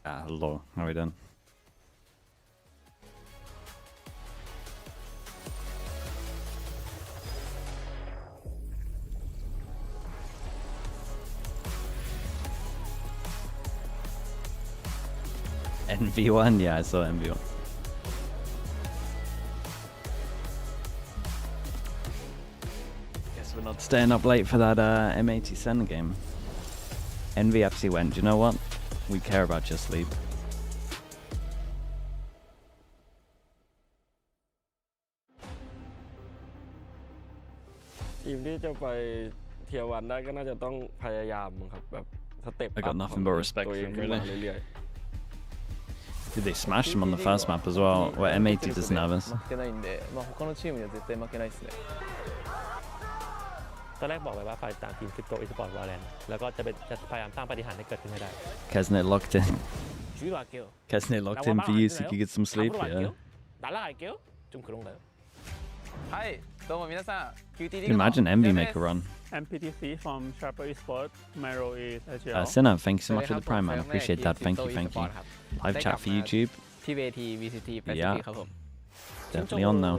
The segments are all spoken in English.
Ah, lol. How are we done? NV1? Yeah, I saw NV1. Guess we're not staying up late for that M80 Sen game. NVFC went, do you know what? We care about your sleep. ทีมที่จะไปเทียร์วันได้ก็น่าจะต้องพยายามครับแบบสเต็ป I got nothing but respect ตัว for เอง him, ขึ้นมา really. เรื่อย Dude, they smashed him on the first map as well, where M80 doesn't have us. 負けないんで、まあ他のチームには絶対負けないですね。 ตอนแรกบอกไปว่าฝ่ายต่างทีม QTD ESPORTS Valorant แล้วก็จะพยายามสร้างปาฏิหาริย์ให้เกิดขึ้นให้ได้ Kesnet locked in. 주의할게요. Kesnet locked in for you so you could get some sleep, 앞으로 yeah. 갈게요. 날아갈게요. 좀 그런가요? はい、どうも皆さん、QTD Imagine Envy make a run. MPTC from Sharper Esports. My role is Agile. Sinner, thank you so much for the Prime, man. Appreciate that. Thank you, thank you. Live chat for YouTube. ที่เวที VCT Pacific Yeah. ครับผม Definitely on now.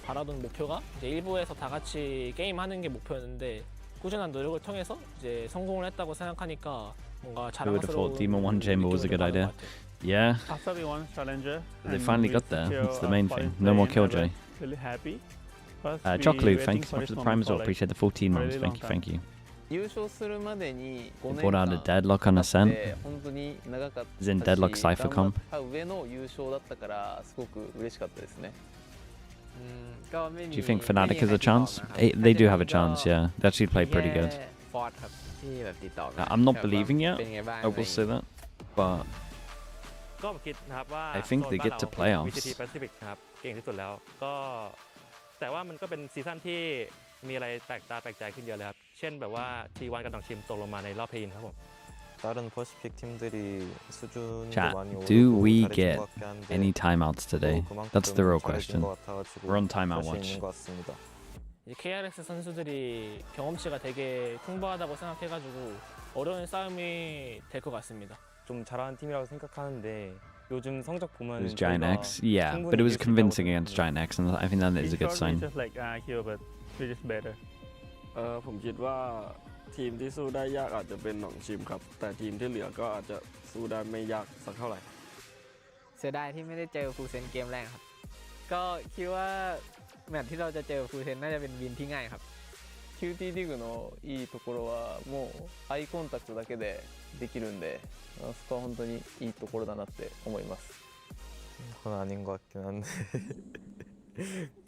바라던 목표가 이제 일부에서 다 같이 게임하는 게 목표였는데 꾸준한 노력을 통해서 이제 성공을 했다고 생각하니까 뭔가 Who would have thought 자랑스러운 Demon 1 Chamber was a good 느낌을 idea? 받은 것 같아요. Yeah, After we won Challenger, they and finally we got there. secure That's the a main spot thing. in No more play-in, Killjoy. I was really happy. First, we Chocolate, waiting thanks so for much this for the moment Prime as for well. like Appreciate the 14 months. really Thank you, long thank you. 優勝するまでに5 They 年 brought out 間 a deadlock on Ascent. で本当に長かった Is in deadlock し Cypher 頑張 comp. った上の優勝だったからすごく嬉しかったですね。 ก็ไม่มี Do you think Fnatic has a chance? They do have a chance, yeah. They actually play pretty good. ฟอร์ดครับที่แบบติดต่อ I'm not believing yet. เป็นไงบ้าง I will say that. But ก็คิดนะครับว่า I think they โซน get บ้าน to เรา playoffs. VCT Pacific นะครับเก่งที่สุดแล้วก็แต่ว่ามันก็เป็นซีซั่นที่มีอะไรแปลกตาแปลกใจขึ้นเยอะเลยครับเช่นแบบว่า T1 กับต่างทีมตกลงมาในรอบเพลย์อินครับผม 다른 퍼시픽 팀들이 수준도 chat, 많이 do 오르고 we 잘해준 get 것 같긴 한데 any timeouts today? 또 그만큼 That's the real 잘해준 question. 것 같아가지고 We're on timeout 자신 watch. 있는 것 같습니다. 이제 KRX 선수들이 경험치가 되게 풍부하다고 생각해가지고 어려운 싸움이 될 것 같습니다. 좀 잘하는 팀이라고 생각하는데 요즘 성적 보면 It was Giant 저희가 X. Yeah, 충분히 but it was 이길 수 있다고 convincing against 생각합니다. Giant X, and I think that is a good Esports sign. is just like here, but we're just better. ผมคิดว่าทีมที่สู้ได้ยากอาจจะเป็นหนองชิมครับแต่ทีมที่เหลือก็อาจจะสู้ได้ไม่ยากสักเท่าไหร่ เสียดายที่ไม่ได้เจอฟูลเซนเกมแรกครับ ก็คิดว่าแมตช์ที่เราจะเจอฟูลเซนน่าจะเป็นวินที่ง่ายครับ QTD のいいところはもうアイコンタクトだけでできるんでそこは本当にいいところだなって思います 그건 아닌 것 같긴 한데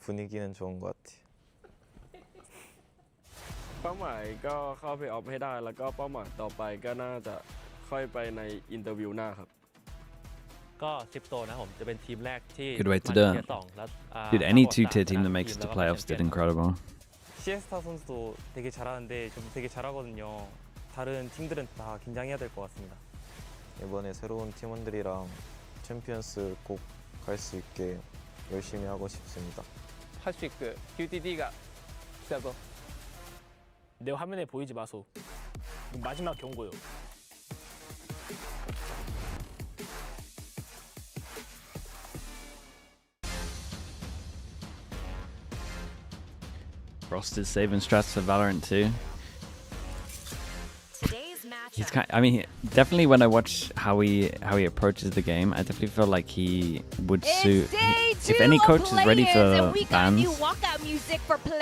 분위기는 좋은 것 같아요. เป้าหมายก็เข้าเพลย์ออฟให้ได้แล้วก็เป้าหมายต่อไปก็น่าจะค่อยไปในอินเตอร์วิวหน้าครับ ก็ XIPTO นะผมจะเป็นทีมแรกที่ Good way to มา do จาก it. เทียร์สองแล้ว Dude, any two-tier team that makes it to playoffs did incredible. 시에스타 선수도 되게 잘하는데 좀 되게 잘하거든요. 다른 팀들은 다 긴장해야 될 것 같습니다. 이번에 새로운 팀원들이랑 챔피언스 꼭 갈 수 있게 열심히 하고 싶습니다. パシフィック QTD が来たぞ 내 화면에 보이지 마소. 마지막 경고요. Frost is saving strats for Valorant too. Today's matchup. He's kind. I mean, definitely when I watch how he approaches the game, I definitely feel like he would suit. If any coach is ready for bans,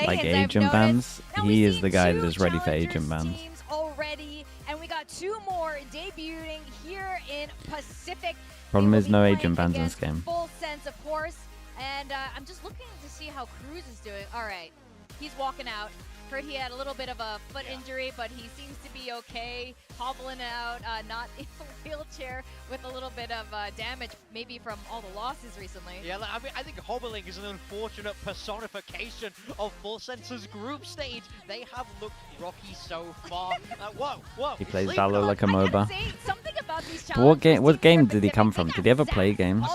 like agent bans, he is the guy that is ready for agent bans. Already, and we got two more debuting here in Pacific. Problem is no agent bans in this game. Full sense, of course. And I'm just looking to see how Cruz is doing. All right, he's walking out. Heard he had a little bit of a foot injury, but he seems to be okay. Hobbling out, not in a wheelchair, with a little bit of damage, maybe from all the losses recently. Yeah, I mean, I think hobbling is an unfortunate personification of Full Sensor's group stage. They have looked rocky so far. Whoa. He plays Valor like a MOBA. Something about these But what game did he come from? Did he ever play games?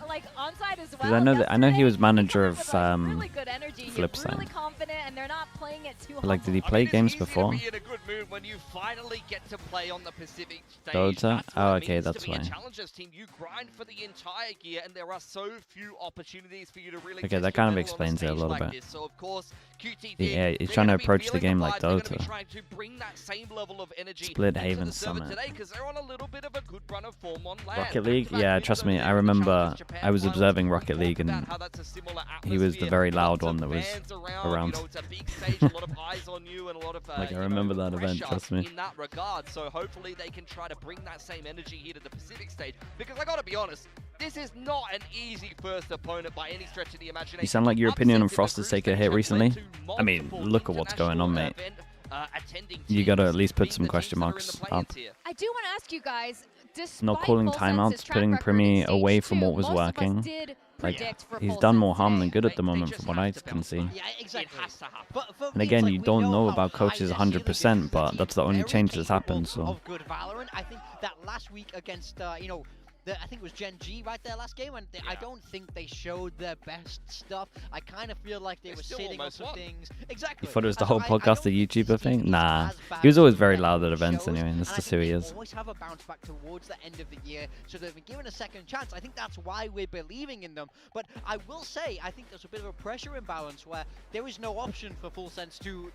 Like onside as Because well. I know he was manager of really good energy, Flipside. really confident, and they're not playing it too But like, did he play games before? in a good mood when when you finally get to play on the Pacific Stage, Dota? that's what Oh, it okay, means that's to be a why. Challengers team. You grind for the entire gear, and there are so few opportunities for you to really Okay, test that your kind of mettle on explains it a stage little like bit. this. So of course, QTD, Yeah, he's they're trying to gonna be approach the feeling game the like vibes. They're gonna be Dota. trying to bring that same level of energy Split into Haven the server Summit. today, because they're on a little bit of a good run of form on land. Rocket League? Back-to-back Yeah, wins trust over me, there I in the remember Challengers Japan I was finals. observing We Rocket talked League, and about how that's a similar he was the atmosphere, very loud lots one of that was fans around. You know, it's a big stage, a lot of eyes on you, and a lot of Like, I you remember know, that event, pressure trust me. in that regard. So hopefully they can try to bring that same energy here to the Pacific Stage, because I gotta be honest, this is not an easy first opponent by any stretch of the imagination. You sound like your opinion on Upsets in the Frost's group take a stage hit have recently. led to I mean, multiple look at what's going on, mate. international attending You gotta at teams least put being some the question teams that are in marks the play-ins up. here. I do want to ask you guys, despite Not calling Full timeouts, Sense's track putting record Primi in away Stage from 2, what was most of us working. did Like, predict for he's Full done more Sense. harm than good at the They moment just from what have I to can bounce see. back. Yeah, It exactly. has to happen. But for And me, again, it's you like we don't know how about high coaches their 100%, ceiling is. but The that's the team only very change that's capable happened, so. of good Valorant. I think that last week against, you know, I think it was Gen G right there last game, and I don't think they showed their best stuff. I kind of feel like they were still sitting on almost some won. things. Exactly. You thought it was the And whole so I podcast don't a think YouTuber this thing? team is Nah. as bad He was always as very that loud at it events shows, anyway, and and that's I just think who he they is. always have a bounce back towards the end of the year, so they've been given a second chance. I think that's why we're believing in them. But I will say, I think there's a bit of a pressure imbalance where there is no option for Full Sense to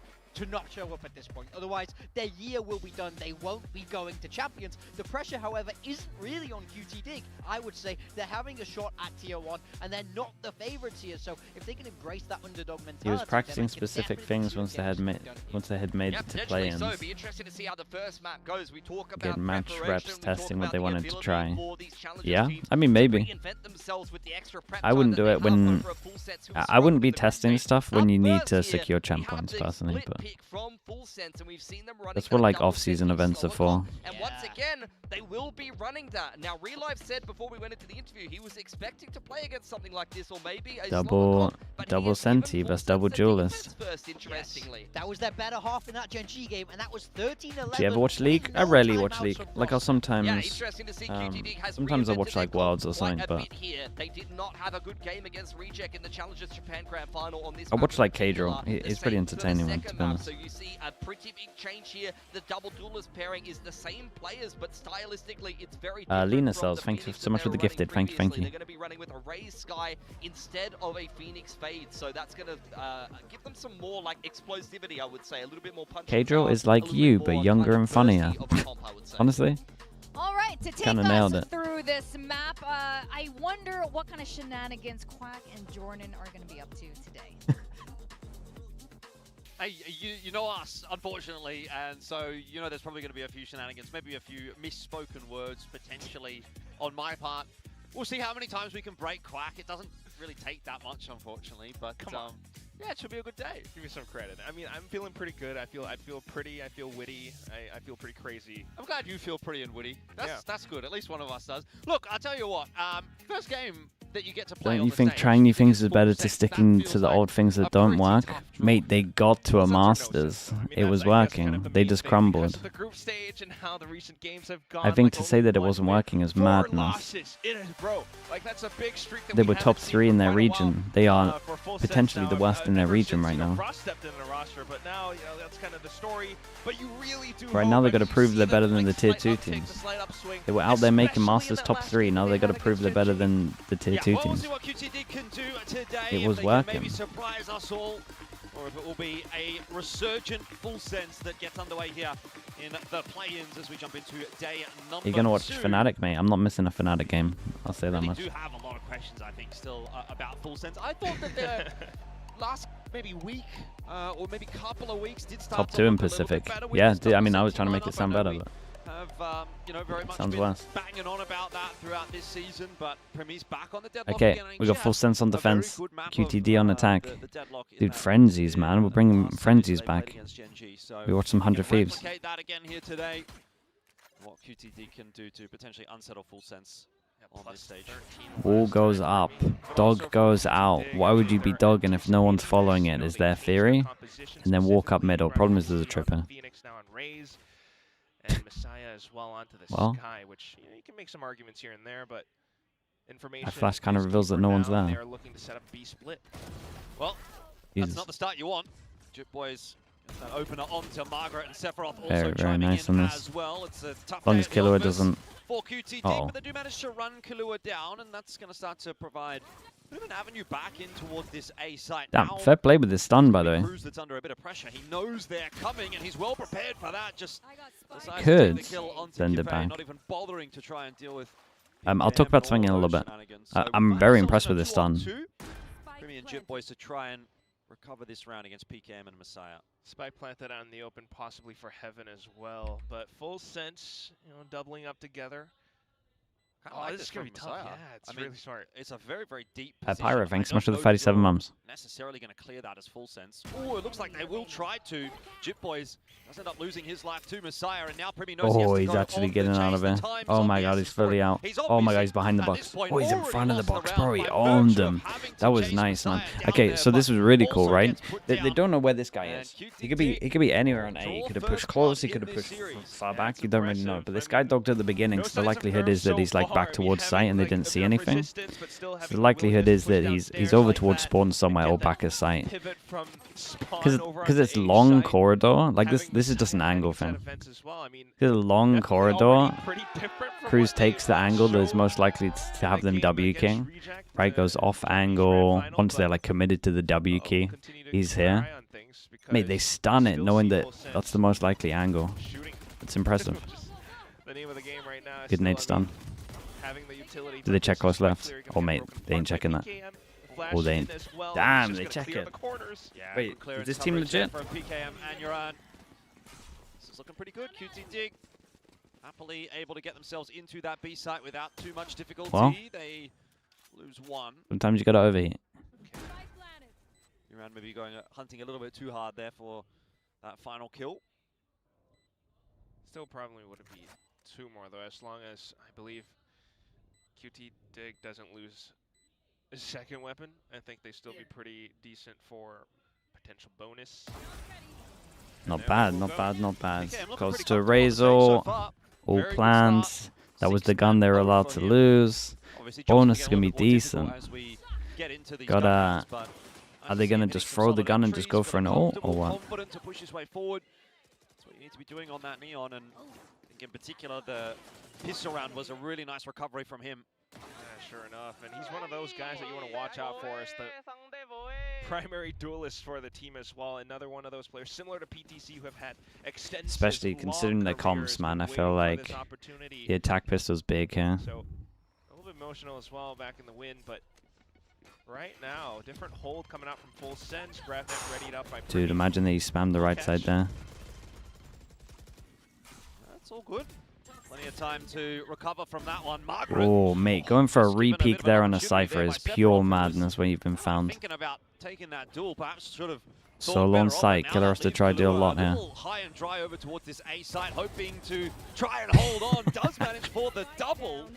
not show up at this point. Otherwise, their year will be done. They won't be going to Champions. The pressure, however, isn't really on QTD. I would say they're having a shot at Tier 1, and they're not the favorites here. So if they can embrace that underdog mentality, He was then practicing they can specific definitely things see once they games had made done. it to Potentially play-ins. so. It'd be interesting to see how the first map goes. We talk about Get match preparation, reps, we talk testing what about they the wanted to ability try. for these Challengers Yeah, teams I mean, to maybe. reinvent themselves with the extra prep I time wouldn't that do they it have when for a Full Sense who I struggle wouldn't be in the group testing stage. stuff when Up you need first to here, secure we champ have points the personally, split but pick from Full Sense, and we've seen them running that's what that like double off-season pick events are solo for. comp. And once again, they will be running that. Now, Relive said before we went into the interview he was expecting to play against something like this, or maybe a Double- slower comp, but he double has given Senti Full versus Sense double the Duelist. defense first, interestingly. That was their better half in that Gen G game, and that was 13-11. Do you ever watch with League? I no rarely watch timeouts League. from Like I'll Frost. sometimes, Yeah, interesting to see QTD has sometimes I reinvented watch their like comp Worlds or quite something, a but bit here. They did not have a good game against Reject in the Challengers Japan Grand Final on this I map watch in like particular. K-Draw. The He's pretty same for the entertaining one, to second be map. honest. So you see a pretty big change here. The double duelist pairing is the same players, but stylistically it's very different Lena from Cells, the thanks Phoenix so that much they for the were running gifted. Thank you, thank previously. you. They're going to be running with a Raze Sky instead of a Phoenix Fade, so that's going to give them some more like explosivity, I would say, a little bit more punch. K-Draw is like you, but younger and funnier. Honestly. All right, to take Kinda us nailed it. through this map, I wonder what kind of shenanigans Quack and Jordan are going to be up to today. Hey, you know us, unfortunately, and so you know there's probably going to be a few shenanigans, maybe a few misspoken words potentially on my part. We'll see how many times we can break Quack. It doesn't really take that much, unfortunately, but yeah, it should be a good day. Give me some credit. I mean, I'm feeling pretty good. I feel pretty. I feel witty. I feel pretty crazy. I'm glad you feel pretty and witty. That's good. At least one of us does. Look, I'll tell you what. First game that you get to play Don't on you the think stage, trying new things is against better Full to Sense, sticking that to feels the like old things that a don't pretty work? tough draw. Mate, they got to a Well, Masters. I mean, It was that's, I guess, kind working. of the They main just thing crumbled. because of the group stage and how the recent games have gone. I think like, to say that it wasn't working is 4 madness. losses in a row. Like that's a big streak that They we were haven't top seen 3 for in their quite a while, region. They are for Full potentially Sense the now, worst in their ever region since, right you know, now. Frost stepped into the roster, but now that's kind of the story. But you really do. Right hope now they and got to you prove see they're the, better than the like, tier slight 2 uptick, the teams. slight upswing, They were out there making especially in Masters that top last 3. game Now they they got to had prove they're against better Gen G. than the tier 2 Well, we'll teams. see what QTD can do today. It if was they can maybe working. surprise us all, or if it will be a resurgent Full Sense that gets underway here in the play-ins as we jump into day number You're going to watch 2. Fnatic, mate. I'm not missing a Fnatic game. I'll say that We much. do have a lot of questions, I think, still about Full Sense. I thought that their last maybe week or maybe couple of weeks did start Top to 2 in look a little bit Pacific. better with Yeah, this I mean, I double was trying to make lineup. it sound I know better, we but have you know, very much sounds been worse. banging on about that throughout this season, but Premi's back on the deadlock Okay, again, and we got yeah, Full Sense on a very defense, good map of, QTD on attack. the deadlock in Dude, that Frenzies, particular man. We're bringing last Frenzies they played back. against Gen G, so We watched some we can 100 Thieves. replicate that again here today. What QTD can do to potentially unsettle Full Sense on this stage. Wall goes up. Dog goes out. Why would you be dogging if no one's following it? Is their theory? And then walk up middle. Problem is there's a tripper. Phoenix now on Raze, and Messiah as well onto the Well, Sky, which you can make some arguments here and there, but information. That flash kind of is reveals key that for no one's now. there. They're looking to set up B split. Well, Jesus. that's not the start you want. Jip Boys That opener onto Margaret and Sephiroth also Very chiming nice in on this. as well. It's a tough As long day as at the Killua office doesn't. for QTD, but they do manage to run Killua down, and that's going to start to provide a bit of an avenue back in towards this A site. Damn, Now, fair play with the stun, by the way. Cruz that's under a bit of pressure. He knows they're coming, and he's well prepared for that. Just decides to Could take the kill onto send it Kipei, back. not even bothering to try and deal with. I'll talk about swinging a little bit. I'm very impressed with the stun. Primi and Jip Boys to try and recover this round against PKM and Messiah. Spike planted out in the open, possibly for Heaven as well. But full sense, doubling up together. Like this is going to be tough. Yeah, it's really smart. It's a very, very deep Pyro, position. thanks I so much for don't the know 37 if you're mums. necessarily going to clear that as full sense. Oh, it looks like they will try to. Jip Boys does end up losing his life to Messiah, and now Primi knows Oh, he he's has to actually go getting on out the of chase. it. The time's Oh my on god, the he's fully out. Oh my god, he's behind the box. Oh, he's in front of the box, bro. He owned him. That was nice, man. Okay, so this was really cool, right? They don't know where this guy is. He could be anywhere on A. He could have pushed close. He could have pushed far back. You don't really know. But this guy dogged at the beginning, so the likelihood is that he's like back towards site and they didn't see anything. So the likelihood is that he's over towards spawn somewhere or back at site. Because it's long corridor. Like this is just an angle thing. Because a long corridor, Cruz takes the angle that is most likely to have them W king. Right, goes off angle. Once they're like committed to the W key, he's here. Mate, they stun it knowing that that's the most likely angle. It's impressive. Good nade stun. Do they check close left? Oh mate, they ain't checking that. Oh, they ain't. Damn, they check it. Wait, is this team legit? From PKM and Uran. This is looking pretty good. QTD happily able to get themselves into that B site without too much difficulty. Well, they lose one. Sometimes you gotta overheat. Uran maybe going hunting a little bit too hard there for that final kill. Still probably would be 2 more though, as long as I believe QT Dig doesn't lose a second weapon. I think they still be pretty decent for potential bonus. Not bad, not bad, not bad. Goes to Razor. All plans. That was the gun they were allowed to lose. Bonus is gonna be decent. Gotta. Are they gonna just throw the gun and just go for an ult or what? Confident to push his way forward. That's what you need to be doing on that Neon, and I think in particular the pistol round was a really nice recovery from him. Yeah, sure enough, and he's one of those guys that you want to watch out for as the primary duelist for the team as well. Another one of those players similar to PTC who have had extensive, Especially considering their comps, man. I feel like the attack pistol's big here. So a little bit emotional as well back in the win, but right now, different hold coming out from full sense. GravNet readied up by Dude, imagine that he spammed the right side there. That's all good. Plenty of time to recover from that one. Margaret. Oh, mate, going for a re-peek there on a Cypher is pure madness when you've been found. Thinking about taking that duel, perhaps should have Solo on site, Killer has to try to do a lot here. High and dry over towards this A site, hoping to try and hold on. Does manage for the double.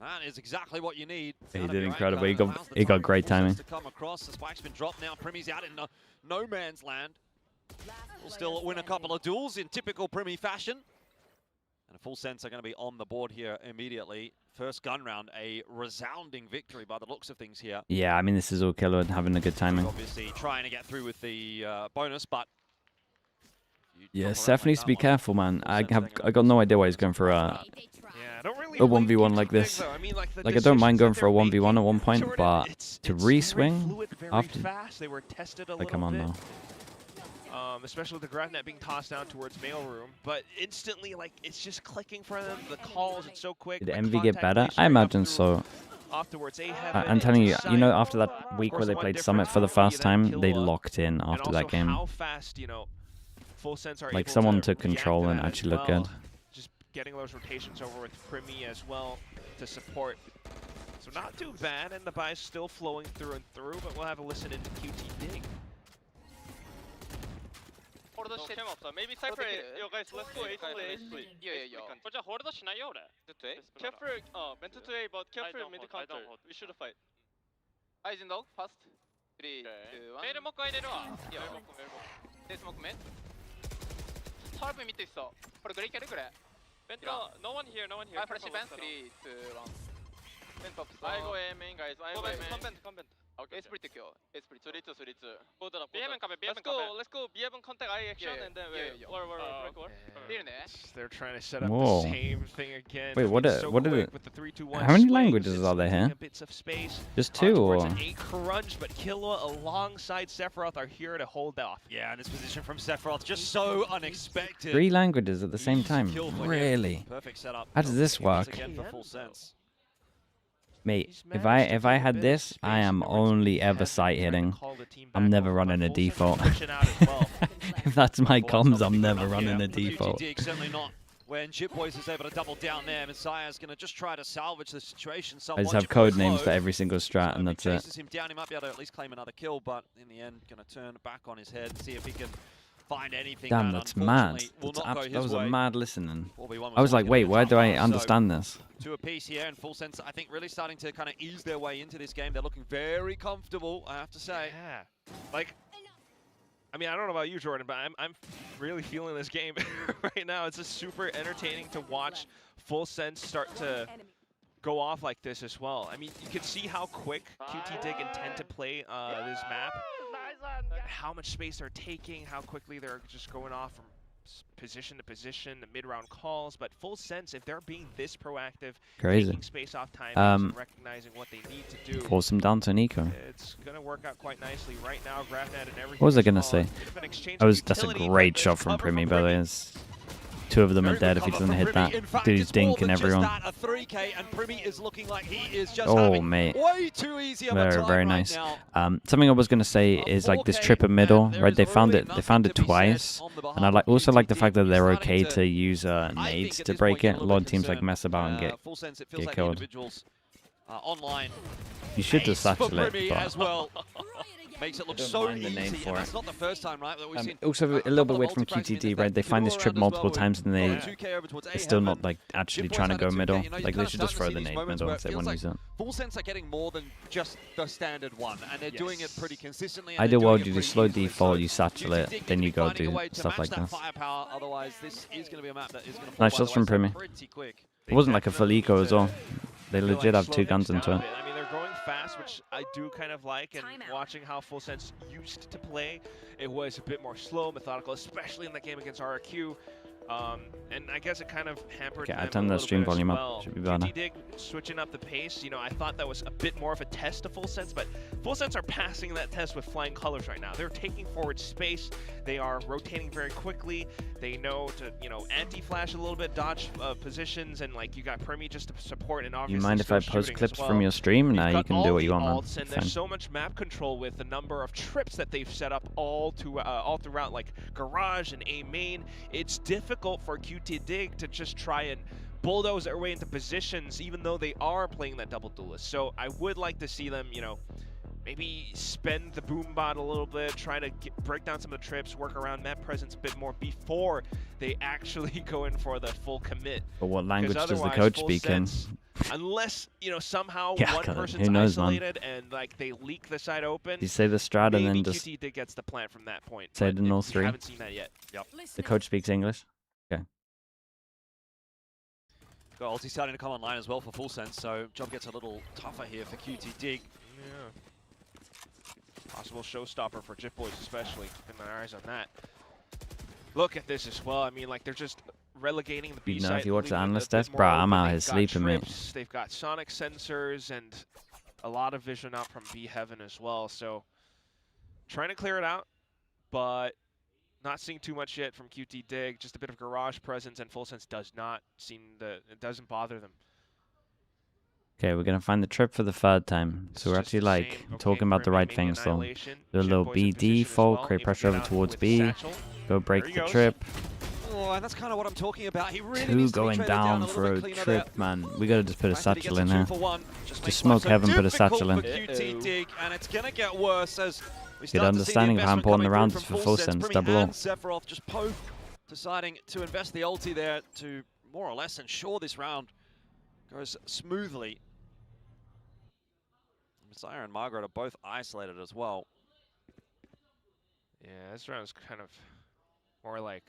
That is exactly what you need. He did incredible. He got great timing. To come across. The spike's been dropped now. Primi's out in no man's land. Will still win a couple of duels in typical Primi fashion. And a full sense are going to be on the board here immediately. First gun round, a resounding victory by the looks of things here. Yeah, I mean, this is all Killer having a good timing. Obviously trying to get through with the bonus, but... Yeah, Seth needs to be careful, man. I got no idea why he's going for a 1v1 like this. Like, I don't mind going for a 1v1 at one point, but to re-swing after... Like, come on now. Especially with the GravNet being tossed down towards mailroom, but instantly, like, it's just clicking for them. The calls, it's so quick. Did Envy get better? I imagine so. I'm telling you, you know, after that week where they played Summit for the first time, they locked in after that game. How fast, full sense are like, able someone to took control and actually looked good. Just getting those rotations over with Primi as well to support. So not too bad, and the buy's still flowing through and through, but we'll have a listen into QT Dig. Maybe Cypher, yo guys, let's go A to A. Yeah. But just hold the scenario. Careful, meant to A, but careful mid counter. We should fight. Aizen dog, fast. 3, 2, 1. 메일 먹고 가야 되려. 메일 먹고. 데 스모크 맨. 서브 밑에 있어. 그래 그래 그래. 벤터, no one here. I press event 3, 2, 1. I go A main, guys. I go A main. Convent. Okay. It's pretty cool. It's pretty. 3-2. B heaven cover. Let's go. B heaven contact I action and then where. They're trying to set up Whoa. the same thing again. Wait, what? What are With the 3-2-1 how many swings, languages it's are there here? taking bits of space Just two, towards or? a crunch, but Killua alongside Sephiroth are here to hold off. Yeah, and this position from Sephiroth just so unexpected. 3 languages at the same time? Kill for him. Really? Perfect setup. How does this Once work? again for full sense. Mate, if I had this, I am only ever sight hitting. I'm never running a default. If that's my comms, I'm never running a default. QTD certainly not. When Jitboys is able to double down there, Messiah's going to just try to salvage the situation. I just have code names for every single strat, and that's it. Chases him down, he might be able to at least claim another kill, but in the end, going to turn back on his head and see if he can find anything. Damn, that's mad. That was a mad listening. I was like, wait, why do I understand this? Two apiece here, and full sense, I think, really starting to kind of ease their way into this game. They're looking very comfortable, I have to say. Yeah. Like, I mean, I don't know about you, Jordan, but I'm really feeling this game right now. It's just super entertaining to watch full sense start to go off like this as well. I mean, you can see how quick QT Dig intend to play this map, how much space they're taking, how quickly they're just going off from position to position, the mid-round calls. But full sense, if they're being this proactive, taking space off time, and recognizing what they need to do, force him down to Nico. It's gonna work out quite nicely right now. Gravnet and everything. What was I gonna say? That's a great shot from Primi, by the way. Two of them are dead if he doesn't hit that. Dude's dinking everyone. Oh, mate. Very, very nice. Something I was going to say is like this trip in middle, right? They found it twice. And I also like the fact that they're okay to use nades to break it. A lot of teams like mess about and get killed. You should just satchel it, but... Makes it look so easy, and that's not the first time, right, that we've seen also a little bit weird from QTD, right? They find this trip multiple times and they're still not like actually trying to go middle. Like they should just throw the nade middle if they want to use it. Full sense are getting more than just the standard one, and they're doing it pretty consistently. Ideal world, you do slow default, you satchel it, then you go do stuff like this. Otherwise, this is going to be a map that is going to Nice shots from Primi. It wasn't like a full eco as well. They legit have 2 guns into it. I mean, they're going fast, which I do kind of like, and watching how Full Sense used to play, it was a bit more slow, methodical, especially in that game against RRQ. And I guess it kind of hampered them I turned the stream volume up. Should be better. QT Dig switching up the pace, you know, I thought that was a bit more of a test to Full Sense, but Full Sense are passing that test with flying colors right now. They're taking forward space. They are rotating very quickly. They know to, you know, anti-flash a little bit, dodge positions, and like you got Primi just to support, and obviously You mind if I post clips from your stream? Nah, you can do what you want, man. And there's so much map control with the number of trips that they've set up all throughout, like Garage and A main. It's difficult for QT Dig to just try and bulldoze their way into positions, even though they are playing that double duelist. So I would like to see them, you know, maybe spend the boom bot a little bit, try to break down some of the trips, work around map presence a bit more before they actually go in for the full commit. But what language does the coach speak in? Unless, you know, somehow one person's who knows, isolated and like they leak the side open. You say the strat and then just QT Dig gets the plant from that point. say it in all 3. Haven't seen that yet. Yep. The coach speaks English. Okay. Got ulti starting to come online as well for Full Sense, so job gets a little tougher here for QT Dig. Yeah. Possible showstopper for Jitboys, especially. Keeping my eyes on that. Look at this as well. I mean, like, they're just relegating the B side. You know, if you watch the analyst desk, bro, I'm out here sleeping, mate. They've got sonic sensors and a lot of vision out from B Heaven as well. So, trying to clear it out, but not seeing too much yet from QT Dig. Just a bit of garage presence, and Full Sense does not seem it doesn't bother them. Okay, we're gonna find the trip for the 3rd time. So we're actually like talking about the right things though. Do a little B default, create pressure over towards B, go break the trip. Oh, and that's kind of what I'm talking about. He really 2 going down for a trip, man. We gotta just put a satchel in here. Just smoke heaven, put a satchel in. And it's gonna get worse as we Good understanding of how important the round is for Full Sense. Double ult. Sephiroth just both deciding to invest the ulti there to more or less ensure this round goes smoothly. Messiah and Margaret are both isolated as well. Yeah, this round's kind of more like,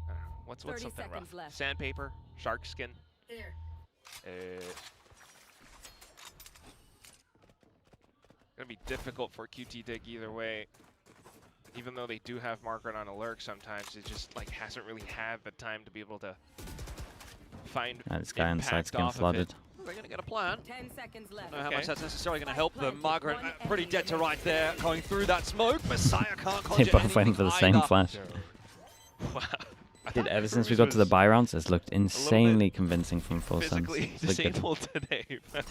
I don't know, what's something rough? Sandpaper, shark skin. to be difficult for QT Dig either way. Even though they do have Margaret on alert sometimes, it just like hasn't really had the time to be able to find This guy on site's getting flooded. They're going to get a plan. 10 seconds left. I don't know how much that's necessarily going to help them. Margaret pretty dead to right there, going through that smoke. Messiah can't conjure They both went for the same either. flash. Wow. Dude, ever since we got to the buy rounds, it's looked insanely convincing from full sense. Physically disabled today.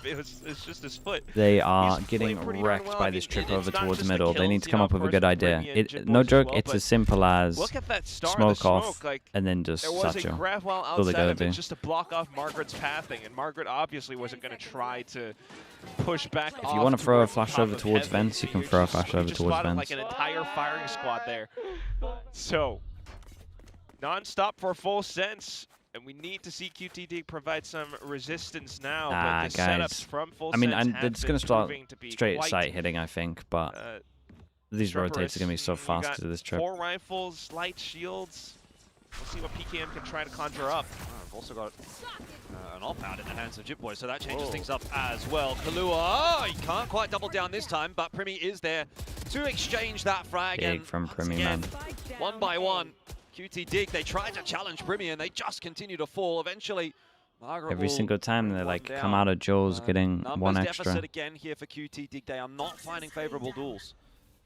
It's just his foot. They are getting pretty wrecked darn well. by I this mean, trip it's over not towards just the middle. They kills, need to you come know, up of with a good course, idea. Premium and Jit No Boys as joke, well, it's but as simple as look at that start smoke of the smoke, off like, and then just there was a satchel. grab wall That's all they outside gotta of it do. just to block off Margaret's pathing, and Margaret obviously wasn't going to try to push back. If you want to throw a flash over towards vents, you can throw a flash over towards vents. Like an entire firing squad there. So, non-stop for full sense. And we need to see QTD provide some resistance now. But the guys. setups from full I mean, sense they're have just been going to start proving to be straight quite, sight hitting, I think. But these rotates are going to be so fast because of this trip. 4 rifles, light shields. We'll see what PKM can try to conjure up. I've also got an op-out in the hands of Jit Boy, so that changes things up as well. Kahlua, he can't quite double down this time, but Primi is there to exchange that frag. Big And from Primi, again, man. one by one, QT Dig, they tried to challenge Primi and they just continue to fall. Eventually, Margaret Every will single time they like down. come out of Joel's getting Numbers one deficit extra. again here for QT Dig. They are not finding favorable duels.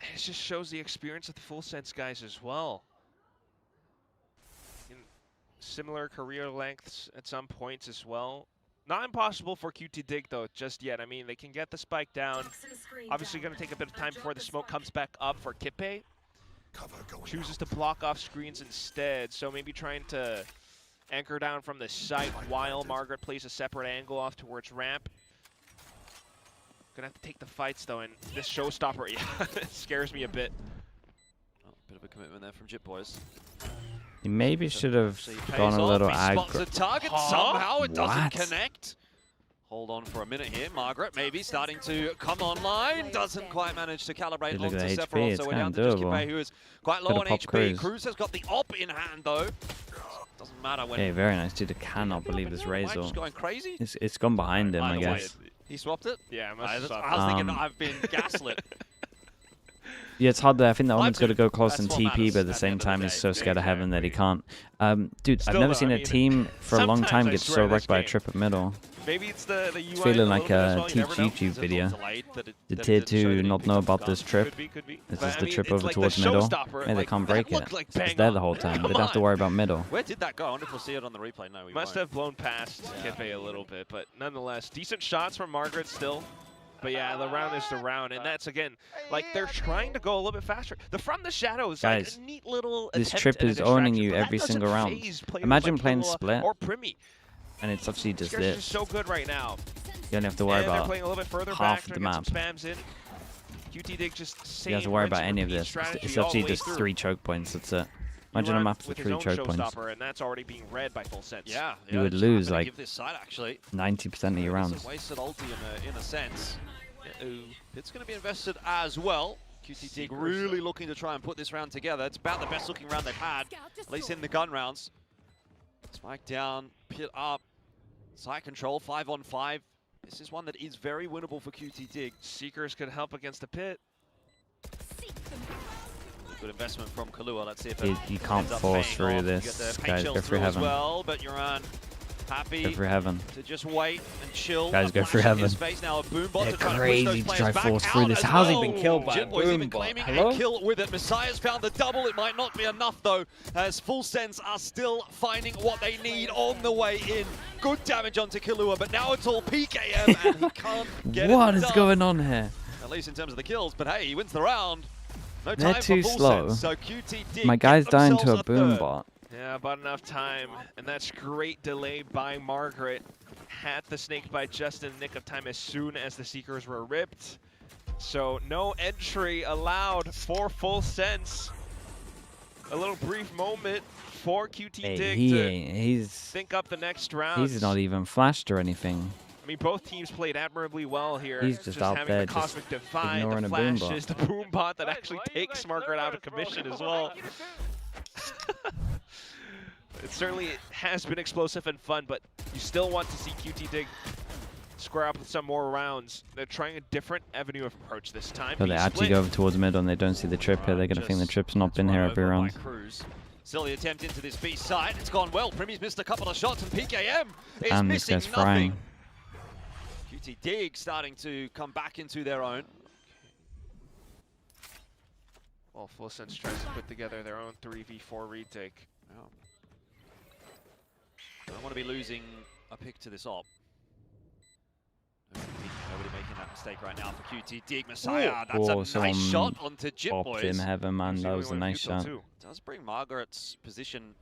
It just shows the experience of the full sense guys as well. In similar career lengths at some points as well. Not impossible for QT Dig though, just yet. I mean, they can get the spike down. Obviously going to take a bit of time before the smoke comes back up for Kippe. Chooses to block off screens instead, so maybe trying to anchor down from the site while Margaret plays a separate angle off towards ramp. Gonna have to take the fights though, and this showstopper, yeah, it scares me a bit. Oh, bit of a commitment there from Jit Boys. He maybe should have Pays gone a off, little he spots aggro. the target, somehow it doesn't What? connect. Hold on for a minute here. Margaret maybe starting to come online. Doesn't quite manage to calibrate Dude, look onto at the HP, Sephiroth, it's so we're kinda down to just doable. Kippe, who is quite low Could've on popped HP. Cruz. Cruz has got the op in hand though. Doesn't matter when. Okay, very nice, dude. I cannot believe this Mike Razor. just going crazy. It's gone behind him, I Either way, guess. he swapped it? Yeah, I must have I swapped was it. thinking I've been gaslit. Yeah, it's hard there. I think the Omen's got to go close That's and what TP, matters but at the at same the end of time, the he's day. so scared of heaven that he can't. Dude, Still, I've never though, seen I a mean, team for a long sometimes time I get swear so in this wrecked by a game. trip at middle. Maybe it's the UI It's feeling like bit as a well, you Teach never know. YouTube video. Delayed that it- Did that it Tier didn't show 2 that not it know picked about up. this trip? Could be. This But is I the mean, trip it's over like the towards middle. showstopper, Hey, they like, can't that break it. looked like It's bang there on. the whole time. They Come don't have to on. worry about middle. Where did that go? I wonder if we'll see it on the replay. No, we Must won't. have blown past Kippe a little bit, but nonetheless, decent shots from Margaret still. But yeah, the round is the round, and that's again, like they're trying to go a little bit faster. The From the Shadows, Guys, like a neat little this attempt trip at a is owning distraction, you but that every doesn't single round. phase players Imagine like playing Kahlua split, or Primi. and it's obviously just Scarce is this. so good right now. You only have to worry And they're about playing a little bit further half back, the trying to map. get some spams in. QT Dig just You same don't have to worry rinse about and any of repeat this. strategy It's all obviously the way just through. 3 choke points. That's it. Imagine a Yuan map with with his 3 own choke points. showstopper, and that's already being read by full sense. Yeah, You would just lose gonna like give this side actually 90% of your It's rounds. a wasted ulti in a sense. It's going to be invested as well. QT Dig really looking to try and put this round together. It's about the best looking round they've had, at least in the gun rounds. Spike down, pit up, side control, 5-on-5. This is one that is very winnable for QT Dig. Seekers could help against the pit. Good investment from Kahlua. Let's see if You it can't ends up force paying through off. You this, get the paint guys. chill Go through through as heaven. well, but Yuan happy Go through heaven. to just wait and chill. Guys, A go flash through in heaven. his face now, a Boombot They're to try crazy to push to those try players force back through out this. as How's he well. been killed by a Jit Boys even Boombot? claiming Hello? a kill with it. Messiah's found the double. It might not be enough though, as Full Sense are still finding what they need on the way in. Good damage onto Kahlua, but now it's all PKM and he can't get What it is done. going on here? At least in terms of the kills, but hey, he wins the round. No They're time too for Full slow. Sense, so QT Dig My guy's get dying to themselves a boom third. bot. Yeah, about enough time, and that's great delay by Margaret. Had the snake bite just in the nick of time as soon as the Seekers were ripped. So no entry allowed for Full Sense. A little brief moment for QT Hey, Dig he to ain't. He's think up the next round. he's not even flashed or anything. I mean, both teams played admirably well here. He's just out having there the just Cosmic Divide, ignoring the a boom flashes, the boom bot that actually takes Margaret out of commission as well. It certainly has been explosive and fun, but you still want to see QT Dig square up with some more rounds. They're trying a different avenue of approach this time. So they actually go over towards mid and they don't see the trip here. They're going to think the trip's not been here every round. Silly attempt into this B side. It's gone well. Primy's missed a couple of shots and PKM is And this missing guy's nothing. frying. QT Dig starting to come back into their own. Well, Full Sense tries to put together their own 3v4 retake. I don't want to be losing a pick to this op. Nobody making that mistake right now for QT Dig. Messiah, that's a nice shot onto Jip Popped him, boys. Heaven, man. That was a nice shot. Does bring Margaret's position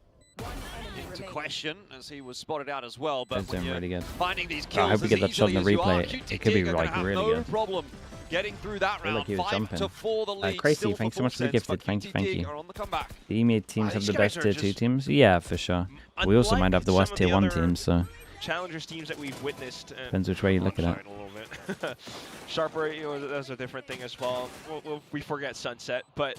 into question as he was spotted out as well. But when doing you're really good. finding these I kills hope we as get that shot in the easily as you are, replay. QT It could be Dig are like gonna have really no good. problem getting through that Feel round. like he was 5-4 jumping. the lead. Crazy, still thanks so for much for the Full Sense, gifted. but Thank you, QT thank Dig you. are on the comeback. The EMEA teams have These the guys best are tier 2 just- teams? Yeah, for sure. We also Unlike might have the some worst of tier the 1 other teams, so Challengers teams that we've witnessed. depends which way you look at it. A little bit. Sharper, that's a different thing as well. We forget Sunset, but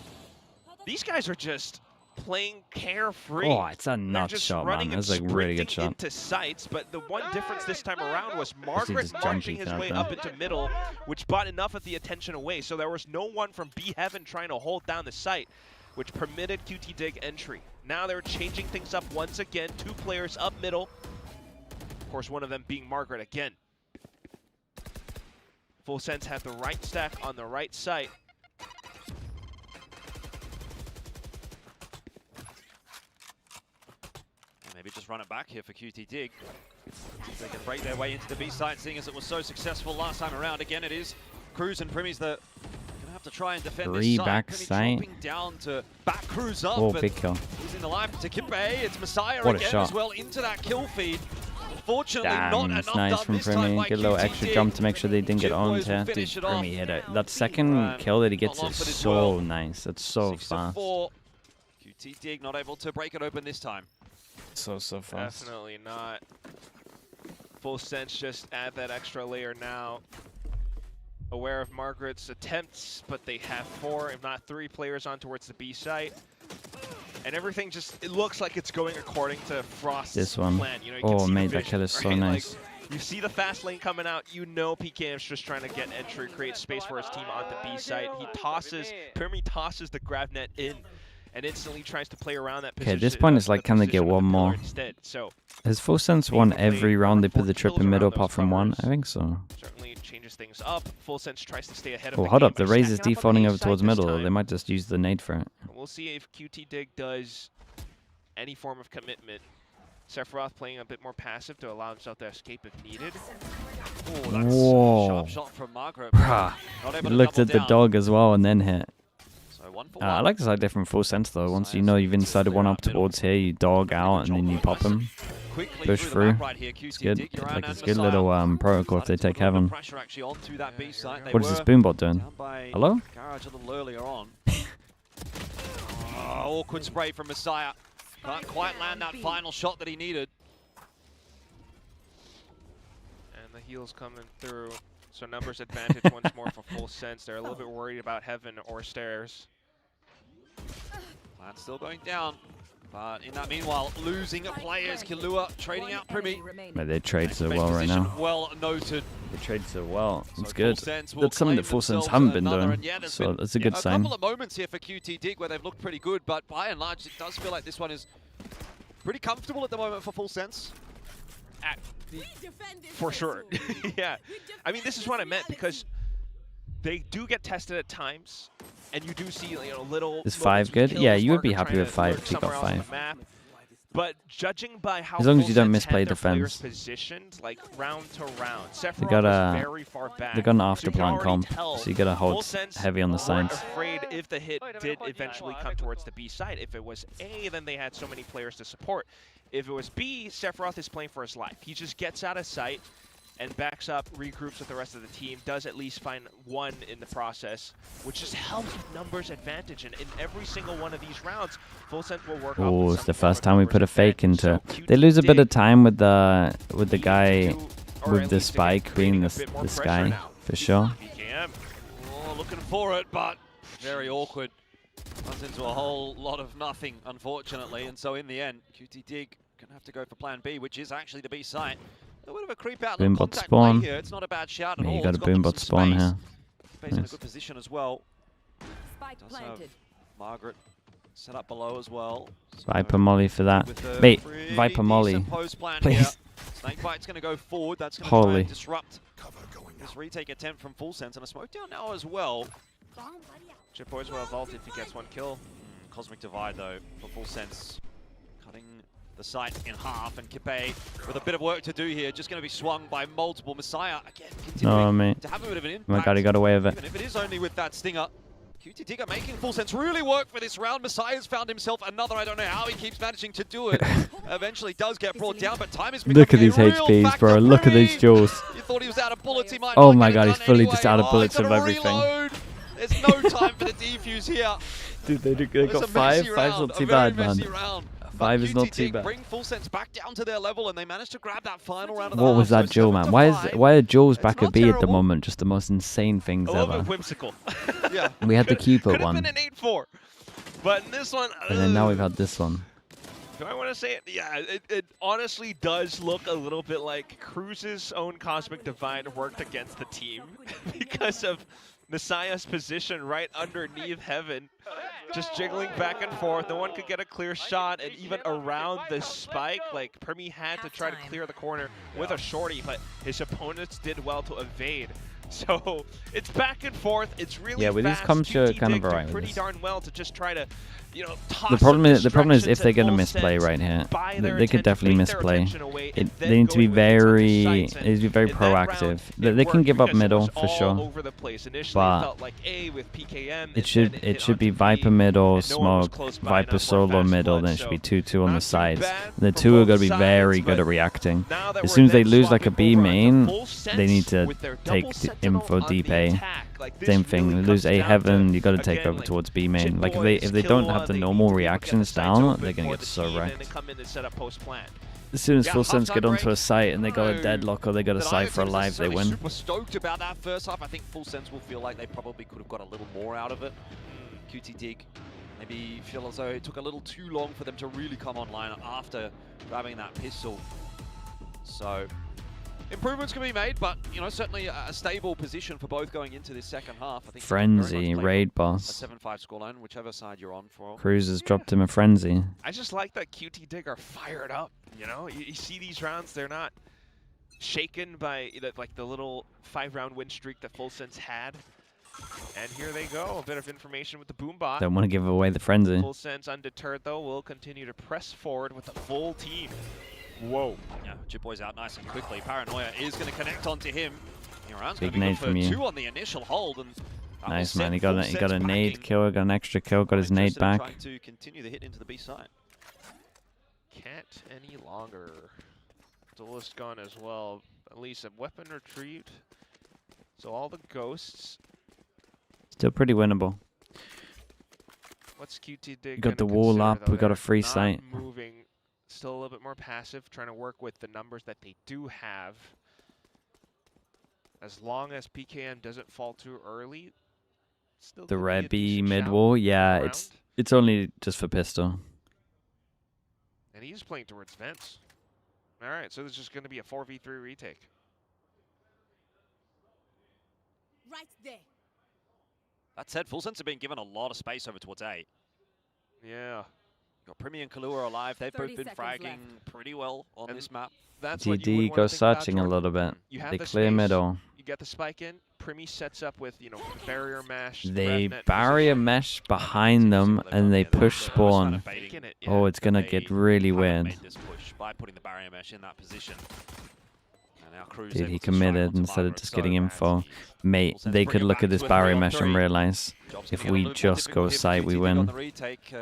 these guys are just playing carefree. Oh, it's a They're nut just shot, running man. and That's a really good sprinting shot. into sights, but the one difference this time around was he Margaret just marching jumped his out way there. up into middle, which brought enough of the attention away. So there was no one from B Heaven trying to hold down the site, which permitted QT Dig entry. Now they're changing things up once again. 2 players up middle. Of course, one of them being Margaret again. Full Sense have the right stack on the right site. Maybe just run it back here for QT Dig. See if they can break their way into the B side, seeing as it was so successful last time around. Again, it is Cruz and Primy's the gonna have to try and defend Three this side. back Primy site. dropping down to back Cruz up. Oh, but big kill. losing the life to Kippe. It's Messiah What a again shot. as well into that kill feed. Unfortunately, not Damn, enough it's nice done from this time Primy. by Get a little QT extra Dig. jump to make sure they didn't get Jip owned boys will here. Dude, finish it Primy off. hit it. That second kill that he gets Not is long for it as so well. nice. It's so 6-4. fast. QT Dig not able to break it open this time. So fast. Definitely not. Full Sense just add that extra layer now. Aware of Margaret's attempts, but they have 4, if not 3 players on towards the B site. And everything just, it looks like it's going according to Frost's This one. plan. You know, you can Oh, see mate, the that kill is so right? nice. Like, you see the fast lane coming out, you know PKM's just trying to get entry, create space for his team on the B site. He tosses, Primy tosses the grab net in, and instantly tries to play around that position. Okay, this point is like, can they get one more? Instead. So Has Full Sense won every round they put the trip in middle apart from one? I think so. certainly changes things up. Full Sense tries to stay ahead of Oh, the hold game up. The by Raze is stacking up on defaulting the over A towards side this middle. time. They might just use the nade for it. We'll see if QT Dig does any form of commitment. Sephiroth playing a bit more passive to allow himself to escape if needed. Oh, that's Whoa. a sharp shot from Margaret. Bruh. Not He able to looked double at the down. dog as well and then hit. So 1 for 1. I like this idea from Full Sense though. Once you know you've inserted one up towards here, you dog out and then you pop him. Quickly Push through the through. map right here, QT It's good. Dig, Uran Like and it's a good Messiah. little protocol if they take Heaven. Pressure actually onto that B site. They What is this were Boombot doing? down by Hello? Garage a little earlier on. Awkward spray from Messiah. Can't quite land that final shot that he needed. And the heals coming through. So numbers advantage once more for Full Sense. They're a little bit worried about Heaven or Stairs. Plan still going down. But in that meanwhile, losing players. Kilua trading out Primy. But they trade so Base well right position now. Well noted. They trade so well. So It's good. Full Sense will That's something that claim Full Sense themselves haven't been another, doing. and yeah, there's So been, that's a good a sign. couple of moments here for QT Dig where they've looked pretty good, but by and large, it does feel like this one is pretty comfortable at the moment for Full Sense. For sure. Yeah. I mean, this is what I meant because they do get tested at times, and you do see little. Is 5 good? Yeah, you would be happy with 5 if you got 5. But judging by how As long as Full you don't Sense misplay have their players defense. positioned, like round to round, They Sephiroth got was very far back. they got an so after you can plant already comp, tell so you gotta Full hold Sense heavy on the weren't sides. afraid if the hit did eventually come towards the B side. If it was A, then they had so many players to support. If it was B, Sephiroth is playing for his life. He just gets out of sight and backs up, regroups with the rest of the team, does at least find one in the process, which just helps with numbers advantage. And in every single one of these rounds, Full Sense will work off Oh, with it's the some form first of time we numbers put a fake advantage. into. So They lose a bit Dig of time with the guy or with at the least spike being creating a bit more this pressure guy now. for sure. PKM. Oh, looking for it, but very awkward. Runs into a whole lot of nothing, unfortunately. And so in the end, QT Dig going to have to go for plan B, which is actually the B site. A bit of a creep out. Boombot Contact spawn. play here. It's not a bad shout at Yeah, all. you got It's a got them boombot some spawn space. here. Space in a Nice. good position as well. Spike Does have planted. Margaret set up below as well. So Viper Molly for that. with a Wait, pretty Viper Molly. decent post plan Please. here. Snakebite's going to go forward. That's going to try Holy. and disrupt this retake attempt from Full Sense. And a smoke down now as well. Chip boys will vault if he gets one kill. Cosmic Divide though for Full Sense. Cutting the site in half, and Kipe with a bit of work to do here. Just going to be swung by multiple. Messiah again continuing Oh, mate. to have a bit of an impact. Oh my god, he got away with it. Even if it is only with that stinger. QTD are making Full Sense really work for this round. Messiah's found himself another. I don't know how he keeps managing to do it. Eventually does get brought down, but time is Look at becoming these a real HPs, factor bro. for Look at Primi. these duels. You thought he was out of bullets. He might Oh not my get god, it he's done fully anyway. just out of Oh, bullets he's of gotta everything. reload. There's no time for the defuse here. Dude, they It's got a five. messy Five's round, not too a very bad, man. messy round. Five But is not QTD too bad. bring Full Sense back down to their level, and they managed to grab that final round of the What was half. that So duel, man? 7-5. Why are duels back not at B at the terrible. moment? Just the most insane things A little ever. bit whimsical. Yeah. We had the Cupid Could have one, been an 8-4. But in this one, and then now we've had this one. do I want to say it? Yeah, it honestly does look a little bit like Cruz's own Cosmic Divide worked against the team because of Messiah's position right underneath Heaven, just jiggling back and forth. No one could get a clear shot, and even around the spike, like Primi had to try to clear the corner with a shorty, but his opponents did well to evade. So it's back and forth. It's really Yeah, with these fast. comms, you're QT kind of did alright with pretty this. darn well to just try to, you know, toss The problem is some if they're gonna distractions at misplay Full right here, Sense, buy they their could attention, definitely take their misplay. attention away, and They then need to be going with what's on their very, sights. they need to be very In that round, proactive. it They can worked give up because it middle was for all sure, over the place. Initially, it but felt like A with PKM, it should be Viper middle, smoke, Viper solo middle, then it should be 2-2 on the sides. The two are gonna be very good at reacting. As soon as they lose like a B main, they need to take info deep A. Same thing. They lose A heaven, you got to take over towards B main. Like if they don't have the normal reactions down, they're gonna get so wrecked. As soon as Full Sense get onto a site and they got a deadlock or they got a site for a live, they win. Super stoked about that first half. I think Full Sense will feel like they probably could have got a little more out of it. QTD maybe feel as though it took a little too long for them to really come online after grabbing that pistol. So improvements can be made, but you know, certainly a stable position for both going into this second half. I think Frenzy, raid a boss. 7-5 scoreline, whichever side you're on for. Cruz has dropped him a frenzy. I just like that QT Dig are fired up. You know, you see these rounds, they're not shaken by like the little 5-round win streak that Full Sense had. And here they go, a bit of information with the Boombot. Don't want to give away the frenzy. Full Sense undeterred though will continue to press forward with the full team. Whoa. Yeah, Chip Boy's out nice and quickly. Paranoia is going to connect onto him. Round's Big going to be nade good for from you. 2 on the initial hold. And Nice, man. He got a nade kill, got an extra kill, got his nade back. Trying to continue the hit into the B side. Can't any longer. Duelist gone as well. At least a weapon retrieved. So all the ghosts. Still pretty winnable. What's QT Dig? We got the wall up, we got a free site. Moving, still a little bit more passive, trying to work with the numbers that they do have. As long as PKM doesn't fall too early. Still The could be a red B decent mid shout wall, yeah, round. it's only just for pistol. And he's playing towards vents. All right, so this is just going to be a 4v3 retake. Right there. That said, Full Sense have been given a lot of space over towards A. Yeah. Got Primi and Kahlua alive. They've both 30 been seconds fragging left. pretty well on this map. That's what you would GD wanna goes think about, searching a Jordan. little bit. You have They the clear space, middle. You get the spike in. Primi sets up with, you know, barrier mesh. They threat net barrier position. mesh behind them and they push spawn. Faking it, Oh, yeah. it's gonna get really weird. Made this push by putting the barrier mesh in that position. And now Cruz Dude, able he to strike committed onto instead of Margaret just so getting bad. info. Mate, Full Sense they bring could it look back at this to a barrier 3-on-3. mesh and realize Job's if gonna get a we little more just difficult go here for site, we QTD on win. the retake.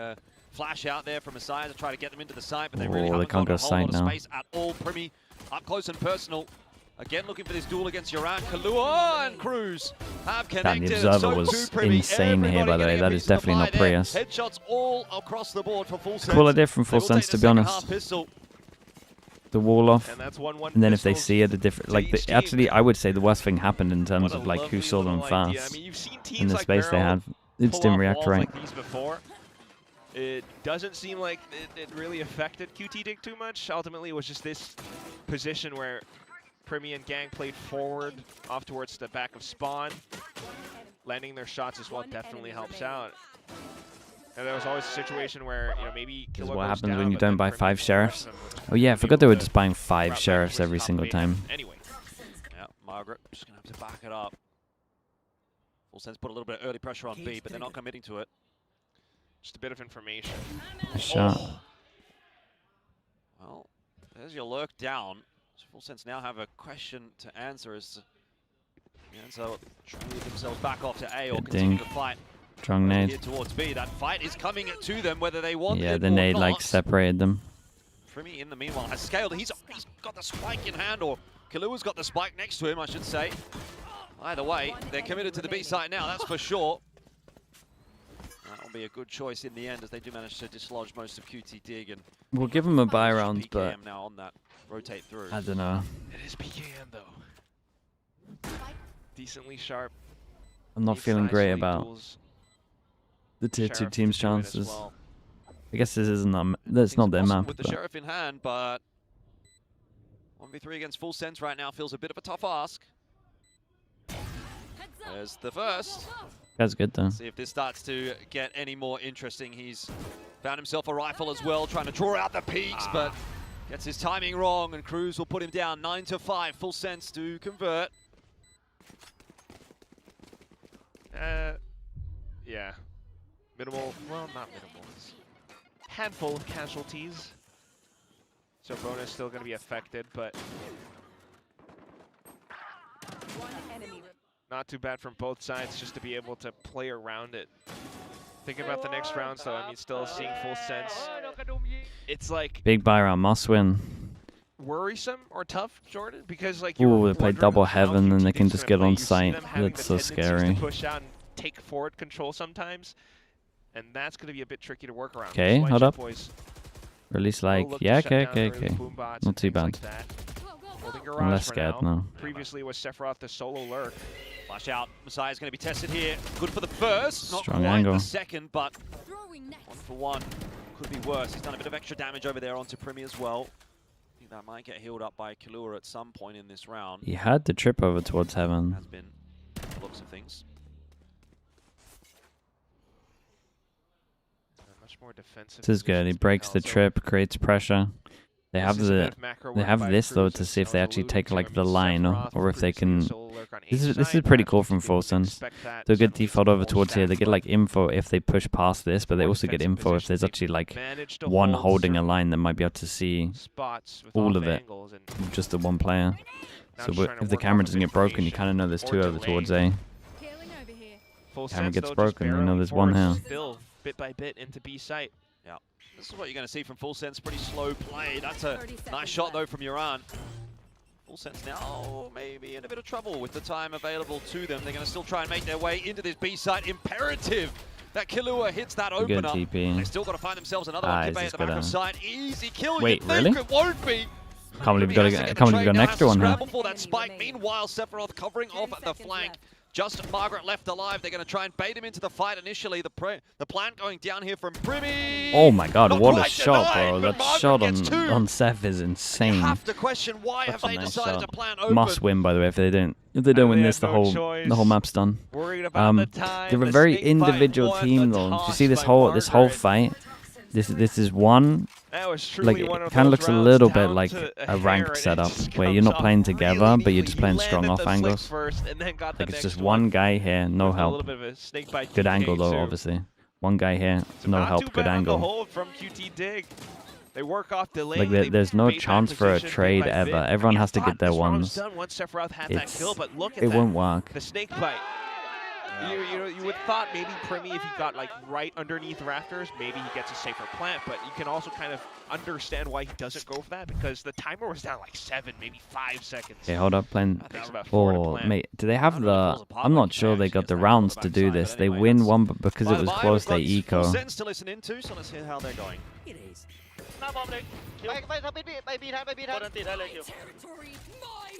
Flash out there from Messiah to try to get them into the site, but they Oh, really they haven't can't got a go whole site lot of now. space at all. Primi up close and personal. Again, looking for this duel against Yoran. Kahlua and Cruz have Damn, connected. the observer So was too Primi. insane here, by the way. Everybody That getting a is piece of the definitely not pie there. Prius. Headshots all across the board for Full Sense. Cool idea from They Full will Sense, take to the be second honest. half pistol. The wall off, And that's 1-1 and then if they pistols see it, a different. Like, to each actually, I would say the worst thing happened in terms of like who lovely saw them little idea. fast. I mean, you've seen In teams the like space they Barrel had, it just pull didn't off react walls right. like these before. It doesn't seem like it really affected QT Dig too much. Ultimately, it was just this position where Primi and Gang played forward, off towards the back of spawn. Landing their shots as well definitely helps out. And there was always a situation where, you know, maybe This is what happens when you don't buy 5 sheriffs. Oh yeah, I forgot they were just buying 5 sheriffs every single time. Anyway. Yeah, Margaret just going to have to back it up. Full Sense put a little bit of early pressure on B, but they're not committing to it. Just a bit of information. Nice shot. Oh. Well, there's your lurk down. So Full Sense now have a question to answer as so move themselves back off to A or continue the fight. Strong nade. Here towards B. That fight is coming to them whether they want it Yeah, the or nade not. like separated them. Primi in the meanwhile has scaled. He's got the spike in hand, or Kalua's got the spike next to him, I should say. Either way, they're committed to the B site now, that's for sure. That'll be a good choice in the end as they do manage to dislodge most of QT Dig, and We'll give them a buy round, but now on that rotate through. I don't know. It is PKM though. Decently sharp. I'm not feeling great about the tier 2 team's chances. I guess this isn't that's not their map. With the But Sheriff in hand, but 1v3 against Full Sense right now feels a bit of a tough ask. There's the first. that's good though. See if this starts to get any more interesting. He's found himself a rifle as well, trying to draw out the peaks, but gets his timing wrong, and Cruz will put him down 9-5. Full Sense to convert. Yeah. Minimal, well, not minimal. Handful of casualties. So bonus still going to be affected, but not too bad from both sides just to be able to play around it. Thinking about the next rounds though, I mean, still seeing Full Sense. It's like Big buy round must win. worrisome or tough, Jordan, because like Ooh, they play double heaven and they can just get on site. That's so to scary. push out and take forward control sometimes, and that's going to be a bit tricky to work around. Okay, hold up. Boys Release like, look to yeah, shut okay, down okay, early okay. boom bots Not and too things like bad. that. Holding I'm garage less for scared now. now. Previously was Sephiroth the solo lurk. Flash out. Messiah's going to be tested here. Good for the first. Not Strong quite angle. the second, but 1-for-1 could be worse. He's done a bit of extra damage over there onto Primi as well. I think that might get healed up by Kalua at some point in this round. He had to trip over towards heaven. Has been the looks of things. Much more defensive. This is good. He breaks the trip, creates pressure. They have this though to see if they actually take like the line or if they can. This is pretty cool from Full Sense. They'll get default over towards here. They get like info if they push past this, but they also get info if there's actually like one holding a line that might be able to see all of it, just the one player. So if the camera doesn't get broken, you kind of know there's 2 over towards A. Camera gets broken, you know there's 1 here. Still bit by bit into B site. Yeah, this is what you're going to see from Full Sense. Pretty slow play. That's a nice shot though from Uran. Full Sense now maybe in a bit of trouble with the time available to them. They're going to still try and make their way into this B site. Imperative that Killua hits that opener. They still got to find themselves another one. Kibe at the back of site. Easy kill. Wait, You'd think really? it won't be. Can't believe we got an extra one here. Scramble for that spike. Meanwhile, Sephiroth covering off at the flank. Just Margaret left alive. They're going to try and bait him into the fight initially. The plant going down here from Primi. Oh my god, Not what a quite shot, denied, bro. but That shot Margaret gets two. on Seth is insane. You have to question why have Such a they nice decided shot. to plant open. Must win, by the way. If they don't win this, the whole map's done. Worried about the time, They're a the very snake individual bite, team, what a though. Do you toss see this by whole fight? This is one. That was Like truly one it of kind of those looks a rounds little bit down like to a hair, ranked and it setup just where you're comes not off playing together, really but you're just playing neatly. strong Landed off the flick angles. first and then got the Like it's just next one guy here, no With a help. little bit of a snake bite Good TK angle though, too. obviously. One guy here, no Not help, too good bad on the angle. hold from QT Dig. They work off delay. Like there's no chance for a trade ever. Everyone has to get their ones. Done once Sephiroth had that kill, but look at It that. won't work. The snake bite. You would thought maybe Primi, if he got like right underneath rafters, maybe he gets a safer plant, but you can also kind of understand why he doesn't go for that because the timer was down like 7, maybe 5 seconds. Okay, hold up, playing. I think it's about 4 to Oh, plan. mate, do they have the? I'm not sure they got the rounds to do this. They win one, but because it was close, they eco. Sense to listen into, so let's hear how they're going. หน้าบอมเลยคิว ไปทำไปบีทันไปบี โด ทัน นอันติได้เลยคิว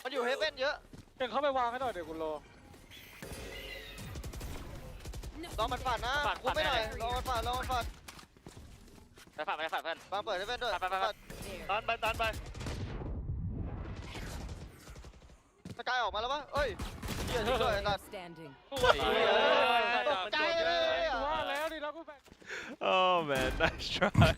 มันอยู่เฮเว่นเยอะ เก่งเข้าไปวางให้หน่อยเดี๋ยวคุณโล รอมันฝันนะคุมไม่หน่อยรอมันฝัน ไปฝากเพื่อน บางเปิดเฮเว่นด้วย ตันไป สกายออกมาแล้วปะเอ้ยเหี้ยจริงด้วยไอ้สัตว์ Standing. ตกใจเลยอ่ะ Oh man, nice try.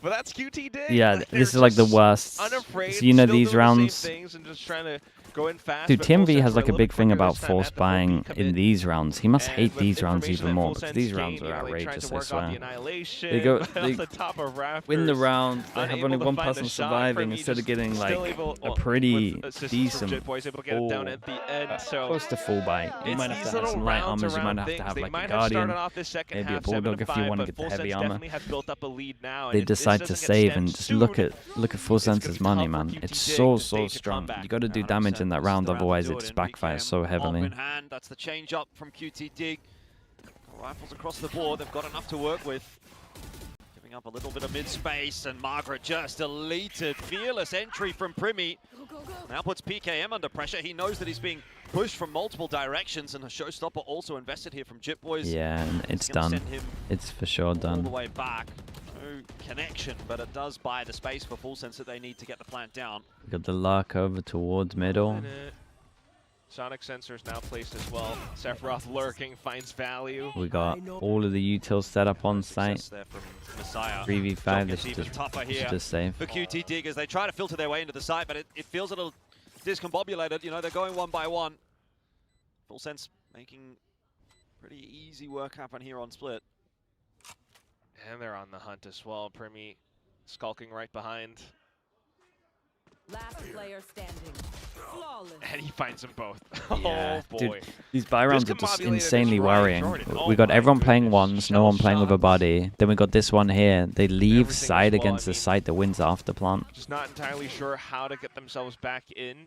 But that's QT Dig. Yeah, Like, this is they're like the just worst. Unafraid, So you know still these doing the same rounds. things and just trying to go in fast, Dude, but TMV Full has Sense like were a little big thing quicker about this time force at the full buying peak in commit. these rounds. He must And hate with these rounds information even that more Full because Sense these gained, rounds you are know, they tried outrageous. to I work off swear. the annihilation, They go, off they the top of rafters, win the round. They have unable only to one find a person shot. surviving Premi instead of just getting like still able, a well, pretty with assist from decent Jitboys, able to get it down at the end. So close to full buy. You it's might have these to have little some light rounds armors. You might around have to things. have They like a might have guardian, started off this second maybe a half bulldog if you 7-5, want to but get the Full heavy Sense armor. definitely has built up a lead now. They And if this decide to doesn't get save stemmed and just soon, look at Full it's gonna Sense's be money, tough for man. QT It's Dig so to stage a strong. comeback. You got to do damage in that round, otherwise it just backfires so heavily. In hand, that's the change up from QT Dig. Rifles across the board, they've got enough to work with. Giving up a little bit of mid-space, and Margaret just deleted. Fearless entry from Primi. Now puts PKM under pressure. He knows that he's being pushed from multiple directions, and a showstopper also invested here from Jitboys. Yeah, and it's gonna done. send him It's for sure all the done. way back. No connection, but it does buy the space for Full Sense that they need to get the plant down. We got the luck over towards middle. Sonic sensors now placed as well. Sephiroth lurking, finds value. We got all of the utils set up on site. There from Messiah. 3v5, This this even tougher is here just safe. for QT Dig as they try to filter their way into the site, but it feels a little discombobulated. You know, they're going one by one. Full Sense making pretty easy work happen here on split. And they're on the hunt as well. Primi skulking right behind. Last player standing. Flawless. And he finds them both. Yeah, Oh boy. dude, these buy rounds are just Discombobulated is insanely right, worrying. Jordan. We Oh got my everyone playing goodness. ones, no one playing with a body. Then we got this one here. They leave Everything side as well, against I the mean, site that wins after plant. Just not entirely sure how to get themselves back in.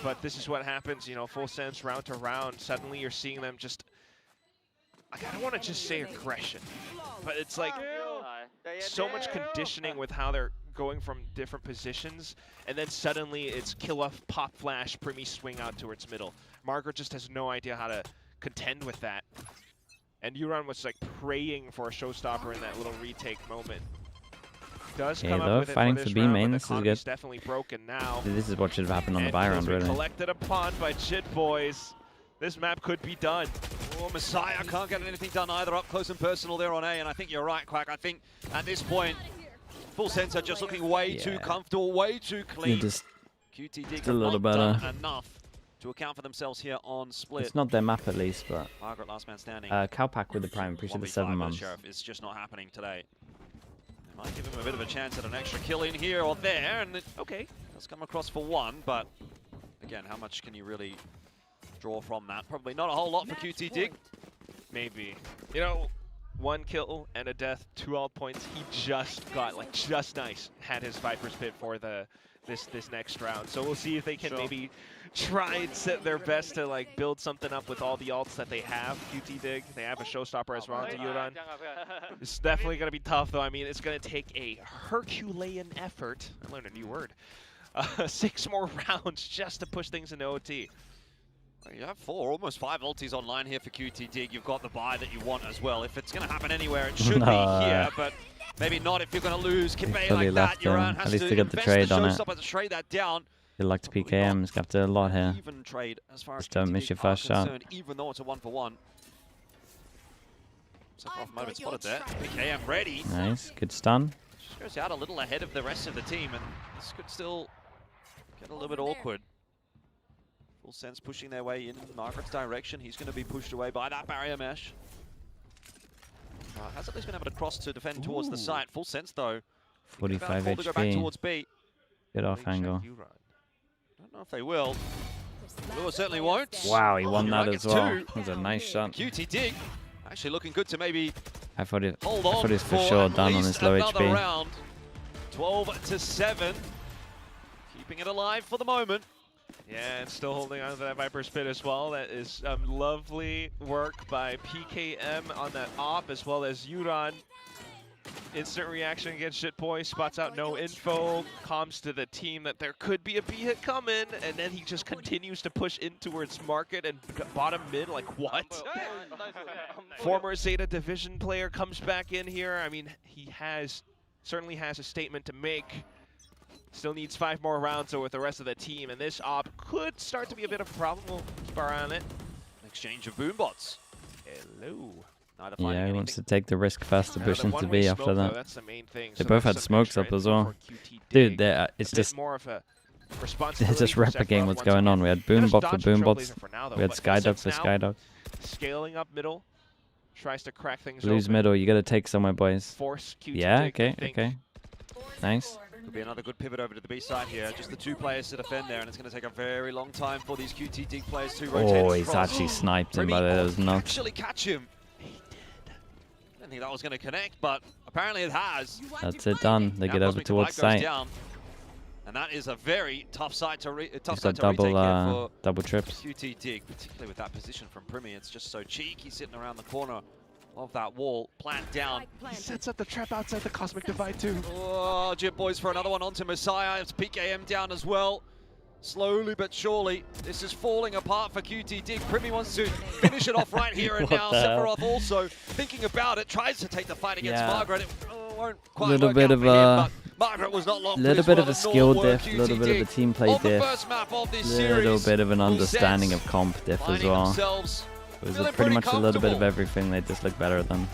But this is what happens, you know, Full Sense round to round. Suddenly you're seeing them just, I don't want to just say aggression, but it's like so much conditioning with how they're going from different positions, and then suddenly it's kill off, pop flash, Primi swing out towards middle. Margaret just has no idea how to contend with that. And Euron was like praying for a showstopper in that little retake moment. Does Okay, come though, up with it fighting for for this B round, main, but this the is economy's good. definitely broken now. This is what should have happened on the And buy feels round, really. collected upon by Jitboys. This map could be done. Oh, Messiah can't get anything done either up close and personal there on A, and I think you're right, Quack. I think at this point, Full Sense are just looking way too comfortable, way too clean. Just QT Dig a little have better. not done enough to account for themselves here on split. It's not their map at least, but Margaret last man standing. Cowpack with the prime, appreciate the 7 months. Sheriff is just not happening today. They might give him a bit of a chance at an extra kill in here or there, and it, okay, does come across for one, but again, how much can you really draw from that? Probably not a whole lot for QT Dig. Maybe. You know, 1 kill and a death, 2 ult points. He just got, like, just nice. Had his Viper's Pit for this next round. So we'll see if they can maybe try and set their best to, like, build something up with all the ults that they have. QT Dig, they have a showstopper as well to Yuran. It's definitely going to be tough, though. I mean, it's going to take a Herculean effort. I learned a new word. 6 more rounds just to push things into OT. You have 4, almost 5 ultis online here for QT Dig. You've got the buy that you want as well. If it's going to happen anywhere, it should be here, but maybe not if you're going to lose. Kibbe like that, Yuran has At least to they got the invest trade the on it. showstopper to trade that down. Good luck to PKM. He's got a lot here. Even trade as far as Just don't QT miss Dig your are first shot. concerned, even though it's a 1-for-1. Sephiroth might have been spotted there. PKM ready. Nice, good stun. Just goes out a little ahead of the rest of the team, and this could still get a little bit awkward. Full Sense pushing their way in Margaret's direction. He's going to be pushed away by that barrier mesh. Has at least been able to cross to defend towards the site. Full Sense, though. 45 to go back HP. towards B. Good off angle. Don't know if they will. Lua certainly won't. Wow, he won that Gets as well. 2. That was a nice shot. QT Dig actually looking good to maybe I thought it hold on was for sure at done on least this low another HP. round. 12-7. Keeping it alive for the moment. Yeah, and still holding on to that Viper's Pit as well. That is lovely work by PKM on that op, as well as Yuran. Instant reaction against Shitboy, spots out no info, comms to the team that there could be a B hit coming, and then he just continues to push in towards market and bottom mid, like what? Former Zeta Division player comes back in here. I mean, he certainly has a statement to make. Still needs 5 more rounds with the rest of the team, and this op could start to be a bit of a problem. We'll keep our eye on it. Exchange of boombots. Hello. Yeah, he wants to take the risk faster push into B after that. That's the main thing. They both had smokes up as well. Dude, it's just... They're just replicating what's going on. We had boombots for boombots. We had skydogs for skydogs. Scaling up middle. Tries to crack things Lose open. middle. You gotta take somewhere, boys. Force QT Yeah, dig, okay, I think. okay. Nice. Could be another good pivot over to the B side here. Just the 2 players to defend there, and it's going to take a very long time for these QT dig players to rotate. Oh, he's actually sniped him by the... That was nuts. Actually catch him. He did. I didn't think that was going to connect, but apparently it has. That's it, done. They get over towards site. Down, and that is a very tough side to He's got double trips. QT dig, particularly with that position from Primi. It's just so cheeky sitting around the corner of that wall, plant down. He sets up the trap outside the Cosmic Divide too. Oh, Jip Boys for another one onto Messiah. It's PKM down as well. Slowly but surely, this is falling apart for QT dig. Primi wants to finish it off right here and now. Sephiroth also thinking about it, tries to take the fight against Margaret. It won't quite Little work bit out of for him, a... but Margaret was not long Little bit of a skill diff, a little bit of a team play diff, little bit of an understanding of comp diff as well. It was pretty much a little bit of everything. They just look better than.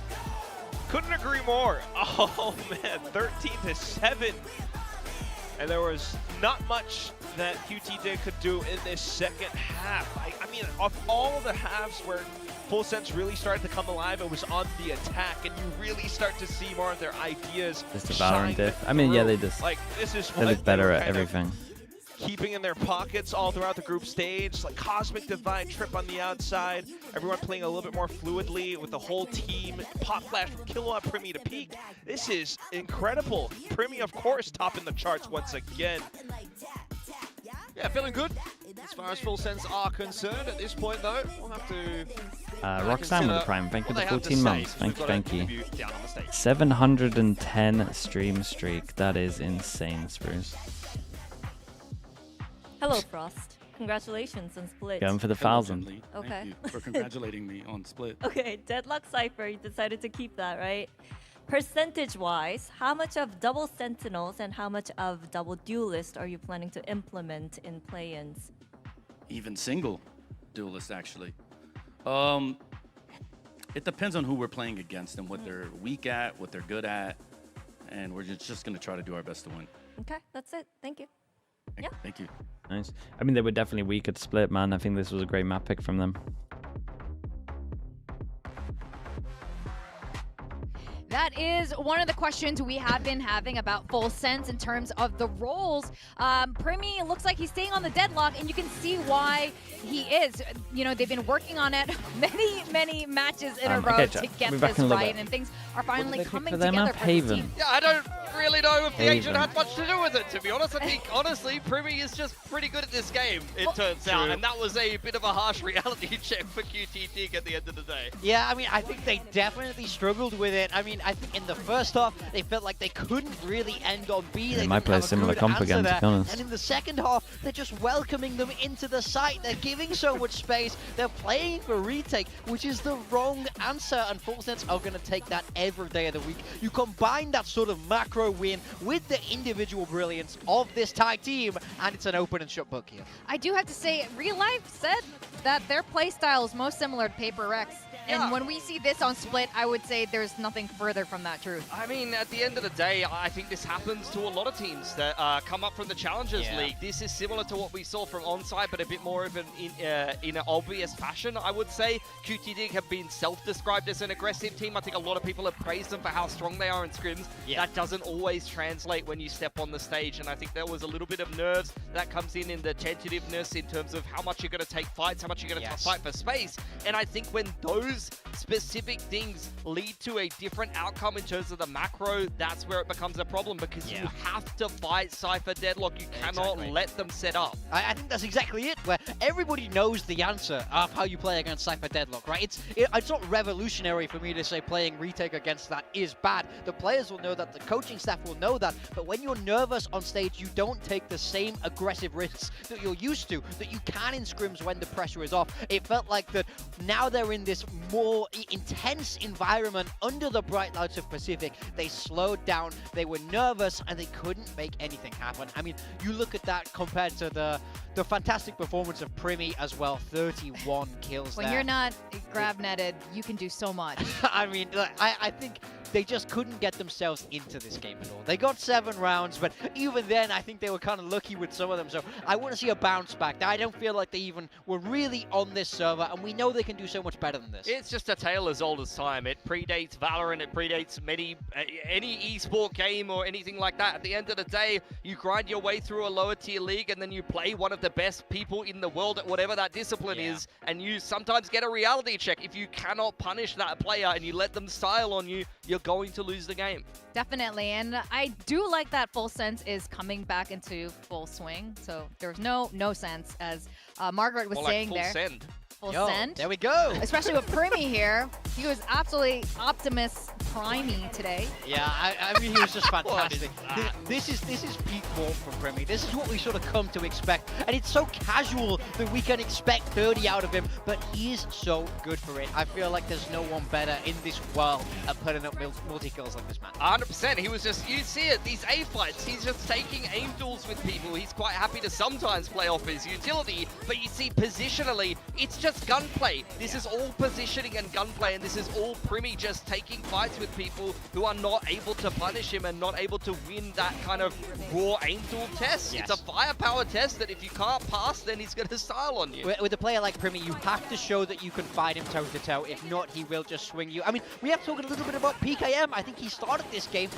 Couldn't agree more. Oh man, 13-7. And there was not much that QT dig could do in this second half. I mean, of all of the halves where Full Sense really started to come alive, it was on the attack, and you really start to see more of their ideas. Just the Valorant diff. I mean, yeah, they just like this is they look better at everything. Keeping in their pockets all throughout the group stage, like Cosmic Divide trip on the outside, everyone playing a little bit more fluidly with the whole team. Pop flash from Kilowatt Primi to peak. This is incredible. Primi, of course, topping the charts once again. Yeah, feeling good as far as Full Sense are concerned. At this point, though, we'll have to. Roxanne with the Prime, thank you for the 14 months. Thank you. 710 stream streak. That is insane, Spruce. Hello, Frost. Congratulations on Split. Going for the 1,000. Okay. Thank you for congratulating me on Split. Okay, Deadlock Cypher, you decided to keep that, right? Percentage-wise, how much of double Sentinels and how much of double Duelist are you planning to implement in play-ins? Even single Duelist, actually. It depends on who we're playing against and what they're weak at, what they're good at, and we're just going to try to do our best to win. Okay, that's it. Thank you. Yeah. Thank you. Nice. I mean, they were definitely weak at Split, man. I think this was a great map pick from them. That is one of the questions we have been having about Full Sense in terms of the roles. Primi looks like he's staying on the Deadlock, and you can see why he is. You know, they've been working on it many matches in a row to get this right, and things are finally coming together for the team. Yeah, I don't really know if the agent had much to do with it, to be honest. I think, honestly, Primi is just pretty good at this game, it turns out, and that was a bit of a harsh reality check for QT dig at the end of the day. Yeah, I mean, I think they definitely struggled with it. I mean, I think in the first half, they felt like they couldn't really end on B. They might play a similar comp again, to be honest. And in the second half, they're just welcoming them into the site. They're giving so much space. They're playing for retake, which is the wrong answer. And Full Sense are going to take that every day of the week. You combine that sort of macro win with the individual brilliance of this Thai team, and it's an open and shut book here. I do have to say, Real Life said that their playstyle is most similar to Paper Rex. And when we see this on Split, I would say there's nothing further from that truth. I mean, at the end of the day, I think this happens to a lot of teams that come up from the Challengers League. This is similar to what we saw from Onside, but a bit more of an in an obvious fashion, I would say. QT dig have been self-described as an aggressive team. I think a lot of people have praised them for how strong they are in scrims. That doesn't always translate when you step on the stage, and I think there was a little bit of nerves that comes in the tentativeness in terms of how much you're going to take fights, how much you're going to fight for space. And I think when those specific things lead to a different outcome in terms of the macro, that's where it becomes a problem, because you have to fight Cypher Deadlock. You cannot let them set up. I think that's exactly it, where everybody knows the answer of how you play against Cypher Deadlock, right? It's not revolutionary for me to say playing retake against that is bad. The players will know that, the coaching staff will know that, but when you're nervous on stage, you don't take the same aggressive risks that you're used to, that you can in scrims when the pressure is off. It felt like that now they're in this more intense environment under the bright lights of Pacific. They slowed down, they were nervous, and they couldn't make anything happen. I mean, you look at that compared to the fantastic performance of Primi as well, 31 kills When there. you're not grab netted, you can do so much. I mean, I think they just couldn't get themselves into this game at all. They got 7 rounds, but even then, I think they were kind of lucky with some of them. So I want to see a bounce back. I don't feel like they even were really on this server, and we know they can do so much better than this. It's just a tale as old as time. It predates Valorant, it predates any esport game or anything like that. At the end of the day, you grind your way through a lower tier league, and then you play one of the best people in the world at whatever that discipline is, and you sometimes get a reality check. If you cannot punish that player and you let them style on you, you're going to lose the game. Definitely, and I do like that Full Sense is coming back into full swing. So there's no sense, as Margaret was More saying like full there. send. Full Yo, send. there we go. Especially with Primi here. He was absolutely Optimus Primey today. Yeah, I mean, he was just fantastic. This is peak form from Primi. This is what we sort of come to expect. And it's so casual that we can expect 30 out of him, but he is so good for it. I feel like there's no one better in this world at putting up multi-kills like this man. 100%. He was just, you see it, these A fights, he's just taking aim duels with people. He's quite happy to sometimes play off his utility, but you see positionally, it's just gunplay. This is all positioning and gunplay, and this is all Primi just taking fights with people who are not able to punish him and not able to win that kind of raw aim duel test. It's a firepower test that if you can't pass, then he's going to style on you. With a player like Primi, you have to show that you can fight him toe-to-toe. If not, he will just swing you. I mean, we have to talk a little bit about PKM. I think he started this game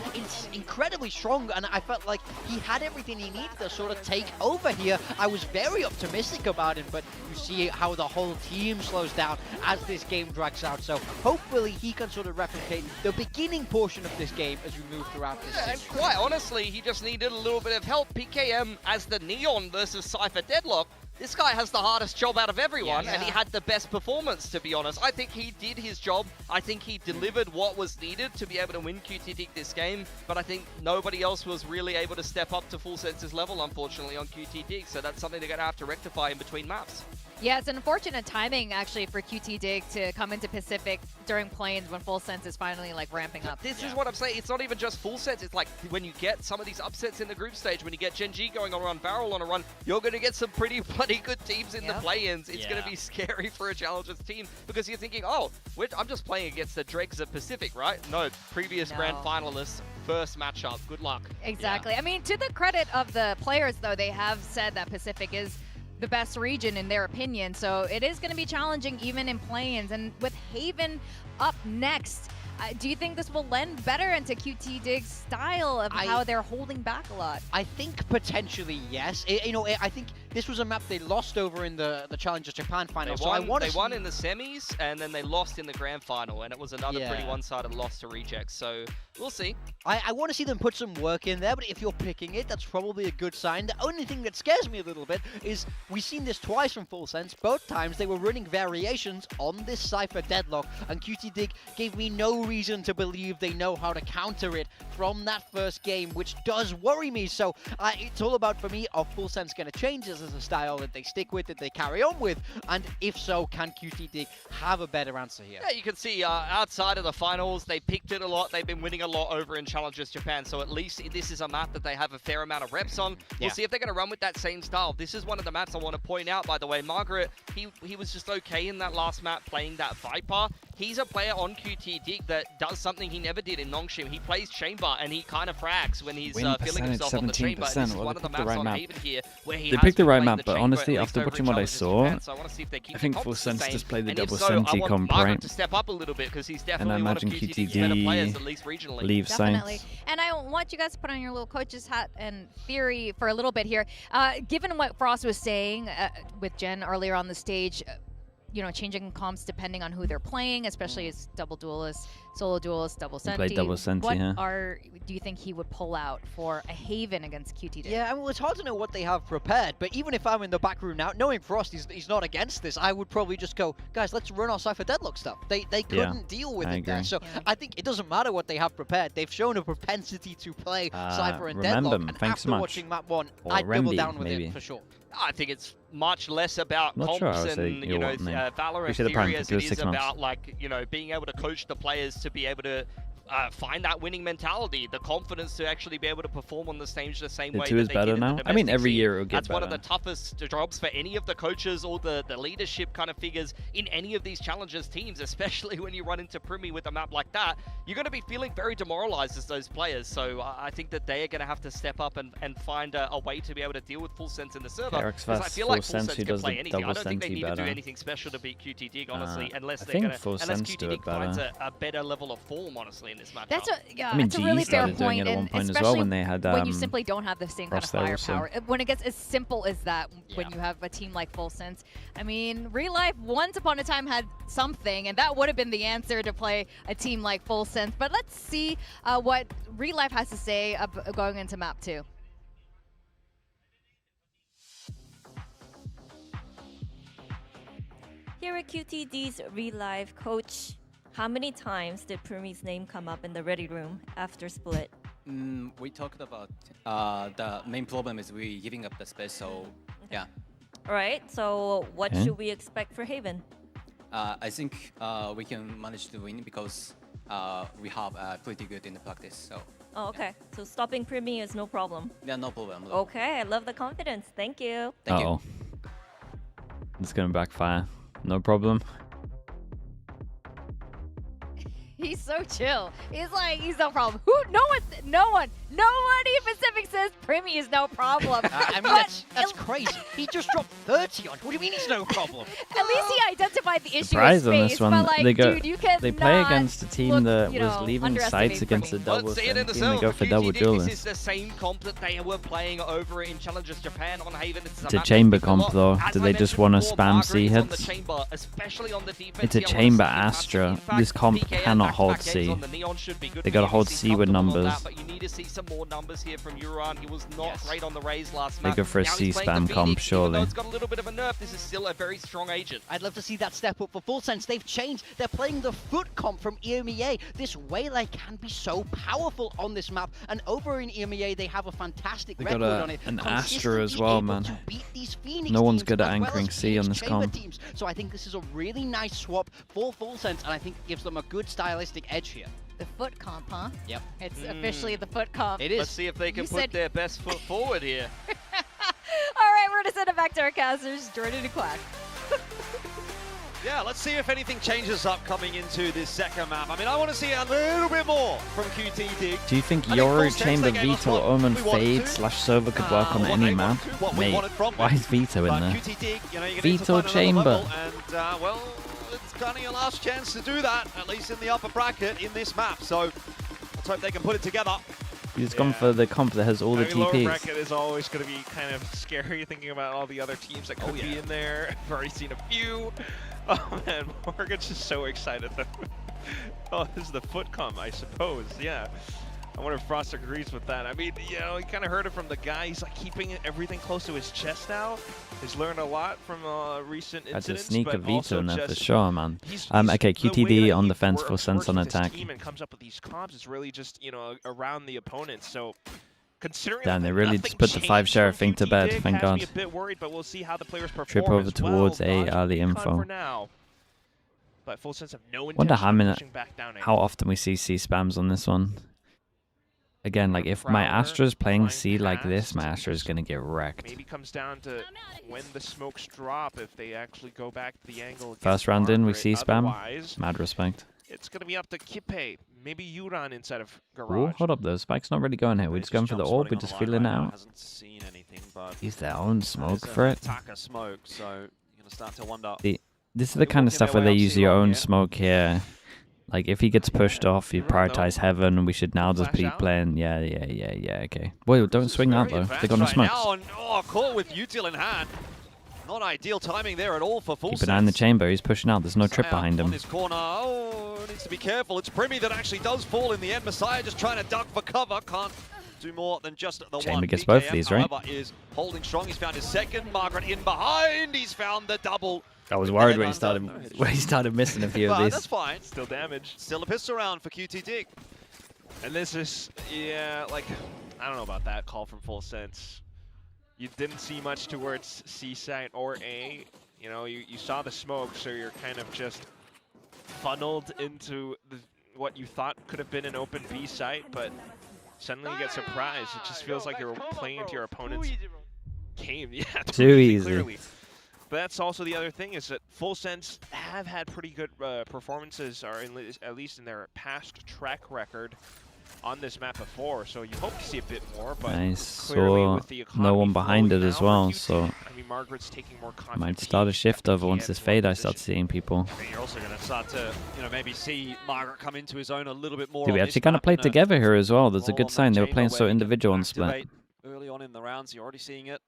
incredibly strong, and I felt like he had everything he needed to sort of take over here. I was very optimistic about him, but you see how the whole team slows down as this game drags out. So hopefully he can sort of replicate the beginning portion of this game as we move throughout this And season. quite honestly, he just needed a little bit of help. PKM as the Neon versus Cypher Deadlock. This guy has the hardest job out of everyone, and he had the best performance, to be honest. I think he did his job. I think he delivered what was needed to be able to win QTD this game, but I think nobody else was really able to step up to Full Sense's level, unfortunately, on QTD, so that's something they're going to have to rectify in between maps. Yeah, it's unfortunate timing, actually, for QTD to come into Pacific during Plains when Full Sense is finally, like, ramping up. This is what I'm saying. It's not even just Full Sense. It's like when you get some of these upsets in the group stage, when you get Gen G going on a run, Barrel on a run, you're going to get some pretty bloody good teams in the play-ins. It's going to be scary for a Challengers team because you're thinking, oh, I'm just playing against the dregs of Pacific, right? No, previous grand finalists, first matchup. Good luck. Exactly. I mean, to the credit of the players, though, they have said that Pacific is the best region in their opinion, so it is going to be challenging even in play-ins. And with Haven up next, do you think this will lend better into QTD's style of how they're holding back a lot? I think potentially yes. I think this was a map they lost over in the Challengers Japan final. They won in the semis, and then they lost in the grand final, and it was another pretty one-sided loss to Rejects. So we'll see. I want to see them put some work in there, but if you're picking it, that's probably a good sign. The only thing that scares me a little bit is we've seen this twice from Full Sense. Both times they were running variations on this Cypher Deadlock, and QTD gave me no reason to believe they know how to counter it from that first game, which does worry me. So it's all about, for me, are Full Sense going to change this as a style that they stick with, that they carry on with? And if so, can QTD have a better answer here? Yeah, you can see outside of the finals, they picked it a lot. They've been winning a lot over in Challengers Japan, so at least this is a map that they have a fair amount of reps on. We'll see if they're going to run with that same style. This is one of the maps I want to point out, by the way. Margaret, he was just okay in that last map playing that Viper. He's a player on QTD that does something he never did in Nongshim. He plays chamber, and he kind of frags when he's feeling himself on the chamber. This is one of the maps on Haven here where he They picked the right map, but honestly, after watching what I saw, I think Full Sense just played the double Senti comp, right? To step up a little bit because he's definitely And I one of imagine QTD's better players, QTD at least regionally. leave Definitely. Saints. And I want you guys to put on your little coach's hat and theory for a little bit here. Given what Frost was saying with Jen earlier on the stage, changing comps depending on who they're playing, especially as double duelists, solo duelists, double Senti. Played double Senti, what yeah. do you think he would pull out for a Haven against QTD? Yeah, I mean, it's hard to know what they have prepared, but even if I'm in the back room now, knowing Frost, he's not against this, I would probably just go, guys, let's run our Cypher Deadlock stuff. They couldn't deal with it there, so I think it doesn't matter what they have prepared. They've shown a propensity to play Cypher and Deadlock, and thanks after much. watching map 1, Or I'd double Remedy, down with maybe. it for sure. I think it's much less about Not comps sure I would say and your what name. Valorant We should have theory planned as to do it is 6 months. about like being able to coach the players to be able to find that winning mentality, the confidence to actually be able to perform on the stage the same The way 2 that is they better did in the now. I mean, domestic every scene. year it will get That's better. one of the toughest jobs for any of the coaches or the leadership kind of figures in any of these challenges teams, especially when you run into Primi with a map like that. You're going to be feeling very demoralized as those players. So I think that they are going to have to step up and find a way to be able to deal with Full Sense in the server. Eric's Because I fast feel like Full Full Sense, Sense who can does play the anything. I double don't think they Sense need to do better. anything special to beat QT Dig, honestly, unless I they're think going to, Full unless Sense QT do Dig it finds better. a better level of form, honestly, in this matchup. That's I mean, that's a really GE fair started doing point, it at one and point as well especially when they had when you simply don't have the same kind of Frost there also. firepower. When it gets as simple as that, when you have a team like Full Sense. I mean, Real Life once upon a time had something, and that would have been the answer to play a team like Full Sense. But let's see what Real Life has to say going into map 2. Here at QTD's Real Life, Coach, how many times did Primi's name come up in the ready room after split? We talked about the main problem is we giving up the space, so yeah. All right, so what Okay. should we expect for Haven? I think we can manage to win because we have pretty good in the practice, so Oh, okay. So stopping Primi is no problem. yeah, no problem. Okay, I love the confidence. Thank you. Thank you. Uh-oh. It's going to backfire. No problem. He's so chill. He's like, he's no problem. Nobody in Pacific says Primi is no problem. I mean, that's crazy. He just dropped 30 on. What do you mean it's no problem? At least he identified the issue Surprise of on space, this one. but like, they go. dude, you cannot They play against a team look, that you was know, leaving underestimate sights against the Primi. double Let's see it in Sense the team. They zone go for for double QTD. This is duelists. the same comp that they were playing over in Challengers Japan on Haven. It's a chamber comp though. Do they just want to spam C hits? It's a chamber Astra. This comp cannot hold C. They gotta hold C with numbers. But you need to see some more numbers here from Uran. He was not great on the Raze last They match. go for a Now C he's playing spam the comp, Phoenix. Even though surely. it's got a little bit of a nerf, this is still a very strong agent. I'd love to see that step up for Full Sense. They've changed. They're playing the foot comp from EMEA. This Waylay can be so powerful on this map. And over in EMEA, they have a fantastic They record got on it. an Astra as well, man. Beat these Phoenix No one's teams good at as well anchoring as C on Phoenix this chamber comp. teams. So I think this is a really nice swap for Full Sense, and I think it gives them a good stylistic edge here. The foot comp, huh? Yep. It's officially the foot comp. It is. Let's see if they can You put said- their best foot forward here. All right, we're going to send it back to our casters, Jordan and Quack. Yeah, let's see if anything changes up coming into this second map. I mean, I want to see a little bit more from QT Dig. Do you think I think Yoru, Full Sense, Chamber, they gave us Veto, what Omen, we wanted Fade to. / Sova could work on what any they map? wanted to, what we Mate, wanted from why them. is Veto in But there? QT Dig, you know, you're going to Veto find Chamber. another level, and well, it's kind of your last chance to do that, at least in the upper bracket in this map. So let's hope they can put it together. He's gone for the comp that has all the I mean, lower TPs. bracket is always going to be kind of scary thinking about all the other teams that could be in there. I've already seen a few. Oh man, Morgan's just so excited though. Oh, this is the foot comp, I suppose. Yeah. I wonder if Frost agrees with that. I mean, you know, he kind of heard it from the guy. He's like keeping everything close to his chest now. He's learned a lot from recent Had to incidents. sneak a but Veto also in there for just- sure, man. he's Okay, the way QTD that on he defense, Full Sense on works with his attack. team and comes up with these comps is really just, you know, around the opponents. So considering Damn, they that really nothing just put the changed 5 sheriff from thing to QT bed, Dig thank has God. me a bit worried, but we'll see how the players perform Trip over as towards well. A Dodge early recon info. for now. But Full Sense have no Wonder intention how of many, pushing back down A. how often we see C spams on this one. Again, like if my Astra's playing C like this, my Astra is gonna get wrecked. Maybe comes down to when the smokes drop, if they actually go back to the angle against First round in, we Margaret. C spam. Otherwise, Mad respect. it's going to be up to Kippe, maybe Uran inside of Ooh, Garage. hold up though, Spike's not really going here. We're just going for the orb, we're just feeling it out. Hasn't seen anything, but Use their own smoke there's for an it. attacker smoke, so you're going to start to wonder. This is the kind of stuff where they use your own smoke here. Like if he gets pushed off, you prioritize heaven. We should now just be playing. Yeah, okay. Boy, don't swing out though. They got no Right smokes. now, and, caught with util in hand. Not ideal timing there at all for Full Keep Sense. an eye on the chamber. He's pushing out. There's no trip Messiah behind on him. his corner. Oh, needs to be careful. It's Primi that actually does fall in the end. Messiah just trying to duck for cover. Can't do more than just the Chamber one. gets both of PKM, these, right? however, is holding strong. He's found his second. Margaret in behind. He's found the double. I was worried when he started missing a few of But these. that's fine. Still damaged. Still a pistol round for QT Dig. And this is, yeah, like, I don't know about that call from Full Sense. you didn't see much towards C site or A. You know, you saw the smoke, so you're kind of just funneled into what you thought could have been an open B site, but suddenly you get surprised. It just feels like you're playing into your opponent's game. Yeah, too easy. Clearly. But that's also the other thing, is that Full Sense have had pretty good performances, or at least in their past track record on this map before. So you hope to see a bit more, but nice. clearly So with the no one behind it now as well, QT, so I mean, Margaret's taking more I might start a shift over once this fade I start seeing people. I mean, you're also going to start to, maybe see Margaret come into his own a little bit more. Dude, we actually kind of played together here as well. That's a good sign. They were playing so individual on split. Early on in the rounds, you're already seeing it.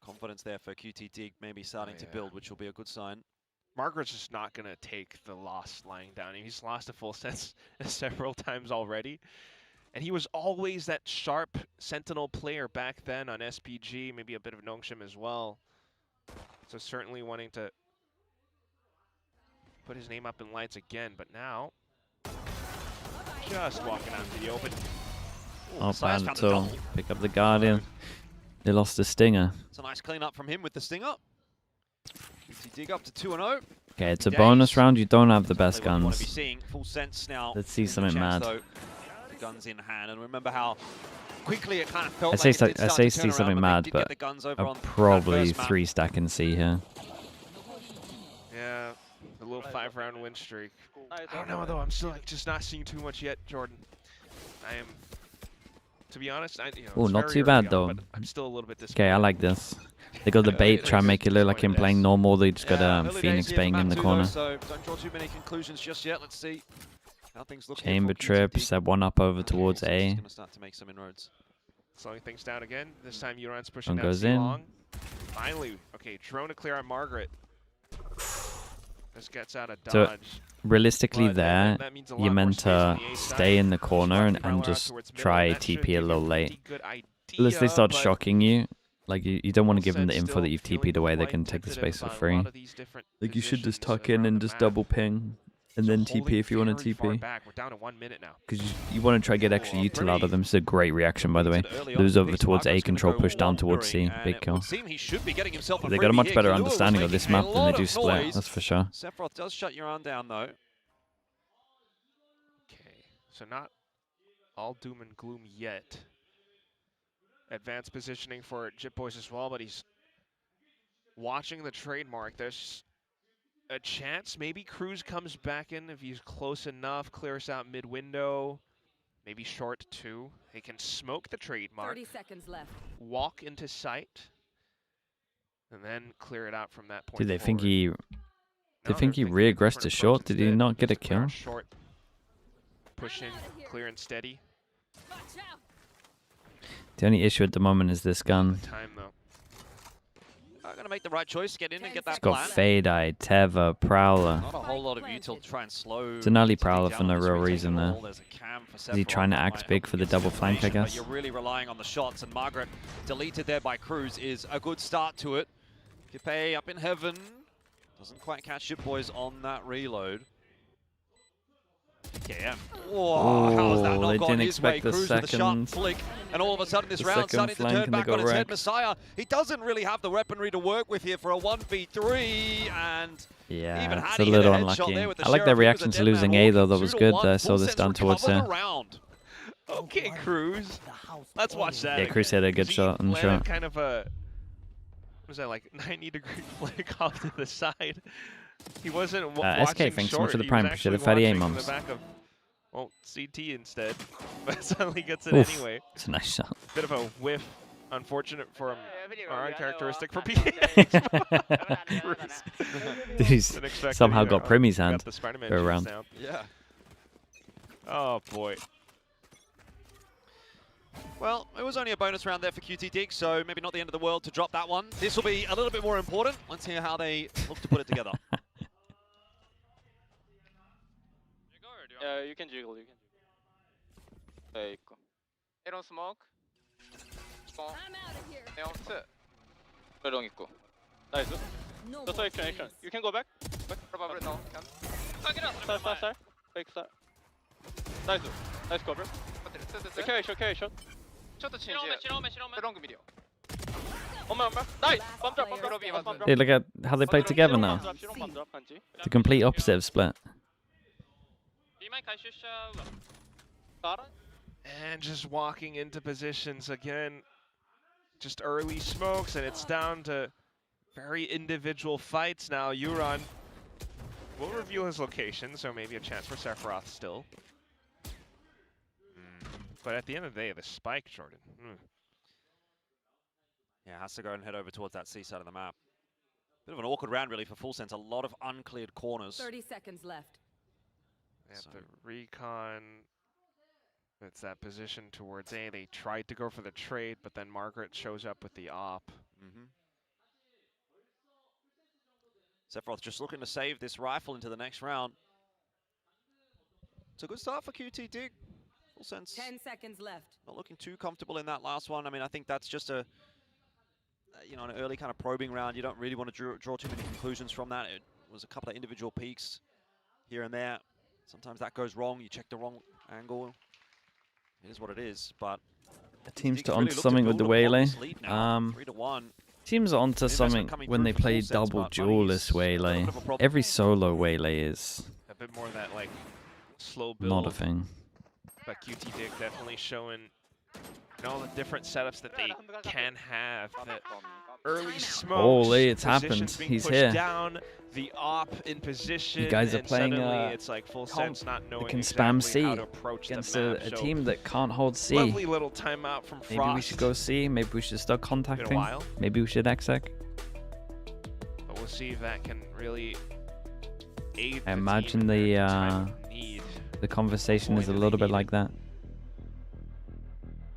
Confidence there for QT Dig, maybe starting to build, which will be a good sign. Margaret's just not going to take the loss lying down. He's lost a Full Sense several times already. And he was always that sharp Sentinel player back then on SPG, maybe a bit of Nongshim as well. So certainly wanting to put his name up in lights again, but now just walking out into the open. Oh, bad at all. Pick up the Guardian. They lost the Stinger. It's a nice clean up from him with the Stinger. QT Dig up to 2-0. Okay, it's a bonus round. You don't have the best Want to be guns. seeing Full Sense now. Let's see something mad. The guns in hand, and remember how quickly it kind of felt I say see something mad, but I'll probably 3-stack C here. Yeah, the little 5-round win streak. I don't know though. I'm still just not seeing too much yet, Jordan. I am, to be honest. Oh, not too bad though. I'm still a little bit disappointed. Okay, I like this. They got the bait, try and make it look like him playing normal. They just got Phoenix bang in the corner. So don't draw too many conclusions just yet. Let's see how things look. Chamber trip, set one up over towards A. Gonna start to make some inroads. Slowing things down again. This time Uran's pushing One down goes C in. long. Finally, okay, drone to clear on Margaret. This gets out of dodge. So realistically, there that means a you're lot more meant space on to the A stay side. in the corner and Sparky just towards middle. try That should TP a give little you a late. pretty good idea, Unless they start but shocking you, like you don't want to give them the Sense info that still you've feeling TP'd away. They quite can take the tentative space for about a free. lot of these different Like you should just positions tuck in around and the just map. double ping, and then TP Holding if you want to very far TP. back. We're down to 1 minute now. Because you want to try to get extra util out of them. It's a great reaction, by the way. Lose over towards A, control, push down towards C. Big kill. He should be getting himself a They got a freebie much here. better Kahlua was understanding of making this a map than they lot do of split, noise. that's for sure. Sephiroth does shut your arm down though. Okay, so not all doom and gloom yet. Advanced positioning for Jip Boys as well, but he's watching the trademark. There's a chance maybe Cruz comes back in if he's close enough, clears out mid-window, maybe short too. He can smoke the trademark, 30 seconds left. walk into sight, and then clear it out from that point. Did they think forward. he... They think he reaggressed to short? Did he not get a kill? Short, pushing, clear and steady. The only issue at the moment is this gun. Time though. I'm gonna make the right choice, get in and get that It's got plan. Fade-Eye, Teva, Prowler. Not a whole lot of util to try and slow. It's an early QT Prowler down for no on this real retake reason at there. all. There's a cam for Is he Sephiroth trying to that act might big help for him the get some double flank, I information, but guess? You're really relying on the shots, and Margaret deleted there by Cruz is a good start to it. Kipe up in heaven. Doesn't quite catch Ship Boys on that reload. KM. Whoa, how has that Oh, not they gone didn't his way? expect the Cruz with a sharp second- flick, and all of a sudden this the round second starting to flank turn and they back got on its head. wrecked. Messiah, he doesn't really have the weaponry to work with here for a 1v3, and Yeah, even it's had a he hit little headshot unlucky. there with the I like their Sheriff, he was reaction a to dead man losing A though, that was good. 2-1, I saw Full this Sense down towards recover there. the round. Okay, Cruz. Let's watch that. Yeah, Cruz had a good shot on the landed shot. kind of a, what was that, like 90-degree flick off to the side. He wasn't SK, watching thanks so short. much for the He prime. was Appreciate it. actually 38 watching mums. the back of, well, CT instead, but suddenly gets it Oof, anyway. it's a nice shot. Bit of a whiff. Unfortunate for him, or uncharacteristic for Dude, he's somehow got Primy's hand the Spider-Man go juice around. sound. Yeah. Oh boy. Well, it was only a bonus round there for QT Dig, so maybe not the end of the world to drop that one. This will be a little bit more important. Let's hear how they look to put it together. Yeah, you can jiggle, you can jiggle. There you go. Aeron smoke. Spawn. Neon 2. Long 있고. Nice. Just action. You can go back. Probably no. Can't. Start. Fake start. Nice. Nice cover. Okay, shot. ちょっとチェンジロング見るよお前ナイスバンドラップロビーバンドラップ Dude, look at how they play together now. The complete opposite of Split. And just walking into positions again, just early smokes, and it's down to very individual fights now. Euron will reveal his location, so maybe a chance for Sephiroth still. But at the end of the day, the spike, Jordan. Yeah, has to go and head over towards that C side of the map. Bit of an awkward round, really, for Full Sense. A lot of uncleared corners. 30 seconds left. Yeah, the recon. It's that position towards A. They tried to go for the trade, but then Margaret shows up with the op. Sephiroth just looking to save this rifle into the next round. It's a good start for QT Dig. Full Sense. 10 seconds left. Not looking too comfortable in that last one. I mean, I think that's just a, an early kind of probing round. You don't really want to draw too many conclusions from that. It was a couple of individual peaks here and there. Sometimes that goes wrong. You check the wrong angle. It is what it is, but The team's onto something with the Waylay. Teams are onto something when they play double duelist Waylay. Every solo Waylay is A bit more of that like slow build. not a thing. But QT Dig definitely showing all the different setups that they can have. That early smokes. Holy, it's happened. Positions being He's pushed here. Down, the op in position. You guys are and playing suddenly it's like Full Sense not knowing They can spam exactly C how to approach against the map. a So team that can't hold C. lovely little timeout from Frost. Maybe we should go C. Maybe we should start contacting. while. Maybe we should XIP. But we'll see if that can really aid I imagine the conversation is a little bit like that.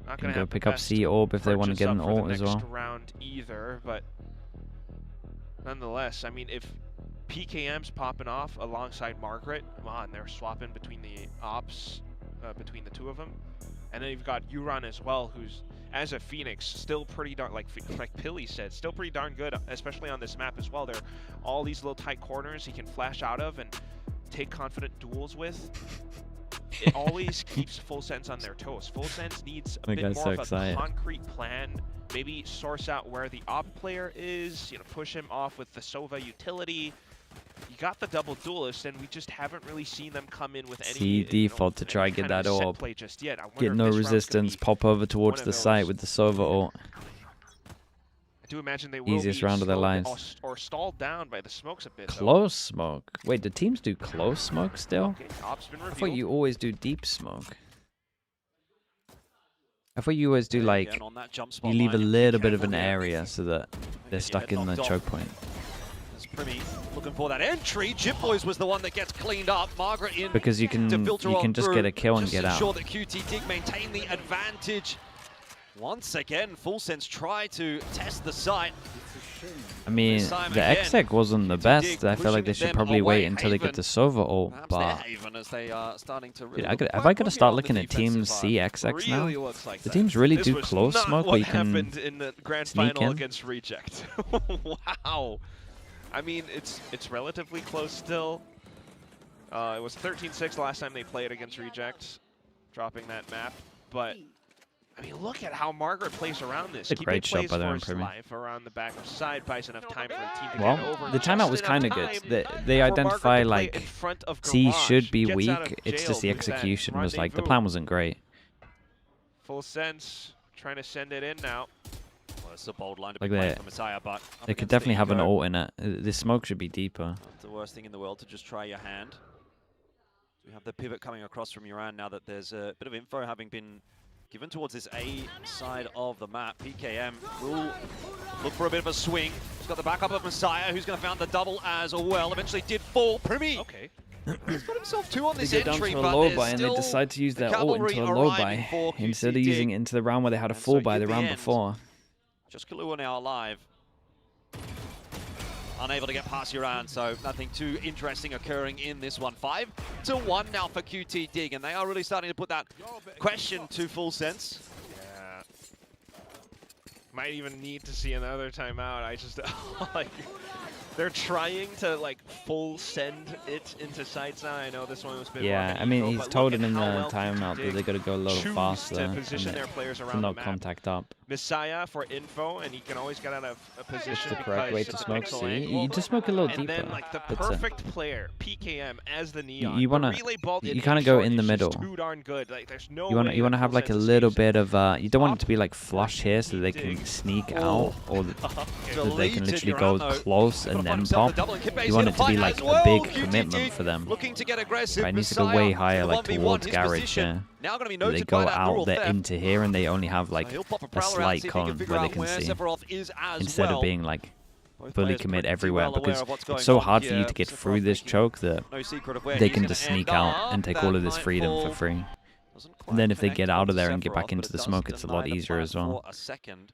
Not Can gonna go have the pick up best C orb if they want to purchase get up an for the ult as next well. round either, but nonetheless, I mean, if PKM's popping off alongside Margaret, come on, they're swapping between the ops, between the two of them, and then you've got Euron as well, who's as a Phoenix still pretty darn like Pilly said, still pretty darn good, especially on this map as well. There are all these little tight corners he can flash out of and take confident duels with. It always keeps Full Sense on their toes. Full Sense needs a My bit guy's more so of a excited. concrete plan. Maybe source out where the op player is, push him off with the Sova utility. You got the double duelist, and we just haven't really seen them come in with any C default to try and get that set orb. play just yet. I wonder Get if no this round's gonna resistance, be pop over one towards of the those. site with the Sova ult. I do imagine they will Easiest be round of their slowed lives. or stalled down by the smokes a bit. though. Close smoke. Wait, do teams do close smoke still? Okay, op's been I thought revealed. you always do deep smoke. I thought you always do like, again on that jump you spot leave a line, you little be bit of careful an here. area so that they're Get your stuck head in the knocked off. choke point. As Primi looking for that entry. Jip Boys was the one that gets cleaned up. Margaret in Because you to can filter you on can just through. get a kill and Just get ensure out. that QT Dig maintain the advantage. Once again, Full Sense try to test the site. I mean, This time the again, XIP wasn't the best. I feel like they pushing should them probably away. wait until they get Haven. the Sova ult. Perhaps their But Haven as they are starting to really dude, look have quite I got to booky start on the looking at defensive teams side. C XX now? Really looks like The that. teams really This do was close not smoke what where you can happened in the grand sneak final in? against Reject. Wow. I mean, it's relatively close still. It was 13-6 last time they played against Reject, dropping that map. But I mean, look at how Margaret plays around this. It's a great shot by the his Primi. life around the back of side, buys enough time for the team to get Well, over. the timeout was Just kind of enough good. time They for identify Margaret to play like in front of C Garage, should be gets out of weak. It's jail just the with that execution was like the rendezvous. plan wasn't great. Full Sense trying to send it in now. Well, it's a bold line to Like be playing they for Messiah, but up they could against the definitely have an ego, ult in it. This smoke should be deeper. not the worst thing in the world to just try your hand. We have the pivot coming across from Iran now that there's a bit of info having been given towards this A side of the map. PKM will look for a bit of a swing. He's got the backup of Messiah, who's going to found the double as well. Eventually did fall. Primi. Okay. He's got himself two on They this get down entry, to a but low there's buy and they still decide to use the their ult cavalry into a low arriving buy for instead of QT using Dig. it into the round where they had a And full so buy in the the round end, before. Just Kalua now alive. Unable to get past Iran, so nothing too interesting occurring in this one. 5-1 now for QT Dig, and they are really starting to put that question to Full Sense. Yeah. Might even need to see another timeout. I just like They're trying to like full send it into sights now. I know this one was a bit Yeah, more I mean, eco, he's but told look him at in the how well timeout that QTD they got to go a little choose faster to and position their players to around the not map. contact up. Messiah for info, and he can always get out of a position It's the correct way to because smoke. of the See, angle. you just smoke a little And deeper. then like the That's perfect player, PKM as the neon. You wanna, the relay ball you kind of go in the middle. Too darn good. Like there's no You way wanna that have like a Full Sense little escapes bit of you don't want it to be like flush here so they can sneak out, or so they can literally go close and then pop. You want it to be like a big commitment for them. Looking to get aggressive. Right, it needs to go way higher, like towards garage. Now going to be They noted go by that out neural there theft. into here, and they only have like he'll pop a a prowler out, slight see if he can cone figure where they out can where see, Sephiroth is as instead well. of being like Both fully players commit pretty everywhere, well aware because of what's going it's so on hard for you here. to get Sephiroth through this choke that no secret of where they he's can gonna just end sneak out up. and take That all of this might freedom for fall. free. Doesn't And then if they connect get out of onto there and get Sephiroth, back but into it the does smoke, it's a lot deny the easier as plan well. for a second.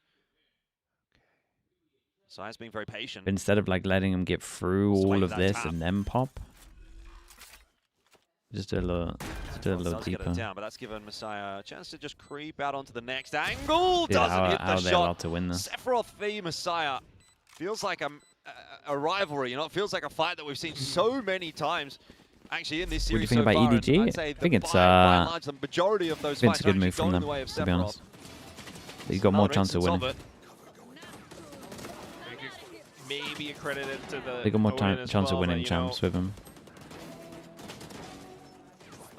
Sai's being very patient. But instead of like letting them get through all of this and then pop, just do a little Does get deeper. it down, but that's given Messiah a chance to just creep out onto the next angle. Yeah, Doesn't hit how the are they shot. allowed to win this? Sephiroth v Messiah feels like a rivalry. You know, it feels like a fight that we've seen so many times. Actually, in this What do you series think so about far, and EDG? I'd say I think it's by and large, the majority of those I think it's fights a good are move actually from going them, the way of to be Sephiroth. honest. He's got more chance of Another winning. instance Maybe accredited to the They got more Odin as chance of well, winning but, you champs know, with him.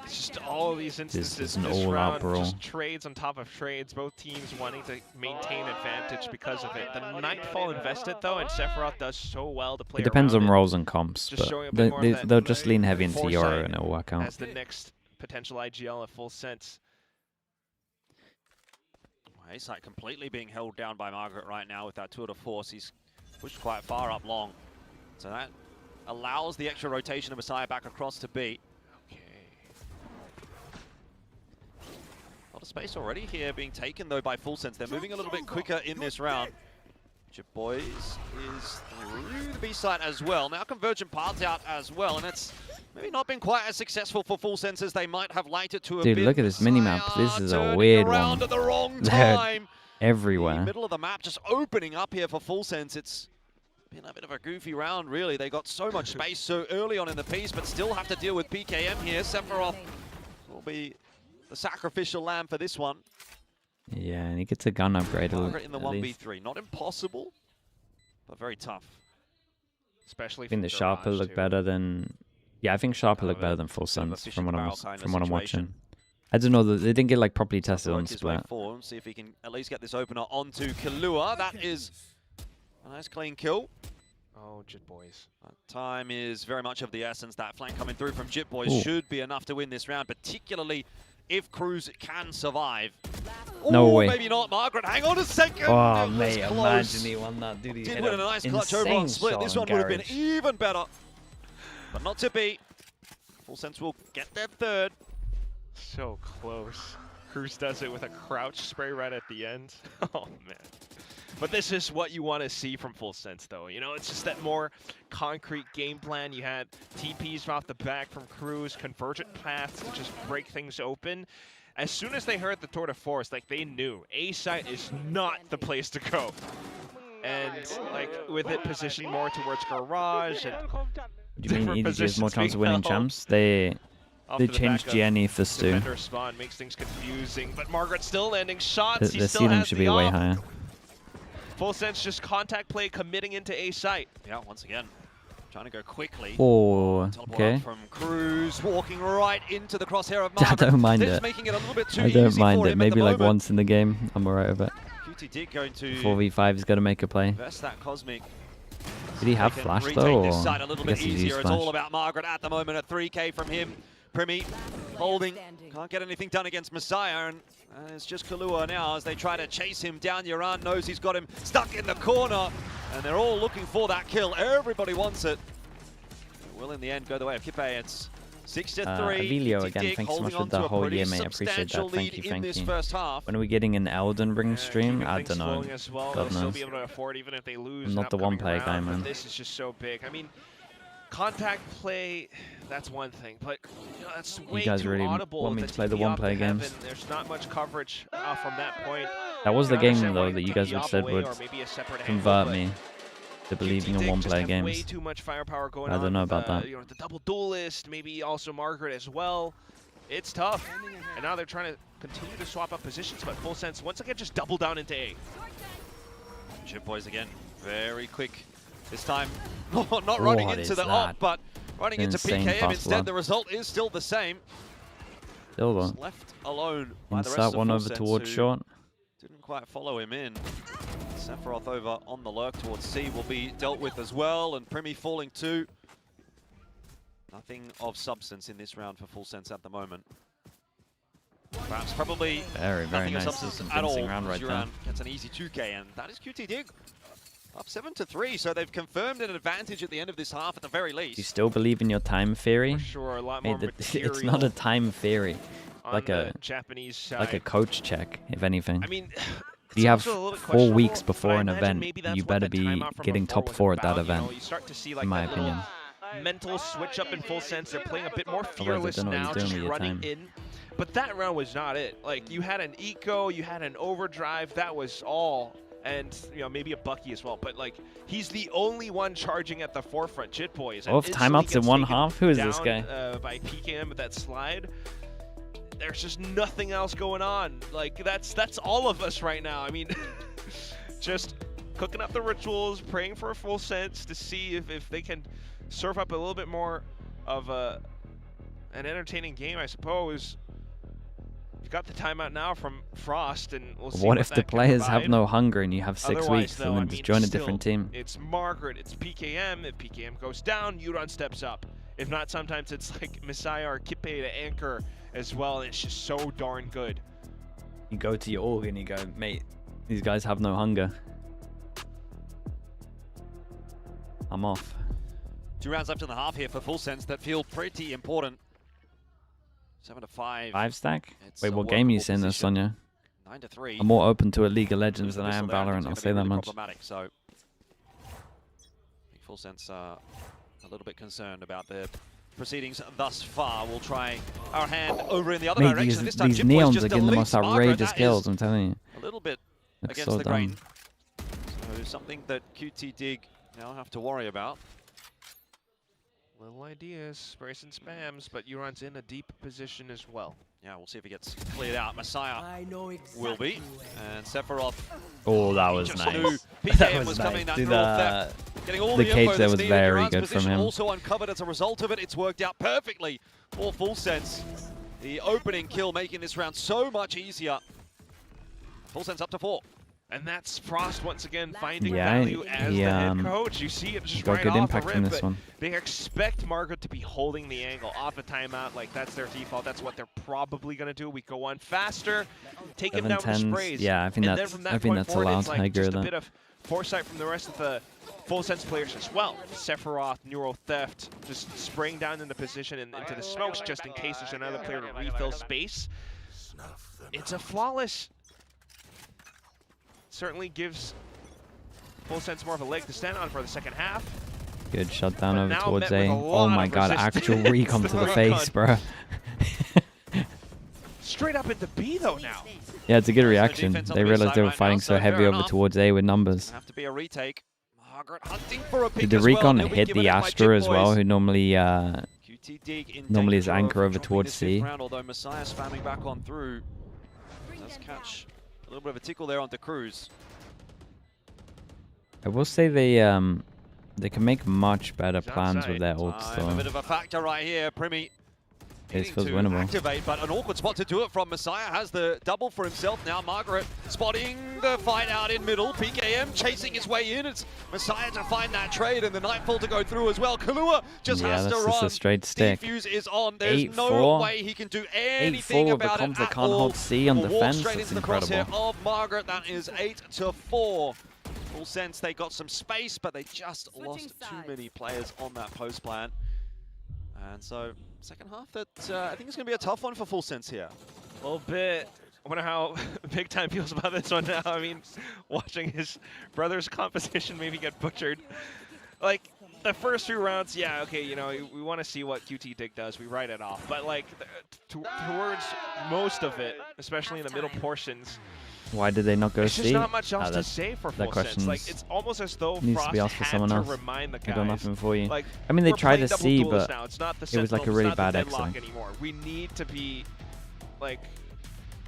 It's just all of these instances. is an this all-out round, brawl. just trades on top of trades. Both teams wanting to maintain advantage because of it. The Nightfall invested though, and Sephiroth does so well to play. It depends around on it. roles and comps, Just but showing a bit more of that they'll just lean heavy into foresight Yoro and it'll work out. as the next potential IGL at Full Sense. A-Site completely being held down by Margaret right now with that tour de force. He's pushed quite far up long. So that allows the extra rotation of Messiah back across to B. Okay. A lot of space already here being taken though by Full Sense. They're moving a little bit quicker in this round. Chip Boys is through the B site as well. Now Convergent Paths out as well, and it's maybe not been quite as successful for Full Sense as they might have liked it to have Dude, been. look at this minimap. This is a Turning weird around one. at the wrong They're time. everywhere. Middle of the map just opening up here for Full Sense. It's been a bit of a goofy round, really. They got so much space so early on in the piece, but still have to deal with PKM here. Sephiroth will be the sacrificial lamb for this one. Yeah, and he gets a gun upgrade Margaret in the at least. 1v3. Not impossible, but very tough. Especially I think the Sharper look better than... Yeah, I think Sharper look better than Full Sense from what I'm watching. I don't know, they didn't get like properly tested on Work his way split. forward, see if he can at least get this opener onto Kahlua. That is a nice clean kill. Oh, Jit Boys. Time is very much of the essence. That flank coming through from Jit Boys Ooh. should be enough to win this round, particularly if Cruz can survive. No Ooh, way. Maybe not. Margaret, hang on a second. Oh, It was mate, close. imagine he won that. Dude, he Did hit win a an nice clutch over on insane split. shot This on one would have been Garage. even better, but not to be. Full Sense will get their third. So close. Cruz does it with a crouch spray right at the end. Oh, man. But this is what you want to see from Full Sense, though. You know, it's just that more concrete game plan. You had TPs off the back from Cruz, convergent paths to just break things open. As soon as they heard the tour de force, like, they knew A-site is not the place to go. And, like, with it positioned more towards garage and Do you mean EDG has more chance of being winning held. champs? They Off They to the changed back of Gianni for Stu. defender spawn makes things confusing, but Margaret still landing shots. He The still ceiling has should the be way op. higher. Full Sense just contact play committing into A site. Yeah, once again, trying to go quickly. Oh, Teleport okay. up from Cruz, walking right into the crosshair of I Margaret. don't mind This is it. making it a little bit too I don't easy mind for it. him at the Maybe like moment. once in the game, I'm alright with it. QTD going to 4v5, he's got to make a play. invest that Cosmic. Did he have They can flash retake though? this Or side a little I bit guess he's easier. used It's all flash. about Margaret at the moment. A 3k from him. Primi holding. Can't get anything done against Messiah. And it's just Kahlua now as they try to chase him down. Yaran knows he's got him stuck in the corner. And they're all looking for that kill. Everybody wants it. It will in the end go the way of Kipe. It's 6-3. Avilio again, Dig thanks so much holding for on the to a whole pretty year, mate. I appreciate substantial that. Thank lead you, in thank this you. first half. When are we getting an Elden Ring stream? I Things don't know. flowing as well. God They'll still knows. be able to afford even if they lose. I'm an not the upcoming one-player guy, round, but man. This is just so big. I mean, contact play, that's one thing, but you know, that's way guys too really audible. want me The to play the TP up one-player to heaven, games? There's not much coverage from that point. That was I the game understand though why that you TP guys would up said away would or maybe a separate convert angle, me. to believing in one-player games. Way too much firepower going I on. don't know about that. You know, the double duelist, maybe also Margaret as well. It's tough. And now they're trying to continue to swap up positions, but Full Sense once again just double down into A. Chip Boys again, very quick this time. Not running into the op, but running into PKM instead. The result is still the same. Still left alone by the rest insert of one Full over Sense, towards who short. Didn't quite follow him in. Sephiroth over on the lurk towards C will be dealt with as well, and Primi falling too. Nothing of substance in this round for Full Sense at the moment. Perhaps probably very nothing nice. of substance at all. Round right Duran gets an easy 2K, and that is QT Dig. Up 7-3, so they've confirmed an advantage at the end of this half at the very least. You still believe in your time theory? For sure, a lot more It's not a time theory. Like a Japanese side. like a coach check, if anything. I mean, you have also a little 4 weeks questionable, before but I an imagine event. maybe that's You what better the be timeout from getting before top was 4 at that about. You event. know, you start to see like in my that little opinion. mental switch up in Full Sense. They're playing a bit more Otherwise, fearless they don't know now, what he's just doing with your running time. in. But that round was not it. Like, you had an eco, you had an overdrive, that was all. And, you know, maybe a Bucky as well. But, like, he's the only one charging at the forefront, Jit Boys. Oh, timeouts in one half? Who is this guy? By PKM with that slide. There's just nothing else going on. Like, that's all of us right now. I mean, just cooking up the rituals, praying for a Full Sense to see if they can serve up a little bit more of an entertaining game, I suppose. You've got the timeout now from Frost, and we'll see What if the players have no hunger and you have 6 Otherwise, weeks though, and I then mean, just join a still, different team? It's Margaret, it's PKM. If PKM goes down, Yuron steps up. If not, sometimes it's like Messiah or Kippe to anchor as well, and it's just so darn good. You go to your org and you go, mate, these guys have no hunger. I'm off. 2 rounds left in the half here for Full Sense that feel pretty important. 7-5. 5 stack? It's Wait, a what game are you workable saying there, position. Sonia? 9-3. I'm more open to a League of Legends than I Whistle am there, I think Valorant, it's I'll gonna say be that really much. problematic, so I think Full Sense are a little bit concerned about the proceedings thus far. We'll try our hand over in the other Mate, direction. these This time, Jit Boys neons just are getting the most deletes Margaret. outrageous That kills, is I'm telling you. a little bit Looks against so the dumb. grain. So something that QT Dig now have to worry about. Little ideas, sprays and spams, but Euron's in a deep position as well. Yeah, we'll see if it gets cleared out. Messiah will be. And Sephiroth. Oh, that was just nice. knew That PKM was was nice. coming that Dude, neural theft. Getting all the the cage info there that's was needed. very Euron's good from position him. also uncovered as a result of it. It's worked out perfectly for Full Sense. The opening kill making this round so much easier. Full Sense up to 4. And that's Frost once again finding Yeah, value as the head coach. You see it just got right good off impact the from rip, this but one. they expect Margaret to be holding the angle off a timeout. Like, that's their default. That's what they're probably going to do. We go on faster, take him down with 7-10s. sprays. Yeah, I think and that's- then from I that think point that's forward, allowed. it's like I agree just with a that. bit of foresight from the rest of the Full Sense players as well. Sephiroth, Neural Theft, just spraying down in the position and into the smokes just in case there's another player to refill space. It's a flawless. Certainly gives Full Sense more of a leg to stand on for the second half. Good shutdown But over now towards met with A. a Oh lot my of god, resistance. actual recon to the The face, recon. bro. Straight up into B though now. Yeah, it's a good reaction. defense on They the realized side they were right fighting now, so so heavy fair over enough. towards A with numbers. Have to be a retake. Margaret hunting for a pick Did the as well. recon They'll be hit given the it by Astra Jit as well, Boys. who normally QT Dig in normally is danger of anchor over dropping towards this fifth C? round, although Messiah spamming back on through. Does catch a little bit of a tickle there onto Cruz. I will say they can make much better plans with their ults A bit though. of a factor right here. Primi This feels to winnable. activate, but an awkward spot to do it from. Messiah has the double for himself now. Margaret spotting the fight out in middle. PKM chasing his way in. It's Messiah to find that trade and the Nightfall to go through as well. Kalua just Yeah, has to that's run. just a straight stick. Defuse is on. There's 8-4. no way he can do anything 8-4 about it becomes they at can't all. hold C on Will walk defense. straight That's into the crosshair incredible. of Margaret. That is 8-4. Full Sense they got some space, but they just lost too many players on that post plan. And so, second half, that I think it's going to be a tough one for Full Sense here. A little bit. I wonder how Big Time feels about this one now. I mean, watching his brother's composition maybe get butchered. Like, the first few rounds, yeah, okay, you know, we want to see what QT Dig does. We write it off. But, like, towards most of it, especially in the middle portions, Why did they not go There's C? just not much else to that- say for that full sense. Like question's- it's almost as though needs Frost to be asked for had someone to else. remind the I guys. got nothing for you. Like, I mean, they we're tried playing to double C, duels but now. It's not the it was like a Sentinels, really it's not bad the deadlock exit. anymore. We need to be like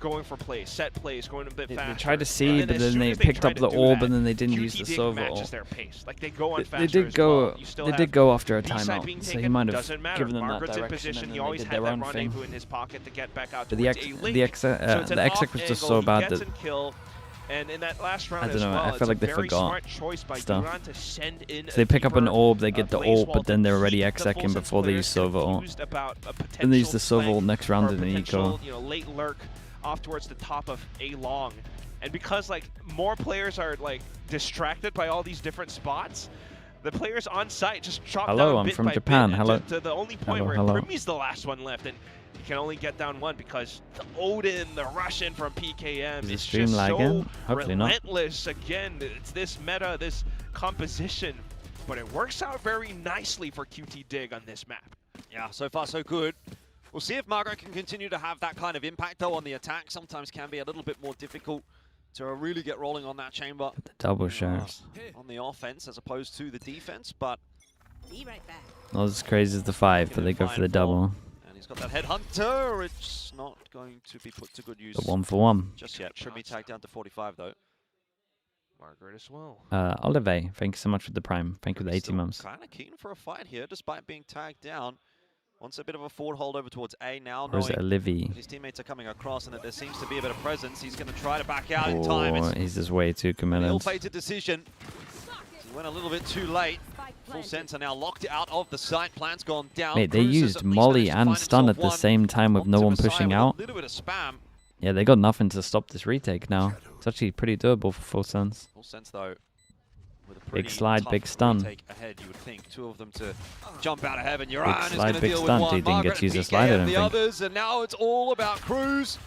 going for plays, set plays, going a bit They faster. tried to C, And but as then soon they as picked try up to the do orb, that, and then they didn't use the QTD Sova matches ult. their pace. Like they go on They faster did as go. well. You still They have did go after a B-side timeout, being so taken, he might have doesn't matter. given them that Margaret's in direction, position. and He then they always did had their that own rendezvous thing. in his pocket to get back out But towards the a link. exit So it's an was off just angle, so he bad gets that and kill. And in that last round I don't as know. well, I it's feel a like they very forgot smart choice by stuff. Duran to send in So they pick up an deeper, orb, they get the blaze orb, wall but then they're to already keep the execing full before they use players Sova ult. confused about a Then they use the potential Sova ult flank next or round a in the potential, eco. late lurk off towards the top of A long. And because like more players are like distracted by all these different spots, the players on site just chop Hello, down I'm bit from by Japan. bit, Hello. and to the only point Hello, where hello. Primy's the last one left, and he can only get down one because the Odin, the Russian from PKM, Is the is stream just so lagging? Hopefully not. relentless. Again, it's this meta, this composition, but it works out very nicely for QT Dig on this map. Yeah, so far so good. We'll see if Margaret can continue to have that kind of impact, though, on the attack. Sometimes can be a little bit more difficult to really get rolling on that chamber. The double shares. On the offense as opposed to the defense, but Be right back. Not as crazy as the 5, but they go for the double. and he's got that headhunter. It's not going to be put to good use. The 1-for-1. Just yet. Should be tagged down to 45 though. Margaret as well. Olive, thank you so much for the prime. Thank you for the 80 months. Kind of keen for a fight here, despite being tagged down. Wants a bit of a forward hold over towards A now, Or is it knowing Olivia? that his teammates are coming across and that there seems to be a bit of presence. He's going to try to back out in time. Oh, It's he's just way too an committed. ill-fated decision. He went a little bit too late. Full Sense are now locked out of the site. Plan's gone down. Mate, they Cruz has used at least Molly managed to and find stun himself at the one. same time with no Onto one Messiah pushing with out. A little bit of spam. Yeah, they got nothing to stop this retake now. It's actually pretty doable for Full Sense. Full Sense though, with a Big pretty slide, tough big stun. retake ahead. You would think two of them to jump out of heaven. Big Uran is slide, going to big deal with stun. one. He didn't get to use a Margaret slide, I and don't the think. others, and now it's all about Cruz,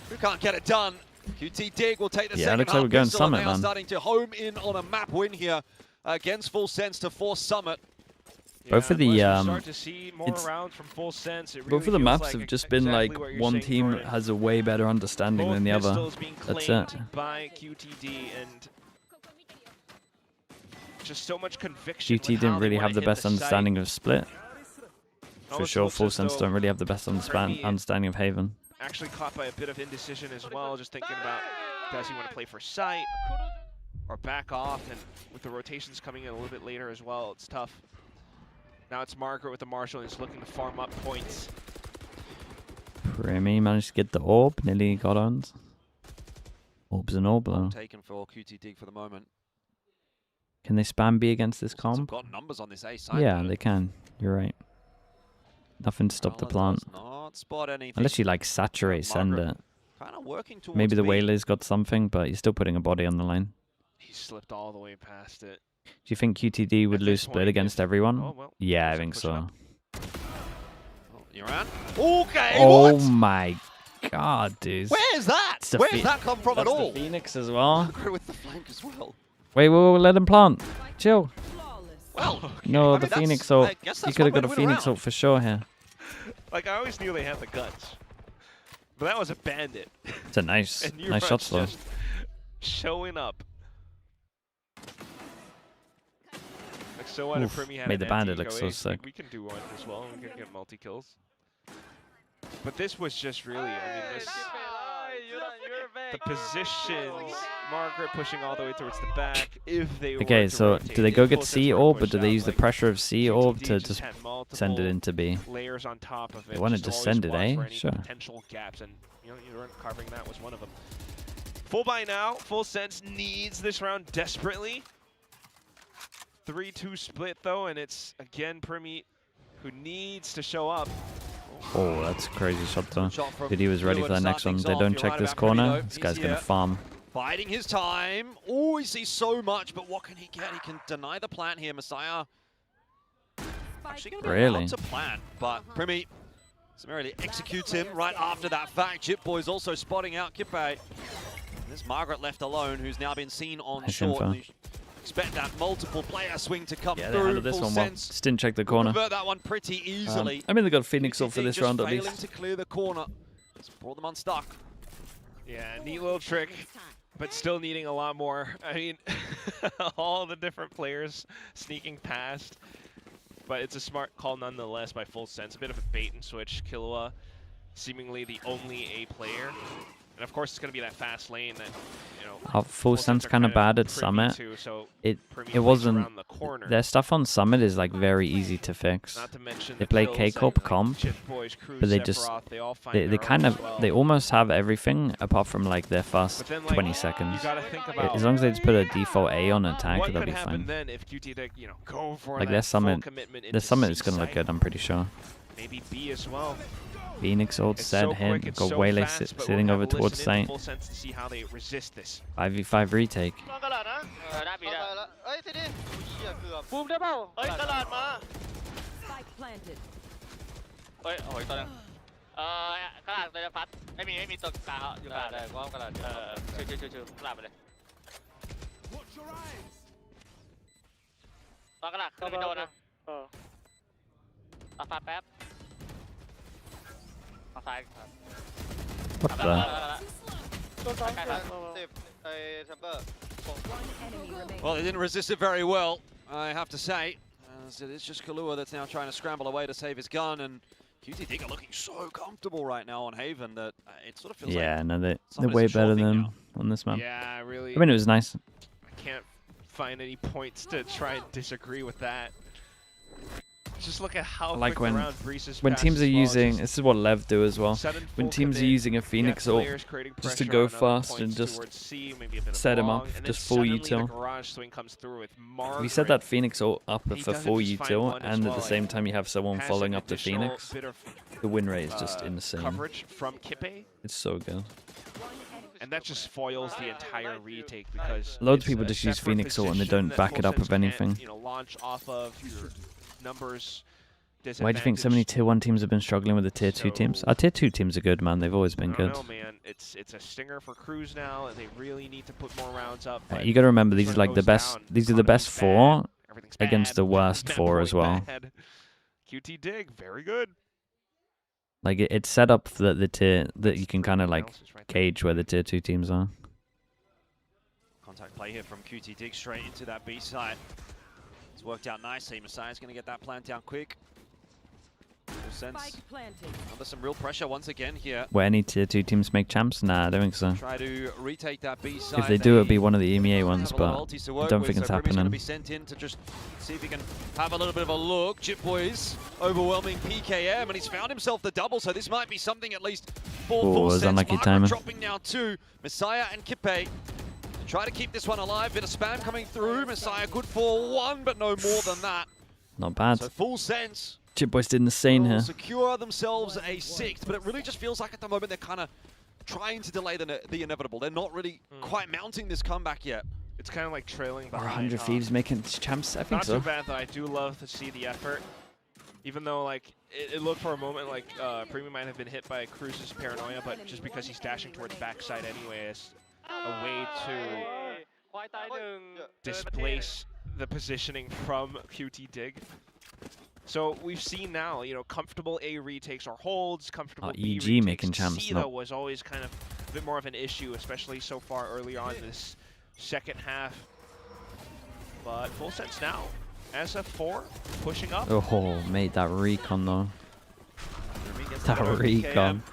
who can't get it done. QT Dig will take the Yeah, second looks like half we're going pistol, and Summit, they are man. starting to home in on a map win here against Full Sense to force Summit. Both of the start to see more it's- rounds from Full Sense. It both of really the feels maps like have just been like exactly what you're one saying, team Jordan. has a way better understanding Both than the other. pistols being That's claimed it. by QTD, and just so much conviction. QT didn't really have the best understanding of Split. For Almost sure, looks Full as Sense though don't really have the best Remy understanding of Haven. actually caught by a bit of indecision as well, just thinking about does he want to play for sight or back off, and with the rotations coming in a little bit later as well, it's tough. Now it's Margaret with the Marshall, and he's looking to farm up points. Remy managed to get the orb, nearly got on. Orb's an orb though. Taken for QT Dig for the moment. Can they spam B against this comp? Got numbers on this A side. Yeah, they can. You're right. Nothing to stop the plant. Not spot anything. Unless you like saturate, send it. Kind of working towards Maybe the B. Whaler's got something, but he's still putting a body on the line. He slipped all the way past it. Do you think QTD would lose Split against everyone? Oh, well, Yeah, I think so. Uran. Okay, Oh what? my god, dude. Where's that? It's the Where's Phe- that come from at that's all? the Phoenix as well. Margaret with the flank as well. Wait, let him plant. Chill. Well, No, I the mean, Phoenix that's- ult. I guess He that's could have one got a way to win Phoenix round. ult for sure here. Like, I always knew they had the guts. But that was a bandit. It's a nice, And nice shot Uran's slow. just showing up. Like, so what if Oof, Primy had made an the bandit anti-eco look so ace, sick. like, we can do one as well. We can get multi-kills. But this was just really, I mean, this... The positions, Margaret pushing all the way towards the back. If they were Okay, to so rotate, do they go if get Full Sense C were to orb, or push do they out, use the like, pressure of C orb QTD to just just had send it multiple into B? layers on top of it. They wanted to just send always it, watch for eh? any Sure. potential gaps, and you weren't carving that was one of them. Full buy now. Full Sense needs this round desperately. 3-2 split though, and it's again Primy who needs to show up. Oh, that's a crazy shot though. Shot from Dude, he was ready Ewan for the to next start one. things They off. don't You're check right this about Primy, corner. though. This guy's He's gonna here. farm. Biding his time. Oh, he sees so much, but what can he get? He can deny the plant here, Messiah. Actually going to be Really? allowed to plant, but Primy summarily executes him right after that fact. Chipboy's also spotting out Kippe. There's Margaret left alone, who's now been seen on Nice short. info. And you expect that multiple player swing to come Yeah, they through. handled this Full one well. Sense Just didn't check the will corner. convert that one pretty easily. I mean, they got Phoenix ult for QTD this just round at failing least. to clear the corner. It's brought them unstuck. Yeah, neat little trick. but still needing a lot more. I mean, all the different players sneaking past, but it's a smart call nonetheless by Full Sense. A bit of a bait and switch. Killua, seemingly the only A player. And of course, it's going to be that fast lane that, you know, Full Sense kind of bad at Summit. It wasn't. Their stuff on Summit is like very easy to fix. They play K-Corp comp, but they just they kind of they almost have everything apart from like their first 20 seconds. As long as they just put a default A on attack, they'll be fine. Like their Summit is gonna look good. I'm pretty sure. Maybe B as well. Phoenix ult said hit, got Waylay sitting over towards site. 5v5 retake. บูมได้เปล่าเฮ้ยกระดาษมาเฮ้ยโอ้ยตัวนึงกระดาษเลยพัดไม่มีตัวกลางอยู่กลางเลยก็กระดาษชิวกระดาษไปเลยกระดาษขึ้นไปโดนนะตัดฟ้าแป๊บมาซ้าย What the? ตัวซ้าย10ไอ้แชมเบอร์ Well, they didn't resist it very well, I have to say. As it is just Killua that's now trying to scramble away to save his gun, and QTD are looking so comfortable right now on Haven that it sort of feels like... No, they're way better than on this map. Yeah, really. I mean, it was nice. I can't find any points to try and disagree with that. Just look at how like quick around Breeze's when pass teams are as well. using, this is what Lev do as well. When teams are using a Phoenix ult just to go fast and just set him up, just full util. If you set that Phoenix ult up for full util and at the same time you have someone following up the Phoenix, the win rate is just insane. Coverage from Kippe. It's so good. And that just foils the entire retake because loads of people just use Phoenix ult and they don't back it up with anything. You know, launch off of your numbers. Why do you think so many tier 1 teams have been struggling with the tier 2 teams? Our tier 2 teams are good, man. They've always been good. I don't know, man. It's a stinger for Cruz now, and they really need to put more rounds up. You got to remember these are like the best. These are the best 4 against the worst 4 as well. QT Dig, very good. Like it's set up that the tier that you can kind of like gauge where the tier 2 teams are. Contact play here from QT Dig straight into that B side. It's worked out nicely. Messiah's going to get that plant down quick. Sense. Under some real pressure once again here. Where any tier 2 teams make champs? Nah, I don't think so. Try to retake that B side. If they do, it'll be one of the EMEA ones, but I don't think it's happening. Going to be sent in to just see if he can have a little bit of a look. Chip Boys overwhelming PKM, and he's found himself the double, so this might be something at least for Full Sense. Unlucky timing. Dropping now to Messiah and Kippe. Try to keep this one alive. Bit of spam coming through. Messiah good for 1, but no more than that. Not bad. So Full Sense. Chip Boys did insane here. Secure themselves a 6th, but it really just feels like at the moment they're kind of trying to delay the inevitable. They're not really quite mounting this comeback yet. It's kind of like trailing behind. 100 Thieves making champs? I think not so. Not too bad, though. I do love to see the effort. Even though, like, it looked for a moment like Premium might have been hit by Cruz's paranoia, but just because he's dashing towards backside anyway, it's a way to displace the positioning from QT Dig. So we've seen now, you know, comfortable A retakes or holds, comfortable B EG retakes. making champs. C, though, was always kind of a bit more of an issue, especially so far early on in this second half. But Full Sense now. SF4 pushing up. Oh, mate, that recon though. That recon.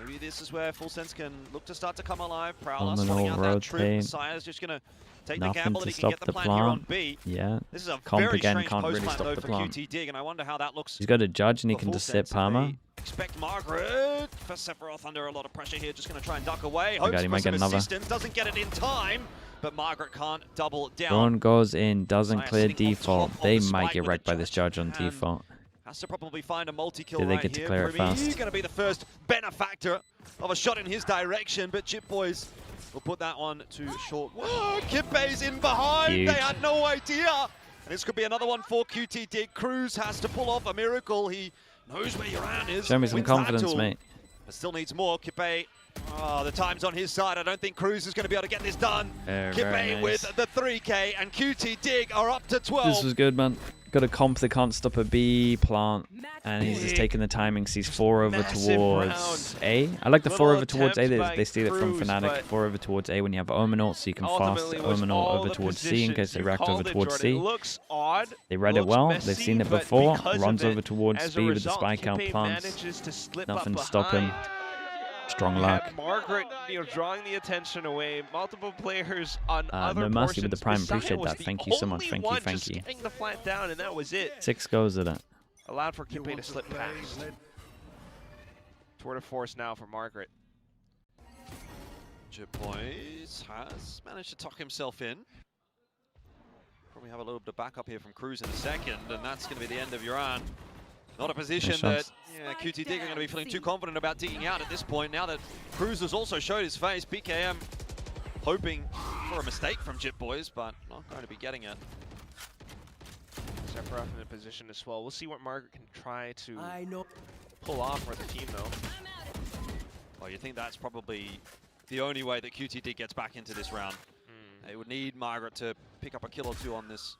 Maybe this is where Full Sense can look to start to come alive. Prowler spotting out that trip. Messiah's just going to take the gamble that he can get the plant here on B. Yeah. This is a Comp very again strange can't really post-plant stop though the for plant. QT Dig, and I wonder how that looks. He's got a judge and he can just sit Palmer. Expect Margaret for Sephiroth under a lot of pressure here, just going to try and duck away. Oh God, he might get another. Doesn't get it in time, but Margaret can't double down. Drone goes in, doesn't clear default. They might get wrecked by this judge on default. Has to probably find a multi-kill Did they right get to here. clear it fast? He's going to be the first benefactor of a shot in his direction, but Chip Boys will put that one to short. Whoa, Kippe's in behind. Huge. They had no idea. And this could be another one for QT Dig. Cruz has to pull off a miracle. He knows where your round is. Show me some confidence, mate. But still needs more. Kippe, the time's on his side. I don't think Cruz is going to be able to get this done. Kippe nice. with the 3K, and QT Dig are up to 12. This was good, man. got a comp that can't stop a B plant, and he's just taking the timing. Sees 4 over towards A. I like the 4 over towards A. They steal it from Fnatic. 4 over towards A when you have Omen ult, so you can fast Omen ult over towards C in case they react over towards C. They read it well. They've seen it before. Runs over towards B with the spike out plants. Nothing to stop him. Strong luck. Margaret, drawing the attention away. Multiple players on other No mercy with the portions. prime. Appreciate that. Thank you so much. Thank you. Thank you. Getting the flat down, and that was it. 6 goes at it. Allowed for QP to slip past. Tour de force now for Margaret. JitBoys has managed to tuck himself in. Probably have a little bit of backup here from Cruz in a second, and that's going to be the end of your round. Not a position that QTD are going to be feeling too confident about digging out at this point. Now that Cruz has also showed his face, PKM hoping for a mistake from JitBoys, but not going to be getting it. Sephiroth in a position as well. We'll see what Margaret can try to pull off for the team, though. Well, you think that's probably the only way that QTD gets back into this round. They would need Margaret to pick up a kill or two on this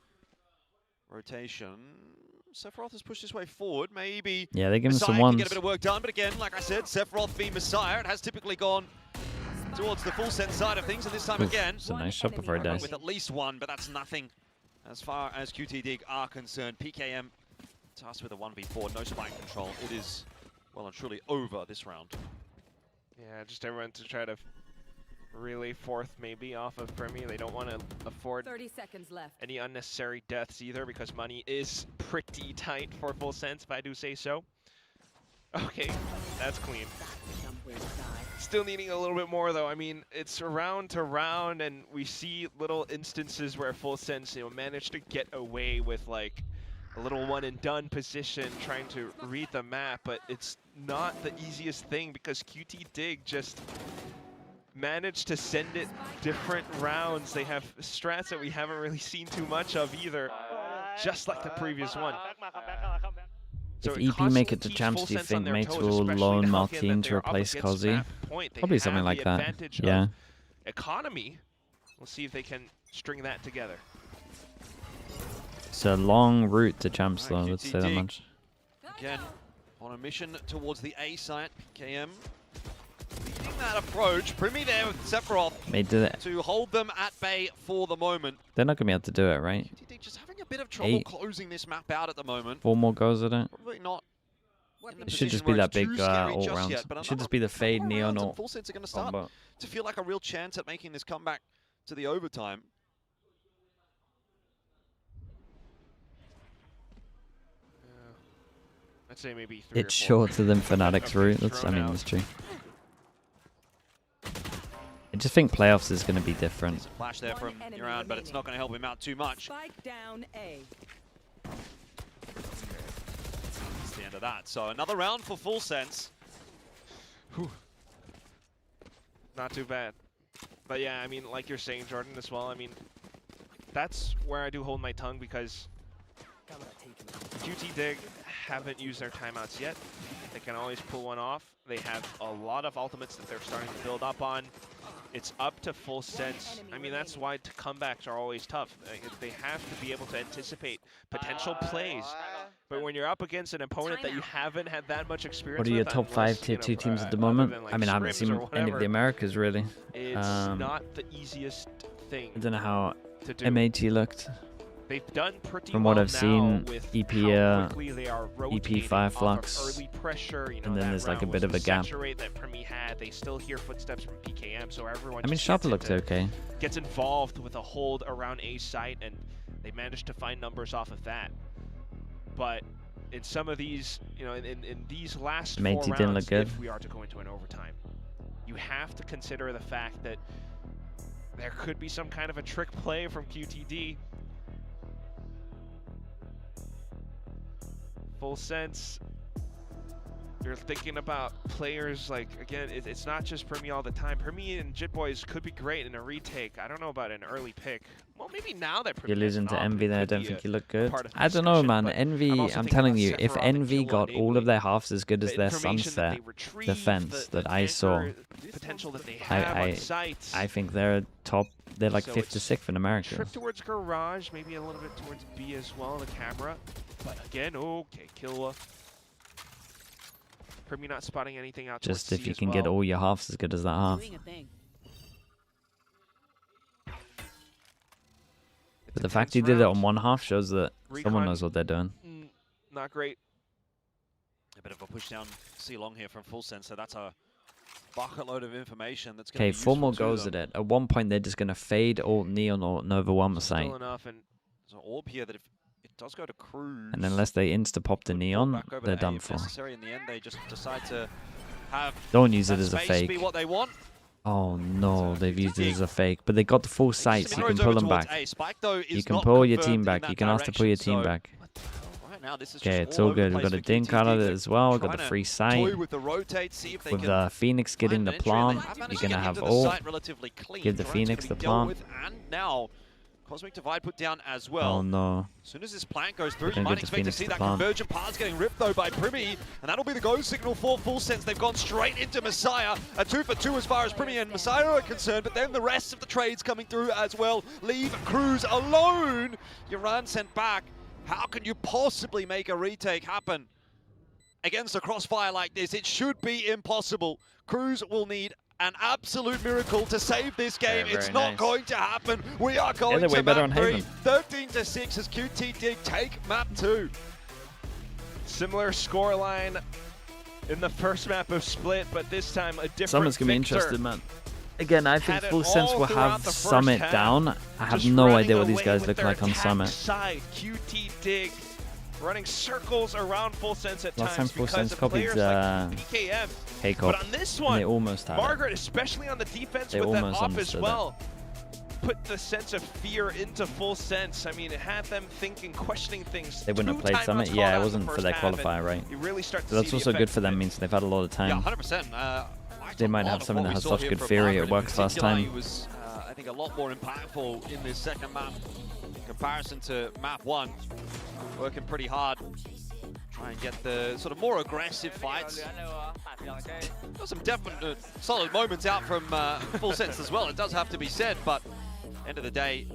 rotation. Sephiroth has pushed his way forward. Maybe yeah, they give him Messiah some can ones. get a bit of work done, but again, like I said, Sephiroth v Messiah. It has typically gone towards the full set side of things, and this time again, It's a nice shot before it dies. with at least one, but that's nothing as far as QTD are concerned. PKM tasked with a 1v4, no spike control. It is well and truly over this round. Yeah, just everyone to try to relay fourth maybe off of Primi. They don't want to afford 30 seconds left. any unnecessary deaths either, because money is pretty tight for full sense, if I do say so. Okay, that's clean. Still needing a little bit more though. I mean, it's round to round, and we see little instances where full sense managed to get away with like a little one and done position, trying to read the map, but it's not the easiest thing because QT Dig just managed to send it different rounds. They have strats that we haven't really seen too much of either, just like the previous one. So If EP make it to champs, do you think mates will loan Martin to replace Cozy? Probably something like that. Yeah. Economy. We'll see if they can string that together. It's a long route to champs, though. Let's say that much. Again, on a mission towards the A site, PKM leading that approach. Primi there with Sephiroth to hold them at bay for the moment. They're not gonna be able to do it, right? QTD just having a bit of trouble closing this map out at the moment. 4 more goes at it. Probably not. It should just be that big all round. It should just be the fade neon ult. Full sets are going to start to feel like a real chance at making this comeback to the overtime. I'd say maybe 3 It's or 4. shorter than Fnatic's route. I mean, that's true. I just think playoffs is going to be different. Flash there from Iran, but it's not going to help him out too much. Spike down A. That's the end of that. So another round for Full Sense. Whew. Not too bad. But yeah, I mean, like you're saying, Jordan, as well, I mean, that's where I do hold my tongue, because QT Dig haven't used their timeouts yet. They can always pull one off. They have a lot of ultimates that they're starting to build up on. It's up to Full Sense. I mean, that's why comebacks are always tough. They have to be able to anticipate potential plays. But when you're up against an opponent that you haven't had that much experience with, What are your top 5 tier 2 teams at the moment? than, like, I mean, I haven't scrims seen or any of the Americas, really. It's not the easiest thing. I don't know how to do. MAT looked. They've done pretty From what well I've seen, now with EP, how quickly they are rotating EP5 off of flux, early pressure, you know, and then that there's like a round bit was of a gap. saturate that Primi had. They still hear footsteps from PKM, so everyone I mean, just Sharper looked okay. gets involved with a hold around A site, and they managed to find numbers off of that. But in some of these, you know, in these last 4 Matey didn't rounds, look good. if we are to go into an overtime, you have to consider the fact that there could be some kind of a trick play from QTD. Full Sense, you're thinking about players like, again, it's not just Primi all the time. Primi and JitBoys could be great in a retake. I don't know about an early pick. Well, maybe now that You're losing to Envy there. I don't think you look good. part of I don't know, discussion, man. but Envy, I'm also I'm thinking telling about you, if Sephiroth and Envy got Killa all of their halves as good as the their information that Sunset they retrieve, defense the that I saw, anchor potential that they have on sites. I think they're top. They're like So 5th to it's 6th in America. Trip towards Garage, maybe a little bit towards B as well, the camera. But again, okay, Killa. Primy not spotting anything out Just towards if C you as can well. get all your halves as good as that half. But the fact he did it on one half shows that someone knows what they're doing. Not great. A bit of a push down C long here from Full Sense, so that's a bucket load of information that's going Okay, to be 4 more useful to goes them. at it. At one point, they're just going to fade Alt Neon or Nova 1 site. There's an orb here that if it does go to Cruz, And unless they insta-pop the Neon, back over they're to A done if for. necessary. In the end, they just decide to have Don't use it that as a space be fake. what they want. Oh no, they've used it as a fake. But they got the full sight, so you can Throws pull over them towards back. A. Spike, though, You is can not pull your confirmed team in back. that You can ask to pull your direction, team so back. right now, this is Okay, just it's all over the good. We've place got a for dink QTD. out of it They're as well. Got the trying to free toy sight. with the rotate, see if they With can Phoenix getting the find an entry, and they plant, have managed you're to going to get have into the ult. site relatively clean. Give the Durant's Phoenix gonna the be dealt plant. with, and now Cosmic Divide put down as well. Oh no. As soon as this plant goes through, They're you gonna might get the expect to Phoenix see to that plant. convergent paths getting ripped though by Primy, and that'll be the go signal for Full Sense. They've gone straight into Messiah, a 2 for 2 as far as Primy and Messiah are concerned, but then the rest of the trades coming through as well. Leave Cruz alone. Uran sent back. How can you possibly make a retake happen against a crossfire like this? It should be impossible. Cruz will need an absolute miracle to save this game. Very It's not nice. going to happen. We are going they're way to better map on 3. Haven. 13-6 as QTD take map 2. Similar scoreline in the first map of Split, but this time a different Someone's going to be Victor. interested, man. Again, I think Had it Full Sense all will throughout have the first Summit half, down. I have just no running idea what these away guys with look their like on attack Summit. Side, QT Dig running circles around Full Sense at Last time times Full because Sense of copied players like PKM. K-Cop, But on this and one, they almost had it. Margaret, especially on the defense They with that almost off as understood well, put the sense of fear into Full Sense. I mean, it had them thinking, questioning things. They wouldn't have played Summit? Yeah, it wasn't for their qualifier, right? You really start to So that's see the also good effect for of them, it. means they've had a lot of time. Yeah, 100%. They might have something that has such good theory, it works last He time. was, I think, a lot more impactful in this second map in comparison to map 1. Working pretty hard. Try and get the sort of more aggressive fights. Got some definite solid moments out from Full Sense as well, it does have to be said, but end of the day,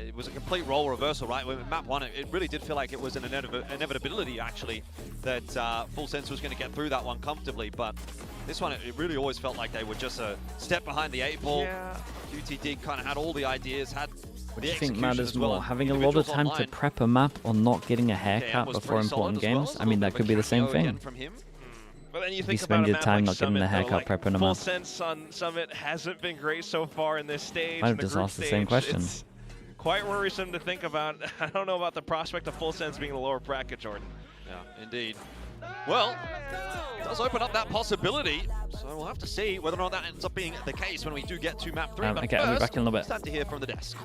it was a complete role reversal, right? With map 1, it really did feel like it was an inevitability, actually, that Full Sense was going to get through that one comfortably, but this one, it really always felt like they were just a step behind the 8 ball. Yeah. QTD kind of had all the ideas, had What the do you think execution matters as well, more? and Having a lot of individuals time to online. prep a map or not getting a haircut was before pretty solid important as well. games? A I mean, little that bit could of be the a same cameo again thing. from him. But then you If think you spend about a your map time like not getting the Summit, though, haircut like, prepping a Full map. Sense on Summit hasn't been great so far in this stage. I've in the just group asked the same stage. question. It's quite worrisome to think about. I don't know about the prospect of Full Sense being in the lower bracket, Jordan. Yeah, indeed. Well, it does open up that possibility, so we'll have to see whether or not that ends up being the case when we do get to map 3. But okay, I'll be first, back in a little bit. it's time to hear from the desk.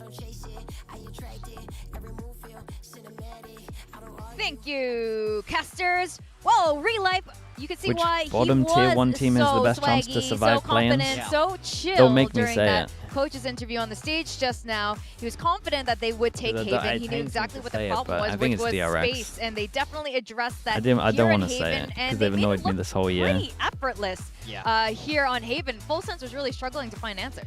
Thank you, casters. Whoa, Relife. You can see Which why bottom he tier was 1 team so has the best chance to swaggy, survive so confident, play-ins? so chill Don't make me during say that it. coach's interview on the stage just now. He was confident that they would take I Haven. He knew hate exactly to what say the it, problem but was, I think which was it's DRX. space, and they definitely addressed that I here don't in want to say Haven, it, and because they they've made it annoyed me look this whole year. pretty effortless here on Haven. Full Sense was really struggling to find answer.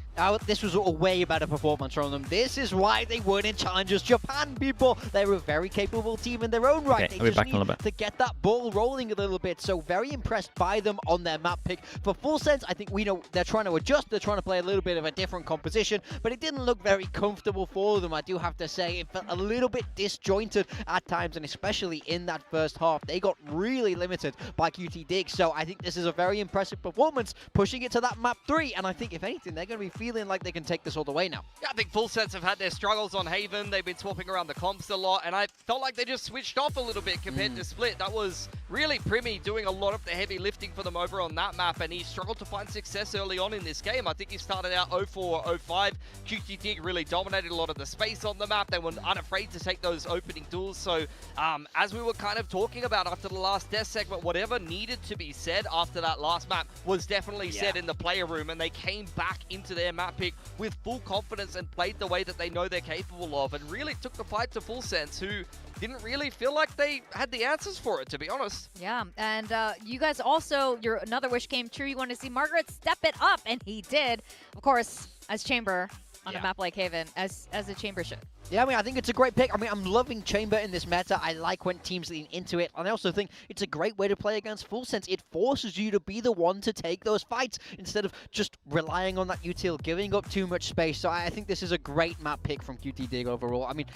This was a way better performance from them. This is why they weren't in Challengers Japan, people. They're a very capable team in their own right. Okay, They I'll be just back in a need little bit. to get that ball rolling a little bit. So very impressed by them on their map pick. For Full Sense, I think we know they're trying to adjust. They're trying to play a little bit of a different composition, but it didn't look very comfortable for them. I do have to say it felt a little bit disjointed at times, and especially in that first half. They got really limited by QT Dig. So I think this is a very impressive performance, pushing it to that map 3. And I think, if anything, they're going to be feeling like they can take this all the way now. Yeah, I think Full Sense have had their struggles on Haven. They've been swapping around the comps a lot, and I felt like they just switched off a little bit compared to Split. That was really Primi doing a lot of the heavy lifting for them over on that map, and he struggled to find success early on in this game. I think he started out 0-4, 0-5. QTD really dominated a lot of the space on the map. They were unafraid to take those opening duels. So as we were kind of talking about after the last death segment, whatever needed to be said after that last map was definitely said in the player room, and they came back into their map pick with full confidence and played the way that they know they're capable of, and really took the fight to Full Sense, who didn't really feel like they had the answers for it, to be honest. Yeah, and you guys also, your another wish came true. You want to see Margaret step it up, and he did. Of course, as Chamber on a map like Haven, as a Chamber should. Yeah, I mean, I think it's a great pick. I mean, I'm loving Chamber in this meta. I like when teams lean into it. And I also think it's a great way to play against Full Sense. It forces you to be the one to take those fights instead of just relying on that util, giving up too much space. So I think this is a great map pick from QTD overall. I mean,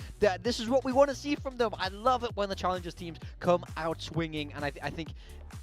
this is what we want to see from them. I love it when the Challengers teams come out swinging. And I think,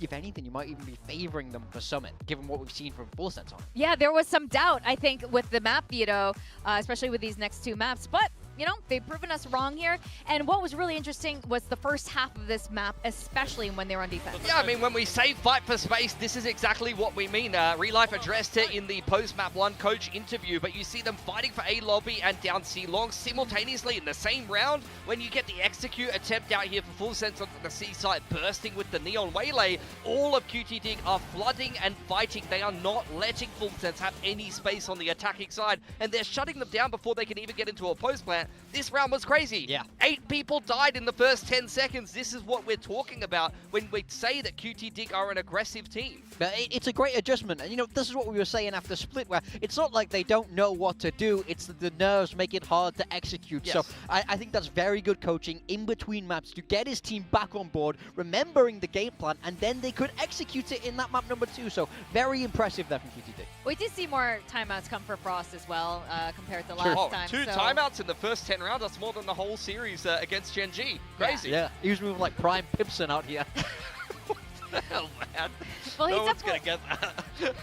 if anything, you might even be favoring them for Summit, given what we've seen from Full Sense on it. Yeah, there was some doubt, I think, with the map veto, especially with these next two maps. But you know, they've proven us wrong here. And what was really interesting was the first half of this map, especially when they were on defense. Yeah, I mean, when we say fight for space, this is exactly what we mean. Relife addressed it in the post-map 1 coach interview, but you see them fighting for A lobby and down C long simultaneously in the same round. When you get the execute attempt out here for Full Sense on the C side, bursting with the Neon Waylay, all of QTD are flooding and fighting. They are not letting Full Sense have any space on the attacking side, and they're shutting them down before they can even get into a post plant. This round was crazy. Yeah. 8 people died in the first 10 seconds. This is what we're talking about when we say that QTD are an aggressive team. It's a great adjustment. And, you know, this is what we were saying after Split, where it's not like they don't know what to do. It's the nerves make it hard to execute. Yes. So I think that's very good coaching in between maps to get his team back on board, remembering the game plan, and then they could execute it in that map number 2. So very impressive there from QTD. We did see more timeouts come for Frost as well, compared to last time. 2 timeouts in the first 10 rounds. That's more than the whole series against Gen G. Crazy. Yeah, he was moving like Prime Pipson out here. What the hell, man? Well, no one's going to get that.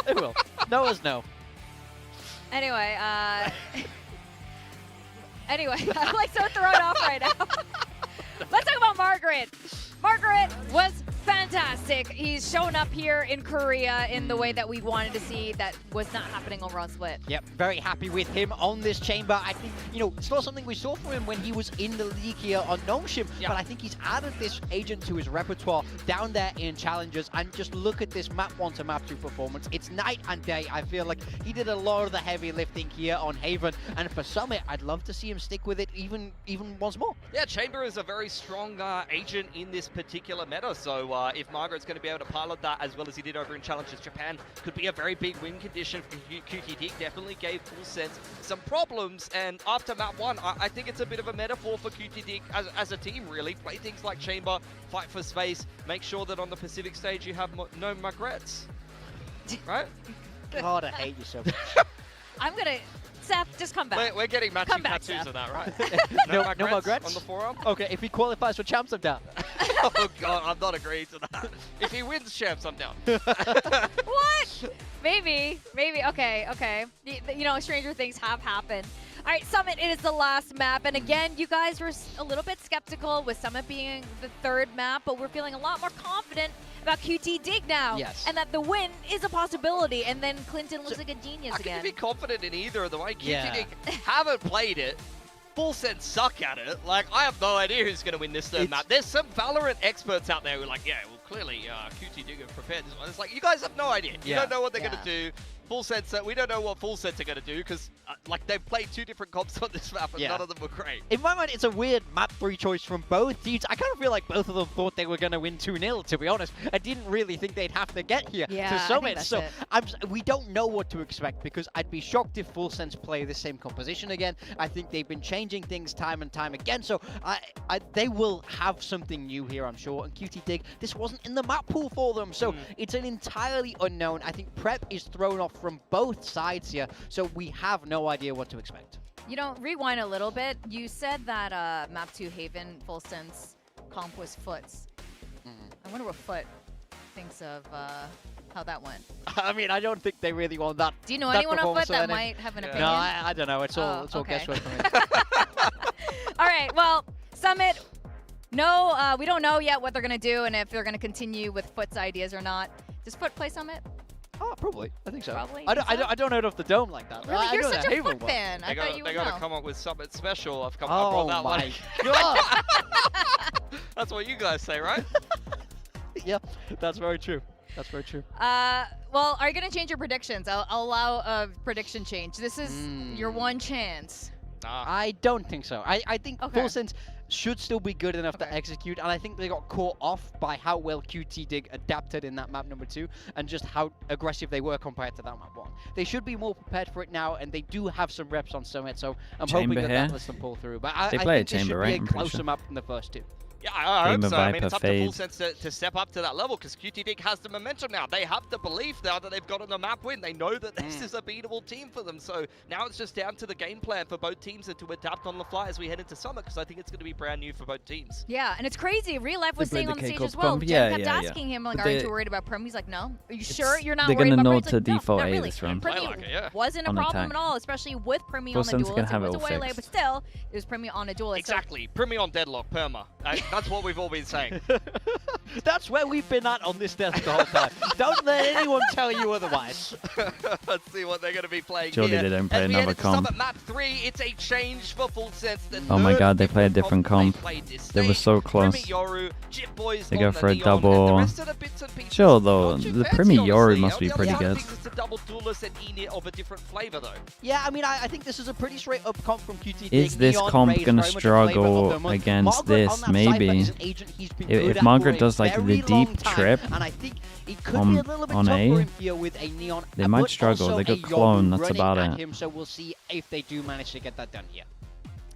They will. Knowers know. Anyway, I'm like so thrown off right now. Let's talk about Margaret. Margaret was fantastic. He's shown up here in Korea in the way that we wanted to see. That was not happening over on Split. Yep, very happy with him on this chamber. I think, you know, it's not something we saw from him when he was in the league here on Nongshim, but I think he's added this agent to his repertoire down there in Challengers, and just look at this map 1 to map 2 performance. It's night and day. I feel like he did a lot of the heavy lifting here on Haven, and for Summit, I'd love to see him stick with it even once more. Yeah, Chamber is a very strong agent in this particular meta, so if Margaret's going to be able to pilot that as well as he did over in Challengers Japan, could be a very big win condition for QTD. Definitely gave Full Sense some problems, and after map 1, I think it's a bit of a metaphor for QTD as a team, really. Play things like Chamber, fight for space, make sure that on the Pacific stage you have no Margarets, right? God, I hate you so much. I'm going to... Seth, just come back. We're getting matching tattoos of that, right? no Margarets on the forearm? Okay, if he qualifies for champs, I'm down. Oh, God, I'm not agreeing to that. If he wins champs, I'm down. What? Maybe. Okay. You know, stranger things have happened. All right, Summit, it is the last map. And again, you guys were a little bit skeptical with Summit being the 3rd map, but we're feeling a lot more confident about QT Dig now. Yes. And that the win is a possibility. And then Clinton looks like a genius again. I can be confident in either of them. QT Dig haven't played it. Full Sense suck at it. Like, I have no idea who's going to win this 3rd map. There's some Valorant experts out there who are like, yeah, well, clearly QT Dig have prepared this one. It's like, you guys have no idea. You don't know what they're going to do. Full Sense, we don't know what Full Sense are going to do because, like, they've played 2 different comps on this map and none of them were great. In my mind, it's a weird map 3 choice from both teams. I kind of feel like both of them thought they were going to win 2-0, to be honest. I didn't really think they'd have to get here to Summit. So we don't know what to expect, because I'd be shocked if Full Sense play the same composition again. I think they've been changing things time and time again. So they will have something new here, I'm sure. And QT Dig, this wasn't in the map pool for them. So it's an entirely unknown. I think prep is thrown off from both sides here, so we have no idea what to expect. You know, rewind a little bit. You said that map 2 Haven Full Sense comp was Foots. I wonder what Foot thinks of how that went. I mean, I don't think they really want that. Do you know anyone on Foot that might have an opinion? No, I don't know. It's all guesswork for me. All right, well, Summit, No, we don't know yet what they're going to do and if they're going to continue with Foot's ideas or not. Does Foot play Summit? Oh, probably. I think so. Probably. I don't know it off the dome like that. Really? You're I know such that a Haven Foot one. fan. I thought you would They got know. to come up with Summit Special. I Oh brought that my one. god! That's what you guys say, right? Yeah, that's very true. That's very true. Well, are you going to change your predictions? I'll allow a prediction change. This is your one chance. I don't think so. I think Okay. Full Sense should still be good enough to execute, and I think they got caught off by how well QT Dig adapted in that map number 2, and just how aggressive they were compared to that map 1. They should be more prepared for it now, and they do have some reps on Summit, so I'm hoping Chamber that here. that lets them pull through. But I They play a think this chamber, should right? be a I'm pretty closer sure. map than the first 2. Yeah, I hope Game of so. I mean, it's Viper up to Full fade. Sense to step up to that level because QT Dig has the momentum now. They have the belief now that they've gotten a map win. They know that this is a beatable team for them. So now it's just down to the game plan for both teams and to adapt on the fly as we head into Summit because I think it's going to be brand new for both teams. Yeah, and it's crazy. Real Life was They played saying the on the stage K-Cup as well. pump. Jen Yeah, kept yeah, yeah. asking him, like, But aren't they- you worried about Prim? He's like, no. Are you sure you're not They're worried gonna about know Prim? He's to like, no, default not A really. this round. Primi Play like it, yeah. wasn't a On problem attack. at all, especially with Primi Full on the Sense can duelist. It have was it a all waylay, fixed. but still, it was Primi on a duelist. So Exactly. Primi on deadlock, perma. That's what we've all been saying. That's where we've been at on this desk the whole time. Don't let anyone tell you otherwise. Let's see what they're going to be playing Surely here. they don't play As we head another into comp. Summit map 3, it's a change for Full Sense. The Oh my third god, they play a different comp. they played this They were stage. so close. Primi Yoru, Jip Boys They on go the for a Neon, and the double. rest of the bits and pieces Sure though, not too the fancy, Primi honestly. Yoru must On be the pretty other side of good. things, It's a double duelist and Enid of a different flavor though. Yeah, I mean, I think this is a pretty straight up comp from QT. Is this Neon comp Raid gonna very much a flavor of struggle the month. against Margaret this? on that Maybe. Cypher is an agent he's been good If at Margaret for a does like the very deep long time, trip and I think it could on- be a little bit on tough A, for him here with a Neon. they might but struggle. also They got a Yoru clone, that's running about at it. him, so we'll see if they do manage to get that done here.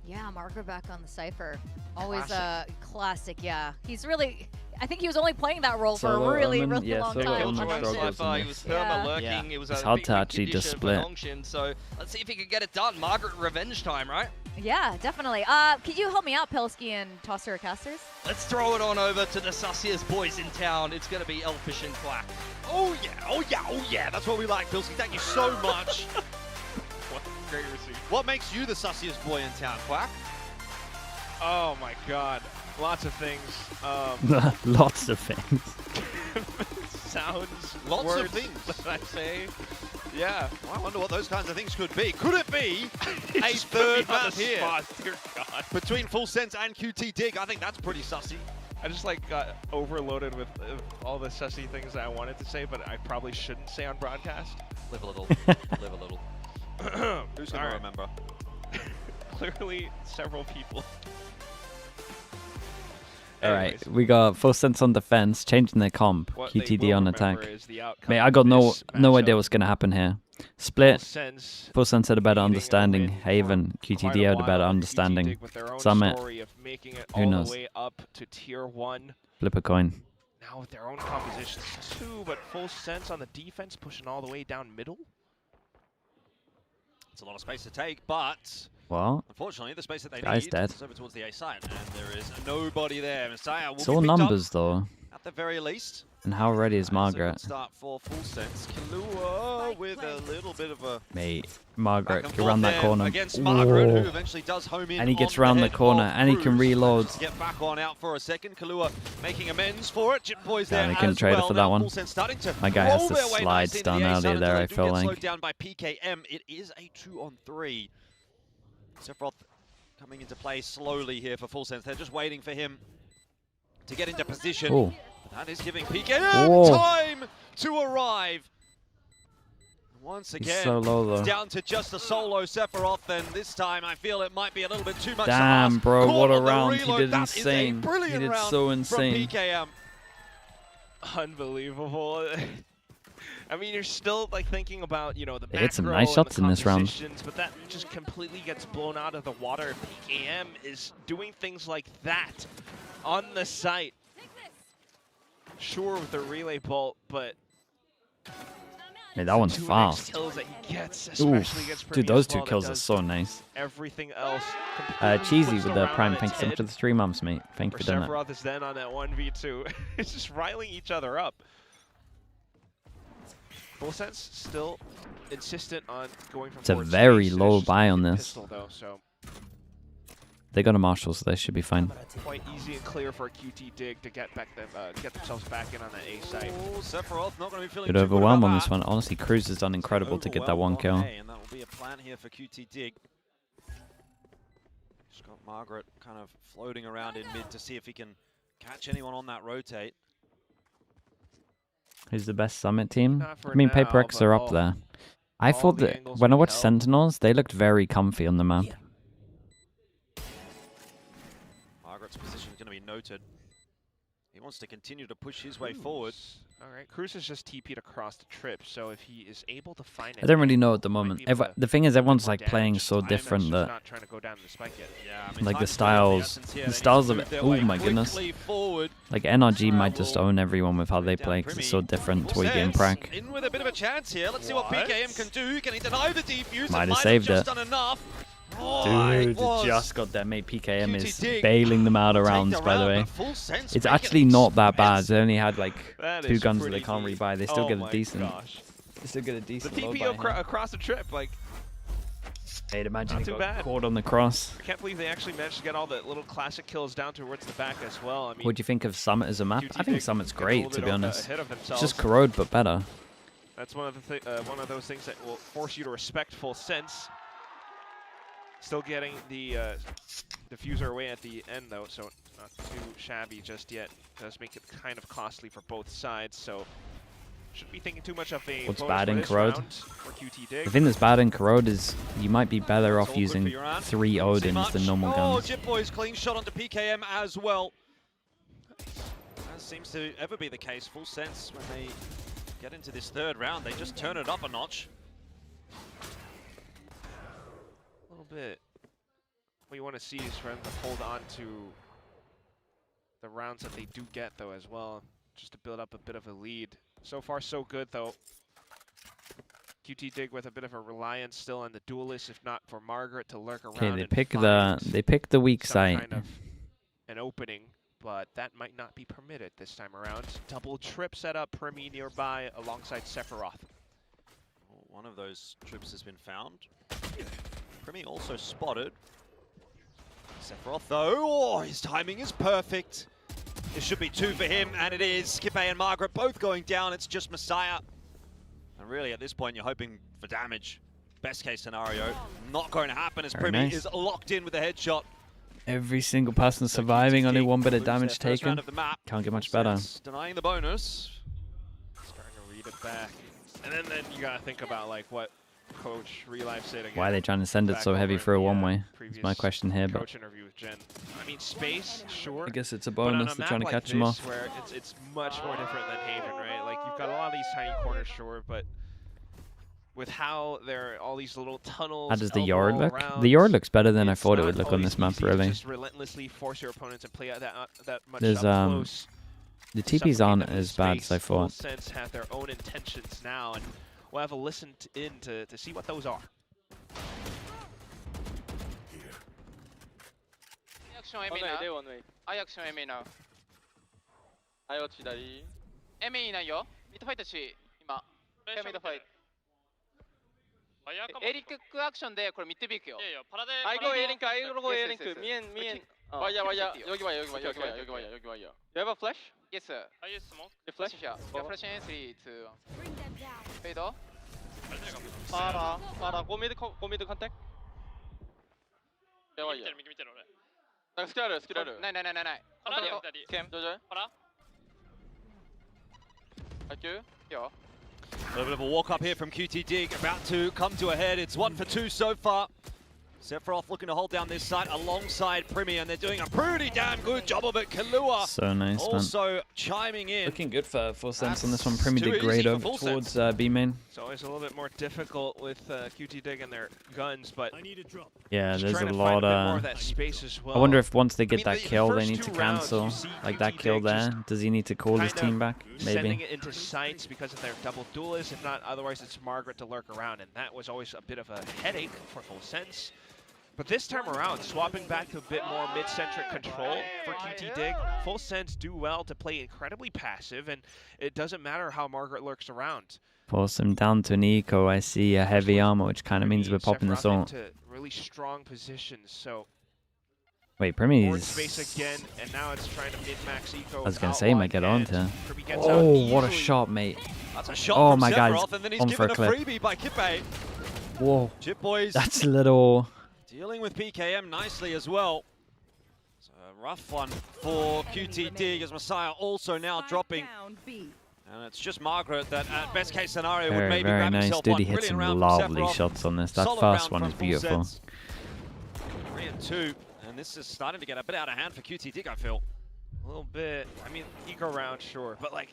Yeah, Margaret back on the Cypher. Always Classic. classic, yeah. He's really... I think he was only playing that role for Solo a really, Omen, really yeah, long Solo time. Omen on struggles Cypher. in Cypher, he this. was perma Yeah. lurking. Yeah. It was It's a hard big to win actually just condition for split. Longshin, so let's see if he can get it done. Margaret, revenge time, right? Yeah, definitely. Could you help me out, Pilsky and Tosser Casters? Let's throw it on over to the sussiest boys in town. It's going to be Elfish and Quack. Oh yeah, oh yeah, oh yeah. That's what we like, Pilsky. Thank you so much. What great receipt. What makes you the sussiest boy in town, Quack? Oh my god. Lots of things. Lots of things. Sounds. Lots words of things. that I say. Yeah. Well, I wonder what those kinds of things could be. Could it be a Just put me third on map the here spot, dear God. between Full Sense and QT Dig? I think that's pretty sussy. I just like got overloaded with all the sussy things that I wanted to say, but I probably shouldn't say on broadcast. Live a little. Live a little. Who's All gonna right. remember? Clearly, several people. Alright, Anyways, we got Full Sense on defense, changing their comp. what they QTD will on remember attack. is the outcome Mate, I of got no this idea matchup. what's gonna happen here. Split. Sense Full Sense had a better leading a understanding. win for Haven, quite QTD had a while, better and understanding. QTD with their own Summit. story of making it Who all knows? the way up to tier 1. Flip a coin. Now with their own compositions too, but Full Sense on the defense pushing all the way down middle. It's a lot of space to take, but What? unfortunately, the space that they Guy's need dead. is over towards the A side, and there is nobody there. Messiah will It's be all picked up numbers though. at the very least. And how ready is It's a Margaret? good start for Full Sense. Kalua with a little bit of a Mate, back Margaret, and get around forth that there corner. against Margaret, Whoa. who eventually does home in And he gets on around the head corner, of and he can Cruz. reload. To get back on out for a second. Kalua making amends for it. Chip Boys there Damn, he can as trade well. it for now that one. Full Sense starting to My guy has roll to their way slide nicely into stun the A earlier side there, until I they do feel get like. slowed down by PKM. It is a 2-on-3. Sephiroth coming into play slowly here for Full Sense. They're just waiting for him to get into position. Ooh. That is giving PKM Whoa. time to arrive. Once He's again, so low, though. it's down to just a solo Sephiroth, and this time I feel it might be a little bit too much to Damn, ask. bro, Caught what a on the round. He reload. did That is a insane. He brilliant did round so from insane. PKM. Unbelievable. I mean, you're still like thinking about, you know, the They hit some macro nice and shots the in this round. compositions, but that just completely gets blown out of the water. PKM is doing things like that on the site. Sure, with the relay bolt, but Man, that one's 2x fast. kills that he gets, Ooh, especially against Primi dude, those as two well, that kills are does so nice. everything else. Cheesy flips with the around prime. on Thank you its so much for head. the 3 months, mate. Thank you Or for doing that. Sephiroth is then on that 1v2. It's just riling each other up. Full Sense still insistent on going from It's a forward very space. low It's just buy on a this. pistol, though, so They got a Marshall, so they should be fine. Quite easy and clear for QT Dig to get themselves back in on that A site. Oh, Sephiroth not going to be feeling Good too good overwhelm about on that. this one. Honestly, Cruz has done incredible to get that one kill. And that will be a plan here for QT Dig. Just got Margaret kind of floating around in mid to see if he can catch anyone on that rotate. Who's the best Summit team? Not for I mean, now, Paper X but are up there. I thought the that angles when I would watched help. Sentinels, they looked very comfy on the map. Margaret's position is going to be noted. He wants to continue to push his way forward. All right, Cruz has just TP'd across the trip, so if he is able to find I don't really know at the moment. The thing is, everyone's like playing so different that not trying to go down the spike yet. Yeah, I mean, like the time's styles of of it. Oh my goodness! Forward. Like NRG might just own everyone with how they play because it's so different to what you get in Prac. In with a bit of a chance here. Let's see what PKM can do. Can he deny the defuse? Might have Might saved have just it. done enough. Dude, just got that mate. PKM is bailing them out of rounds, by the way. It's actually not that bad. They only had like That 2 is guns that they pretty can't deep. rebuy. They still Oh get a my decent. gosh. They still get a The decent load TP buy here. across the trip, like, Hey, imagine not he too got bad. caught on the cross. I can't believe they actually managed to get all the little classic kills down towards the back as well. I mean, What do you think of Summit as a map? I think Dig Summit's get a great, little to bit be honest. ahead of It's themselves. just Corrode, but better. That's one of those things that will force you to respect Full Sense. Still getting the diffuser away at the end though, so not too shabby just yet. Does make it kind of costly for both sides, so shouldn't be thinking too much of a What's bonus bad for in this Corrode? round for QT Dig. The thing that's bad in Corrode is you might be better off all good for using your hand. 3 Odins than normal Oh, guns. Jip Boy's clean shot onto PKM as well. As seems to ever be the case. Full Sense when they get into this third round, they just turn it up a notch. A little bit. What you want to see is for them to hold on to the rounds that they do get though as well, just to build up a bit of a lead. So far so good though. QT Dig with a bit of a reliance still on the duelist, if not for Margaret to lurk around. Okay, they and pick find the weak some site. kind of an opening, but that might not be permitted this time around. Double trip setup, Primi nearby alongside Sephiroth. One of those trips has been found. Primi also spotted. Sephiroth though, oh, his timing is perfect. It should be 2 for him, and it is. Skippe and Margaret both going down. It's just Messiah. And really, at this point, you're hoping for damage. Best case scenario, not going to happen as Very Primi nice. is locked in with a headshot. Every single person surviving, only 1 bit of damage their first taken. round of the map. Can't get much better. Denying the bonus. Starting to read it back. And then you gotta think about like what Coach Relive said again. Why are they trying to send it back so heavy over for a in the, one-way? That's previous my question here, but coach interview with Jen. I mean, space, sure. I guess it's a but on bonus. a They're map trying to like catch them this, off. Where it's much more different than Haven, right? Like you've got a lot of these tiny corners, sure, but with how there are all these little tunnels. How does the elbow yard look? around, The yard looks better than I it's thought it not would look on always this map, easy to really. Just relentlessly force your opponents and play out that much There's up close. the TPs aren't as bad as I Full thought. Sense have their own intentions now, and we'll have a listen in to see what those are. アクションエミナアイアクションエミナアイオチ左エミいないよミッドファイトし今ミッドファイトエリックアクションでこれミッドビークよアイゴエリンクアイゴエリンク見えんワイヤワイヤヨギワイヤヨギワイヤヨギワイヤヨギワイヤヨギワイヤ You have a flash? Yes sir. I use smoke. The flash? Yeah. Flash in 3, 2, 1 Fade off Go mid contact やばいや見てる俺スキルあるスキルあるないケンどうじゃパラIQ? Yeah. A little bit of a walk up here from QT Dig, about to come to a head. It's 1 for 2 so far. Sephiroth looking to hold down this site alongside Primi, and they're doing a pretty damn good job of it. Kalua So nice, man. also chiming in. Looking good for Full Sense on this one. Primi did great over towards B main. It's always a little bit more difficult with QT Dig and their guns, but Yeah, just there's trying a to lot find a bit more of. of that space as well. I wonder if once they get mean, that the kill, they first need to 2 rounds, cancel you see like that QT kill Dig just there. Does he need to call his kind team of back? Sending Maybe. it into sites because of their double duelists. If not, otherwise it's Margaret to lurk around, and that was always a bit of a headache for Full Sense. But this time around, swapping back to a bit more mid-centric control for QT Dig, Full Sense do well to play incredibly passive, and it doesn't matter how Margaret lurks around. Force him down to an eco. I see a heavy armor, which kind of means we're popping this Sephiroth ult. into really strong positions, so Wait, Board Primmy's... space again, and now it's trying to min-max eco. I was going to say, he might get on to... gets Oh, out what a easily. shot, mate. That's a shot Oh from my God, Sephiroth, and then he's on for given a a clip. freebie by Kippe. Whoa. Chip Boys That's a little... dealing with PKM nicely as well. It's a rough one for QT Dig as Messiah also now dropping. And it's just Margaret that at best case scenario would Very, maybe very grab nice. himself Dude, one. he hit Brilliant some round from lovely Sephiroth. shots on this. That Solid first round one from is Full beautiful. Sets. 3-2, and this is starting to get a bit out of hand for QT Dig, I feel. A little bit. I mean, eco round, sure, but like,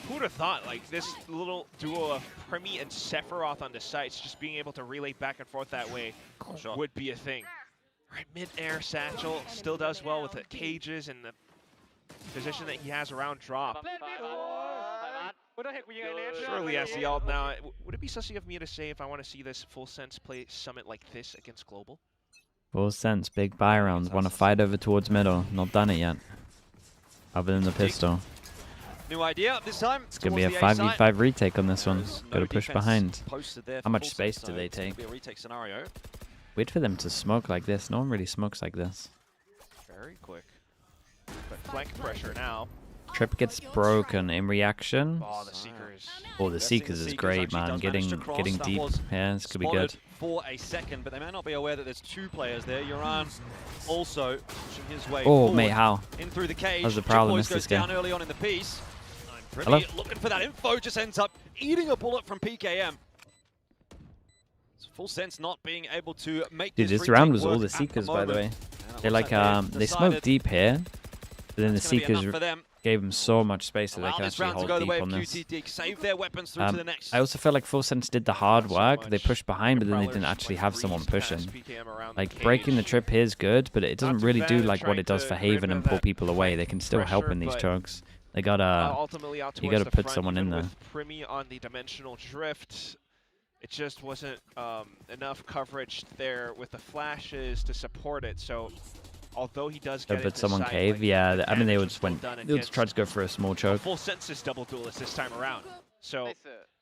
who would have thought like this little duo of Primi and Sephiroth on the sites, just being able to relay back and forth that way, would be a thing. All right, mid-air satchel still does well with the cages and the position that he has around drop. Surely as the ult now, would it be sussy of me to say if I want to see this Full Sense play Summit like this against Global? Full sense, big buy rounds. Want to fight over towards middle. Not done it yet. Other than the pistol. New idea this time. It's going to be a 5v5 retake on this one. Got to push behind. How much space do they take? Be a retake scenario. Wait for them to smoke like this. No one really smokes like this. Very quick. But flank pressure now. Trip gets broken in reaction. Oh, the Seekers. Oh, the Seekers is great, man. Getting deep here. This could be good. For a second, but they may not be aware that there's two players there. Yoran also pushing his way Oh, forward. mate, how? In through the cage. How's the Prowler miss goes this game? down early on in the piece. Hello? Pretty looking for that info, just ends up eating a bullet from PKM. It's Full Sense not being able to make Dude, this round was all the Seekers, by the way. They like they smoked deep here, but then the Seekers gave them so much space that they can actually hold deep on this. Save their weapons through to the next. I also felt like Full Sense did the hard work. They pushed behind, but then they didn't actually have someone pushing. Like, breaking the trip here is good, but it doesn't really do like what it does for Haven and pull people away. They can still help in these chugs. They gotta, you gotta put someone in there. Primi on the dimensional drift, it just wasn't enough coverage there with the flashes to support it. So, although he does get But someone cave, like, yeah. I mean, they would just try to go for a small choke. Full Senses double duelist this time around. So,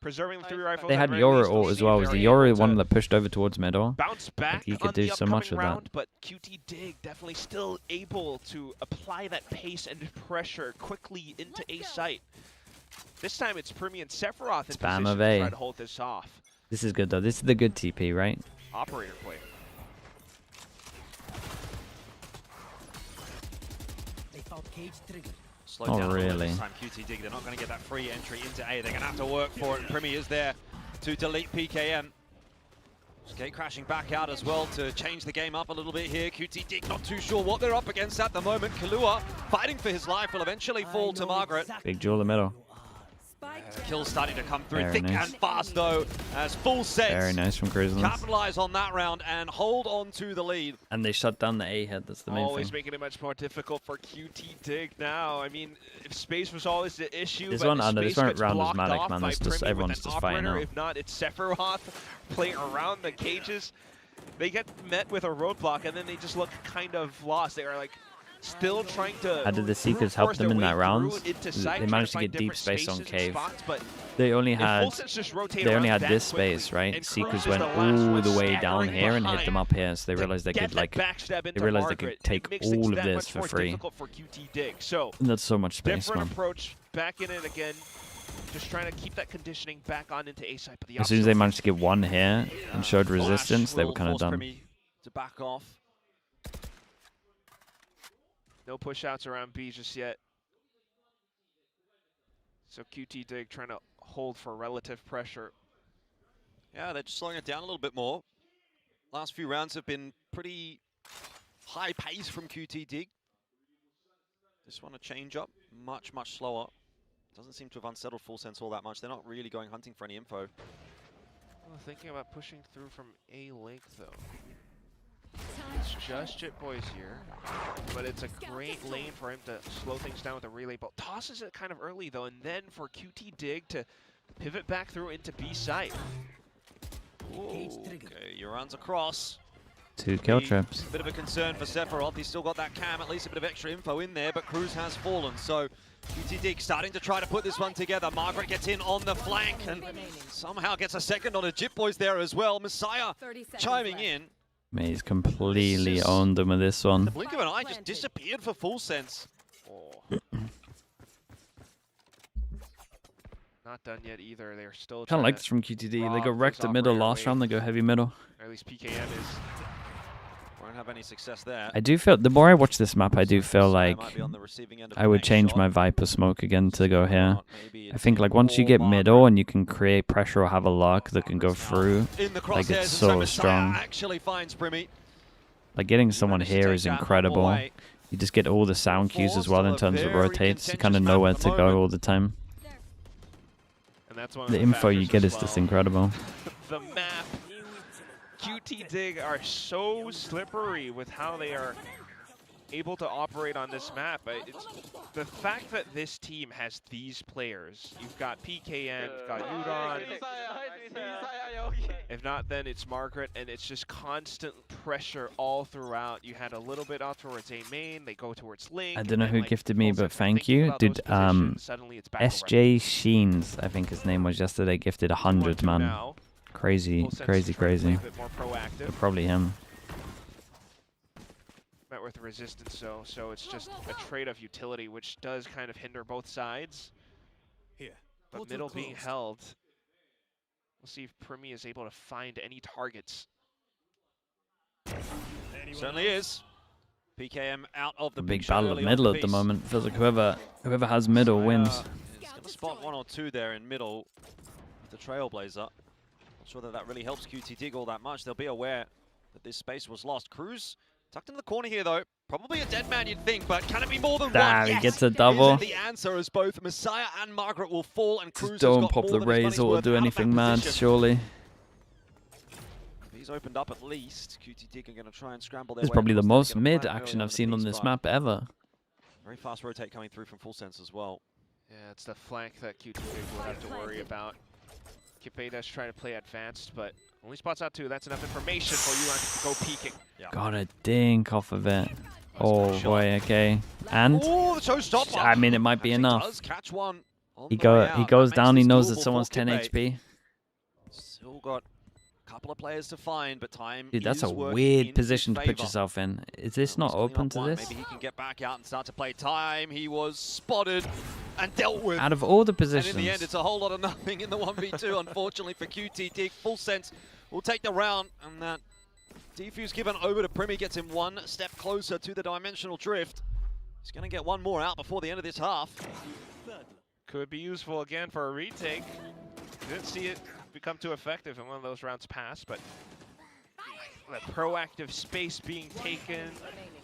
preserving the 3 rifles. They had Yoru ult as well. Was the Yoru one that pushed over towards middle? Bounce back like, he could do so much with that. But QT Dig definitely still able to apply that pace and pressure quickly into A site. This time it's Primi and Sephiroth in Spam position of to A. try to hold this off. This is good though. This is the good TP, right? Operator play. Slow down really. This time QT Dig, they're not going to get that free entry into A. They're going to have to work for it. Primi is there to delete PKM. Skate crashing back out as well to change the game up a little bit here. QT Dig not too sure what they're up against at the moment. Kalua fighting for his life will eventually fall to Margaret. Big jewel in the middle. Kills starting to come through Very thick nice. and fast though, as Full Sense Very nice from Grizzlies. capitalize on that round and hold on to the lead. And they shut down the A head. That's the main Always thing. making it much more difficult for QT Dig now. I mean, if space was always the issue, This but one the under. This space one gets round was blocked manic, off man. by It's just Primi everyone's with an just fighting operator. out. If not, it's Sephiroth playing around the cages. They get met with a roadblock, and then they just look kind of lost. They are like still trying to. How did the Seekers help them in that round? They managed to get deep space on cave. They only had this space, right? Seekers went all the way down here and hit them up here, so they realized they could like take all of this for free. So And that's so much space, different man. approach, back in it again. Just trying to keep that conditioning back on into A side. But the As soon as they managed to get one here and showed resistance, they were kind of done. Primi to back off. No push outs around B just yet. So QT Dig trying to hold for relative pressure. Yeah, they're just slowing it down a little bit more. Last few rounds have been pretty high pace from QT Dig. Just want to change up much, much slower. Doesn't seem to have unsettled Full Sense all that much. They're not really going hunting for any info. Well, thinking about pushing through from A link though. It's just Chip Boys here, but it's a great lane for him to slow things down with a relay ball. Tosses it kind of early though, and then for QT Dig to pivot back through into B site. Okay, Yoran's across. 2 kill trips. A bit of a concern for Sephiroth. He's still got that cam, at least a bit of extra info in there, but Cruz has fallen. So QT Dig starting to try to put this one together. Margaret gets in on the flank and somehow gets a second on a Jip Boys there as well. Messiah chiming in. He's completely owned them with this one. The blink of an eye just disappeared for Full Sense. Oh. Not done yet either. They're still Kind of like this from QTD. They go wrecked at middle last round. They go heavy middle. Or at least PKM is. Won't have any success there. I do feel, the more I watch this map, I do feel like I would change my Viper smoke again to go here. I think like once you get middle and you can create pressure or have a lock that can go through, like it's so strong. Actually finds Brimmy. Like getting someone here is incredible. You just get all the sound cues as well in terms of rotates. You kind of know where to go all the time. And that's one of The info you get is just incredible. The map. QT Dig are so slippery with how they are able to operate on this map. It's the fact that this team has these players. You've got PKM, you've got Udon. If not, then it's Margaret, and it's just constant pressure all throughout. You had a little bit out towards A main, they go towards Link. I don't know who gifted me, but thank you. Dude, SJ Sheens, I think his name was yesterday, gifted 100, man. Crazy, crazy, crazy. But probably him. Met with resistance, so it's just a trade of utility, which does kind of hinder both sides. But middle being held. We'll see if Primi is able to find any targets. Certainly is. PKM out of the big battle of middle at the moment. Feels like whoever has middle wins. He's going to spot 1 or 2 there in middle. The Trailblazer. Not sure that really helps QT Dig all that much. They'll be aware that this space was lost. Cruz tucked into the corner here, though. Probably a dead man, you'd think, but can it be more than one? He gets a double. The answer is both Messiah and Margaret will fall, and Cruz Just don't pop the raise or do anything mad, surely. He's opened up at least. QT Dig are going to try and scramble their This is way probably the across. most mid action I've seen on this map ever. Very fast rotate coming through from Full Sense as well. Yeah, it's the flank that QT Dig will have to worry about. QTD does try to play advanced, but only spots out 2. That's enough information for you to go peeking. Got a dink off of it. Oh boy, okay. And I mean, it might be enough. He goes down. He knows that someone's 10 HP. Still got a couple of players to find, but time. Dude, that's is a working weird in position to his put favor. yourself in. Is this not open to this? Maybe he can get back out and start to play time. He was spotted and dealt with. Out of all the positions. And in the end, it's a whole lot of nothing in the 1v2, unfortunately, for QT Dig. Full Sense will take the round, and that defuse given over to Primi gets him 1 step closer to the dimensional drift. He's going to get 1 more out before the end of this half. Could be useful again for a retake. Didn't see it become too effective in one of those rounds past, but the proactive space being taken,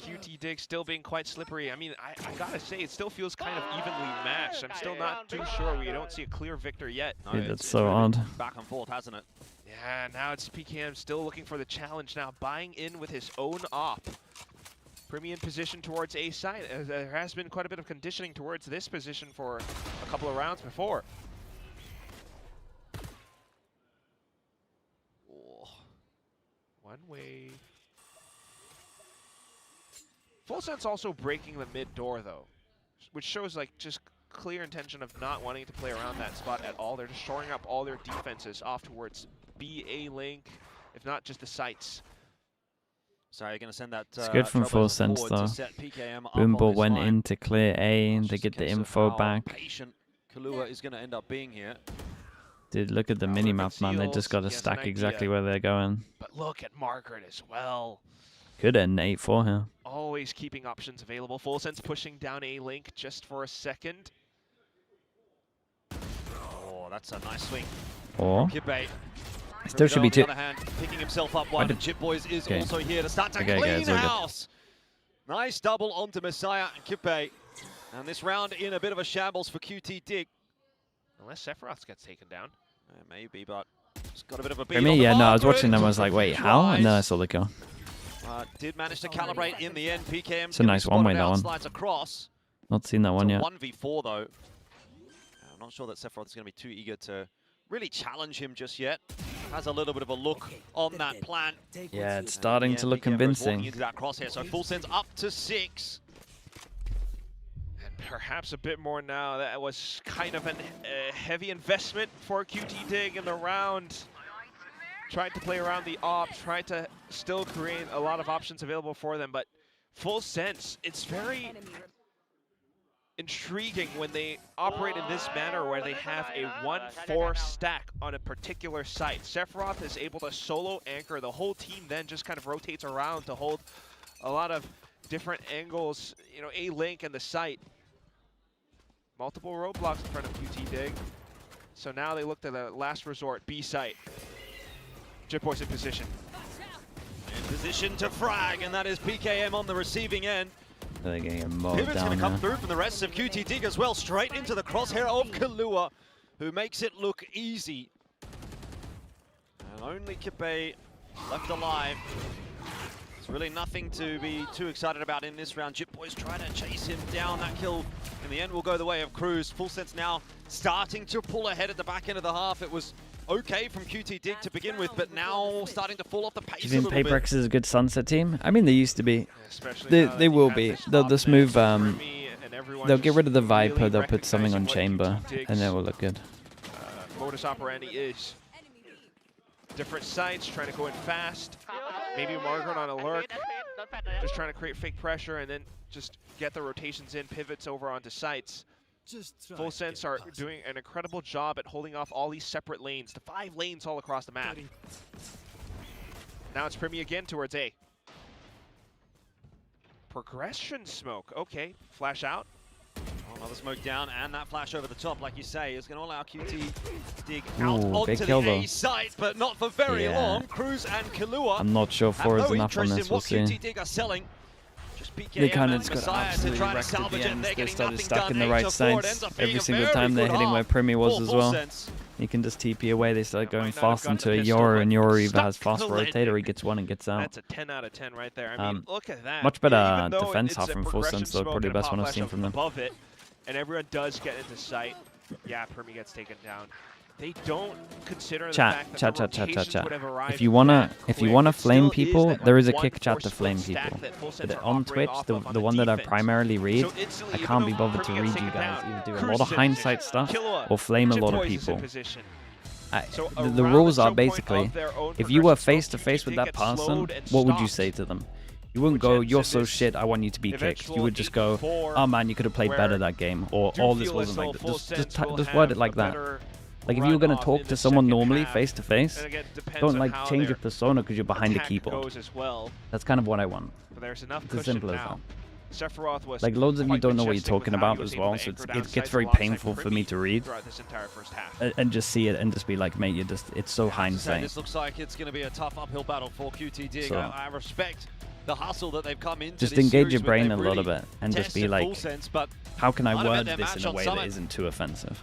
QT Dig still being quite slippery. I mean, I gotta say, it still feels kind of evenly matched. I'm still not too sure. We don't see a clear victor yet. Dude, that's so odd. Back and forth, hasn't it? Yeah, now it's PKM still looking for the challenge now, buying in with his own op. Primi in position towards A side. There has been quite a bit of conditioning towards this position for a couple of rounds before. One way. Full Sense also breaking the mid door though, which shows like just clear intention of not wanting to play around that spot at all. They're just shoring up all their defenses off towards B, A link, if not just the sites. So you're going to send that. It's good from Full Sense though. Boomball went in to clear A and they get the info back. Patient Kalua is going to end up being here. Dude, look at the minimap, man. They just got to stack exactly where they're going. But look at Margaret as well. Could end 8-4 here. Always keeping options available. Full Sense pushing down A link just for a second. Oh, that's a nice swing. Or Kibbay. Still should be 2. On the other hand, picking himself up one. Chip Boys is also here to start to clean guys, house. Nice double onto Messiah and Kibbay. And this round in a bit of a shambles for QT Dig. Unless Sephiroth gets taken down. Maybe, but it's got a bit of a beat. For me, yeah, no, I was watching them. I was like, wait, how? And then I saw the kill. Did manage to calibrate in the end. PKM. It's a nice one-way, that one. Slides across. Not seen that one yet. 1v4 though. I'm not sure that Sephiroth is going to be too eager to really challenge him just yet. Has a little bit of a look on that plan. Yeah, it's starting to look convincing. Into that crosshair, so Full Sense up to 6. And perhaps a bit more now. That was kind of a heavy investment for QT Dig in the round. tried to play around the op, tried to still create a lot of options available for them, but Full Sense, it's very intriguing when they operate in this manner where they have a 1-4 stack on a particular site. Sephiroth is able to solo anchor. The whole team then just kind of rotates around to hold a lot of different angles, you know, A-Link and the site. Multiple roadblocks in front of QT Dig. So now they look to the last resort, B site. JITBOY's in position. In position to frag, and that is PKM on the receiving end. They're getting mowed Pivot's down going to come now. through from the rest of QT Dig as well, straight into the crosshair of Kalua, who makes it look easy. And only Kipe left alive. There's really nothing to be too excited about in this round. JITBOY's trying to chase him down. That kill in the end will go the way of Cruz. Full Sense now starting to pull ahead at the back end of the half. It was okay from QT Dig to begin with, but now starting to fall off the pace Do you think a little bit. Paperex is a good Sunset team? I mean, they used to be. Especially They will be. They'll just move. They'll get rid of the Viper. They'll put something on Chamber, and it will look good. Modus operandi is different sites, trying to go in fast. Maybe Margaret on a lurk, just trying to create fake pressure and then just get the rotations in, pivots over onto sites. Full Sense are doing an incredible job at holding off all these separate lanes, the 5 lanes all across the map. Now it's Primi again towards A. Progression smoke, okay, flash out. Another smoke down, and that flash over the top, like you say, is going to allow QT Dig out Ooh, onto big the kill, though. A site, but not for very Yeah. long. Cruz and Kalua I'm not sure have 4 is no enough on interest this. in We'll what see. QT Dig are selling. Just They PKM kind and of got Messiah to absolutely try to wrecked at salvage the it. end. They're They getting started nothing stuck done. in the 8 right to 4. It sides. ends up being Every a single very time they're good hitting where half Primi was for as Full well. Sense. You can just TP away. They start going might not fast have into got a the pistol, Yoru, but and Yoru either stuck has fast the landing. rotate or he gets one and gets out. That's a 10 out of 10 right there. I mean, look at that. Much better Even though defense it's half a from Full progression Sense, though. smoke Probably and the a best pop one I've flash seen from them. above it, and everyone does get into sight. Yeah, Primi gets taken down. They don't consider the fact that the rotations would have arrived If you wanna that flame quick. It people, still is that, there is a like, kick chat 1-4 to flame split people. stack that Full But Sense are on operating Twitch, off the of on the one that I defense. primarily read, So instantly, I even can't though be bothered to Primi read gets you taken guys. down, Either do a Cruz lot of is in hindsight position. stuff Killua, or flame a lot of JITBOY is in people. position. The around rules the are choke point basically, of their own if you were progression face to face smoke, with QT that gets person, slowed and what would you stopped. say to them? You wouldn't go, "You're so shit, I want you to be kicked." You would just go, "Oh man, you could have played better that game," or do "All this feel as wasn't though like that." Full Just Sense will word it have like a that. better Like if you were run gonna off talk in to the someone second normally half. face to face, And again, depends don't on like how change their your persona because you're behind a attack keyboard. goes as well. That's kind of what I want. But there's enough It's as cushion simple as now. that. Sephiroth was Like loads of you quite don't know what you're majestic with talking how about he was as able well, to so anchor it down gets sights very alongside painful for me Primi to read throughout this entire first half. and just see it and just be like, mate, it's so So hindsight. this looks like it's going to be a tough uphill battle for QT Dig. So- I respect the hustle that they've come into Just this engage series your with. brain They've a little really bit and just be tested like, Full Sense, but how can I might have word met their this match in a on way that Summit. isn't too offensive?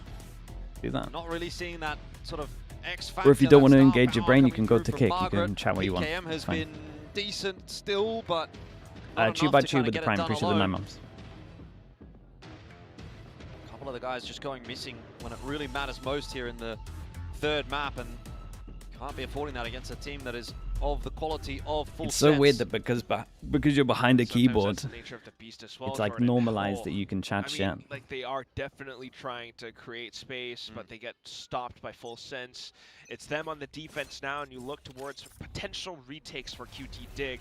Do that. Not really seeing that sort of X factor. Or if you don't that want to star engage your power brain, you coming can go through to from kick. You Margaret. can chat what you want. PKM has It's fine. been decent still, but not Chew enough by to chew kinda with the get it prime. done Appreciate the 9 alone. months. A couple of the guys just going missing when it really matters most here in the third map, and can't be affording that against a team that is of the quality of Full It's so Sense. weird that because you're behind a keyboard, That's the nature of the beast as well, it's like Jordan. normalized that you can chat I mean, shit. like they are definitely trying to create space, but they get stopped by Full Sense. It's them on the defense now, and you look towards potential retakes for QT Dig.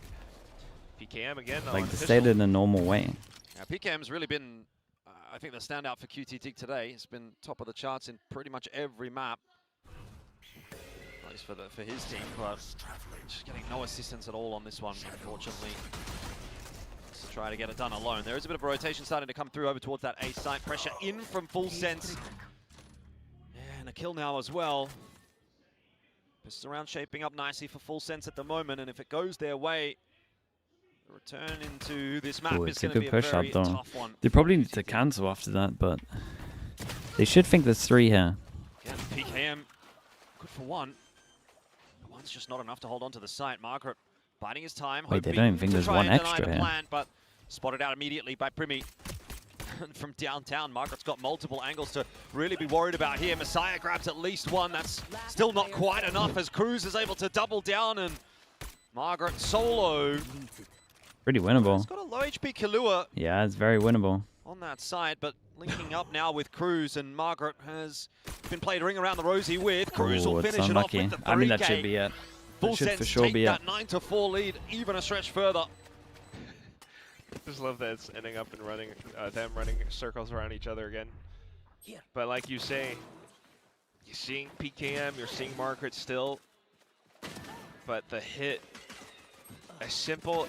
PKM again. Like on to pistol. say it in a normal way. Yeah, PKM's really been, I think, the standout for QT Dig today. He's been top of the charts in pretty much every map. At least for his team, but just getting no assistance at all on this one, unfortunately. Let's try to get it done alone. There is a bit of a rotation starting to come through over towards that A site. Pressure in from Full Sense. Yeah, and a kill now as well. This round shaping up nicely for Full Sense at the moment, and if it goes their way, the return into this map Oh, is it's a going to good be a push up very though. tough one. They probably need to cancel after that, but they should think there's 3 here. Again, PKM, good for one. But one's just not enough to hold on to the site. Margaret biding his time. Wait, they hoping don't even think to there's try one and deny extra the here. plan, but spotted out immediately by Primi. From downtown, Margaret's got multiple angles to really be worried about here. Messiah grabs at least one. That's still not quite enough as Cruz is able to double down, and Margaret solo. Pretty winnable. It's got a low HP Kalua Yeah, it's very winnable. on that side, but linking up now with Cruz, and Margaret has been played ring around the rosy with. Cruz Oh, will it's finish it off unlucky. with the 3K. I mean, that should be it. Full should Sense for sure take be that 9-4 lead even a stretch further. Just love that it's ending up in running them running circles around each other again. But like you say, you're seeing PKM, you're seeing Margaret still, but the hit, a simple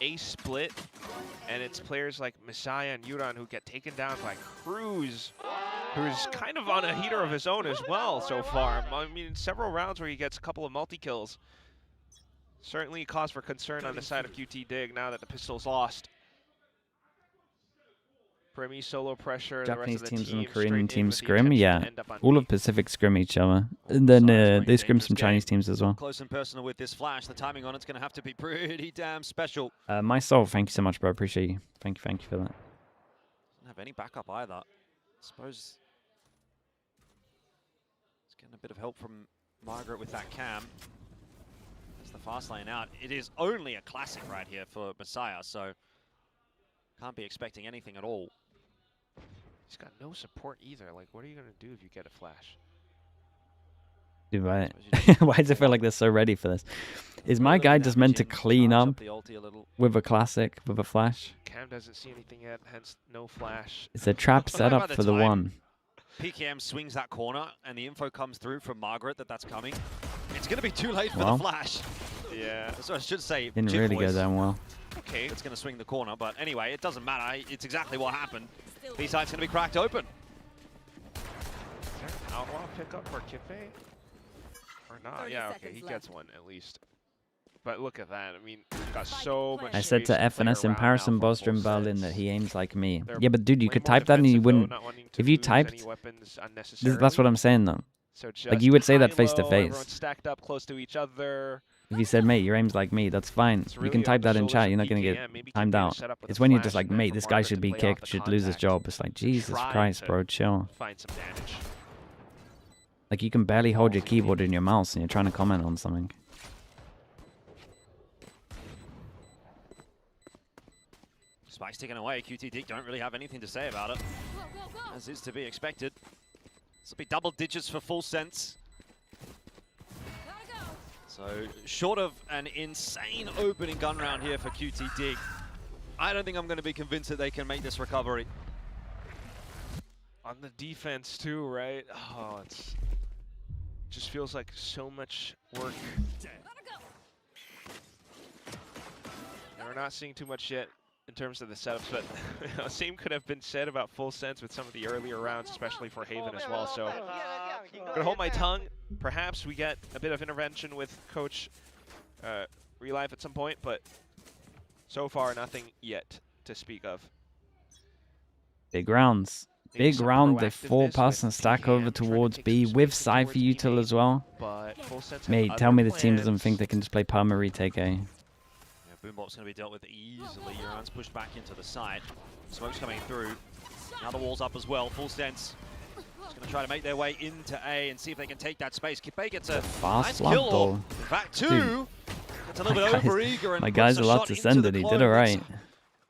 ace split, and it's players like Messiah and Yuran who get taken down by Cruz, who's kind of on a heater of his own as well so far. I mean, several rounds where he gets a couple of multi-kills. Certainly cause for concern on the side of QT Dig now that the pistol's lost. Premi solo pressure, Japanese the rest of the teams and team Korean straight in teams with the scrim, intention to yeah. end up on All B. of Pacific scrim each other. And then they scrim some Chinese teams as well. Close and personal with this flash. The timing on it's going to have to be pretty damn special. My soul, thank you so much, bro. Appreciate you. Thank you for that. Doesn't have any backup either. I suppose it's getting a bit of help from Margaret with that cam. That's the fast lane out. It is only a classic right here for Messiah, so can't be expecting anything at all. He's got no support either. Like, what are you going to do if you get a flash? Dude, why does it feel like they're so ready for this? Is my guy just meant to clean up with a classic, with a flash? Cam doesn't see anything yet, hence no flash. It's a trap set up for the one. PKM swings that corner, and the info comes through from Margaret that that's coming. It's going to be too late for Well. the flash. Yeah. So I should say, Didn't Jim really go Boys. down well. Okay. It's going to swing the corner, but anyway, it doesn't matter. It's exactly what happened. B-side's going to be cracked open. Is there an outlaw pickup for Kippe? Or not? Yeah, okay, he gets one at least. But look at that. I mean, we've got so much I said space to play FNS in around Paris now and for Boster in full Berlin sets. that he aims like me. They're Yeah, but dude, you way could more type that and you defensive, though, wouldn't. not wanting to If you lose typed, any weapons that's unnecessarily. what I'm saying though. So Like just you would say that high, face to low, face. everyone's stacked up close to each other. If you said, mate, your aim's like me, that's fine. It's You really can on type the that in shoulders chat. of You're not going to PKM. get Maybe timed Kippe out. set up with It's a when you're flash just like, and then mate, for this guy Margaret should to be play off kicked, the should lose his contact. job. It's like, Jesus Trying Christ, to bro, chill. Find some damage. Like you can barely hold your keyboard in your mouse and you're trying to comment on something. Spike's taken away. QT Dig don't really have anything to say about it, as is to be expected. This will be double digits for Full Sense. So short of an insane opening gun round here for QT Dig, I don't think I'm going to be convinced that they can make this recovery. On the defense too, right? Oh, it's just feels like so much work. And we're not seeing too much yet in terms of the setups, but same could have been said about Full Sense with some of the earlier rounds, especially for Haven as well. So I'm gonna hold my tongue. Perhaps we get a bit of intervention with Coach Relive at some point, but so far nothing yet to speak of. Big rounds. Maybe Big some round. They proactiveness 4-pass and stack over towards B with Cypher util as well. But Full Sense have Mate, tell other me the team doesn't plans. think they can just play perma retake A. Yeah, Boombop's going to be dealt with easily. Uran's pushed back into the side. Smoke's coming through. Now the wall's up as well. Full Sense just going to try to make their way into A and see if they can take that space. Kippe gets a Fast nice lap kill. though. In fact, two. Dude, Gets a little bit over-eager and my puts guy's a allowed shot to into send the it. He did close. alright.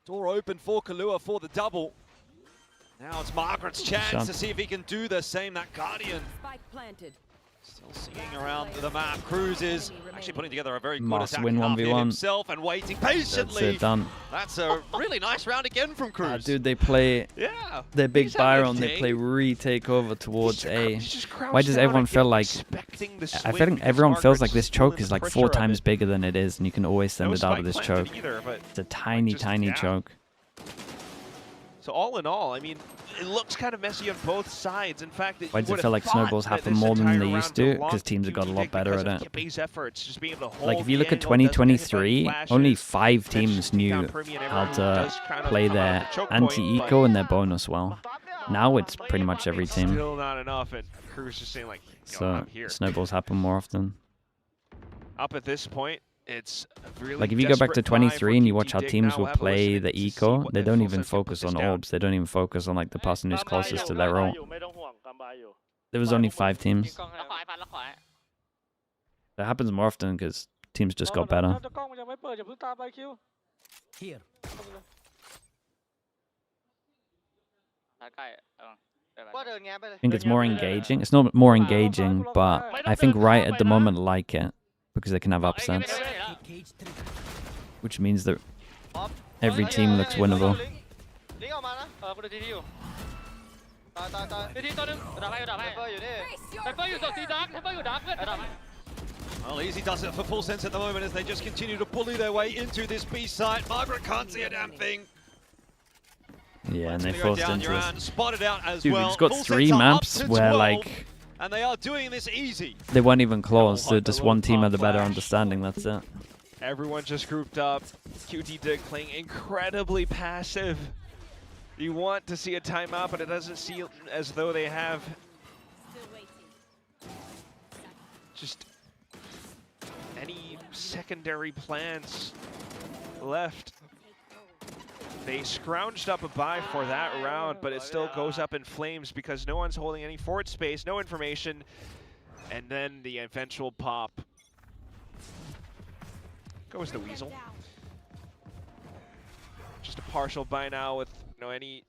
Door open for Kalua for the double. Now it's Margaret's chance Shot. to see if he can do the same. That Guardian Spike planted. still singing around the map. Cruz is actually putting together a very good Must attack win half here 1v1. himself and waiting patiently. That's it, done. That's a really nice round again from Cruz. Dude, they play Yeah. their big He's having a Byron. They day. play retake over towards A. just Why does crouched everyone down feel again, like? expecting the I swing think because everyone feels like Margaret's this still in choke the is like pressure 4 of times it. bigger than it is, and you can always send No it out of spike this planted choke. either, but It's a tiny, just tiny down. choke. So all in all, I mean, it looks kind of messy on both sides. In fact, Why does it feel like snowballs happen more than they used to? Because teams have got a lot better at it. Kippe's efforts, just being able to hold Like if you the look at angle, doesn't get hit by 2023, flashes, only 5 managed teams to take knew down Premi and how everyone to does kind of play come out their of the choke point, anti-eco and their bonus well. Now it's pretty much every but team. Still not enough, and Cruz just saying like, yo, So I'm here. snowballs happen more often. Up at this point, it's really Like if you go back to desperate buy 23 for and you watch how QT Dig. teams Now will we'll have to play listen the to see eco, what they if don't Full even Sense can put focus this on down. orbs. They don't even focus on like the person who's closest to their role. ไม่ต้องห่วงกำบายอยู่ There was only 5 teams. That happens more often because teams just got better. กล้องมันยังไม่เปิดอย่าเพิ่งตามไปคิว Here. ใกล้ว่าเดินแง้ไปเลย I think it's more engaging. It's not more engaging, but I think right at the moment like it. because they can have upsets, which means that every team looks winnable. Well, Easy does it for full sense at the moment as they just continue to bully their way into this B site. Margaret can't see a damn thing. Yeah, and they forced into this. Spotted out as Dude, well. we've got 3 maps where like and they are doing this easy. they weren't even close, so just one team had the better understanding. That's it. Everyone just grouped up. QT Dig playing incredibly passive. You want to see a timeout, but it doesn't seem as though they have just any secondary plans left. They scrounged up a buy for that round, but it still goes up in flames because no one's holding any forward space, no information, and then the eventual pop. Goes the Weasel. Just a partial buy now with any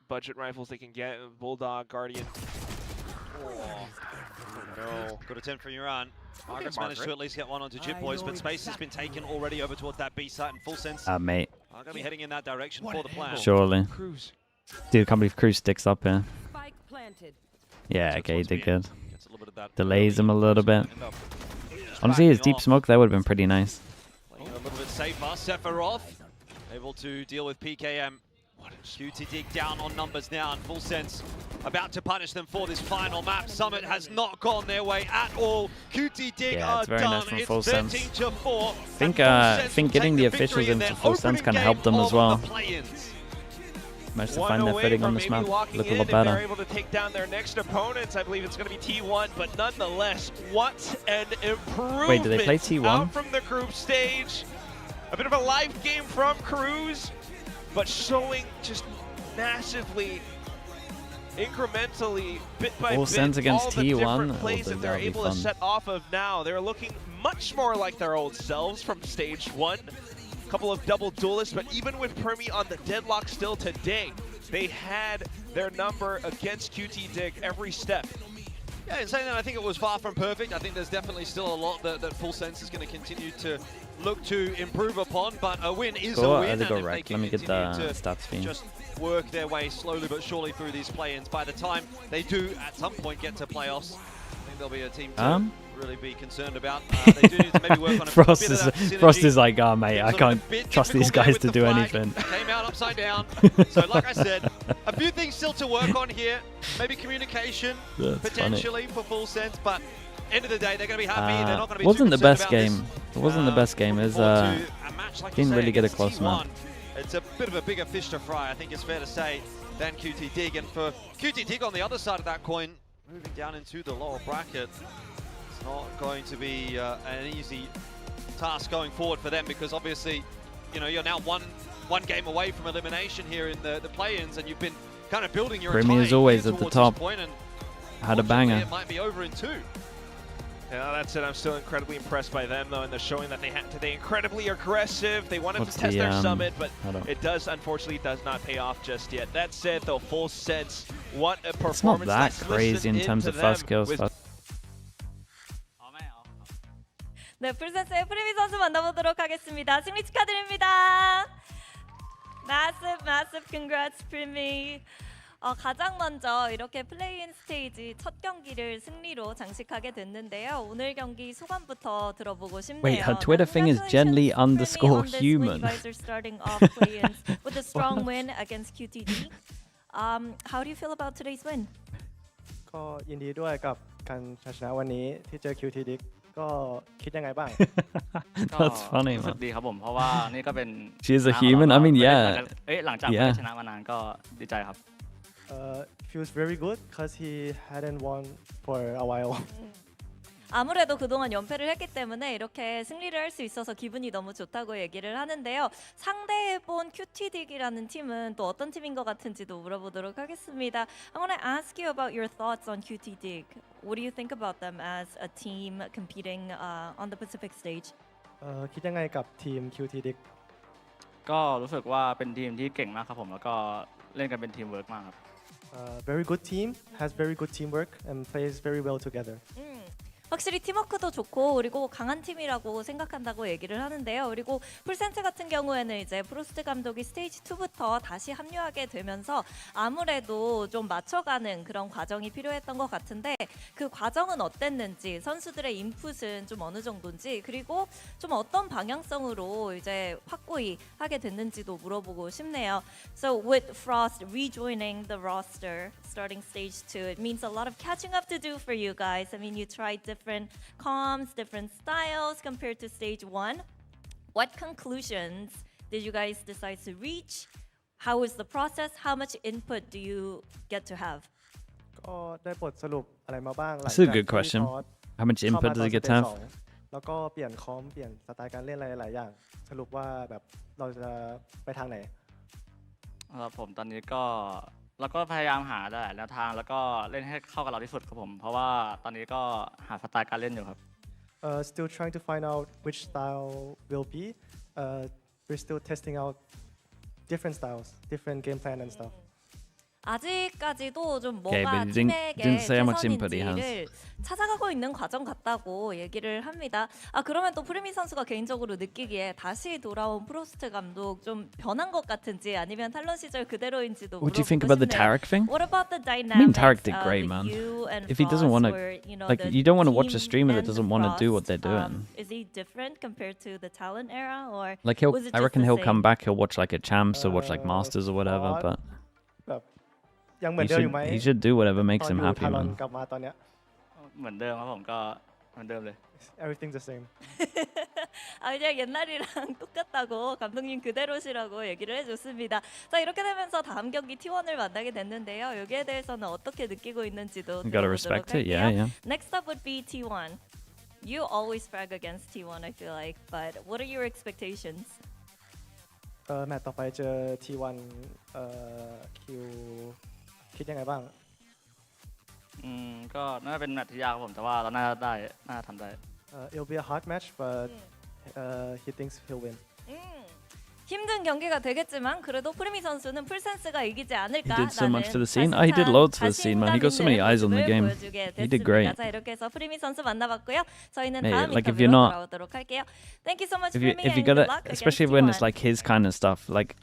budget rifles they can get. Bulldog, Guardian. Oh, no. Good attempt from Iran. Margaret's managed to at least get one onto Jip Boys, but space has been taken already over towards that B site in full sense. Mate. Are going to be heading in that direction for the plan. Surely. Dude, I can't believe Cruz sticks up here. Yeah, okay, he did good. Delays him a little bit. Honestly, his deep smoke there would have been pretty nice. Playing a little bit safer. Sephiroth able to deal with PKM. QT Dig down on numbers now in full sense. About to punish them for this final map. Summit has not gone their way at all. QT Dig are it's very done. nice from It's full 13 sense. to 4. I think getting the officials into full sense kind of helped them as well. Managed to find their footing on this map. Look a lot They're better. able to take down their next opponents. I believe it's going to be T1, but nonetheless, what an improvement. Wait, do they play T1? Out from the group stage. A bit of a life game from Cruz, but showing just massively, incrementally, bit by Full bit, sense against all the T1? different plays Oh, that they're that'll be able to fun. set off of now. They're looking much more like their old selves from stage 1. Couple of double duelists, but even with Primi on the deadlock still today, they had their number against QT Dig every step. Yeah, in saying that, I think it was far from perfect. I think there's definitely still a lot that Full Sense is going to continue to look to improve upon, but a win is a win. They go and if right. they can Let me get the continue to stats feed. just work their way slowly but surely through these play-ins, by the time they do at some point get to playoffs, I think there'll be a team to really be concerned about. They do need to maybe work on a Frost bit of that synergy. Frost is like, oh mate, I It's a can't bit trust these difficult there guys with to the do flag. anything. Came out upside down. So like I said, a few things still to work on here. Maybe communication That's potentially for Full Sense, but end of the day they're going to be happy. They're not going to be wasn't too the best concerned game. about It wasn't the best game. It was didn't really get a close map. It's a bit of a bigger fish to fry, I think it's fair to say, than QT Dig. And for QT Dig on the other side of that coin, moving down into the lower bracket, it's not going to be an easy task going forward for them, because obviously, you're now one game away from elimination here in the play-ins, and you've been kind of building your Primi entire is always year at the towards top. this point, and Had a banger. it might be over in 2. Yeah, that's it. I'm still incredibly impressed by them, though, and they're showing that they're incredibly aggressive. They wanted What's to test the, their summit, but hold up. it unfortunately does not pay off just yet. That said, though, Full Sense, what a It's performance. not that Let's crazy in listen terms into of first them kills. with 네, 풀센스의 프리미 선수 만나보도록 하겠습니다. 승리 축하드립니다. Massive congrats, 프리미. 가장 먼저 이렇게 플레이인 스테이지 첫 경기를 승리로 장식하게 됐는데요. 오늘 경기 소감부터 들어보고 싶네요. Wait, her Twitter thing is Genly_human. Starting off play-ins with a strong win against QTD. How do you feel about today's win? ก็ยินดีด้วยกับการชนะวันนี้ที่เจอ QTD ก็คิดยังไงบ้าง That's funny, รู้สึ man. กดีครับผม เพราะว่านี่ก็เป็น She is a human. I mean, yeah. หลังจากไม่ได้ชนะมานานก็ดีใจครับ feels very good because he hadn't won for a while. 아무래도 그동안 연패를 했기 때문에 이렇게 승리를 할 수 있어서 기분이 너무 좋다고 얘기를 하는데요. 상대해본 QTD이라는 팀은 또 어떤 팀인 것 같은지도 물어보도록 하겠습니다. I want to ask you about your thoughts on QTD. What do you think about them as a team competing on the Pacific Stage? คิดยังไงกับทีม QTD ก็รู้สึกว่าเป็นทีมที่เก่งมากครับผม แล้วก็เล่นกันเป็นทีมเวิร์กมากครับ very good team, has very good teamwork and plays very well together. 확실히 팀워크도 좋고 그리고 강한 팀이라고 생각한다고 얘기를 하는데요. 그리고 풀센트 같은 경우에는 이제 프로스트 감독이 스테이지 2부터 다시 합류하게 되면서 아무래도 좀 맞춰가는 그런 과정이 필요했던 것 같은데 그 과정은 어땠는지 선수들의 인풋은 좀 어느 정도인지 그리고 좀 어떤 방향성으로 이제 확고히 하게 됐는지도 물어보고 싶네요. So with Frost rejoining the roster starting stage 2, it means a lot of catching up to do for you guys. I mean, you tried different comms, different styles compared to stage 1. What conclusions did you guys decide to reach? How was the process? How much input do you get to have? ก็ได้บทสรุปอะไรมาบ้างหลัง That's a good question. How much input does he get to have? แล้วก็เปลี่ยนคอมเปลี่ยนสไตล์การเล่นหลายๆอย่างสรุปว่าแบบเราจะไปทางไหน ผมตอนนี้ก็เราก็พยายามหาหลายแนวทางแล้วก็เล่นให้เข้ากับเราที่สุดครับผมเพราะว่าตอนนี้ก็หาสไตล์การเล่นอยู่ครับ Still trying to find out which style will be. We're still testing out different styles, different game plan and stuff. 아직까지도 좀 Okay, 뭐가 but he 팀에게 didn't say how much input he has. 최선인지를 찾아가고 있는 과정 같다고 얘기를 합니다. 그러면 또 프리미 선수가 개인적으로 느끼기에 다시 돌아온 프로스트 감독 좀 변한 것 같은지 아니면 탈론 시절 그대로인지도 What do you think 물어보고 about the 싶네요. Tarek thing? What about the I dynamics? mean, Tarek did great, that man. you and If he doesn't Frost want were, to, like, you don't want to watch a streamer that doesn't want to do what they're doing. Is he different compared to the talent era, or Like was it I just reckon the he'll come same? back. He'll watch like a champs or watch like masters or whatever. But แบบยังเหมือนเดิมอยู่ไหม he should do whatever makes ตอน him อยู่ happy, ทารอน man. กลับมาตอนเนี้ย เหมือนเดิมครับผมก็เหมือนเดิมเลย everything the same. 그냥 옛날이랑 똑같다고 감독님 그대로시라고 얘기를 해줬습니다. 자 이렇게 되면서 다음 경기 T1을 만나게 됐는데요. 여기에 대해서는 어떻게 느끼고 있는지도 You gotta 들어보도록 respect it, 할게요. yeah, yeah. Next up would be T1. You always frag against T1, I feel like, but what are your expectations? แมตช์ต่อไปเจอ T1 คิวคิดยังไงบ้าง ก็น่าจะเป็นแมตช์ที่ยากครับผมแต่ว่าเราน่าจะทำได้ It'll be a hard match, but he thinks he'll win. 힘든 경기가 되겠지만 그래도 프리미 선수는 풀센스가 이기지 He 않을까 did so much for the scene. 자신감, He did loads for the scene, man. He got so many eyes on the 모습을 game. 보여주게 He did 됐습니다. great. 자 이렇게 해서 프리미 선수 만나봤고요. 저희는 Hey, 다음 like, if 인터뷰로 you're not- 돌아오도록 할게요. Thank you so much, If Primi, you and gotta, good luck especially against when it's T1. like his kind of stuff, like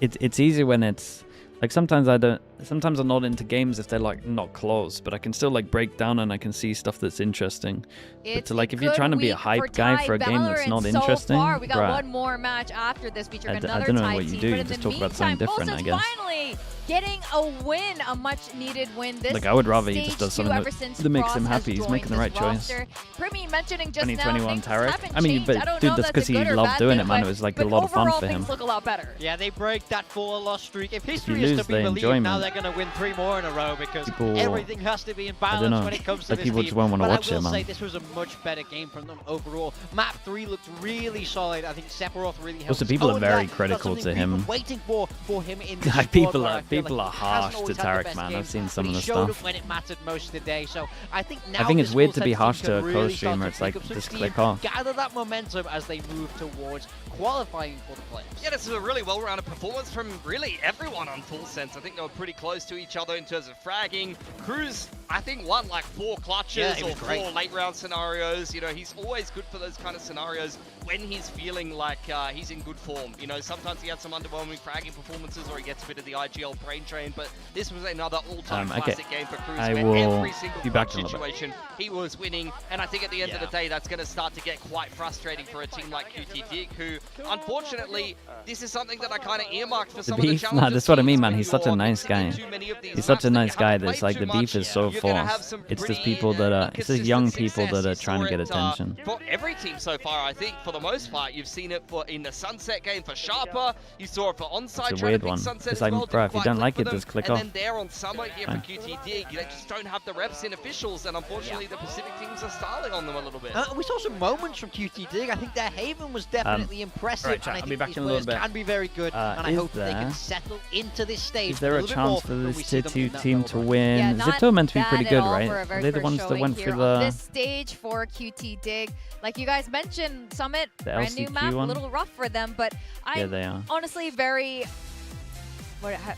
it's easy when it's like sometimes I'm not into games if they're like not close, but I can still like break down and I can see stuff that's interesting. But to, like if you're trying to be a hype guy for a game that's not interesting, so far. We got bruh, one more match after this featuring I another don't know Thai what you team. do. But You in just the talk about something meantime, different, I Bolson's guess. finally getting a win, a much-needed win. This Like, I would rather he just stage does two, something ever that- since that makes him Frost has happy. He's joined making the right this choice. roster. Primi mentioning just now 2021 things Tarek. haven't I mean, changed. but I don't dude, know that's if because a he good or loved bad doing thing, it, man. but- It was like a but lot of fun overall for him. things look a lot better. Yeah, they break that 4-loss streak. If history you is lose, to be they believed, enjoy, now man. they're going to win 3 more in a row because People- everything has to be in I don't balance know. when it comes to Like, this people team. just won't wanna But watch I it, will man. say this was a much better game from them overall. Map 3 looked really solid. I think Sephiroth really helped. Also, people are own very that. critical That's to something we've him. been waiting for him in this Like, squad, people where are I feel people like are he hasn't harsh to always had the Tarek, best man. games, I've seen but some of he the showed stuff. up when it mattered most today. So I think now I think it's this weird to full be Sense team harsh can to a really start co-streamer. to It's pick like, up some just steam, click off. gather that momentum as they move towards qualifying for the playoffs. Yeah, this is a really well-rounded performance from really everyone on Full Sense. I think they were pretty close to each other in terms of fragging. Cruz, I think, won like 4 clutches Yeah, he or was 4 great. late-round scenarios. You know, he's always good for those kind of scenarios when he's feeling like he's in good form. You know, sometimes he had some underwhelming fragging performances or he gets a bit of the IGL brain drain, but this was another all-time Okay. classic game for Cruz I where will every single be back in a clutch little bit. situation he was winning, and I think at the end of the day that's going to start to get quite frustrating for a team like QTD, who unfortunately this is something that I kind of earmarked for The some of the beef, challenges. nah, that's what I mean, teams man. when He's such a you're nice guy. mixing in too many of these He's such a maps that nice you guy haven't that's played like too the beef much, is so you're gonna have forced. some It's just pretty people that are, it's just young inconsistent people that are success. trying to You get saw it, attention. for every team so far, I think, for the most part, you've seen it in the Sunset game for Sharper. You saw it for Onside. It's a weird one. Sunset It's as like, well, bro, did if you quite don't good like for it, them. just click and off. then there on Summer here for Fine. QT Dig, they just don't have the reps in officials, and unfortunately the Pacific teams are styling on them a little bit. We saw some moments from QT Dig. I think their Haven was definitely impressive, right, chat, and I I'll be think back these in a little players bit. can be very good, and I Is hope they can there- settle into this stage Is there a a little bit chance more for when this we see tier them 2 in that team level to break. win? Yeah, not XIPTO meant to be bad pretty at good, all right? for a Are very they the first ones that showing went here for on the... this stage for QT Dig. Like you guys mentioned, Summit, The brand new LCQ map, a one? little rough for them, but Yeah, I'm they are. honestly very,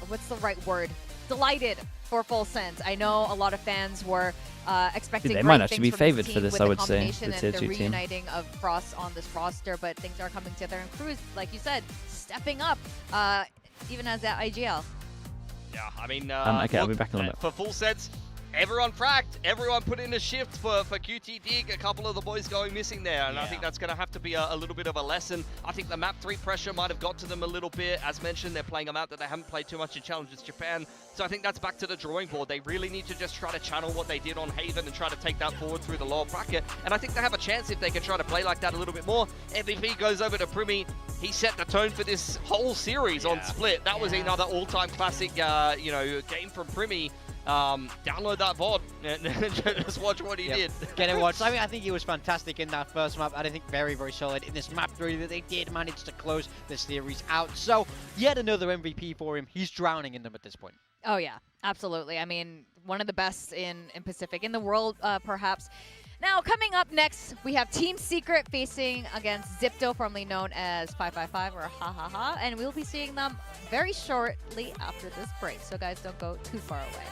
what's the right word? delighted for Full Sense. I know a lot of fans were expecting They great might actually things be from favored this for team this, with I the would say, combination the and tier the 2 team. reuniting of Frost on this roster, but things are coming together. And Cruz, like you said, stepping up, even as at IGL. Yeah, I mean, okay, I'll be back in a little bit. For Full Sets, everyone fragged, everyone put in a shift for QT Dig, a couple of the boys going missing there, and I think that's going to have to be a little bit of a lesson. I think the map 3 pressure might have got to them a little bit. As mentioned, they're playing a map that they haven't played too much in Challenges Japan, so I think that's back to the drawing board. They really need to just try to channel what they did on Haven and try to take that forward through the lower bracket, and I think they have a chance if they can try to play like that a little bit more. MVP goes over to Primi. He set the tone for this whole series on Split. That was another all-time classic, game from Primi. Download that VOD and just watch what he did. Get it watched. I mean, I think he was fantastic in that first map, and I think very, very solid in this map 3 that they did manage to close the series out. So, yet another MVP for him. He's drowning in them at this point. Oh yeah, absolutely. I mean, one of the best in Pacific, in the world, perhaps. Now, coming up next, we have Team Secret facing against XIPTO, formerly known as 555 or Ha Ha Ha, and we'll be seeing them very shortly after this break. So guys, don't go too far away.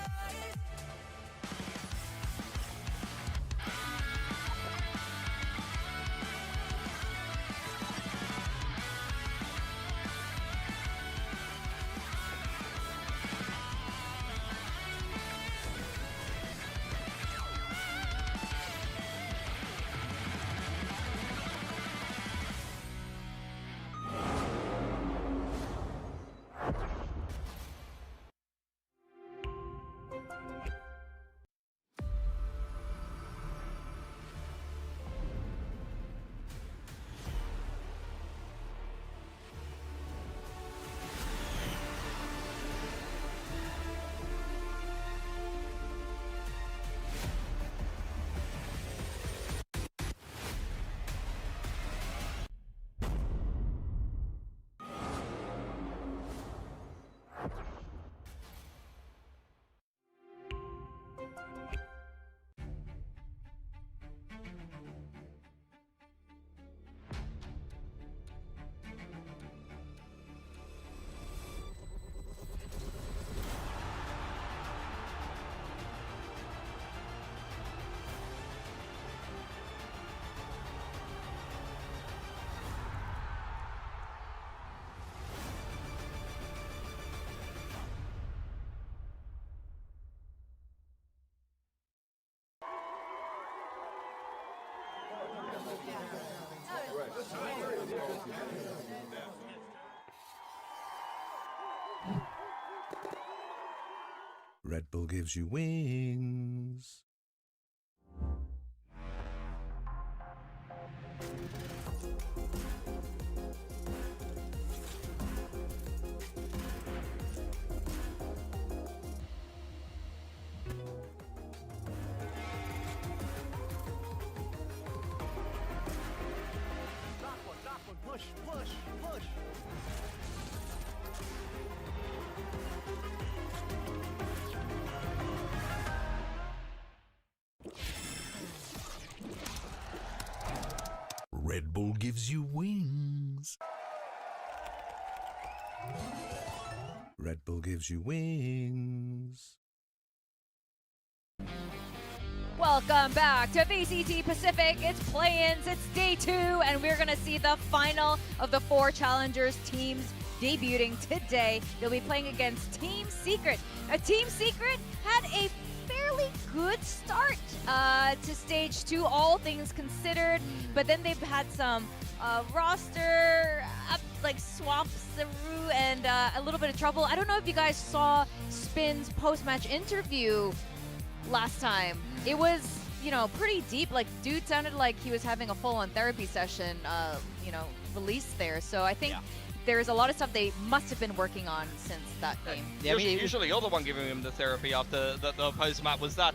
Red Bull gives you wings. Push, push, push. Red Bull gives you wings. Red Bull gives you wings. Welcome back to VCT Pacific. It's play-ins, it's day 2, and we're gonna see the final of the 4 challengers teams debuting today. They'll be playing against Team Secret. Now, Team Secret had a fairly good start to stage 2, all things considered, but then they've had some roster swaps and a little bit of trouble. I don't know if you guys saw Spin's post-match interview last time. It was, pretty deep. Like, dude sounded like he was having a full-on therapy session, released there. So I think there's a lot of stuff they must have been working on since that game. Yeah, usually you're the one giving him the therapy after the post-match. Was that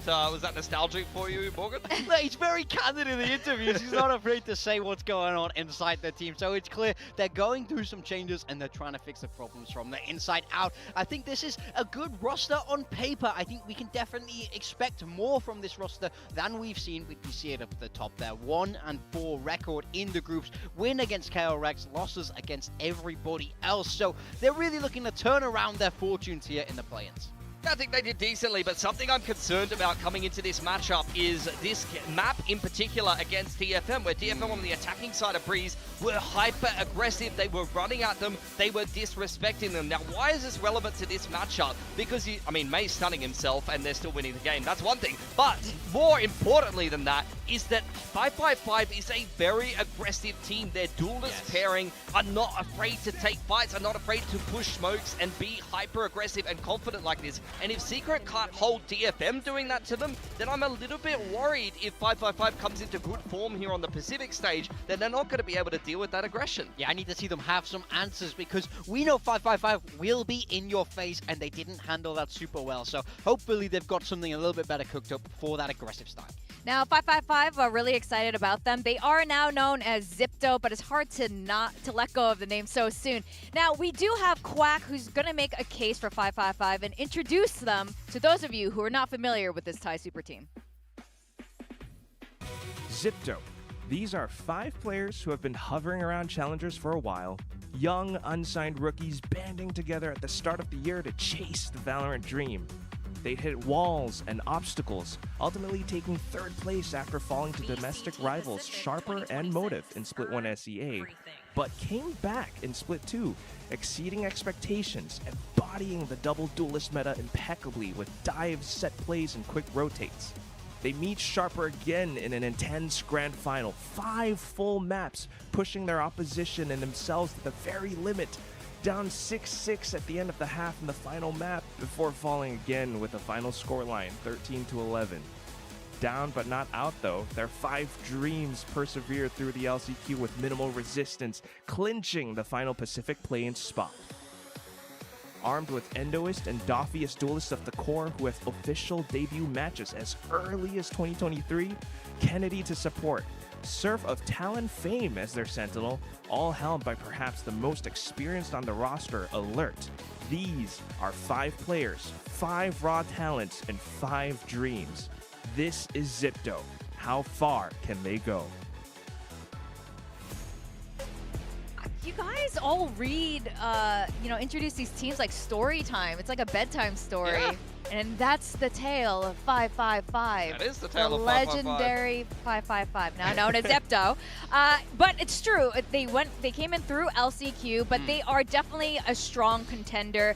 nostalgic for you, Morgan? Look, he's very candid in the interviews. He's not afraid to say what's going on inside the team. So it's clear they're going through some changes and they're trying to fix the problems from the inside out. I think this is a good roster on paper. I think we can definitely expect more from this roster than we've seen. We see it up at the top there. 1-4 record in the groups. Win against KO Rex, losses against everybody else. So they're really looking to turn around their fortunes here in the play-ins. I think they did decently, but something I'm concerned about coming into this matchup is this map in particular against DFM, where DFM on the attacking side of Breeze were hyper-aggressive. They were running at them. They were disrespecting them. Now, why is this relevant to this matchup? Because, May's stunning himself and they're still winning the game. That's one thing. But more importantly than that is that 555 is a very aggressive team. Their duelist pairing are not afraid to take fights, are not afraid to push smokes and be hyper-aggressive and confident like this. And if Secret can't hold DFM doing that to them, then I'm a little bit worried if 555 comes into good form here on the Pacific stage, then they're not going to be able to deal with that aggression. Yeah, I need to see them have some answers because we know 555 will be in your face and they didn't handle that super well. So hopefully they've got something a little bit better cooked up for that aggressive style. Now, 555 are really excited about them. They are now known as XIPTO, but it's hard to not to let go of the name so soon. Now, we do have Quack, who's going to make a case for 555 and introduce them to those of you who are not familiar with this Thai super team. XIPTO. These are 5 players who have been hovering around challengers for a while. Young, unsigned rookies banding together at the start of the year to chase the Valorant dream. They hit walls and obstacles, ultimately taking 3rd place after falling to domestic rivals Sharper and Motive in Split 1 SEA, but came back in Split 2, exceeding expectations, embodying the double duelist meta impeccably with dives, set plays, and quick rotates. They meet Sharper again in an intense grand final, 5 full maps, pushing their opposition and themselves to the very limit, down 6-6 at the end of the half in the final map, before falling again with a final scoreline, 13-11. Down but not out though, their 5 dreams persevered through the LCQ with minimal resistance, clinching the final Pacific play-in spot. Armed with Endoist and Doffiest duelists of the core who have official debut matches as early as 2023, Kennedy to support, Surf of Talon fame as their sentinel, all helmed by perhaps the most experienced on the roster, Alert. These are 5 players, 5 raw talents, and 5 dreams. This is XIPTO. How far can they go? You guys all read, introduce these teams like story time. It's like a bedtime story. Yeah. And that's the tale of 555. That is the tale of 555. Legendary 555, now known as XIPTO. But it's true. They came in through LCQ, but they are definitely a strong contender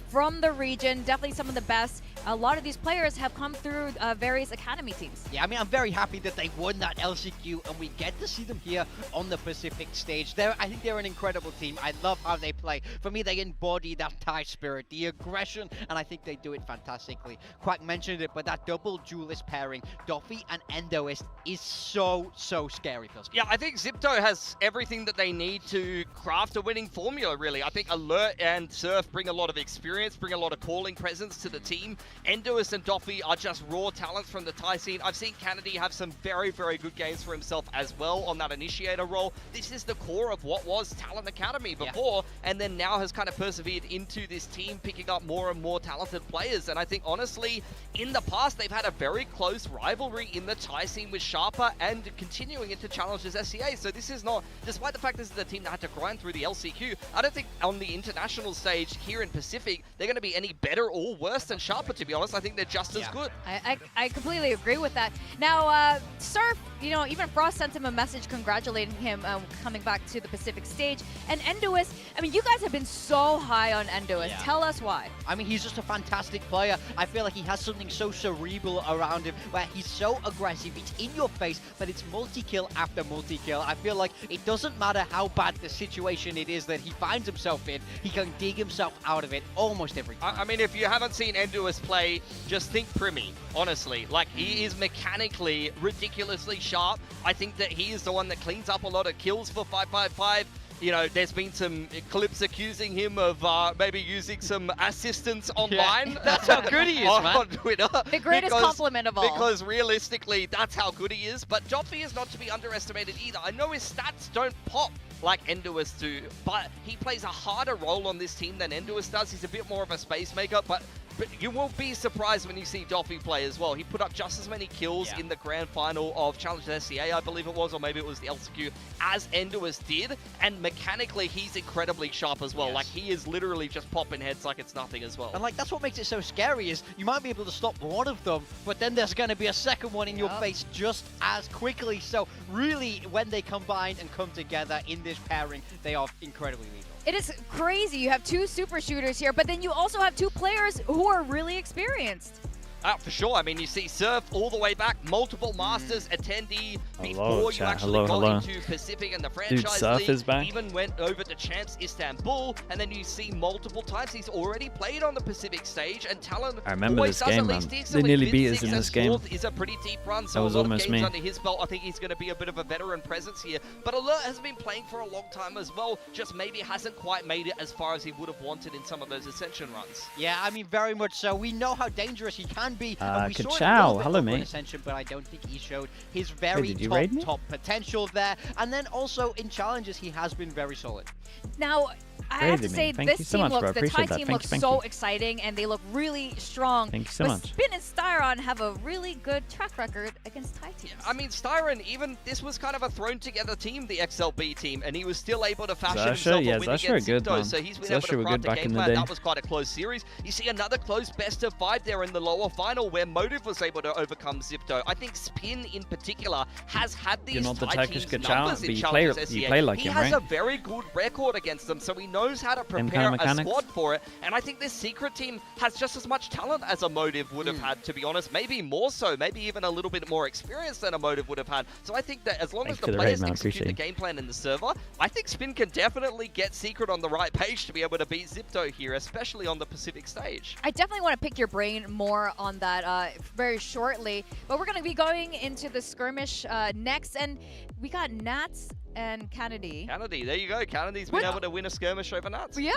from the region. Definitely some of the best. A lot of these players have come through various academy teams. Yeah, I'm very happy that they won that LCQ and we get to see them here on the Pacific stage. I think they're an incredible team. I love how they play. For me, they embody that Thai spirit, the aggression, and I think they do it fantastically. Quack mentioned it, but that double duelist pairing, Doffy and Endoist, is so scary. Yeah, I think XIPTO has everything that they need to craft a winning formula, really. I think Alert and Surf bring a lot of experience, bring a lot of calling presence to the team. Endoist and Doffy are just raw talents from the Thai scene. I've seen Kennedy have some very good games for himself as well on that initiator role. This is the core of what was Talent Academy before, and then now has kind of persevered into this team, picking up more and more talented players. And I think, honestly, in the past, they've had a very close rivalry in the Thai scene with Sharper and continuing into Challengers SEA. So this is not, despite the fact this is the team that had to grind through the LCQ, I don't think on the international stage here in Pacific, they're going to be any better or worse than Sharper, to be honest. I think they're just as good. I completely agree with that. Now, Surf, even Frost sent him a message congratulating him coming back to the Pacific stage. And Endoist, you guys have been so high on Endoist. Yeah. Tell us why. He's just a fantastic player. I feel like he has something so cerebral around him where he's so aggressive, he's in your face, but it's multi-kill after multi-kill. I feel like it doesn't matter how bad the situation it is that he finds himself in, he can dig himself out of it almost every time. If you haven't seen Endoist play, just think Primi, honestly. Like, he is mechanically ridiculously sharp. I think that he is the one that cleans up a lot of kills for 555. There's been some clips accusing him of maybe using some assistance online. Yeah. That's how good he is, on Twitter. The greatest compliment of all. Because realistically, that's how good he is. But Doffy is not to be underestimated either. I know his stats don't pop like Endoist do, but he plays a harder role on this team than Endoist does. He's a bit more of a space maker, but But you will be surprised when you see Doffy play as well. He put up just as many kills in the grand final of Challengers SCA, I believe it was, or maybe it was the LCQ, as Enduous did. And mechanically, he's incredibly sharp as well. Like, he is literally just popping heads like it's nothing as well. And like, that's what makes it so scary, is you might be able to stop one of them, but then there's going to be a second one in your face just as quickly. So really, when they combine and come together in this pairing, they are incredibly lethal. It is crazy. You have two super shooters here, but then you also have two players who are really experienced. For sure. I mean, you see Surf all the way back, multiple Masters attendee before you actually got into Pacific and the franchise Surf league. is back. Even went over to Chance Istanbul, and then you see multiple times he's already played on the Pacific stage, and Talon I remember always this does game, at man. least They decent. nearly beat us in this game. Is a pretty deep run, so That was a lot of almost games me. under his belt. I think he's going to be a bit of a veteran presence here. But Alert has been playing for a long time as well, just maybe hasn't quite made it as far as he would have wanted in some of those Ascension runs. Yeah, I mean, very much so. We know how dangerous he can be. And we saw it a Ciao. little bit Hello, over in mate. Ascension, but I don't think he showed his very did you raid me? top potential there. And then also in challenges, he has been very solid. Now, I have to Crazy, say, man. Thank this you so team much, bro. looks, the Thai Appreciate that. team Thank looks you, so thank you. exciting, and they look really strong. Thank you so but much. Spin and Styron have a really good track record against Thai teams. I mean, Styron, even this was kind of a thrown-together team, the XLB team, and he was still able to fashion himself a win against good, XIPTO, man. so he's been able to were craft good a back game in the plan. day. That was quite a close series. You see another close best-of-5 there in the lower final, where Motive was able to overcome XIPTO. I think Spin, in particular, has had these You're not the Thai Turkish teams' Kachao, numbers but in you Challengers play SCA. like He him, has right? a very good record against them, so he knows how to Same prepare kind of a mechanics. squad for it, and I think this Secret team has just as much talent as a Motive would have had, to be honest. Maybe more so, maybe even a little bit more experience than a Motive would have had. So I think that as long Thanks as for the the players raid, man. execute the Appreciate game plan in the server, I think Spin can definitely get Secret on the right page to be able to beat XIPTO here, especially on the Pacific stage. I definitely want to pick your brain more on that very shortly, but we're going to be going into the skirmish next, and we got Nats and Kennedy. Kennedy, there you go. Kennedy's been able to win a skirmish over Nuts. Yeah.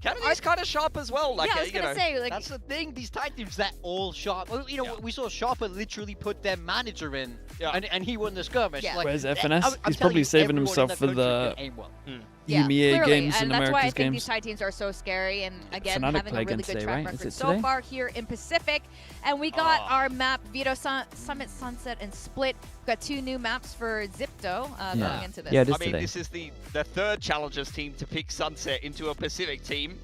Kennedy's kind of sharp as well. Like, yeah, I was going to say, like, that's the thing. These Thai teams, they're all sharp. Well, you know, we saw Sharper literally put their manager in, and he won the skirmish. Yeah. Like, Where's I'm FNS? telling He's you, probably saving everyone in himself that for country the can aim well. Yeah, EMEA clearly, games and and that's why I America's think these games. Thai teams are so scary, and again, Fnatic having play a really against good today, track right? record Is it so today? far here in Pacific. And we got our map, Vito Summit, Sunset, and Split. We've got 2 new maps for XIPTO going into this. Yeah, it is I mean, today. this is the third Challengers team to pick Sunset into a Pacific team.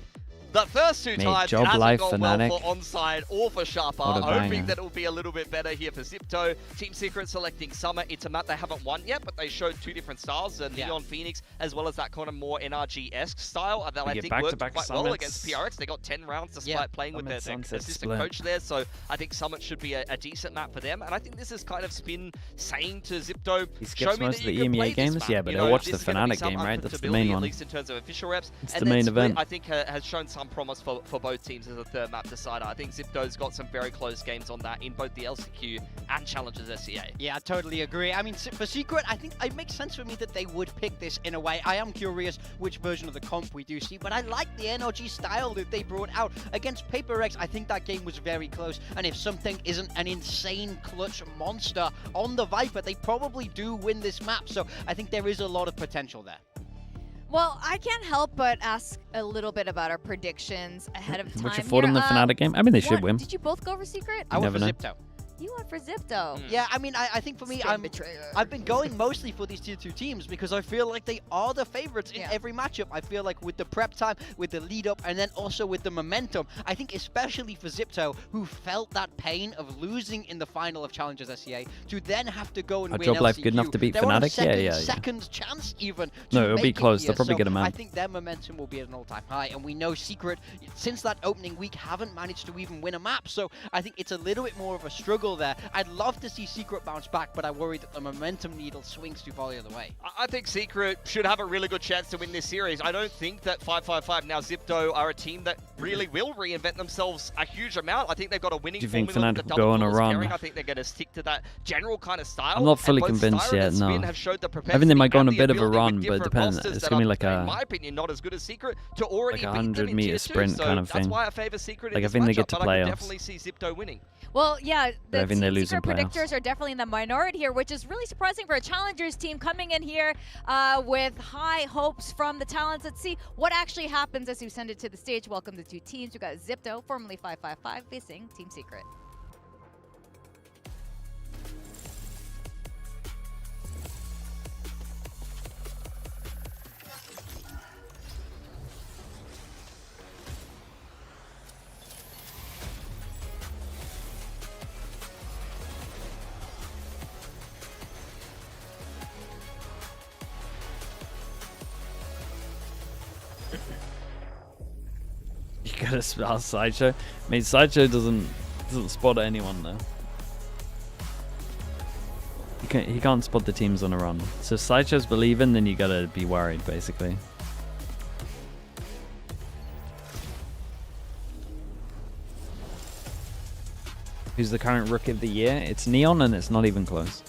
The first 2 Mate, times it job hasn't life, gone Fnatic. well for Onside or for Sharper. What a Hoping banger. that it will be a little bit better here for XIPTO. Team Secret selecting Summer. It's a map they haven't won yet, but they showed 2 different styles, the Neon Phoenix as well as that kind of more NRG-esque style that We I get think back-to-back worked quite well Summits. against PRX. They got 10 rounds despite playing with their Summit, Sunset, assistant Split. coach there, so I think Summit should be a decent map for them. And I think this is kind of Spin saying to XIPTO, He show skips me most that of you the can play EMEA this games, map. yeah, but You they'll know, watch this the is gonna be Fnatic some game, right? That's the unpredictability, main at one. least in terms of official reps. It's And the then main Split, event. I think has shown some promise for both teams as a third map decider. I think XIPTO's got some very close games on that in both the LCQ and Challengers SCA. Yeah, I totally agree. I mean, for Secret, I think it makes sense for me that they would pick this in a way. I am curious which version of the comp we do see, but I like the NRG style that they brought out. Against Paper X, I think that game was very close, and if something isn't an insane clutch monster on the Viper, they probably do win this map, so I think there is a lot of potential there. Well, I can't help but ask a little bit about our predictions ahead of time. What's your thought on the here. Fnatic game? I mean, they should win. Did you both go for Secret? I went for never know. XIPTO. You went for XIPTO. Yeah, I mean, I think for me, I've been going mostly for these tier 2 teams because I feel like they are the favorites in every matchup. I feel like with the prep time, with the lead up, and then also with the momentum, I think especially for XIPTO, who felt that pain of losing in the final of Challengers SCA, to then have to go and Are win Job Life LCQ. good enough to beat They're on a Fnatic? Yeah. second chance even. No, to it'll be make it close. here. They'll probably So get a map. I think their momentum will be at an all-time high, and we know Secret, since that opening week, haven't managed to even win a map. So I think it's a little bit more of a struggle there. I'd love to see Secret bounce back, but I worry that the momentum needle swings too far the other way. I think Secret should have a really good chance to win this series. I don't think that 555 now XIPTO are a team that really will reinvent themselves a huge amount. I think they've got a winning Do you think formula Fnatic with the will go on a double run? carrying. I think they're going to stick to that general kind of style. I'm not fully And both convinced Styron yet, and Spin no. have showed the I think they might go on a propensity and bit of a the ability run, with but it different depends. rosters It's that going to be are, like in my opinion, not as good as Secret to already a beat them 100 in meter tier 2. sprint So kind of that's thing. why I favor Secret in Like, I this think they matchup, get to but I can playoffs. definitely see XIPTO winning. Well, yeah, the I think they Team lose in Secret playoffs. predictors are definitely in the minority here, which is really surprising for a Challengers team coming in here with high hopes from the talents. Let's see what actually happens as we send it to the stage. Welcome the two teams. We've got XIPTO, formerly 555, facing Team Secret. You gotta spell Sideshow. I mean, Sideshow doesn't spot anyone though. He can't spot the teams on a run. So if Sideshow's believing, then you gotta be worried, basically. Who's the current Rookie of the Year? It's Neon, and it's not even close.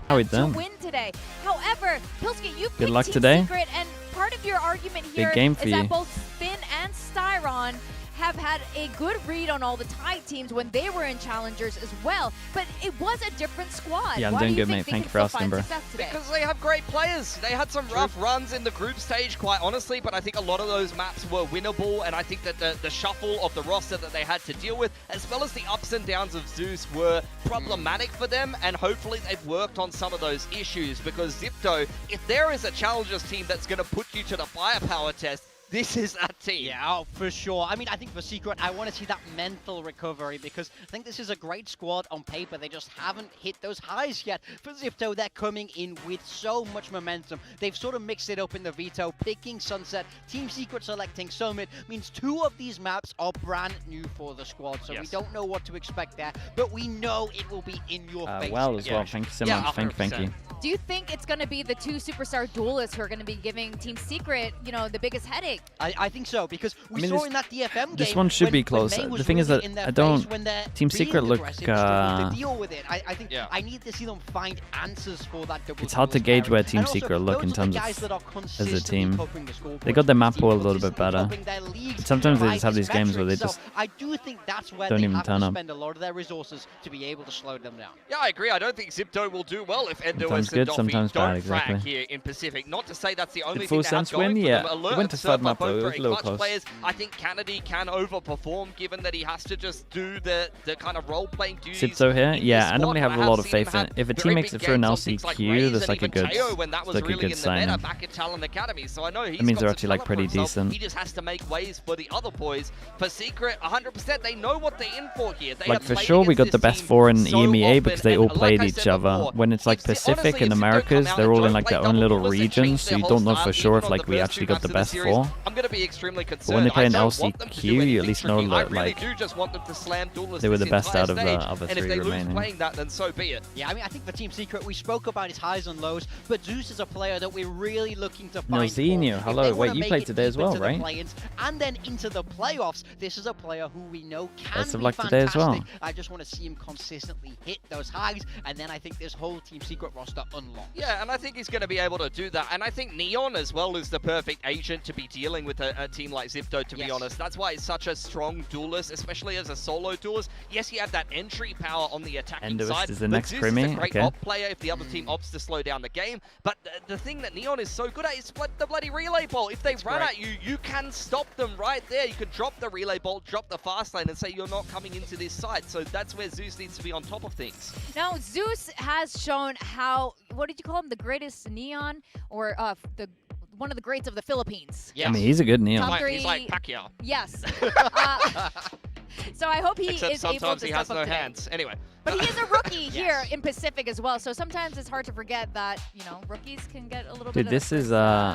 How we done? To win today. However, Pilsky, you Good picked luck Team today. Secret, and part of your argument Big here game is for that you. both Spin and Styron have had a good read on all the Tide teams when they were in Challengers as well, but it was a different squad. Yeah, I'm Why doing do you good, think mate. they Thank can you for still asking, find bro. success today? Because they have great players. They had some rough runs in the group stage, quite honestly, but I think a lot of those maps were winnable, and I think that the shuffle of the roster that they had to deal with, as well as the ups and downs of Zeus, were problematic for them, and hopefully they've worked on some of those issues, because XIPTO, if there is a Challengers team that's going to put you to the firepower test, this is that team. Yeah, oh, for sure. I mean, I think for Secret, I want to see that mental recovery because I think this is a great squad on paper. They just haven't hit those highs yet. For XIPTO, they're coming in with so much momentum. They've sort of mixed it up in the veto, picking Sunset. Team Secret selecting Summit means two of these maps are brand new for the squad, so we don't know what to expect there, but we know it will be in your face. Well as well. Thank you so much. Thank you. Do you think it's going to be the two superstar duelists who are going to be giving Team Secret, you know, the biggest headache? I think so, because we I mean, saw this- in that DFM game. This one should be close. The thing is that I don't. Team Secret look. Deal with it. I think I need to see them find answers for that double. It's hard to gauge where Team Secret look in terms of as a team. They got their map pool a little bit better. But sometimes they just have these games where they just I do think that's where don't they even have turn to up. spend a lot of their resources to be able to slow them down. Yeah, I agree. I don't think XIPTO will do well if Endo Sometimes and good, Doffy sometimes don't bad, exactly. frag here in Pacific. Not to say that's the only Did thing Full they have Sense going win? for Yeah. them. It Alert went to third Surfer, map, though. both It was very a little clutch close. players. I think Kennedy can overperform given that he has to just do the kind of role-playing duties. XIPTO here? in Yeah, this I normally squad. have a lot of seen him faith in have it. If a very team makes big it through an games on things like LCQ, Raze that's and like a even good, Teo when that was like a really good in the meta signing. back at Talon Academy. So I know he's That means got they're to actually like develop pretty for himself. decent. He just has to make ways for the other boys. For Secret, 100%, they know what they're in for here. They Like have for played sure, we against got the this best team four in so EMEA often, because they and all like played I each said other. before, When it's like Pacific and Americas, they're all in like their own little regions, so you don't know for sure if like we actually got the best four. I'm going to be extremely concerned. But when they play in I don't want them to do LCQ, you anything at least know tricky. I that really like do just want them to slam duelists they were this the best entire out of the stage. other And if three they lose remaining. playing that, then so be it. Yeah, I mean, I think for Team Secret, we spoke about his highs and lows, but Zeus is a player that we're really looking to find. Nozinho, If hello. they Wait, wanna you make played it today as deep well, into the right? play-ins and then into the playoffs, this is a player who we know can Best of be luck today as well. fantastic. I just want to see him consistently hit those highs, and then I think this whole Team Secret roster unlocks. Yeah, and I think he's going to be able to do that. And I think Neon as well is the perfect agent to be dealing with a team like XIPTO, to be honest. That's why he's such a strong duelist, especially as a solo duelist. Yes, he had that entry power on the attacking Endoist side. is the but next Zeus Crimmy, is a great okay. op player if the other team opts to slow down the game. But the thing that Neon is so good at is the bloody relay ball. If they run at you, you can stop them right there. You can drop the relay ball, drop the fast lane, and say you're not coming into this side. So that's where Zeus needs to be on top of things. Now, Zeus has shown how, what did you call him, the greatest neon? Or one of the greats of the Philippines. Yeah. I mean, he's a good Neon. Top three. He's like Pacquiao. Yes. So I hope he Except is able to sometimes he step has up no today. hands. Anyway. But he is a rookie here in Pacific as well, so sometimes it's hard to forget that, you know, rookies can get a little Dude, bit this of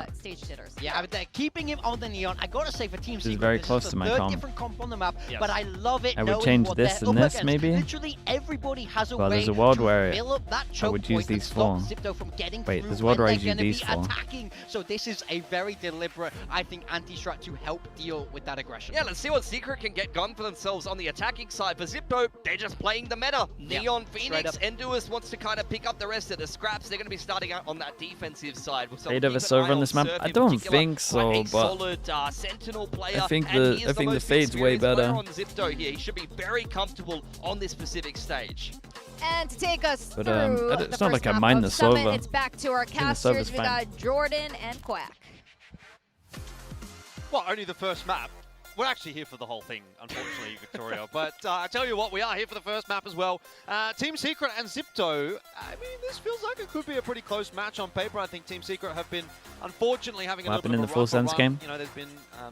is stage jitters. Yeah, but they're keeping him on the Neon. I gotta say, for Team This Secret, is very this close is to the my third comp. different comp on the map, Yes. but I love it I would knowing change what this they're and up this, against. maybe? Literally everybody has a Well, way there's a world to where fill up that I choke would use point and these stop four. XIPTO from getting Wait, through there's world when where I they're use gonna these be four. attacking. So this is a very deliberate, I think, anti-strat to help deal with that aggression. Yeah, let's see what Secret can get going for themselves on the attacking side. For XIPTO, they're just playing the meta. Neon Phoenix, Enduous wants to kind of pick up the rest of the scraps. They're going to be starting out on that defensive side. So Fade over Sova on this map? I don't think so, but solid, Sentinel player. I think the Fade's way better. On XIPTO here. He should be very comfortable on this Pacific stage. And to take us but, through it's the not first like I map mind of the Summit, Sova. it's back to our casters. We got Jordan and Quack. Well, only the first map. We're actually here for the whole thing, unfortunately, Victoria. But I tell you what, we are here for the first map as well. Team Secret and XIPTO. I mean, this feels like it could be a pretty close match on paper. I think Team Secret have been, unfortunately, having a little bit of a in the Full Sense game? You know, there's been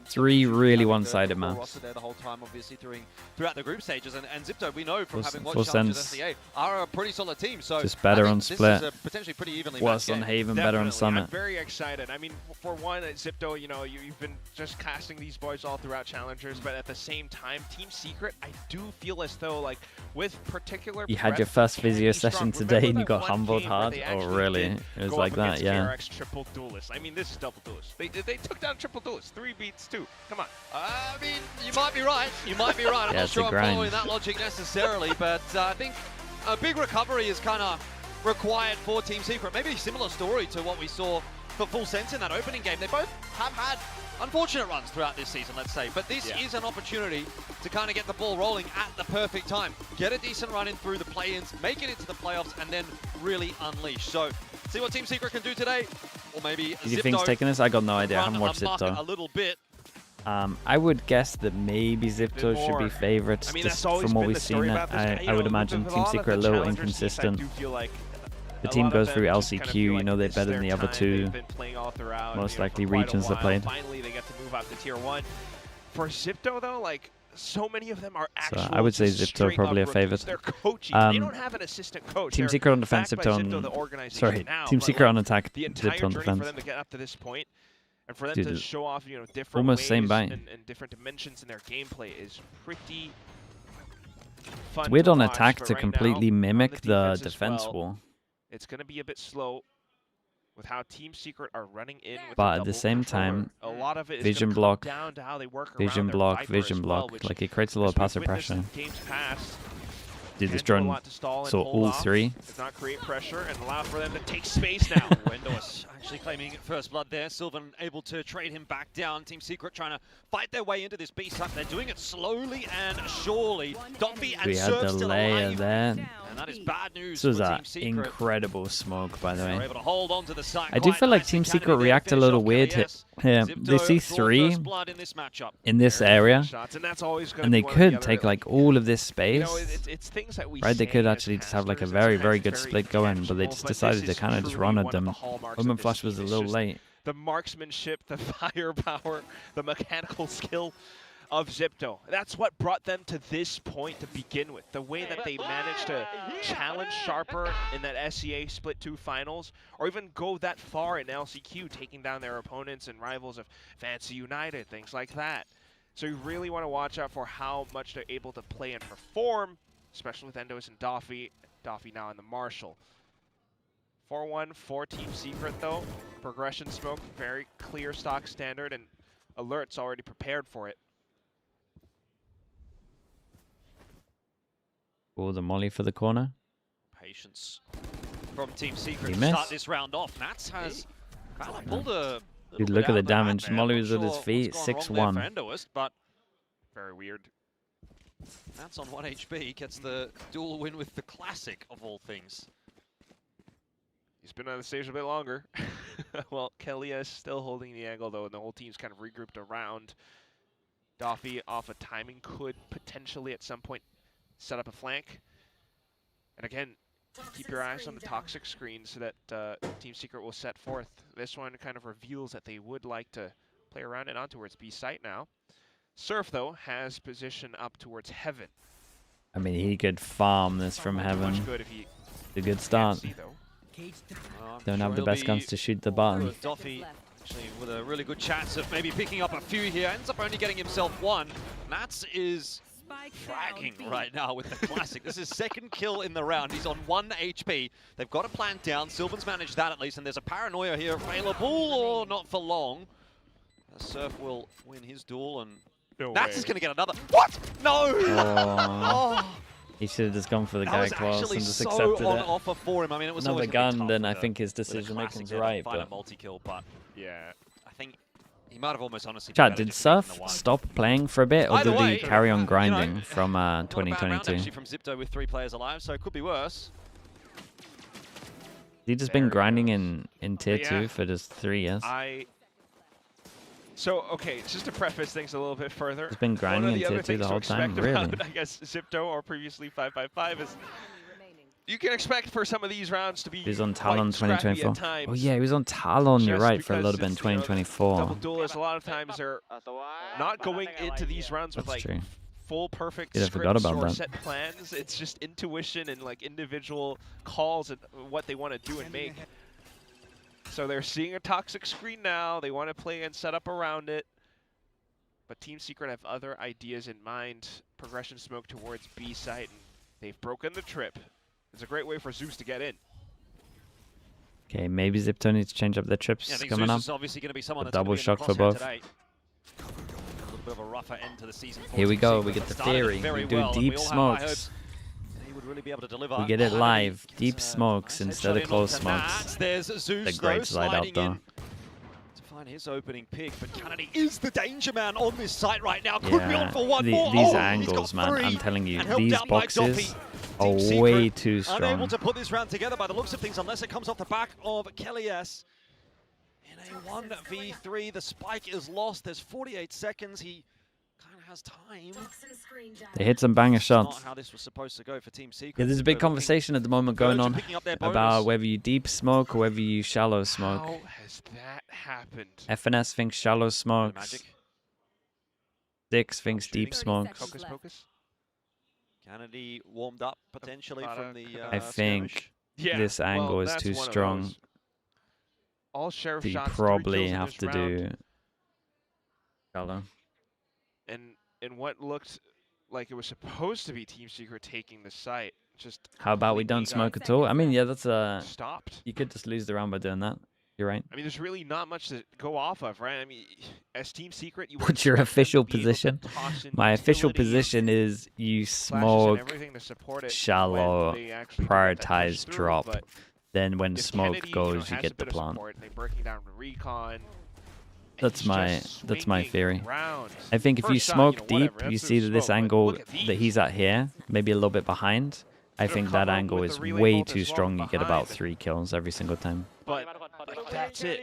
3 really one-sided maps. There the whole time, obviously, throughout the group stages. And XIPTO, we know from having watched Full Challenges Sense. SCA, are a pretty solid team. So Just better I on think Split. This is a potentially pretty evenly Worse matched on game. Haven, better on Summit. I'm very excited. I mean, for one, at XIPTO, you know, you've been just casting these boys all throughout Challengers, but at the same time, Team Secret, I do feel as though, like, with particular You had your first physio session today and you got humbled hard? Oh, really? It was like that, yeah. KRX triple duelist. I mean, this is double duelist. They took down triple duelist. 3 beats 2. Come on. I mean, you might be right. You might be right. I'm Yeah, not sure I'm grind. following that logic necessarily, but I think a big recovery is kind of required for Team Secret. Maybe a similar story to what we saw for Full Sense in that opening game. They both have had unfortunate runs throughout this season, let's say, but this is an opportunity to kind of get the ball rolling at the perfect time. Get a decent run in through the play-ins, make it into the playoffs, and then really unleash. So, see what Team Secret can do today, or maybe Do you think's taking this? I got no idea. I haven't watched XIPTO. a little bit. I would guess that maybe XIPTO should be favorites, I mean, just that's always from what been we've the story seen. about this guy. You I would know, imagine with Team lot of Secret a the little challengers teams, I inconsistent. do feel like The a team lot goes of through them just kind of LCQ, feel you like know they're this is better their than the other time. 2. They've been playing all throughout, Most you know, likely for quite a regions they while. played. Finally, they get to move up to Tier 1. For XIPTO, though, like, so many of them are So actual I would say just XIPTO straight probably up a favorite. rookies. They're coaching. They don't have an assistant coach. Team They're Secret on defense, backed by XIPTO XIPTO, on... the organization Sorry, now, Team but, Secret like, on attack, the entire XIPTO on journey defense. for them to get up to this point, and for them Dude, to show off, you know, different almost ways same buy. and different dimensions in their gameplay is pretty fun. It's weird to on watch, attack but to right completely now, on mimic the as defense well, wall. It's going to be a bit slow with how Team Secret are running in with But the at the double same controller. time, A lot of it is vision gonna come block, down to how they work vision around their block, Viper vision as block. well, which, Like it creates a lot as of we've passive witnessed pressure. in games past, Dude, this can do a drone lot to stall and saw hold all off, 3. does not create pressure and allow for them to take space now. Enduous actually claiming first blood there. Sylvan able to trade him back down. Team Secret trying to fight their way into this beast hunt. They're doing it slowly and surely. Dombey and We had Surf the still layer alive. there. And that is bad news This was for an Team Secret. incredible smoke, by the They're way. able to hold on to the site I do quite feel like nicely. Team Academy Secret there react a finish little off weird Kelly here. XIPTO They see draw 3 first blood in this matchup. in this area, Shots, and that's always gonna and be they one or the could other. take like all of this space. You know, it's things that we Right, they say could as actually just have like a casters, very, and very sometimes good it's split going, but they intentional, just but decided this to is kind of just truly run one at of the them. hallmarks Omen of this Flash was a team. It's little just late. The marksmanship, the firepower, the mechanical skill of XIPTO. That's what brought them to this point to begin with. The way that they managed to challenge Sharper in that SCA Split 2 finals, or even go that far in LCQ, taking down their opponents and rivals of Fancy United, things like that. So you really want to watch out for how much they're able to play and perform, especially with Endos and Doffy. Doffy now in the Marshall. 4-1 for Team Secret though. Progression smoke, very clear stock standard, and Alert's already prepared for it. Oh, the molly for the corner. Patience from Team Secret He to missed. start this round off. Nats has kind of pulled a Dude, little look bit at the out of the hat damage. there. Molly Not was at his sure feet, what's gone wrong there 6-1. for Endoist, but very weird. Nats on 1 HP gets the dual win with the classic of all things. He's been on the stage a bit longer. Well, Kelia is still holding the angle though, and the whole team's kind of regrouped around. Doffy off a timing could potentially at some point set up a flank. And again, keep your eyes on the toxic screen so that Team Secret will set forth. This one kind of reveals that they would like to play around and on towards B site now. Surf, though, has position up towards Heaven. I mean, he could farm this from heaven. Much good if he A good start. see, though. Don't have the best guns to shoot the button. Doffy actually with a really good chance of maybe picking up a few here. Ends up only getting himself 1. Nats is fragging right now with the classic. This is second kill in the round. He's on 1 HP. They've got a plant down. Sylvan's managed that at least, and there's a paranoia here available, or not for long. Surf will win his duel, and No Nats way. is going to get another. What? No! Oh. Oh. He should have just gone for the That guy was class actually and just so accepted on it. offer for him. I mean, it was Another always gonna be gun, tough then I with think his with a decision classic making's there to right. find a But multi-kill, but Yeah. I think he might have almost honestly. Chad, better did just taken the Surf one. stop playing for a bit, or Either did way, he carry on you know, grinding from Not a bad round 2022? actually from XIPTO with 3 players alive, so it could be worse. He just been grinding in tier Yeah. 2 for just 3 years. So, okay, just to preface things a little bit further. He's been grinding one of in the tier other 2 the things to whole time, expect really. about, I guess, XIPTO or previously 555 is you can expect for some of these rounds to be He was on quite Talon scrappy 2024. at times. Oh yeah, he was on Talon, you're Just right, for a because little bit in it's, you know, 2024. Double duelists a lot of times are not going into these rounds with That's like true. full perfect You'd have forgot scripts about or that. set plans. It's just intuition and like individual calls and what they want to do and make. So they're seeing a toxic screen now. They want to play and set up around it. But Team Secret have other ideas in mind. Progression smoke towards B site, and they've broken the trip. It's a great way for Zeus to get in. Okay, maybe XIPTO needs to change up their trips Yeah, I think coming Zeus up. is obviously going to be someone A that's gonna double be in the shock for crosshair both. today. A little bit of a rougher end to the season for Here we Team go, Secret, we get but the started theory. very We do well, and deep we all have high smokes. hopes they would really be able to deliver. We get it Kennedy live. gets Deep a smokes nice instead headshot of close in smokes. onto Nats. There's The Zeus great though, slide out sliding though. in to find his opening pick, but Kennedy is the danger man on this site right now. Could be on for one more. These Oh, angles, he's got man, 3 I'm telling you, and helped these out by boxes Doppy. are Team Secret way too unable strong. to put this round together by the looks of things, unless it comes off the back of Kelly S. In a 1v3, the spike is lost. There's 48 seconds. He kind of has time. They hit some banger shots. Not how this was supposed to go for Team Secret. Yeah, there's a big conversation at the moment going on picking up their about bonus. whether you deep smoke or whether you shallow smoke. How has that happened? FNS thinks shallow smokes. Magic. Dix thinks deep smokes. Hocus Pocus? Kennedy warmed up potentially from the I think skirmish. Yeah, this angle well, is that's too one of strong. those. All sheriff So you shots, 3 probably kills in have this to round. do shallow. And in what looked like it was supposed to be Team Secret taking the site, just How about we don't smoke at all? I mean, yeah, that's stopped. You could just lose the round by doing that. You're right. I mean, there's really not much to go off of, right? I mean, as Team Secret, you would What's your expect them official to be able to position? toss in My official utility, position is you flashes and smoke everything to support it shallow, when they actually do get that push prioritize through, drop. but Then when if smoke Kennedy, goes, you has a get the bit of plant. support, and they're breaking down recon. That's he's my just that's my swinging theory. around. I think if you First shot, smoke you know, deep, whatever, you that's see the that this smoke, but angle look at that these. he's at here, maybe a little bit behind. I Could've think come that up angle with is the relay way bolt too as well strong. You get about behind. 3 kills every single time. But like, that's it.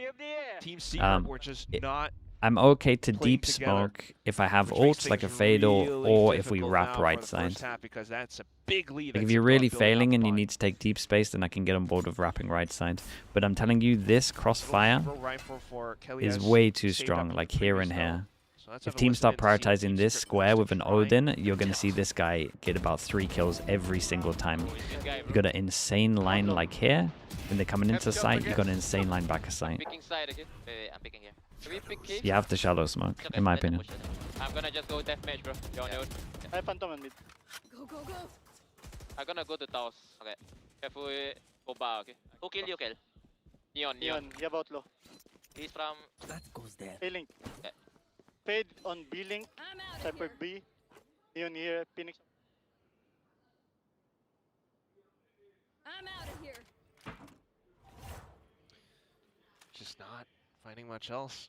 Team Secret Um, were just not. I'm okay to playing deep together, smoke if I have which makes ults like a things fatal really or if we difficult wrap now for right the side. first half, because that's a big lead. Like if that you're Secret are really building up failing and you upon. need to take deep space, then I can get on board with wrapping right side. But I'm telling you, this crossfire Little rifle for Kelly is S, way too saved up strong, for like the here previous and though. here. So let's If have a teams start listen in to see if prioritizing Team this Secret square wants with to an try. Odin, you're going to see this guy get about 3 kills every single time. You got an insane line like here. When they're coming into sight, you got an insane line back of sight. Picking side, okay? Wait, I'm picking here. Should we pick cave? You have to shallow smoke, in my opinion. I'm gonna just go deathmatch, bro. You're on your own. I phantom and mid. Go, go, go! I'm gonna go to towers. Okay. Careful, go bar, okay? Who kill you, kill? Neon, Neon. Yeah, about low. He's from... That goes there. A-Link. Fade on B-Link. Cypher B. Neon here. Phoenix. I'm out of here. Just not finding much else.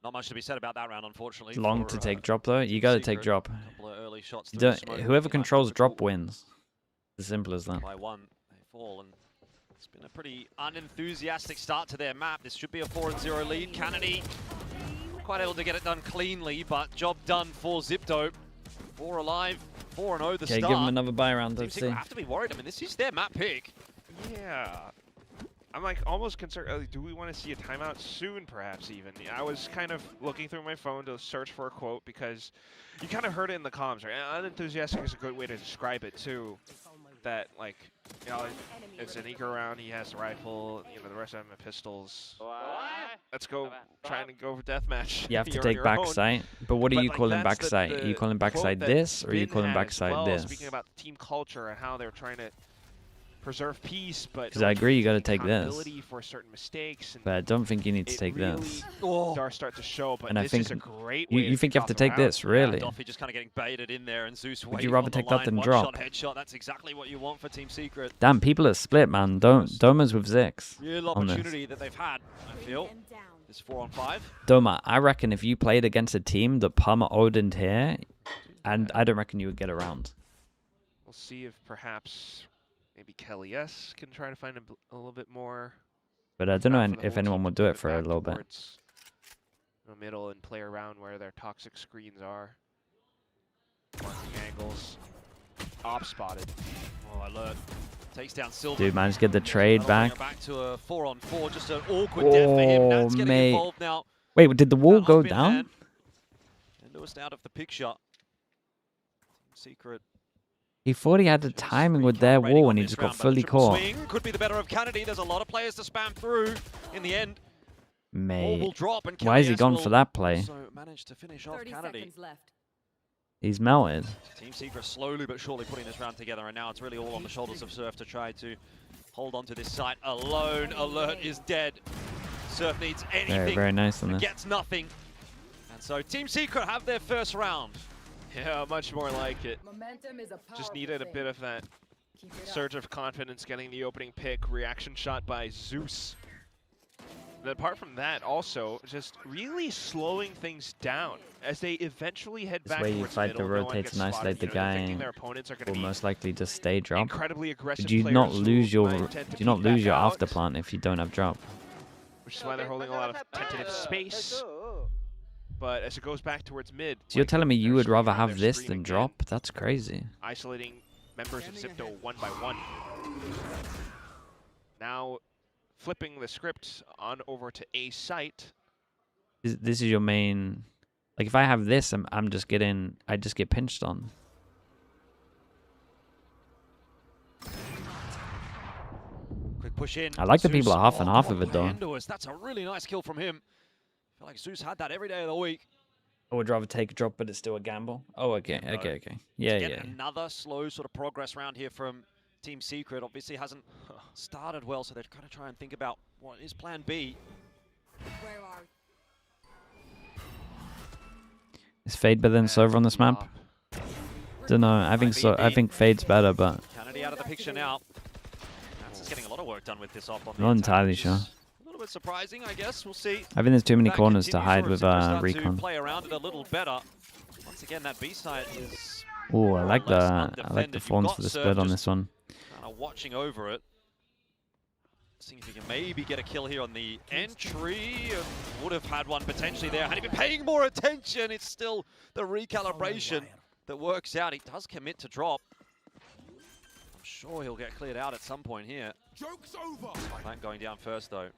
Not much to be said about that round, unfortunately. It's long for, to take drop though. You got to take Secret. drop. Couple of early shots You through the don't, smoke. whoever Like controls typical. drop wins. As simple as that. By 1, they fall, and it's been a pretty unenthusiastic start to their map. This should be a 4-0 lead. Kennedy quite able to get it done cleanly, but job done for XIPTO. 4 alive, 4-0 the Okay, start. give them another buy round. Team Let's Secret see. have to be worried. I mean, this is their map pick. Yeah. I'm like almost concerned. Do we want to see a timeout soon, perhaps even? I was kind of looking through my phone to search for a quote because you kind of heard it in the comms, right? Unenthusiastic is a good way to describe it too. That like, you know, it's an eager round. He has a rifle. You know, the rest of them have pistols. Let's go trying to go for deathmatch. You have to You're on take your back own. sight. But what are But, you like, calling that's backside? Are you calling quote backside that this or are you Spin calling had as backside well, this? Speaking about the team culture and how they're trying to preserve peace, but because I agree you got to take this, accountability for certain mistakes. And but I don't think you need to take this. Does start to show, but And I this think is a great you, way you think you have to take this, really? Doffy just kind of getting baited in there, and Zeus Would you rather take that than drop? Headshot. That's exactly what you want for Team Secret. Damn, people are split, man. Doma's with Zix. Real on this. opportunity that they've had, I feel. It's 4-on-5. Doma, I reckon if you played against a team that Palmer Odin'd here, and I don't reckon you would get around. We'll see if perhaps maybe Kelly S can try to find a little bit more. But I don't know if anyone would do it for a little bit. Middle and play around where their toxic screens are. Marking angles. Op spotted. Oh, alert. Takes down Silver. Dude, managed to get the trade back. Back to a 4-on-4. Just an awkward death for him. Nat's getting mate. involved now. Wait, did the wall go down? And Lewis out of the picture. Secret. He thought he had the timing with their wall and he just got fully caught. Swing could be the better of Kennedy. There's a lot of players to spam through in the end. Mate, will drop and why is he KS gone will for that play? So managed to finish off Kennedy. He's melted. Team Secret slowly but surely putting this round together, and now it's really all on the shoulders of Surf to try to hold on to this site alone. Alert is dead. Surf needs anything. Very nice on this. Gets nothing. And so Team Secret have their first round. Yeah, much more like it. Momentum is a Just needed a bit of that surge of confidence getting the opening pick. Reaction shot by Zeus. But apart from that, also just really slowing things down as they eventually head This back way you towards fight middle. to rotate and isolate the guy will most likely just stay drop. Incredibly aggressive Do you players not who lose your might tend to do you not keep lose that your out, after plant if you don't have drop? which is why they're holding a lot of tentative space. But as it goes back towards mid, So you're telling me you would rather around have their this screen than again, drop? That's crazy. isolating members of XIPTO one by one. Now flipping the script on over to A site. This is your main. Like if I have this, I just get pinched on. Quick push in. I like the people Zeus, at half and half of it though. Andor's, that's a really nice kill from him. I feel like Zeus had that every day of the week. I would rather take a drop, but it's still a gamble. Oh, okay. Yeah, Get yeah. another slow sort of progress round here from Team Secret. Obviously hasn't started well, so they're going to try and think about what is plan B. Where are Is Fade better than Silver on this map? Don't know. I think so. I think Fade's better, but Kennedy out of the picture now. That's just getting a lot of work done with this off on the not attack, entirely which sure. is a little bit surprising, I guess. We'll see. I think there's too many That corners to continues, hide or with if Secret start to Recon. play around it a little better. Once again, that B side is Oh, I like less the undefended. fawns You've for got the Surf split on just this one. kind of watching over it. Seeing if he can maybe get a kill here on the entry. Would have had one potentially there. Had he been paying more attention, it's still the recalibration that works out. He does commit to drop. I'm sure he'll get cleared out at some point here. Joke's over. Plant going down first though.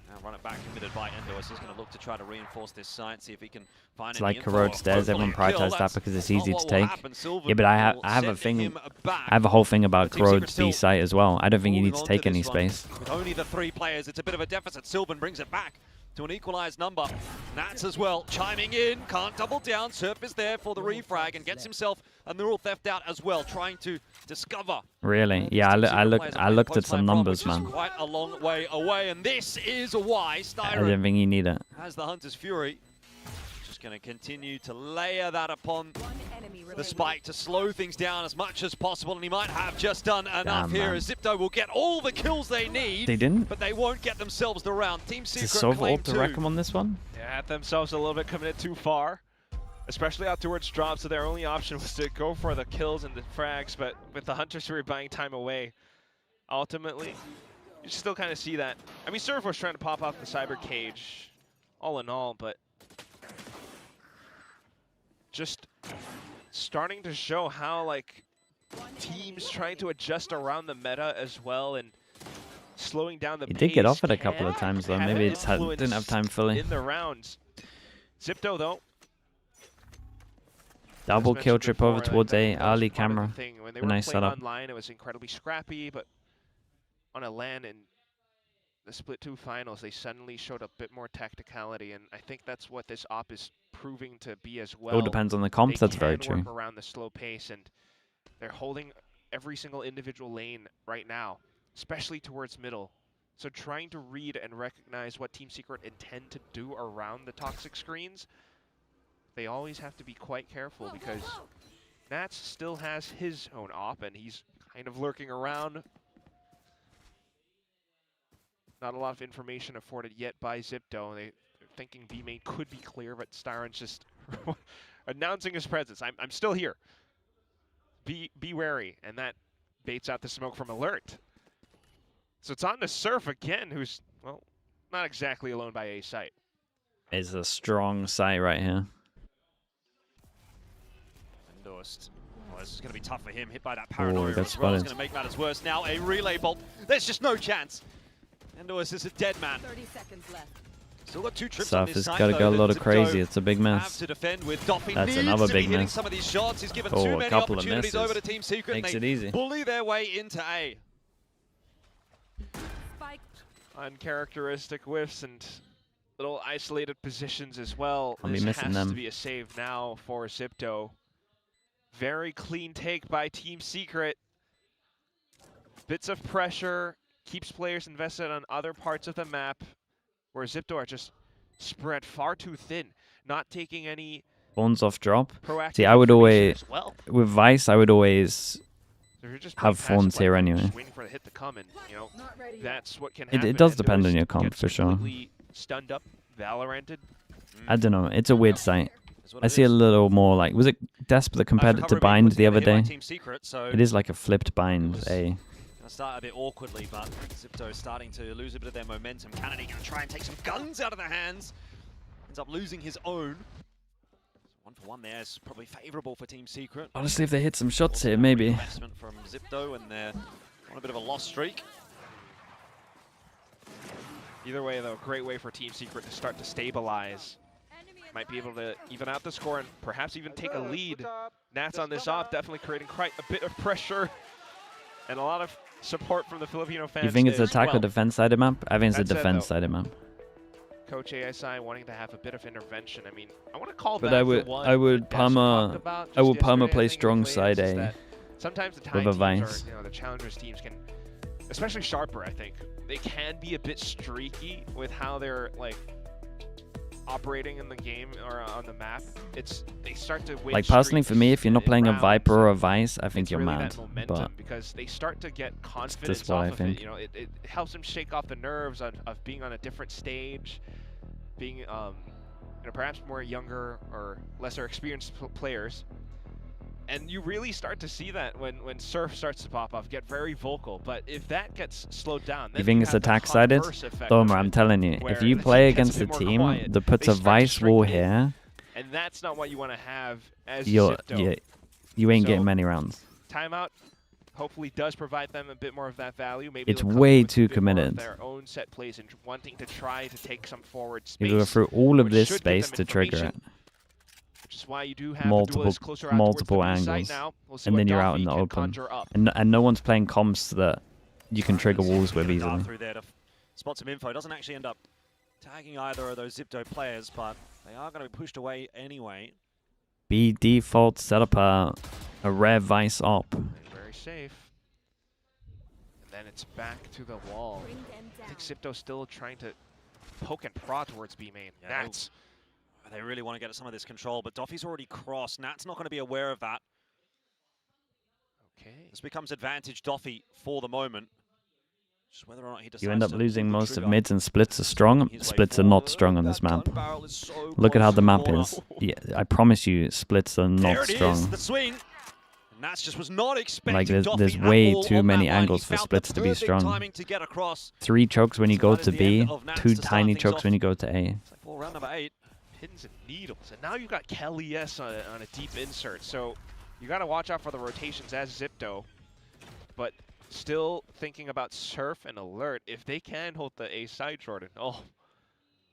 Now run it back, committed by Endo. He's going to look to try to reinforce this site, see if he can find It's any like info. corrode stairs. Hopefully Everyone a kill. prioritizes that because it's easy to what will take. happen. Silver Yeah, but I will have a send thing. him back. I have a whole thing about Team Secret corrode still B site as well. I don't think you need moving to on take any this one. space. With only the 3 players, it's a bit of a deficit. Sylvan brings it back to an equalized number. Nats as well, chiming in, can't double down. Surf is there for the refrag and gets himself a neural theft out as well, trying to discover. Really? Yeah, I looked at some numbers, man. Quite a long way away, and this is why I Styron don't think you need it. has the Hunter's Fury. Just going to continue to layer that upon the spike to slow things down as much as possible, and he might have just done enough Damn, here man. as XIPTO will get all the kills they need. They didn't? But they won't get themselves the round. Team Secret Does Silver claim ult to 2. wreck him on this one? Yeah, had themselves a little bit committed too far, especially out towards drop, so their only option was to go for the kills and the frags, but with the Hunters who were buying time away, ultimately, you still kind of see that. I mean, Surf was trying to pop off the cyber cage, all in all, but just starting to show how, like, teams trying to adjust around the meta as well and slowing down the He pace did get off it a couple of can times though. have Maybe an it didn't have influence time fully. in the rounds. XIPTO though, Double as kill mentioned trip before, over towards that A. was Ali part of the camera. thing. When they A were nice playing setup. online, it was incredibly scrappy, but on a LAN in the Split 2 finals, they suddenly showed a bit more tacticality, and I think that's what this op is proving to be as well. All depends on the comps, They that's very can work true. around the slow pace, and they're holding every single individual lane right now, especially towards middle. So trying to read and recognize what Team Secret intend to do around the toxic screens, they always have to be quite careful because Nats still has his own op and he's kind of lurking around. Not a lot of information afforded yet by XIPTO. They're thinking B main could be clear, but Styron's just announcing his presence. I'm still here. Be wary, and that baits out the smoke from Alert. So it's on to Surf again, who's, well, not exactly alone by A site. It's a strong site right here. Endorsed. Well, this is going to be tough for him. Hit by that paranoia that's as well. It's spotted. going to make matters worse. Now a relay bolt. There's just no chance. Endorsed is a dead man. 30 seconds left. Still got 2 trips Surf on this has side, got to though, go a that lot of XIPTO crazy. It's a big have mess. to defend with. Doffy That's needs another to big be hitting miss. some of these shots. He's given Oh, too a many couple of opportunities misses. over to Team Secret. Makes and it they easy. bully their way into A. Uncharacteristic whiffs and little isolated positions as well. I'll be This missing has them. to be a save now for XIPTO. Very clean take by Team Secret. Bits of pressure, keeps players invested on other parts of the map, where XIPTO are just spread far too thin, not taking any Phones off drop. proactive See, I would always, information as well. with Vice, I would always So if you're just have playing phones passive here like anyway. just waiting for the hit to come, and you know that's what can It happen. does And depend on Doors your comp, gets for sure. completely Stunned up, Valoranted. I don't know. It's a weird site. I see a little more like, was it Desp that compared it to Bind the other day? It is like a flipped Bind, A. Going to start a bit awkwardly, but XIPTO is starting to lose a bit of their momentum. Kennedy going to try and take some guns out of their hands. Ends up losing his own. 1-for-1 there is probably favourable for Team Secret. Honestly, if they hit some shots Also here, a maybe. investment from XIPTO, and they're on a bit of a loss streak. Either way, though, great way for Team Secret to start to stabilize. Might be able to even out the score and perhaps even take a lead. Nats on this off, definitely creating quite a bit of pressure and a lot of support from the Filipino fans. You think it's as attack or well. defense sided map? I think it's a That said, defense though, sided map. Coach ASI wanting to have a bit of intervention. I mean, I want to call But that I would, the one I would that Des talked Parma, about I would just Parma yesterday, play I think, in strong Players, side is A that sometimes the Thai with a teams Vice. or, you know, the challengers teams can, especially sharper, I think, they can be a bit streaky with how they're like operating in the game or on the map. They start to win Like personally, for me, if you're not in playing a rounds. Viper or a Vice, I think It's you're really mad. that momentum But because they start to get confidence just what off I of think. it. You know, it helps them shake off the nerves of being on a different stage, being you know, perhaps more younger or lesser experienced players. And you really start to see that when Surf starts to pop off, get very vocal. But if that gets slowed down, then you think it's have the attack sided? converse effect Thomer, of I'm it, telling you, where if you the play team gets against a bit more team quiet, that puts they a start to Vice shrink wall in, here, and that's not what you want to have as you XIPTO. ain't So, getting many rounds. Timeout hopefully does provide them a bit more of that value. Maybe It's they'll come way in with a too bit more of committed. their own set plays and wanting to try to take some forward You go space, through all of which this should give space them to trigger it. information, which is why you do have the Multiple, duelists closer out multiple towards the B angles, site now. We'll see and what then you're out in Doffy the can open, conjure up. and no one's playing comps that you can trigger walls with Dart easily. through there to spot some info. Doesn't actually end up tagging either of those XIPTO players, but they are going to be pushed away anyway. B default set up a rare Vice op. Very safe. And then it's back to the wall. I think XIPTO still trying to poke and prod towards B main. Yeah, Nats. They really want to get some of this control, but Doffy's already crossed. Nat's not going to be aware of that. Okay. This becomes advantage Doffy for the moment. Just whether or not he decides You end up to losing pull the most of trigger. mids, and splits are strong. Splits are not strong on this map. Look at how the map is. Yeah, I promise you, splits are There not it strong. is, the swing. And Nats just was not expecting Like there's Doffy at way all too on many that line. angles He for found splits the to be perfect strong. timing to get across. 3 chokes when you go to the B, end of Nats 2 to start tiny things chokes off. when you go to A. For round number 8. Pins and needles. And now you've got Kelly S on a deep insert. So you got to watch out for the rotations as XIPTO. But still thinking about Surf and Alert. If they can hold the A side, Jordan. Oh.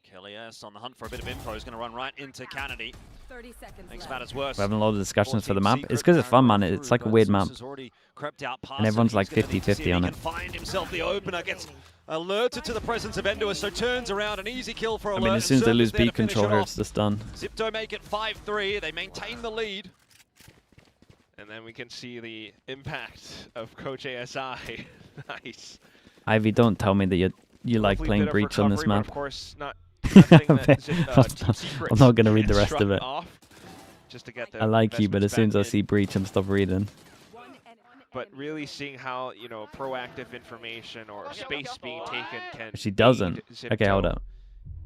Kelly S on the hunt for a bit of info. He's going to run right into Kennedy. 30 seconds Makes left. matters worse. We're having a lot of discussions for the map. Secret It's because it's fun, man. paranoid It's like a through, weird but map. Zeus has already crept out past And everyone's him. like He's gonna need to see 50-50 if on he it. can find himself the opener. Gets alerted to the presence of Enduous, so turns around, an easy kill for Alert. I mean, as soon as they and lose Surf is there B to finish control it here, off. it's just done. XIPTO make it 5-3. They maintain the lead. And And then we can see the impact of Coach ASI. Nice. Ivy, don't tell me that you like playing Breach on this map. Of course, nothing I'm not going to read the rest of it. Just to get I like you, but as soon as I see Breach, I'm stop reading. But really seeing how, you know, proactive information or space being taken can. She doesn't. ZIPTO Okay, hold up.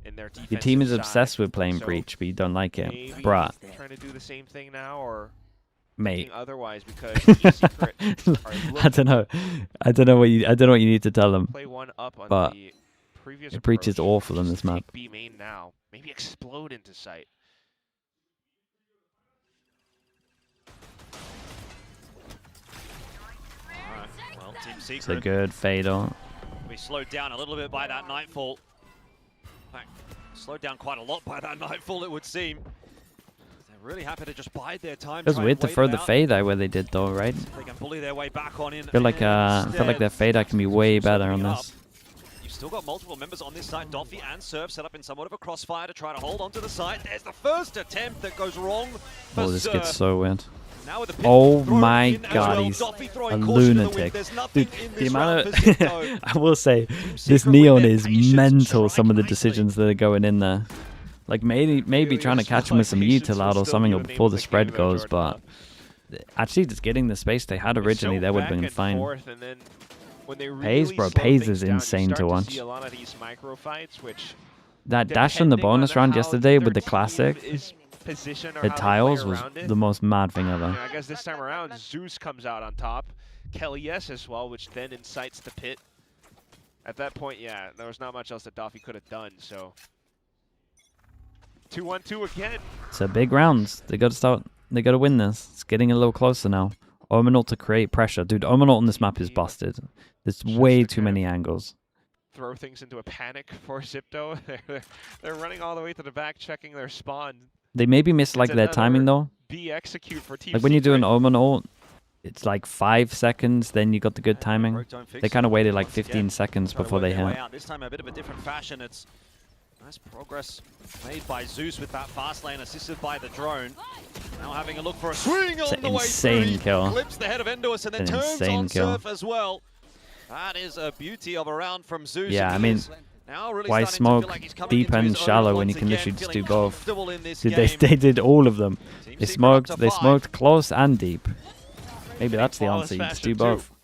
In their Your team is defensive obsessed side. with playing So Breach, but you don't like it. maybe Bruh. trying to do the same thing now, or Mate. otherwise, because Secret I don't know. I don't know what you need to tell them. Play one up on But the previous the Breach is approach. awful on this map. B main now. Maybe explode into sight. Well, Team It's a Secret. good fatal. We slowed down a little bit by that Nightfall. In fact, slowed down quite a lot by that Nightfall, it would seem. They're really happy to just bide their time. It was try weird and to wait throw it the out. fade eye where they did though, right? They can bully their way back on in. I feel like their fade eye can be way better on this. You've still got multiple members on this side. Doffy and Surf set up in somewhat of a crossfire to try to hold onto the side. There's the first attempt that goes wrong for Oh, this Surf. gets so weird. Now with the pit Oh thrown my in as god, well. he's Doffy a throwing caution to the wind. lunatic. There's nothing Dude, in the this amount round of... for ZIPTO. I will say, this Neon is mental, some of the decisions that are going in there. Like maybe trying to catch him with some util out or something before the spread goes, but actually just getting the space they had originally, that would have been fine. And then when they Pays, really bro, slow Pays things is down, you insane to start watch. see a lot of these micro fights, which That dash in the depending on bonus round how yesterday with their the classic, team is positioned or the how they tiles play was around it. the most mad thing ever. I guess this time around, Zeus comes out on top. Kelly S as well, which then incites the pit. At that point, yeah, there was not much else that Doffy could have done, so 2-1-2 again. So big rounds. They got to start. They got to win this. It's getting a little closer now. Omenalt to create pressure, dude. Omenalt on this map is busted. There's way too many angles. Throw things into a panic for ZIPTO. They're running all the way to the back, checking their spawn. They maybe missed like It's their timing though. B execute for Team Like when you do an Secret. Omen ult, it's like 5 seconds, then you got the good timing. They kind of waited like 15 seconds before they hit. This time a bit of a different fashion. It's nice progress made by Zeus with that fast lane assisted by the drone. Now having a look for a swing It's on an the way insane through. He kill. clips the head of Endois and then An turns insane on kill. Surf as well. That is a beauty of a round from Zeus. Yeah, and I he mean, is now really why starting to smoke feel like he's coming deep into and his own shallow when you once can again, literally just do feeling both? comfortable in this Dude, game. they did all of them. Team They Secret up to smoked 5. close and deep. Maybe that's the Flawless answer. You just fashion do both. too.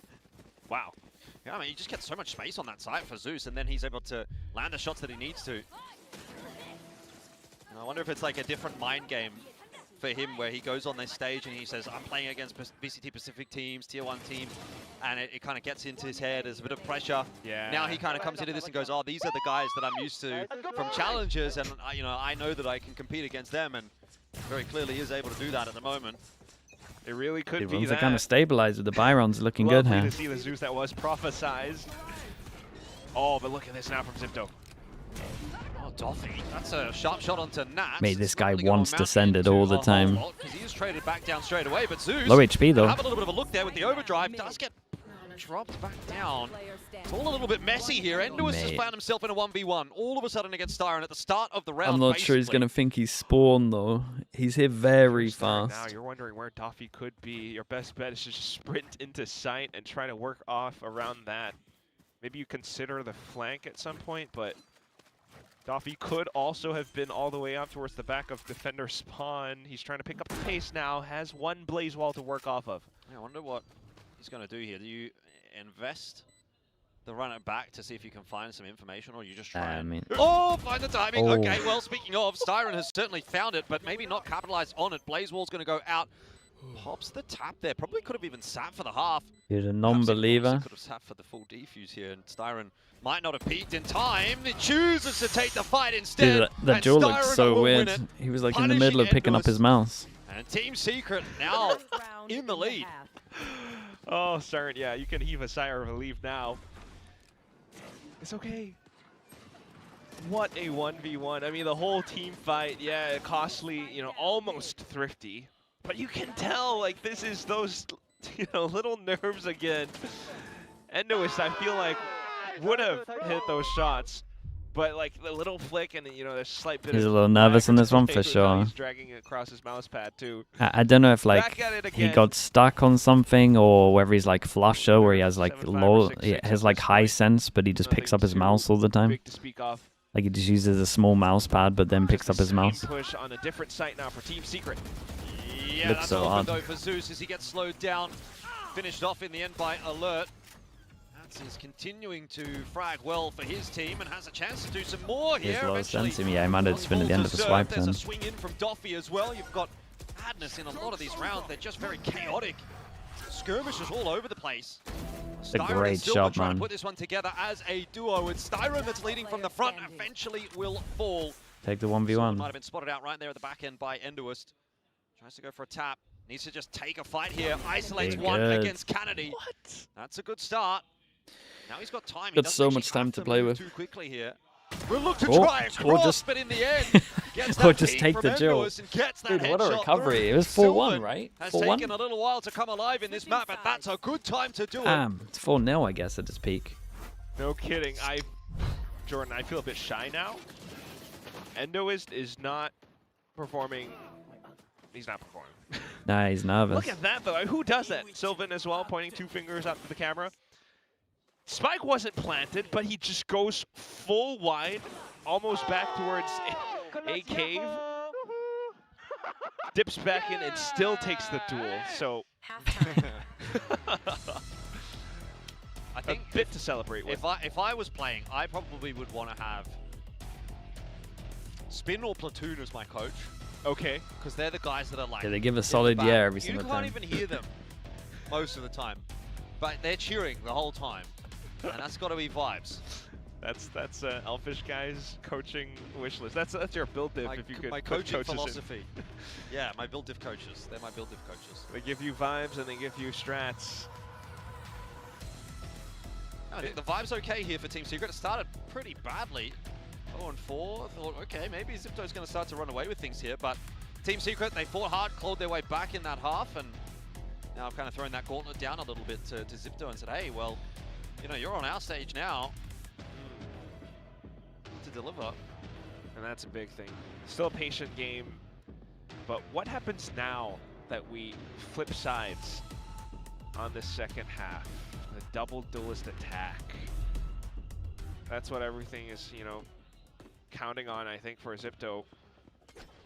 Wow. Yeah, I mean, you just get so much space on that side for Zeus, and then he's able to land the shots that he needs to. And I wonder if it's like a different mind game for him where he goes on this stage and he says, I'm playing against VCT Pacific teams, Tier 1 teams, and it kind of gets into his head. There's a bit of pressure. Yeah. Now he kind of comes into this and goes, oh, these are the guys that I'm used to from challenges, and you know, I know that I can compete against them, and very clearly is able to do that at the moment. It really could Dude, be runs that. are kind of stabilized with the Byron's looking good Lovely here. to see the Zeus that was prophesized. Oh, but look at this now from ZIPTO. Oh, Doffy, that's a sharp shot onto Nats. Mate, this guy Really gonna wants to mount send it into all the a whole time. lot, 'cause he is traded back down straight away, but Zeus, Low HP though. have a little bit of a look there with the overdrive, does get dropped back down. It's all a little bit messy here. Endois has Mate. found himself in a 1v1 all of a sudden against Styron at the start of the round. I'm not sure he's basically. going to think he's spawned though. He's here very Now fast. you're wondering where Doffy could be. Your best bet is to just sprint into sight and try to work off around that. Maybe you consider the flank at some point, but Doffy could also have been all the way up towards the back of defender spawn. He's trying to pick up the pace now, has one blaze wall to work off of. Yeah, I wonder what he's going to do here. Do you invest the run it back to see if you can find some information, or you just try and... mean- Oh, find the timing. Oh. Okay, well, speaking of, Styron has certainly found it, but maybe not capitalized on it. Blaze Wall's going to go out. Pops the tap there. Probably could have even sat for the half. He's a Perhaps non-believer. he could have sat for the full defuse here, and Styron might not have peaked in time. He chooses to take the fight instead. Dude, that and duel looked Styron so will win weird. it, He was like in the punishing middle of picking up Endois. his mouse. And Team Secret now in the lead. Oh, Stern, yeah, you can heave a sigh of relief now. It's okay. What a 1v1. I mean, the whole team fight, yeah, costly, you know, almost thrifty. But you can tell, like, this is those, you know, little nerves again. Endois, I feel like, would have hit those shots. But like the little flick and you know there's a slight bit He's of a little nervous on this one for lag with how sure. He's dragging it across his mouse pad too. I don't know if like Back at it he again. got stuck on something or whether he's like flusher where he has like low, he has like high sense, but he just picks up his mouse all the time. Big to speak of. Like he just uses a small mouse pad, but then picks up his mouse. Push on a different site now for Team Secret. Yeah, Looks that's so open hard. though for Zeus as he gets slowed down. Finished off in the end by Alert. Is continuing to frag well for his team and has a chance to do some more His here. low Eventually, sense, yeah, he might have just been at the end of the swipe there's then. a swing in from Doffy as well. You've got madness in a lot of these rounds. They're just very chaotic. Skirmishes all over the place. It's a Styron great and Silver shot, trying man. to put this one together as a duo. It's Styron that's leading from the front. Eventually will fall. Take the Silver 1v1. might have been spotted out right there at the back end by Enduist. Tries to go for a tap. Needs to just take a fight here. Isolates Pretty one good. against Kennedy. What? That's a good start. Now he's got time. He Got doesn't so actually much time have to play move with. too quickly here. We'll look to Or- try and or cross, just- but in the end, gets Or that just feed take from the Jill. Enduist and gets that Dude, what a headshot recovery. through. It was 4-1, Sylvan right? Has 4-1? taken a little while to come alive in this map, but that's a good time to do it. It's 4-0, I guess, at its peak. No kidding. Jordan, I feel a bit shy now. Endoist is not performing. He's not performing. Nah, he's nervous. Look at that, though. Who does that? Sylvan as well, pointing 2 fingers up to the camera. Spike wasn't planted, but he just goes full wide, almost back towards a cave. Dips back in and still takes the duel. So I think a bit to celebrate with. If I was playing, I probably would want to have Spin or Platoon as my coach. Okay. Because they're the guys that are like... Yeah, they give a in the solid back. yeah every single You time. can't even hear them most of the time. But they're cheering the whole time. And that's got to be vibes. That's Elfish guy's coaching wish list. That's your build diff if you could my put coaching coaches in. philosophy. Yeah, my build diff coaches. They're my build diff coaches. They give you vibes and they give you strats. I think the vibe's okay here for Team Secret. It started pretty badly. 0-4. Thought, okay, maybe XIPTO's going to start to run away with things here, but Team Secret, they fought hard, clawed their way back in that half, and now I've kind of thrown that gauntlet down a little bit to XIPTO and said, hey, well, you know, you're on our stage now. To deliver. And that's a big thing. Still a patient game, but what happens now that we flip sides on the second half? The double duelist attack. That's what everything is, you know, counting on, I think, for XIPTO.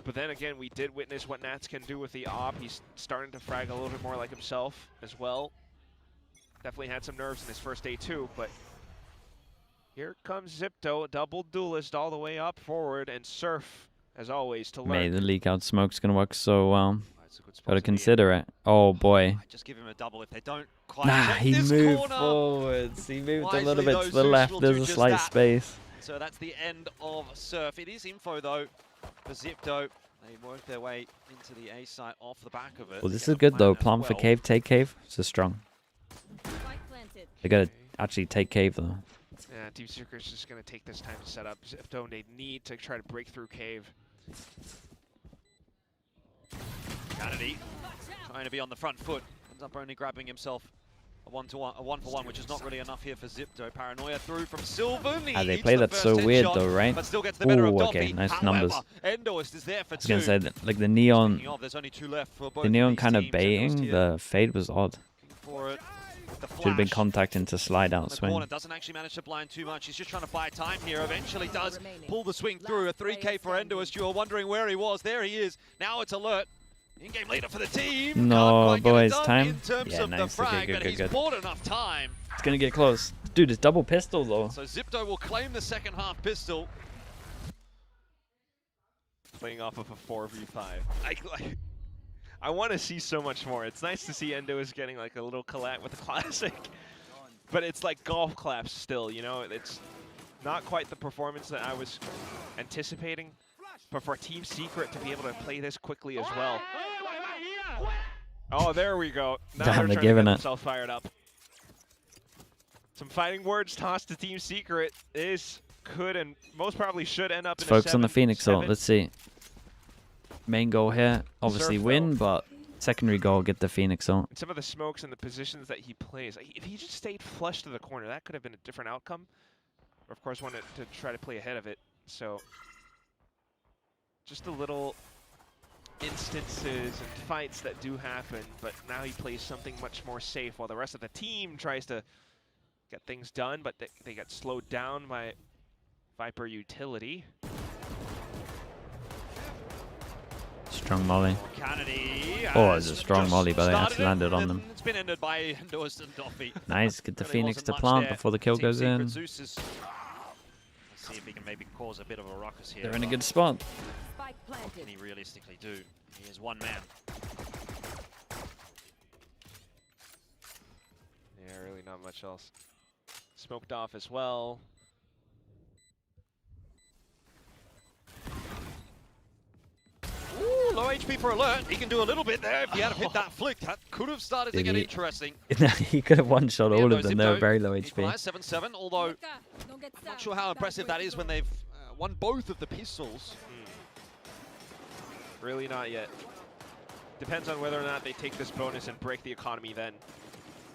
But then again, we did witness what Nats can do with the op. He's starting to frag a little bit more like himself as well. Definitely had some nerves in his first day too, but here comes XIPTO, double duelist all the way up forward, and Surf, as always, to learn. Mate, the leak out smoke's gonna work so well. Gotta consider it. Oh boy. Just give him a double if they don't quite Nah, check he this moved corner. forwards. He moved Wisely, a little bit though, to the Zeus left. will There's do a just slight that. space. So that's the end of Surf. It is info though for XIPTO. They work their way into the A site off the back of it. Well, this Get is the good though. plan Plant as for well. cave, take cave. This is strong. They gotta actually take cave though. Yeah, Team Secret's just going to take this time to set up. XIPTO, they need to try to break through cave. Kennedy trying to be on the front foot. Ends up only grabbing himself a one-for-one, which is not really enough here for XIPTO. Paranoia through from Sylvan. He They eats play the that so first weird headshot, though, right? But still gets the better of Ooh, Doffy. okay, nice However, numbers. Endoist is there for I was gonna two. say that, like the neon, Speaking of, there's only 2 left for both the of neon these kind of teams. Endoist baiting. here The fade was odd. for it. The Should have been flash. contact into slide out The swing. corner doesn't actually manage to blind too much. He's just trying to buy time here. Eventually does pull the swing through. A 3K for Endoist. You were wondering where he was. There he is. Now it's Alert. In-game leader for the team. No, Can't quite get it boys, done time. In terms Yeah, of the nice. Okay, frag, good, but good, he's good. bought enough time. It's gonna get close. Dude, it's double pistol though. So XIPTO will claim the second half pistol. Playing off of a 4v5. I want to see so much more. It's nice to see Endo is getting like a little collat with a classic. But it's like golf claps still, you know? It's not quite the performance that I was anticipating. But for Team Secret to be able to play this quickly as well. Oh, there we go. Now Damn, they're they're trying to giving get it. themselves fired up. Some fighting words tossed to Team Secret. This could and most probably should end up in Focus a on the Phoenix ult. 7-7. Let's see. Main goal here, obviously Surf win, but secondary goal, get the Phoenix ult. And some of the smokes and the positions that he plays. If he just stayed flush to the corner, that could have been a different outcome. of course, wanted to try to play ahead of it. So just a little instances and fights that do happen, but now he plays something much more safe while the rest of the team tries to get things done, but they get slowed down by Viper utility. Strong molly. Kennedy Oh, it's a strong molly, but they actually landed on them. It's been ended by Endorse and Doffy. Nice, get the Really Phoenix wasn't to much plant there. before the kill Team goes Secret in. Zeus is, let's see if he can maybe cause a bit of a ruckus here. They're in a good spot. What can he realistically do? He is one man. Yeah, really not much else. Smoked off as well. Ooh, low HP for Alert. He can do a little bit there. If he had hit that flick, that could have started to get interesting. He could have one-shot all of them. They were very low HP. 7-7, although I'm not sure how impressive that is when they've won both of the pistols. Really not yet. Depends on whether or not they take this bonus and break the economy then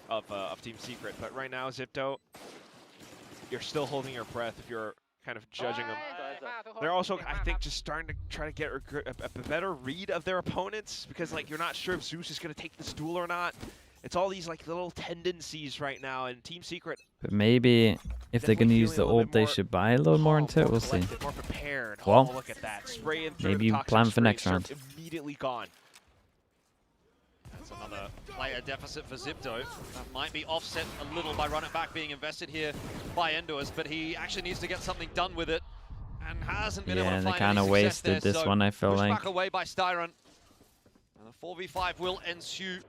of Team Secret. But right now, XIPTO, you're still holding your breath if you're kind of judging them. They're also, I think, just starting to try to get a better read of their opponents, because like you're not sure if Zeus is going to take this duel or not. It's all these like little tendencies right now, and Team Secret. But maybe if they're going to use the ult, they should buy a little more into it. We'll see. More prepared. Well, oh, look at that. Spray and through maybe you toxic plan for spray next surf round. Immediately gone. That's another player deficit for XIPTO. That might be offset a little by run it back being invested here by Endorse, but he actually needs to get something done with it and hasn't been able to Yeah, find they kind of any success wasted there, this so one, I feel pushed like. back away by Styron. And the 4v5 will ensue.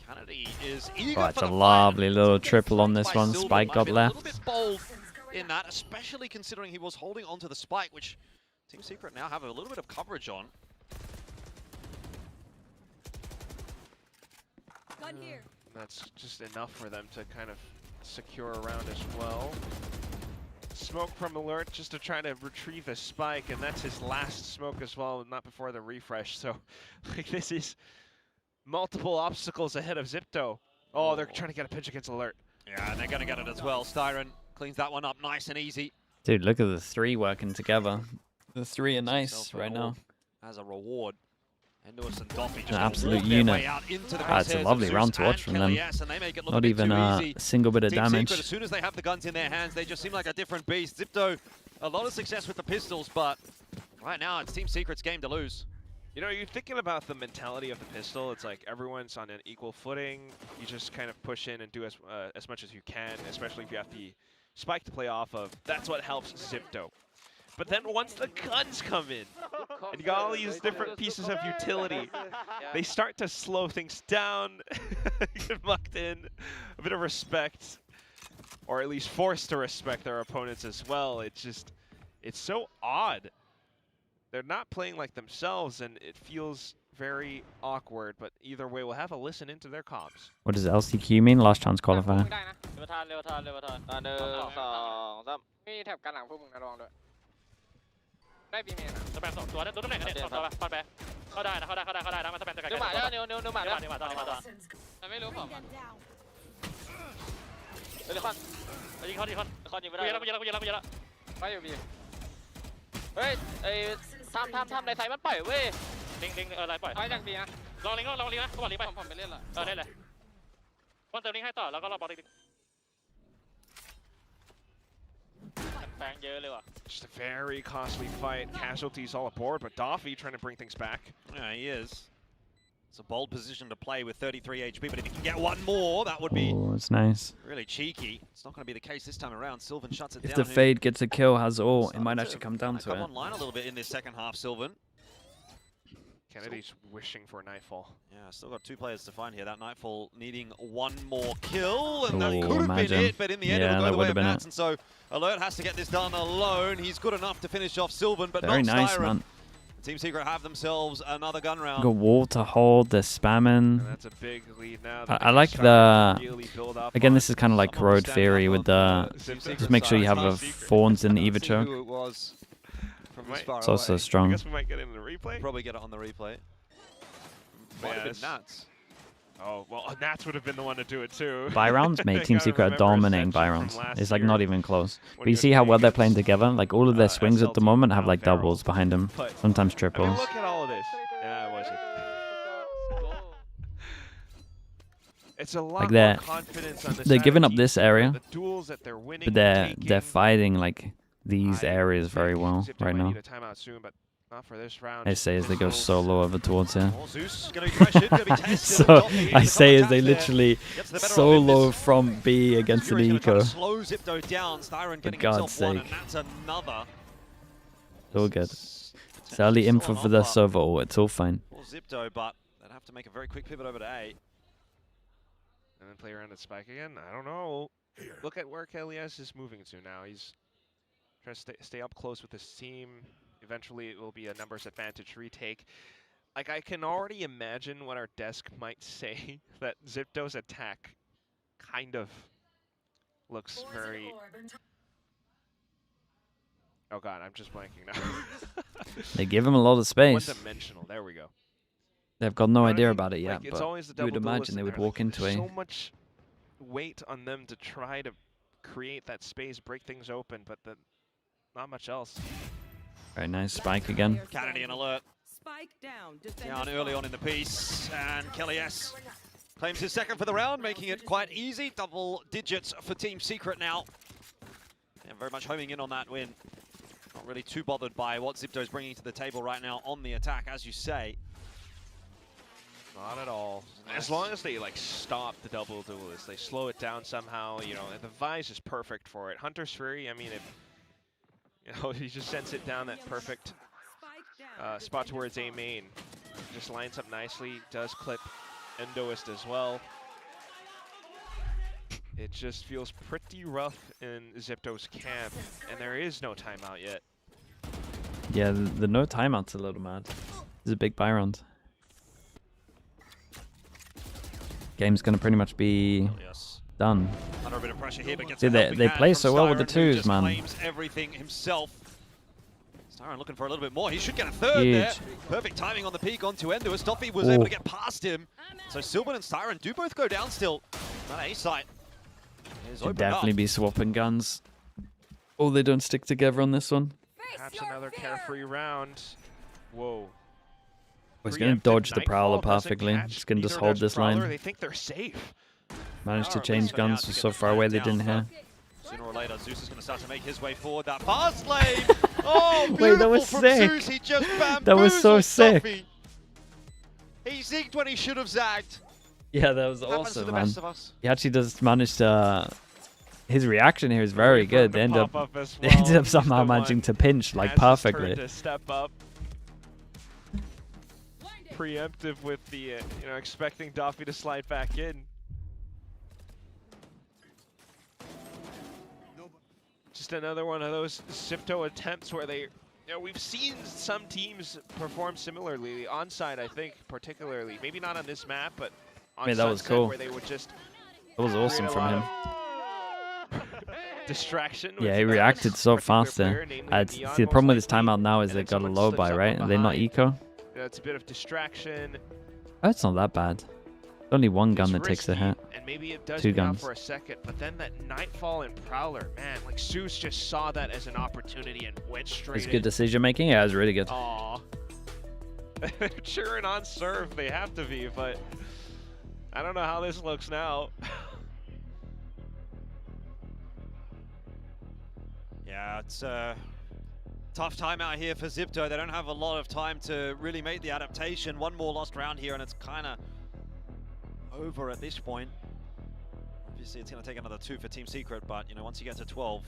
Kennedy is eager Oh, it's for a the lovely little triple on this by one. Sylvan. Spike Might got be a left. little bit bold in that, especially considering he was holding onto the spike, which Team Secret now have a little bit of coverage on. Gun here. That's just enough for them to kind of secure a round as well. Smoke from Alert just to try to retrieve a spike, and that's his last smoke as well, not before the refresh. So like, this is multiple obstacles ahead of XIPTO. Oh, they're trying to get a pitch against Alert. Yeah, and they're going to get it as well. Styron cleans that one up nice and easy. Dude, look at the three working together. The three are nice right now. As a reward. Endorse and Doffy just An absolute walk their unit. way out into the It's a crosshairs lovely of round Zeus to watch and from Kelly, them. yes, and they make it look a Not bit even too a easy. single bit of Team damage. Secret, as soon as they have the guns in their hands, they just seem like a different beast. XIPTO, a lot of success with the pistols, but right now it's Team Secret's game to lose. You know, you're thinking about the mentality of the pistol. It's like everyone's on an equal footing. You just kind of push in and do as much as you can, especially if you have the spike to play off of. That's what helps XIPTO. But then once the guns come in, and you got all these different pieces of utility, they start to slow things down, get mucked in, a bit of respect, or at least forced to respect their opponents as well. It's just, it's so odd. They're not playing like themselves, and it feels very awkward, but either way, we'll have a listen into their comms. What does LCQ mean? Last chance qualifier. ได้บีเมน สแปม2 ตัวโดนตำแหน่งกันเนี่ย2 ตัวป่ะพอดแบเข้าได้นะมาสแปมจะไกล นิ้วหมาแล้วนิ้วหมาแล้ว นิ้วหมาต่อ มันไม่รู้ผมเดี๋ยวคอน ยิงเขายิงไม่ได้กูยิงแล้ว ไปอยู่บีเฮ้ยไอ้ทำในไซมันปล่อยเว้ย ลิงอะไรปล่อย ไปจากบีนะ ลองลิงนะเขาบอกลิงไป ผมไปเล่นละ เล่นเลยวันเติมลิงให้ต่อแล้วก็รอบอลลิงแปลงเยอะเลยว่ะ Just a very costly fight. Casualties all aboard, but Doffy trying to bring things back. Yeah, he is. It's a bold position to play with 33 HP, but if he can get one more, that would be it's nice. really cheeky. It's not going to be the case this time around. Sylvan shuts it If down. the Fade gets a kill, has all, it might actually come down to Come it. online a little bit in this second half, Sylvan. Kennedy's wishing for a Nightfall. Yeah, still got two players to find here. That Nightfall needing one more kill, and that Ooh, could have been it, but in the end yeah, it'll go the way of been Nats, and so Alert has to get this done alone. He's good enough to finish off Sylvan, but Very not nice, Styron. man. Team Secret have themselves another gun round. Got wall to hold, they're spamming. And that's a big lead now. I like the, again, this is kind of like Corrode Theory with the, just make sure you have a Fawns in either choke. Who it was from this far It's also I strong. guess we might get it in the replay. Probably get it on the replay. Might have been Nats. Oh, well, Nats would have been the one to do it too. Buy rounds make Team Secret dominating buy rounds. It's like not even close. But you see how well they're playing together? Like all of their swings at the moment have like doubles behind them, sometimes triples. I mean, look at all of this. Yeah, it wasn't. It's a lot more confidence on the they're side giving of up this Team area, Secret, the duels that they're winning, but they're fighting like these areas very well right now. Need a timeout soon, but not for this round. I say as they go solo over towards here. Zeus gonna be pressured, gonna be tested. So I say as they literally solo from B against an eco. Slow ZIPTO down, Styron getting God's himself one, sake. and that's another. It's all good. It's early info for the server, it's all fine. For ZIPTO, but they'd have to make a very quick pivot over to A. And then play around at Spike again? I don't know. Look at where KLES is moving to now. He's trying to stay up close with his team. Eventually it will be a numbers advantage retake. Like, I can already imagine what our desk might say, that ZIPTO's attack kind of looks very... Oh god, I'm just blanking now. They give him a lot of space. One-dimensional, there we go. They've got no idea about it yet, Like, it's always the but you would double imagine duelist they in would there. walk into There's A. so much weight on them to try to create that space, break things open, but not much else. Very nice spike again. Kennedy an alert. Spike down. Down early on in the piece, and Kelly S claims his second for the round, making it quite easy. Double digits for Team Secret now. And very much homing in on that win. Not really too bothered by what ZIPTO's bringing to the table right now on the attack, as you say. Not at all. As long as they like stop the double duelist, they slow it down somehow. You know, and the Vise is perfect for it. Hunter's Fury, I mean, he just sends it down that perfect spot towards A main. Just lines up nicely. Does clip Endoist as well. It just feels pretty rough in ZIPTO's camp, and there is no timeout yet. Yeah, the no timeout's a little mad. This is a big buy round. Game's gonna pretty much be done. Under a bit of pressure here, but gets See, a helping they hand play from so well with the Styron, who twos, just man. claims everything himself. Styron looking for a little bit more. He should get a third there. Perfect timing on the peak onto Endo. Stoffy was able to get past him. So Sylvan and Styron do both go down still. That A site is Should open definitely up. be swapping guns. Oh, they don't stick together on this one. Perhaps another carefree round. Whoa. He's gonna dodge the Prowler perfectly. He's gonna just hold this line. They think they're safe. Managed to change guns so far away they didn't hear. Sooner or later, Zeus is going to start to make his way forward. That fast lane! Oh, beautiful Wait, that was from sick. Zeus. He just That was so bamboozled sick. Stoffy. He zigged when he should have zagged. Yeah, that was Happens to awesome, the man. best of us. He actually does manage to... His reaction here is very good. They ended pop up, up as they well. ended up He's somehow the managing one. to pinch like Has his turn perfectly. to step up. Preemptive with the, expecting Doffy to slide back in. Just another one of those ZIPTO attempts where they, we've seen some teams perform similarly. Onside, I think, particularly. Maybe not on this map, but on Yeah, that was Sunset, cool. where they would just That was awesome create a from lot him. of distraction. Yeah, with he that reacted so particular fast there. player, namely See, Neon, the most problem with this likely, timeout now is and they then got a someone low slips buy, up right? from Are they not behind. eco? It's a bit of distraction. Oh, it's not that bad. Only one gun that takes a risky, hit. And maybe it does Two pay off guns. for a second, but then that Nightfall and Prowler, man, like Zeus just saw that as an opportunity and went straight It's in. good decision making. Yeah, it was really good. Aw. Cheering on serve, they have to be, but I don't know how this looks now. Yeah, it's a tough time out here for ZIPTO. They don't have a lot of time to really make the adaptation. One more lost round here, and it's kind of over at this point. Obviously, it's going to take another 2 for Team Secret, but once you get to 12,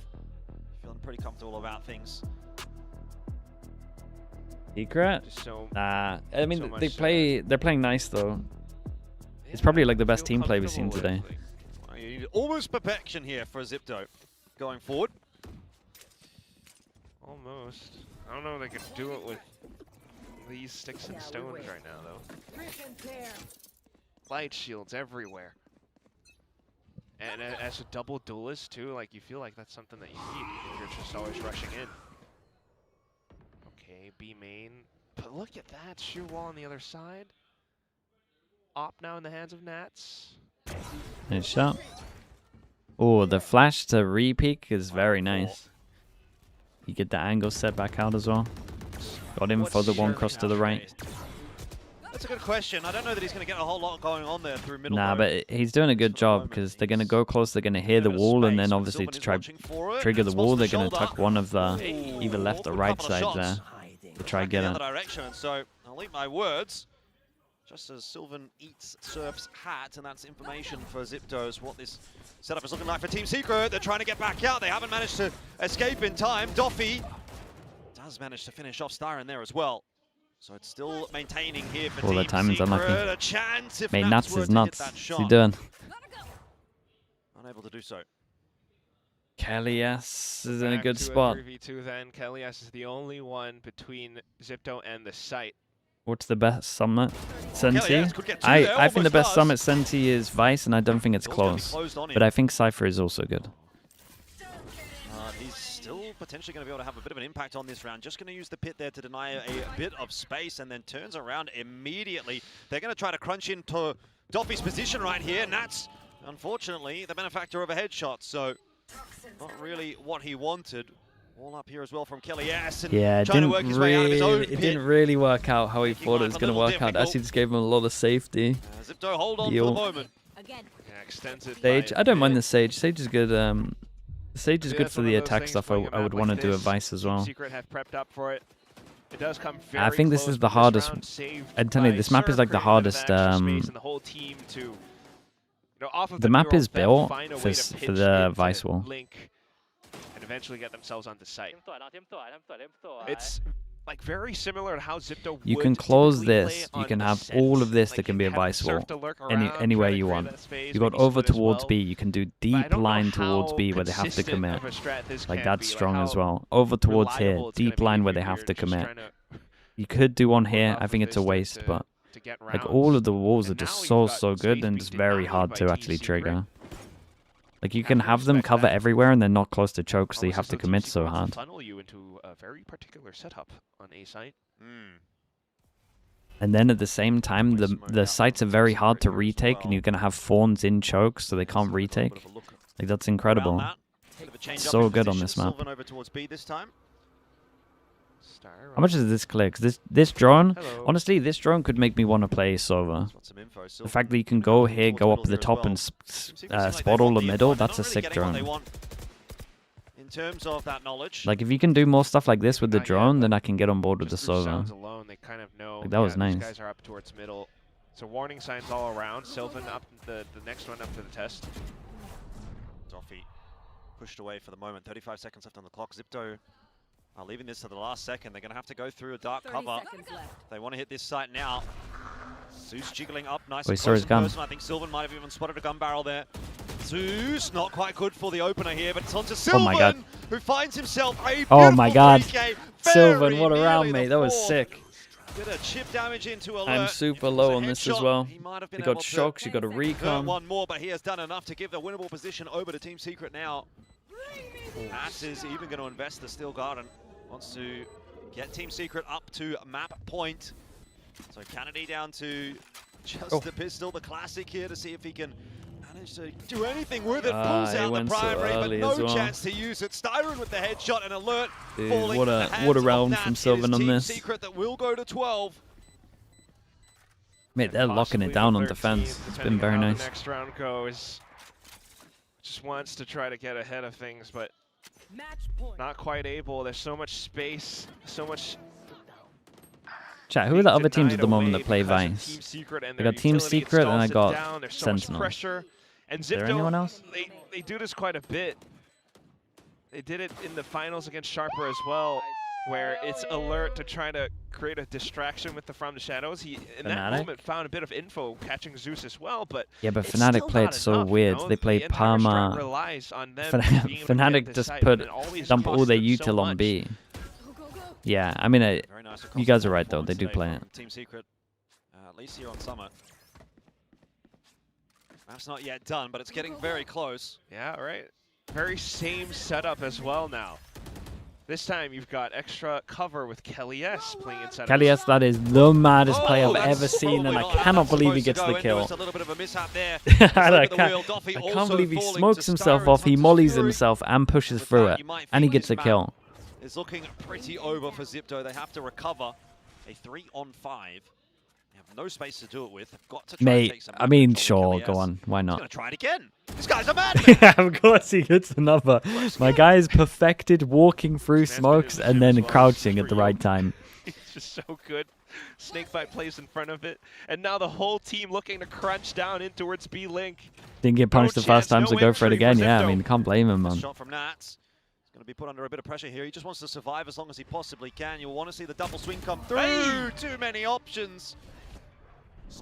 feeling pretty comfortable about things. Secret? So, nah. I mean, so they much, play. They're playing nice though. It's probably like the best team play we've seen today. Well, you need almost perfection here for ZIPTO going forward. Almost. I don't know if they could do it with these sticks and stones right now, though. Light shields everywhere. And as a double duelist, too, like, you feel like that's something that you need if you're just always rushing in. Okay, B main. But look at that sheer wall on the other side. op now in the hands of Nats. Nice shot. Oh, the flash to re-peek is very nice. You get the angle set back out as well. Got him for the one cross to the right. That's a good question. I don't know that he's going to get a whole lot going on there through middle. Nah, but he's doing a good job because they're going to go close, they're going to hear the wall, and then obviously to try trigger the wall, they're going to tuck one of the either left or right side there to try get it. Direction. So I'll eat my words. Just as Sylvan eats Surf's hat, and that's information for XIPTO as what this setup is looking like for Team Secret. They're trying to get back out. They haven't managed to escape in time. Doffy does manage to finish off Styron there as well. So it's still maintaining here for Team The timing's Secret. unlucky. A chance if Mate, Nats Nats were is to hit nuts. that What's shot. he doing? Unable to do so. Kellyas is in a Back good to spot. 3v2 then. Kellyas is the only one between XIPTO and the site. What's the best summit? Senti? Kellyas could get two I there, think the almost best does. summit Senti is Vice, and I don't think it's Door's gonna be close. closed on him. But I think Cypher is also good. He's still potentially going to be able to have a bit of an impact on this round. Just going to use the pit there to deny a bit of space, and then turns around immediately. They're going to try to crunch into Doffy's position right here. Nats, unfortunately, the benefactor of a headshot, so not really what he wanted. All up here as well from Kellyas, and Yeah, it trying to work his way out of his own it pit. didn't really work out how he thought it was life a going to little work out. difficult. Actually, just gave him a lot of safety. XIPTO hold on Heal. for the moment. Yeah, extended Sage, by I don't a mind bit. the Sage. Sage is good. Sage is Yeah, good it's for one of the those attack things stuff. playing a I would map want to like do a this, Vice as Team well. Secret have prepped up for it. It does come very I think this close, is the but hardest. round saved I'm telling you, by this map is Surf, like the creating a bit of hardest. extra space and the whole team to, off of The map mural is theft, built find a for way to for pitch the into Vice wall. Link and eventually get themselves onto site. It's like very similar to how XIPTO You would can close typically play this. You on can the have sets. all of this Like, that can you be a have Vice Surf wall. to lurk around, Anywhere try to you create want. that space, You got maybe over split as towards well. B. You can do But I deep don't know line towards how B where they have to consistent commit. of a strat this Like can that's be, like strong as how well. Over towards here, reliable it's gonna deep be line if where they you're have to just commit. trying to You could do one here. off I of think it's a this waste, but to get like rounds. all of the walls are And just now so you've got good space and being just very denied hard by to Team actually Secret. trigger. Like you can have them cover everywhere and they're not close to choke, so you Almost have as to though Team commit Secret so wants to hard. funnel you into a very particular setup on A site. And then at the same time, the sites are very hard to retake, and you're gonna have fawns in chokes, so they can't retake. Like that's incredible. So good on this map. Sylvan over towards B this time. How much is this clear? Because this drone, honestly, this drone could make me want to play Sova. The fact that you can go here, go up to the top, and spot all the middle, that's a sick drone. In terms of that knowledge. Like if you can do more stuff like this with the drone, then I can get on board with the Sounds Sova. alone, they kind of know. Like that was These nice. guys are up towards middle. So warning signs all around. Sylvan up the next one up to the test. Doffy pushed away for the moment. 35 seconds left on the clock. XIPTO are leaving this to the last second. They're going to have to go through a dark cover. They want to hit this site now. Zeus jiggling up nice Oh, he and saw close his in gun. person. I think Sylvan might have even spotted a gun barrel there. Zeus, not quite good for the opener here, but it's on to Sylvan, my God. who finds himself a Oh my God. 3K. Sylvan, what a Very round, nearly mate. the That was fourth. sick. Bit of chip damage into alert. I'm super low on this as well. You got shocks, you got a Turn recon. one more, but he has done enough to give the winnable position over to Team Secret now. Ass is even going to invest the Steel Garden. Wants to get Team Secret up to map point. So Kennedy down to just the pistol, the classic here to see if he can manage to do anything with it. Pulls he out the went so primary, but early no as well. chance to use it. Styron with the headshot and alert. Dude, falling what in a the hands what a of round Nats. from It is Sylvan on Team this. Secret that will go to 12. Mate, they're locking it down on defense. It's been very nice. The next round goes. Just wants to try to get ahead of things, but not quite able. There's so much space, so much. Chat, who are the other teams at the denied moment away that play because of Vice? Team Secret and I their got Team utility. It Secret and I stalls it got down. There's so much Sentinel. pressure. And Is there XIPTO, anyone else? They do this quite a bit. They did it in the finals against Sharper as well, where it's alert to try to create a distraction with the From the Shadows. He in that Fnatic? moment found a bit of info catching Zeus as well, but Yeah, but it's Fnatic still played not so enough, weird. you know? They played the entire strat Parma. relies on them being able to get Fnatic the just site, put and it always dump all costs their them so util on much. B. Yeah, I mean, Very nice across you guys the are right though. board They do today play it. from Team Secret, at least here on Summit. That's not yet done, but it's getting very close. Yeah, right. Very same setup as well now. This time you've got extra cover with Kelly S playing inside. Kelly S, that is the maddest play I've that's ever seen, and I probably not cannot how believe he that's gets the supposed to go kill. into. A little bit of a mishap there. I can't believe he smokes himself off, he mollies himself and pushes through it, and he gets a kill. It's looking pretty over for ZIPTO. They have to recover a 3-on-5. They have no space to do it with. They've got to try and take some I mean, control sure, with go Kelly S. on, why He's not? gonna try it again. This guy's a madman. Of course he hits another. My guy is perfected walking through smokes and then crouching at the right time. He's just so good. Snakebite plays in front of it, and now the whole team looking to crunch down in towards B-Link. Didn't get punched the first time, so go for it again. Yeah, I ZIPTO. mean, can't blame him, man. Shot from Nats. He's going to be put under a bit of pressure here. He just wants to survive as long as he possibly can. You'll want to see the double swing come through. Hey! Too many options.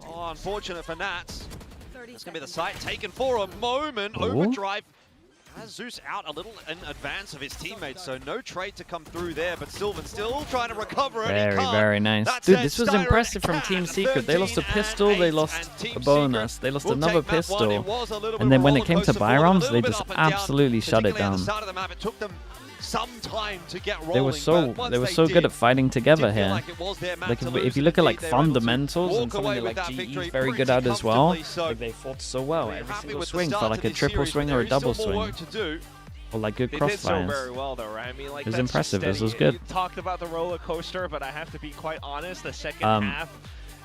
Oh, unfortunate for Nats. That's going to be the site taken for a moment. Ooh. Overdrive has Zeus out a little in advance of his teammates, so no trade to come through there, but Sylvan still trying to recover it. Very, very nice. Dude, this was impressive from Team Secret. They lost a pistol, they lost a bonus, they lost another pistol, and then when it came to Byrons, they just absolutely shut it down. It took them some time to get rolling. They were so good at fighting together here. Like if you look at like fundamentals and something like GE's very good at as well, like they fought so well. Every single swing felt like a triple swing or a double swing. Or like good They did so crossfires. very well, though, right? I mean, like, It was that's impressive. This steady. was good. You talked about the roller coaster, but I have to be quite honest. The second half,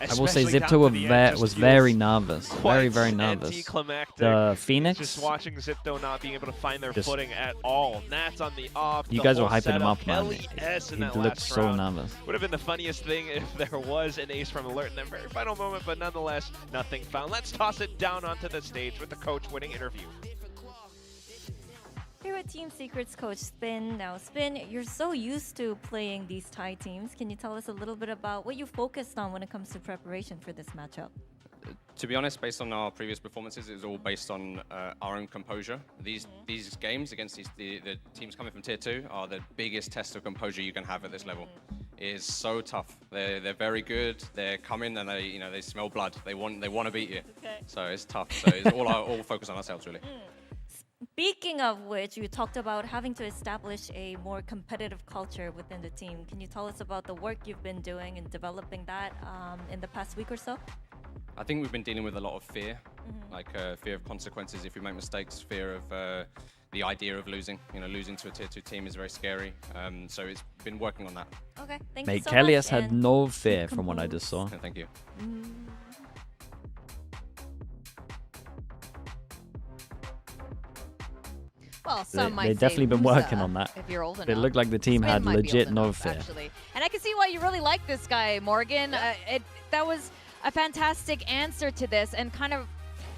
I will say especially down ZIPTO to the end, just was feels very nervous. Very, quite very nervous. anticlimactic. The Phoenix, Just watching ZIPTO not being able to find their Just- footing at all. Nats on the off. you the guys were whole hyping him setup. up, man. LES in He that looked last so round. nervous. Would have been the funniest thing if there was an ace from Alert in that very final moment, but nonetheless, nothing found. Let's toss it down onto the stage with the coach winning interview. Here with Team Secret's coach Spin. Now, Spin, you're so used to playing these Thai teams. Can you tell us a little bit about what you focused on when it comes to preparation for this matchup? To be honest, based on our previous performances, it was all based on our own composure. These games against the teams coming from Tier 2 are the biggest test of composure you can have at this level. It is so tough. They're very good. They're coming and they smell blood. They want to beat you. Okay. So it's tough. So it's all focus on ourselves really. Speaking of which, you talked about having to establish a more competitive culture within the team. Can you tell us about the work you've been doing in developing that in the past week or so? I think we've been dealing with a lot of fear, like fear of consequences if we make mistakes, fear of the idea of losing. Losing to a Tier 2 team is very scary. So it's been working on that. Okay, thank you Mate, so Kelly much. has had and no fear from what I just saw. Thank you. Well, some might They've say definitely been Musa, working on that. if you're old It enough. looked like the team Spin had might be legit old no enough, fear. actually. And I can see why you really like this guy, Morgan. That was a fantastic answer to this, and kind of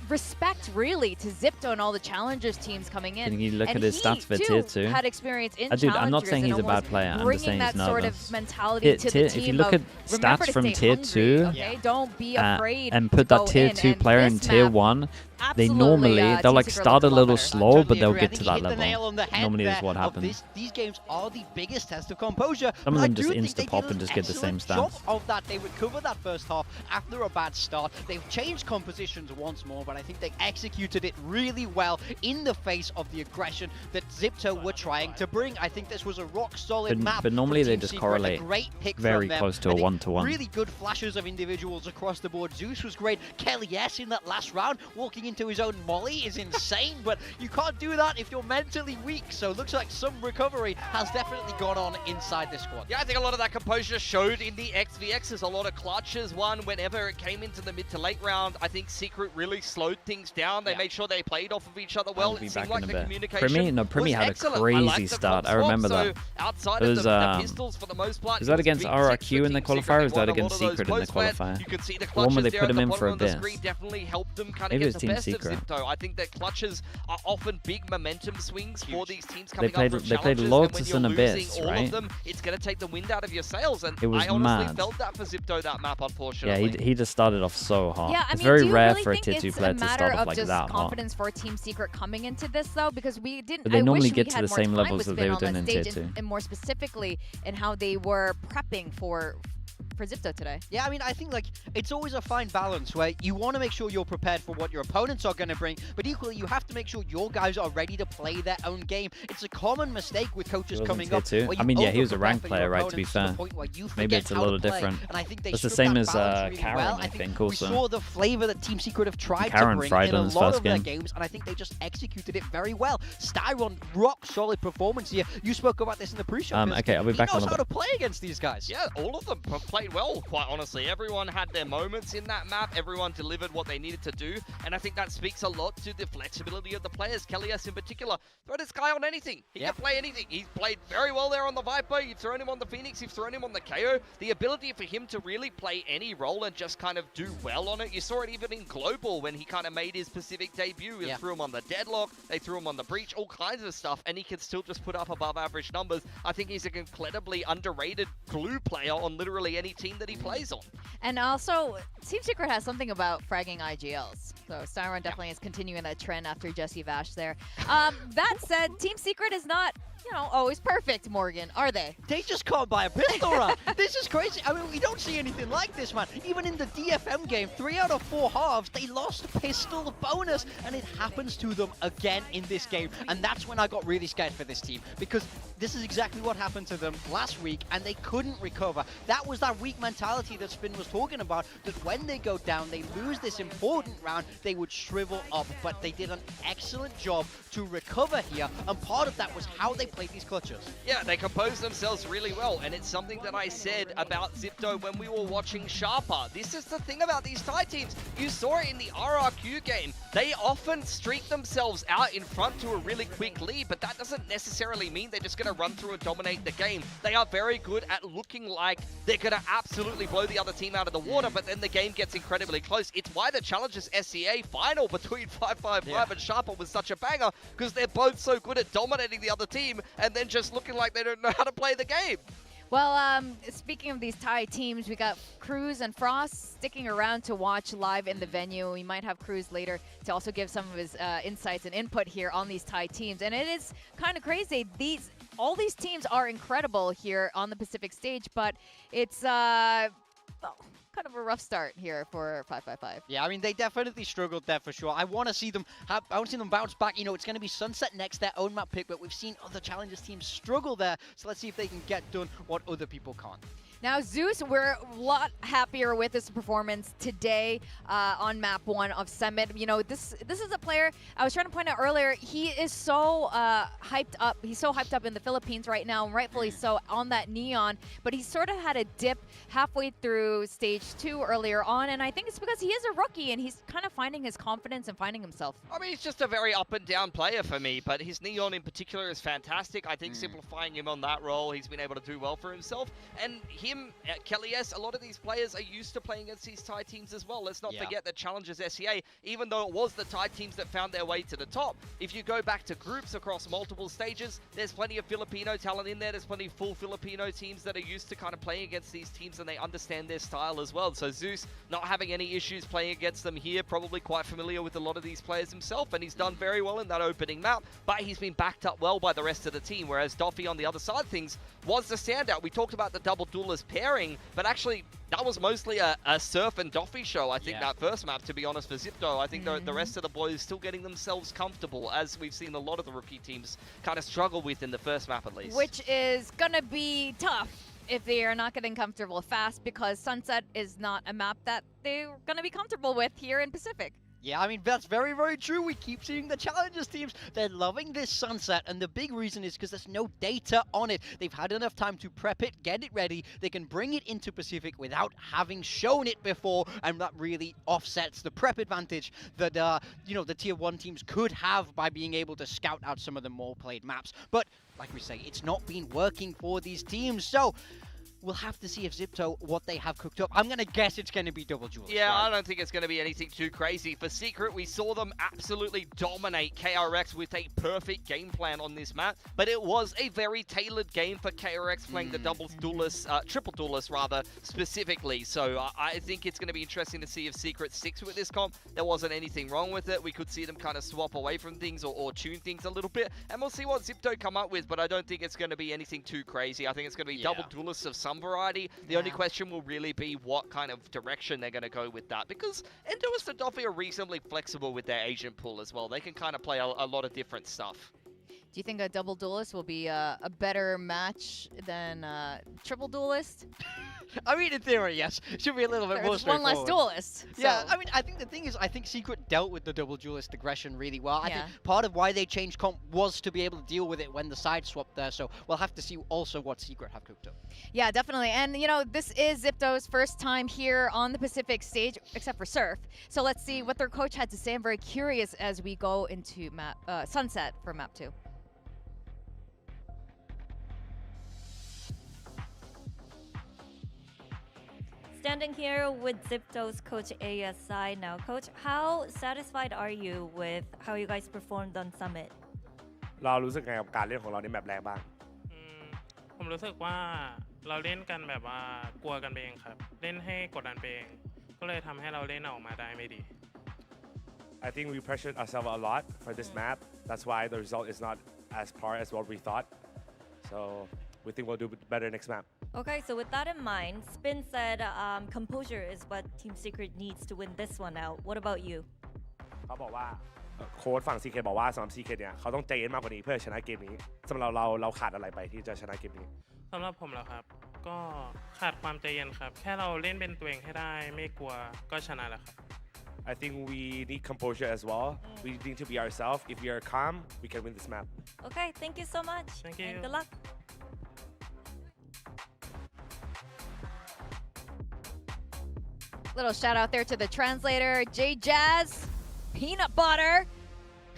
respect really to ZIPTO and all the challengers teams coming in. Can you look and at his he, stats for too, Tier 2? had experience in Dude, I'm not challengers saying and he's a bad almost player. I'm just bringing saying that he's sort nervous. of mentality to the If team you look of, at remember stats to from stay Tier hungry, 2 okay? Don't be afraid and to put go that Tier in. 2 And player in this Tier map, 1, they absolutely, normally, they'll Team like Secret start a looked little better. slow, but they'll agree. I get think to you that hit the nail level. on the head Normally there is what of happens. These games are the biggest test of composure. Some of but I them just do think they insta-pop did and an just get the same excellent job stats. of that. They recovered that first half after a bad start. They've changed compositions once more, but I think they executed it really well in the face of the aggression that ZIPTO were trying to bring. I think this was a rock-solid map. But normally from they Team just Secret. A correlate great pick very from them. close to I a think 1-to-1. Really good flashes of individuals across the board. Zeus was great. Kelly S in that last round, walking into his own molly is insane, but you can't do that if you're mentally weak. So it looks like some recovery has definitely gone on inside this squad. Yeah, I think a lot of that composure showed in the XVXs. A lot of clutches won whenever it came into the mid to late round. I think Secret really slowed things down. They made sure they played off of each other well. I'll be It seemed back like in a the bit. communication Primi was had a excellent. I crazy liked the start. front I remember swap, that. So outside It of was, the pistols for the most part, was it that against big ticks for RRQ in the Team Secret. qualifier, or was They that won a against lot of those Secret in the close where qualifier? You can see the The one where clutches they there put at him the in bottom for of the Abyss. screen definitely helped them kind Maybe of it get was the Team best Secret. of ZIPTO. I think that clutches are often big momentum swings for these teams They coming played- up from they played challenges, Lotus and and when you're Abyss, losing all right? of them, it's going to take the wind out of your sails, and It was I honestly mad. felt that for ZIPTO, that map, Yeah, unfortunately. he just started off so hot. Yeah, I It's mean, very do you rare really for a think Tier 2 it's player a to matter start off of like just that hot. confidence for Team Secret coming into this though? Because we didn't. But they I normally wish get we to had the more same time levels with that they Spin were on doing that in Tier stage 2. and more specifically in how they were prepping for for XIPTO today. Yeah, I mean, I think like it's always a fine balance where you want to make sure you're prepared for what your opponents are going to bring, but equally you have to make sure your guys are ready to play their own game. It's a common mistake with coaches coming up. I mean, yeah, he was a ranked player, right, to be fair. Maybe it's a little different. And I think it's the same as Karen, I think, also. We saw the flavor that Team Secret have tried to bring in a lot of their games, and I think they just executed it very well. Styron, rock solid performance here. You spoke about this in the pre-show. Okay, I'll be back on how to play against these guys. Yeah, all of them played well, quite honestly. Everyone had their moments in that map. Everyone delivered what they needed to do, and I think that speaks a lot to the flexibility of the players. Kellyus in particular, throw this guy on anything. He can play anything. He's played very well there on the Viper. You've thrown him on the Phoenix. You've thrown him on the KO. The ability for him to really play any role and just kind of do well on it. You saw it even in Global when he kind of made his Pacific debut. They threw him on the Deadlock. They threw him on the Breach. All kinds of stuff, and he can still just put up above average numbers. I think he's an incredibly underrated glue player on literally any team that he plays on. And also, Team Secret has something about fragging IGLs. So Styron definitely is continuing that trend after Jesse Vash there. That said, Team Secret is not, you know, always perfect, Morgan, are they? They just can't buy a pistol run. This is crazy. I mean, we don't see anything like this, man. Even in the DFM game, 3 out of 4 halves, they lost pistol bonus, and it happens to them again in this game. And that's when I got really scared for this team, because this is exactly what happened to them last week, and they couldn't recover. That was that weak mentality that Spin was talking about, that when they go down, they lose this important round, they would shrivel up. But they did an excellent job to recover here, and part of that was how they played these clutches. Yeah, they composed themselves really well, and it's something that I said about XIPTO when we were watching Sharper. This is the thing about these Thai teams. You saw it in the RRQ game. They often streak themselves out in front to a really quick lead, but that doesn't necessarily mean they're just going to run through and dominate the game. They are very good at looking like they're going to absolutely blow the other team out of the water, but then the game gets incredibly close. It's why the Challengers SCA final between 555 and Sharper was such a banger, because they're both so good at dominating the other team and then just looking like they don't know how to play the game. Well, speaking of these Thai teams, we got Cruz and Frost sticking around to watch live in the venue. We might have Cruz later to also give some of his insights and input here on these Thai teams. And it is kind of crazy. All these teams are incredible here on the Pacific stage, but it's kind of a rough start here for 555. Yeah, I mean, they definitely struggled there for sure. I want to see them bounce back. You know, it's going to be Sunset next, their own map pick, but we've seen other Challengers teams struggle there. So let's see if they can get done what other people can't. Now, Zeus, we're a lot happier with his performance today on map 1 of Summit. You know, this is a player I was trying to point out earlier. He is so hyped up. He's so hyped up in the Philippines right now, and rightfully so, on that Neon. But he sort of had a dip halfway through stage 2 earlier on, and I think it's because he is a rookie and he's kind of finding his confidence and finding himself. I mean, he's just a very up and down player for me, but his Neon in particular is fantastic. I think simplifying him on that role, he's been able to do well for himself. And him, Kellyus, a lot of these players are used to playing against these Thai teams as well. Let's not forget that Challengers SEA, even though it was the Thai teams that found their way to the top, if you go back to groups across multiple stages, there's plenty of Filipino talent in there. There's plenty of full Filipino teams that are used to kind of playing against these teams, and they understand their style as well. So Zeus, not having any issues playing against them here, probably quite familiar with a lot of these players himself, and he's done very well in that opening map, but he's been backed up well by the rest of the team, whereas Doffy on the other side of things was the standout. We talked about the double duelist pairing, but actually that was mostly a Surf and Doffy show, I think, that first map, to be honest, for XIPTO. I think the rest of the boys still getting themselves comfortable, as we've seen a lot of the rookie teams kind of struggle with in the first map at least. Which is going to be tough if they are not getting comfortable fast, because Sunset is not a map that they're going to be comfortable with here in Pacific. Yeah, I mean, that's very, very true. We keep seeing the Challengers teams. They're loving this Sunset, and the big reason is because there's no data on it. They've had enough time to prep it, get it ready. They can bring it into Pacific without having shown it before, and that really offsets the prep advantage that, you know, the Tier 1 teams could have by being able to scout out some of the more played maps. But, like we say, it's not been working for these teams, so we'll have to see if XIPTO, what they have cooked up. I'm going to guess it's going to be double duelist. Yeah, right? I don't think it's going to be anything too crazy. For Secret, we saw them absolutely dominate KRX with a perfect game plan on this map, but it was a very tailored game for KRX playing the double duelist, triple duelist rather, specifically. So I think it's going to be interesting to see if Secret sticks with this comp. There wasn't anything wrong with it. We could see them kind of swap away from things or tune things a little bit, and we'll see what XIPTO come up with, but I don't think it's going to be anything too crazy. I think it's going to be double duelists of some some variety. The only question will really be what kind of direction they're going to go with that, because Endoist and Doffy are reasonably flexible with their agent pool as well. They can kind of play a lot of different stuff. Do you think a double duelist will be a better match than triple duelist? I mean, in theory, yes. Should be a little bit more There's one less straightforward. duelist. Yeah, so- I mean, I think the thing is, I think Secret dealt with the double duelist aggression really well. I Yeah. think part of why they changed comp was to be able to deal with it when the side swapped there, so we'll have to see also what Secret have cooked up. Yeah, definitely. And, you know, this is XIPTO's first time here on the Pacific Stage, except for Surf. So let's see what their coach had to say. I'm very curious as we go into Sunset for map 2. Standing here with XIPTO's coach ASI now. Coach, how satisfied are you with how you guys performed on Summit? เรารู้สึกไงกับการเล่นของเราในแมปแรกบ้าง ผมรู้สึกว่าเราเล่นกันแบบว่ากลัวกันเองครับเล่นให้กดดันเองก็เลยทำให้เราเล่นออกมาได้ไม่ดี I think we pressured ourselves a lot for this map. That's why the result is not as par as what we thought. So we think we'll do better next map. Okay, so with that in mind, Spin said composure is what Team Secret needs to win this one out. What about you? เขาบอกว่าโค้ชฝั่ง CK บอกว่าสำหรับ CK เนี่ยเขาต้องใจเย็นมากกว่านี้เพื่อชนะเกมนี้สำหรับเราขาดอะไรไปที่จะชนะเกมนี้ สำหรับผมแล้วครับก็ขาดความใจเย็นครับแค่เราเล่นเป็นตัวเองให้ได้ไม่กลัวก็ชนะแล้วครับ I think we need composure as well. We need to be ourselves. If we are calm, we can win this map. Okay, thank you so much. Thank And you. good luck. Little shout out there to the translator, J Jazz, Peanut Butter,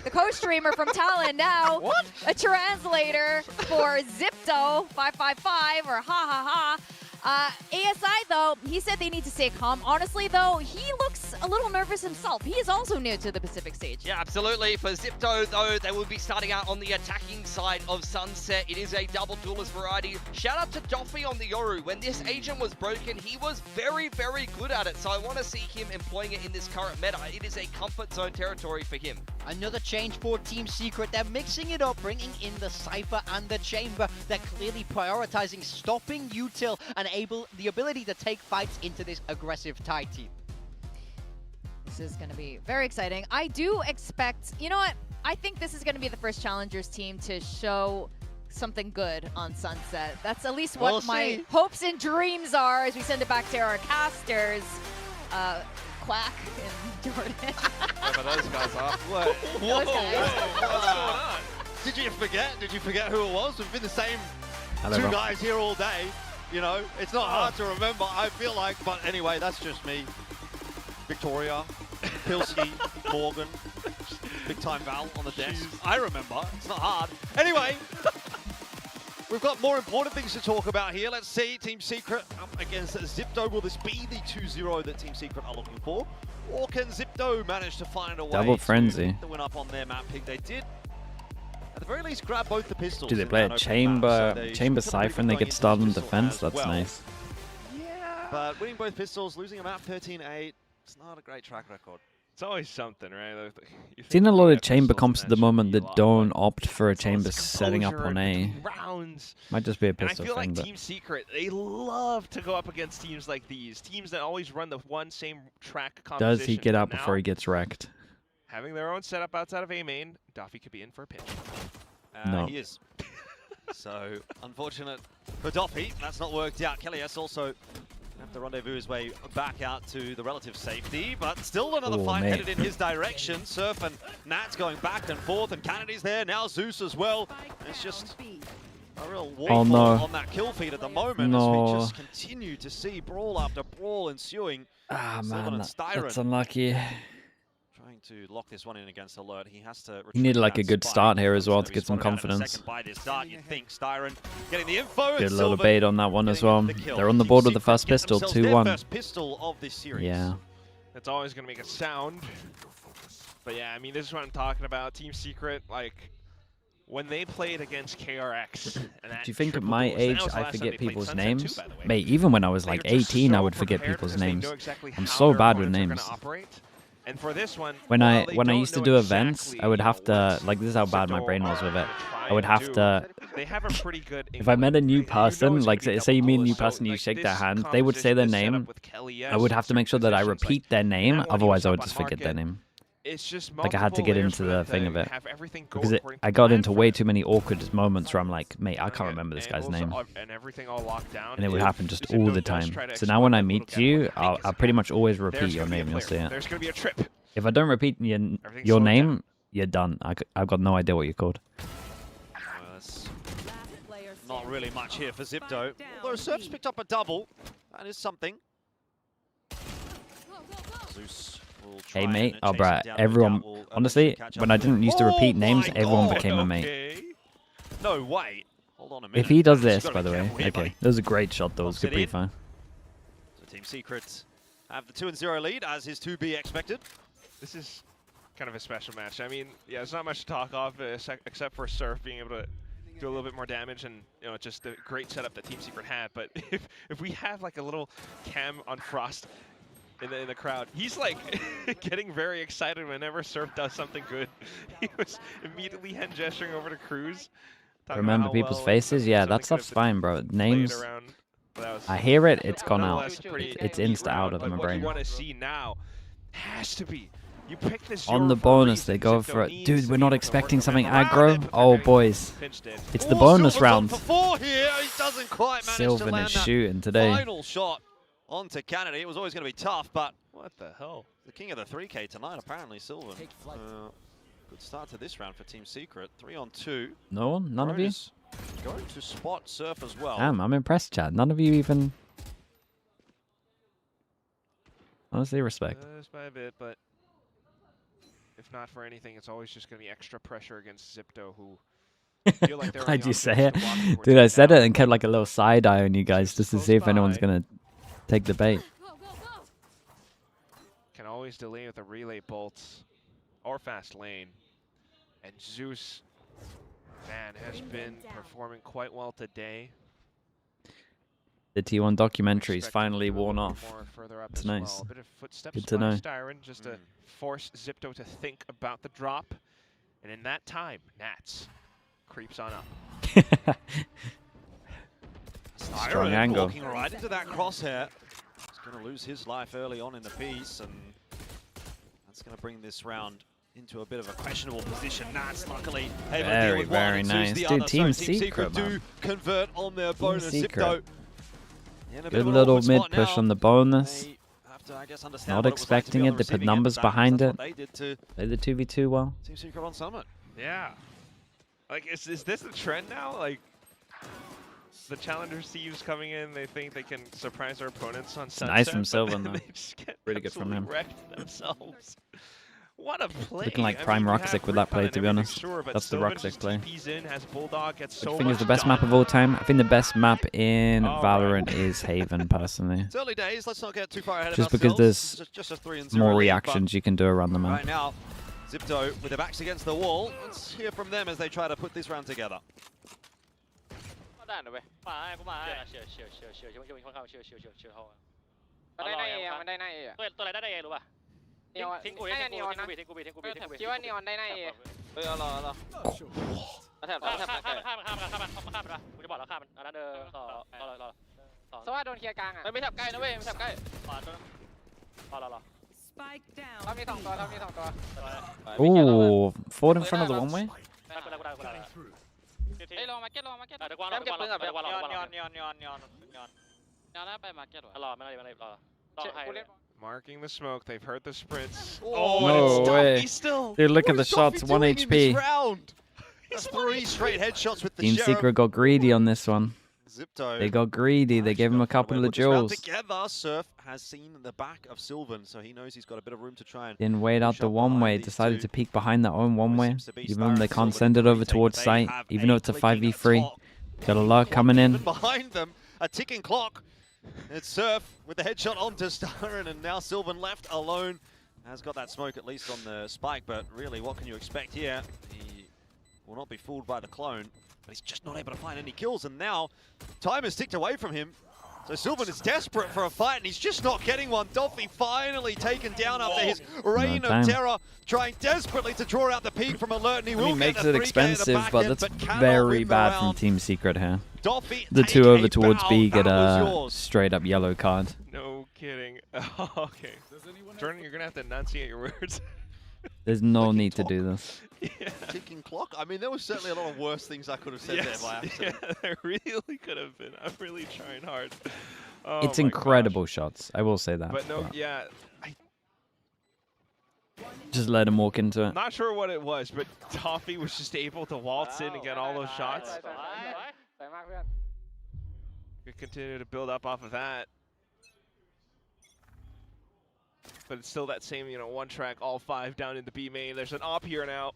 the co-streamer from Talon now. What? A translator for XIPTO 555 or ha ha ha. ASI though, he said they need to stay calm. Honestly though, he looks a little nervous himself. He is also new to the Pacific Stage. Yeah, absolutely. For XIPTO, though, they will be starting out on the attacking side of Sunset. It is a double duelist variety. Shout out to Doffy on the Yoru. When this agent was broken, he was very, very good at it. So I want to see him employing it in this current meta. It is a comfort zone territory for him. Another change for Team Secret. They're mixing it up, bringing in the Cypher and the Chamber. They're clearly prioritizing stopping Util and the ability to take fights into this aggressive Thai team. This is going to be very exciting. I do expect, you know what? I think this is going to be the first Challengers team to show something good on Sunset. That's at least what my hopes and dreams are as we send it back to our casters. Quack and Jordan. But those guys are. What? Those guys. What's going on? Did you forget? Did you forget who it was? We've been the same Hello, two bro. guys here all day. You know, it's not hard to remember, I feel like. But anyway, that's just me. Victoria, Pilsky, Morgan, big time Val on the desk. I remember. It's not hard. Anyway, we've got more important things to talk about here. Let's see. Team Secret up against XIPTO. Will this be the 2-0 that Team Secret are looking for? Or can XIPTO manage to find a way Double frenzy. to win up on their map pick? They did. At the very least, grab both the pistols. Do they in play that a open map, so they chamber should probably Cypher and they be get going started on into this defense? as That's well. nice. But winning both pistols, losing a map 13-8, it's not a great track record. It's always something, right? Seen a lot of chamber comps at the moment that don't opt for a chamber setting up on A. Rounds. Might just be a And I pistol feel thing, like but Team Secret, they love to go up against teams like these. Teams that always run the one same track composition. does he get out Now, before he gets wrecked? having their own setup outside of A main, Doffy could be in for a pinch. No. He is. So, unfortunate for Doffy, that's not worked out. Kelly's also have to rendezvous his way back out to the relative safety, but still another Oh, fight mate. headed in his direction. Surf and Nat's going back and forth, and Kennedy's there, now Zeus as well. It's just a real waterfall no. on that kill feed at the moment No. as we just continue to see brawl after brawl ensuing. Ah, Sylvan man, and Styron that's unlucky. trying to lock this one in against Alert. He has to You need retreat like a that good spike. start here as well So to he's get some spotted out in a confidence. second by this dart, you'd think. Styron getting the info. Get a and little Sylvan bait on that one as well. the kill. They're on the Team board with the Secret first get pistol, themselves their 2-1. first pistol of this series. Yeah. That's always going to make a sound. But yeah, I mean, this is what I'm talking about. Team Secret, like, when they played against KRX. And that Do you think at triple my duels, and age that was the I last time forget they played people's Sunset names? too, by the way. Mate, even when I was They like were just 18, I so would forget prepared people's because they names. know exactly I'm how so their bad with opponents are names. gonna operate. And for this one, when I used to do events, I would have to, like, this is how bad my brain was with it. I would have to, they have a pretty good if I met a new person, like say you meet a new person, you shake their hand, they would say their name. I would have to make sure that I repeat their name, otherwise I would just forget their name. It's just Like I had to get into the thing of it because I got into way too many awkward moments where I'm like, mate, I can't remember this guy's name, and it would happen just all the time. So now when I meet you, I'll pretty much always repeat your name. You'll see it. There's gonna be a trip. If I don't repeat your name, you're done. I've got no idea what you're called. Not really much here for XIPTO. Although Surf's picked up a double, that is something. Zeus. Hey mate, oh bruh, everyone, honestly, when I didn't used to repeat names, everyone became a mate. No way. Hold on a minute. If he does this, by the way, okay, that was a great shot though, it was good pre-fire. So Team Secret have the 2-0 lead, as is to be expected. This is kind of a special match. I mean, yeah, there's not much to talk of except for Surf being able to do a little bit more damage and, you know, just the great setup that Team Secret had. But if we have like a little cam on Frost in the crowd, he's like getting very excited whenever Surf does something good. He was immediately hand gesturing over to Cruz. Remember people's faces? Yeah, that stuff's fine, bro. Names, I hear it, it's gone out. It's insta out of my brain. What you want to see now has to be, you pick this on the bonus, they go for it. Dude, we're not expecting something aggro. Oh, boys. It's the bonus round. Sylvan is shooting today. Final shot onto Kennedy. It was always going to be tough, but what the hell? The king of the 3K tonight, apparently, Sylvan. Good start to this round for Team Secret. 3-on-2. No one? None of you? Going to spot Surf as well. Damn, I'm impressed, Chad. None of you even... Honestly, respect. Just by a bit, but if not for anything, it's always just going to be extra pressure against XIPTO, who feel like they're Why'd you say it? Dude, I said it and kept like a little side eye on you guys just to see if anyone's going to take the bait. Can always delay with a relay bolts or fast lane. And Zeus, man, has been performing quite well today. The T1 documentary's finally worn off. It's nice. A bit of footsteps Good to know. Styron, just to force XIPTO to think about the drop. And in that time, Nats creeps on up. Strong angle. Walking right into that crosshair. He's going to lose his life early on in the piece, and that's going to bring this round into a bit of a questionable position. Nats luckily able to deal with one and nice. the Dude, other. Team So Team Secret, do convert on their bonus. Secret. XIPTO. Good little mid push on the bonus. Not expecting it. They put numbers behind it. Play the 2v2 well. Team Secret on Summit. Yeah. Like, is this the trend now? Like, the challenger Steve's coming in, they think they can surprise their opponents on Sunset. Nice from Sylvan, though. They just get Really good from him. wrecked themselves. What a play. Looking like prime Roxic with that play, to be honest. That's the Roxic play. I think it's the best map of all time. I think the best map in Valorant is Haven, personally. It's early days. Let's not get too far ahead Just of because ourselves. there's just a 3-0 more lead, reactions you can do around the but map. Right now, XIPTO with their backs against the wall. Let's hear from them as they try to put this round together. ได้นะเว้ยมาให้กูมาให้เชื่อยังมีคนเข้าเชื่อเขามันได้หน้าเอมันได้หน้าเอตัวอะไรได้เอรู้ป่ะทิ้งกูทิ้งกูคิดว่านีออนได้หน้าเอเอารอแทบข้ามกูจะบอกแล้วข้ามมันอันนั้นต่อสวัสดีโดนเคลียร์กลางอ่ะไม่แทบใกล้นะเว้ยไม่แทบใกล้รอเรามี2ตัว Ooh, forward in front of the one way. เฮ้ยลองมาเก็ตเดี๋ยวกวางเก็บปืนกับย้อนแล้วไปมาเก็ตรอไม่ได้รอให้ Marking the smoke, they've heard the sprints. No way. Dude, look at the shots, 1 HP. That's 3 straight headshots with the Team Secret got greedy on this one. XIPTO. They got greedy. They gave him a couple of jewels. Together, Surf has seen the back of Sylvan, so he knows he's got a bit of room to try and Didn't wait out the one-way. Decided to peek behind their own one-way. Even though they can't send it over towards site. Even though it's a 5v3. Got a lot coming in. Behind them, a ticking clock. It's Surf with the headshot onto Styron, and now Sylvan left alone. Has got that smoke at least on the spike, but really, what can you expect here? He will not be fooled by the clone, but he's just not able to find any kills, and now time has ticked away from him. So Sylvan is desperate for a fight, and he's just not getting one. Dolphy finally taken down after his reign of terror, trying desperately to draw out the peak from Alert, and he will makes get it expensive, but that's very bad from Team Secret here. The 2 over towards B get a straight up yellow card. No kidding. Okay. Jordan, you're going to have to enunciate your words. There's no need to do this. Yeah. Ticking clock? I mean, there was certainly a lot of worse things I could have said there by accident. Yeah, there really could have been. I'm really trying hard. Oh It's incredible shots. I will say that. But no, yeah. Just let him walk into it. Not sure what it was, but Toffee was just able to waltz in and get all those shots. We continue to build up off of that. But it's still that same, one track, all 5 down in the B main. There's an op here now.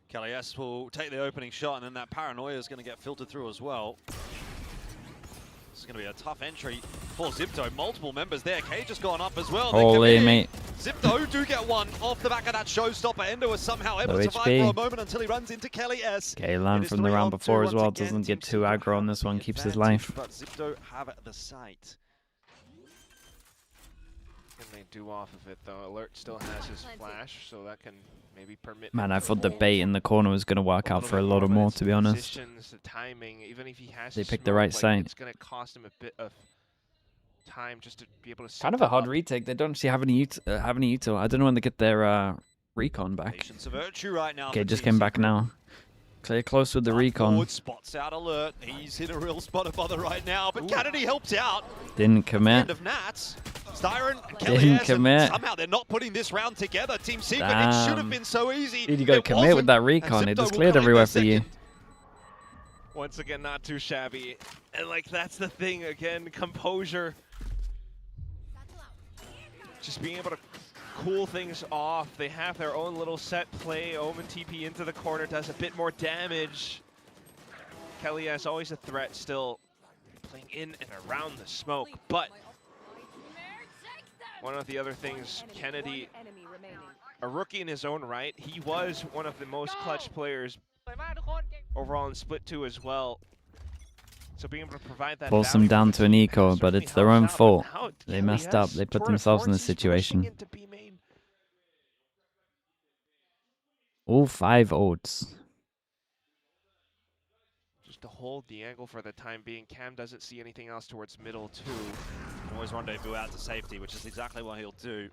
Kelly S will take the opening shot, and then that paranoia is going to get filtered through as well. This is going to be a tough entry for XIPTO. Multiple members there. Cage has gone up as well. Holy mate. XIPTO do get one off the back of that showstopper. Endo was somehow able to survive for a moment until he runs into Kelly S. Okay, learned from the round before as well. Doesn't get too aggro on this one. Keeps his life. But XIPTO have the sight. And they do off of it, though. Alert still has his flash, so that can maybe permit. Man, I thought the bait in the corner was going to work out for a lot more, to be honest. The timing, even if he has They picked the right site. It's going to cost him a bit of time just to be able to. Kind of a hard retake. They don't actually have any util. I don't know when they get their recon back. Patience of virtue right now. Okay, just came back now. Clear close with the recon. Forward spots out Alert. He's hit a real spot of bother right now, but Kennedy helps out. Didn't commit. End of Nats. Styron and Kelly Didn't S, commit. Somehow they're not putting this round together. Team Secret, it should have been so easy. Dude, you got to commit with that recon. It just cleared everywhere for you. Once again, not too shabby. And that's the thing again, composure. Just being able to cool things off. They have their own little set play. Omen TP into the corner does a bit more damage. Kelly has always a threat still playing in and around the smoke, but one of the other things, Kennedy, a rookie in his own right, he was one of the most clutch players overall in Split 2 as well. So being able to provide that Force them down to an eco, but it's their own fault. They messed up. They put themselves in this situation. All 5 ults. Just to hold the angle for the time being. Cam doesn't see anything else towards middle too. Can always rendezvous out to safety, which is exactly what he'll do.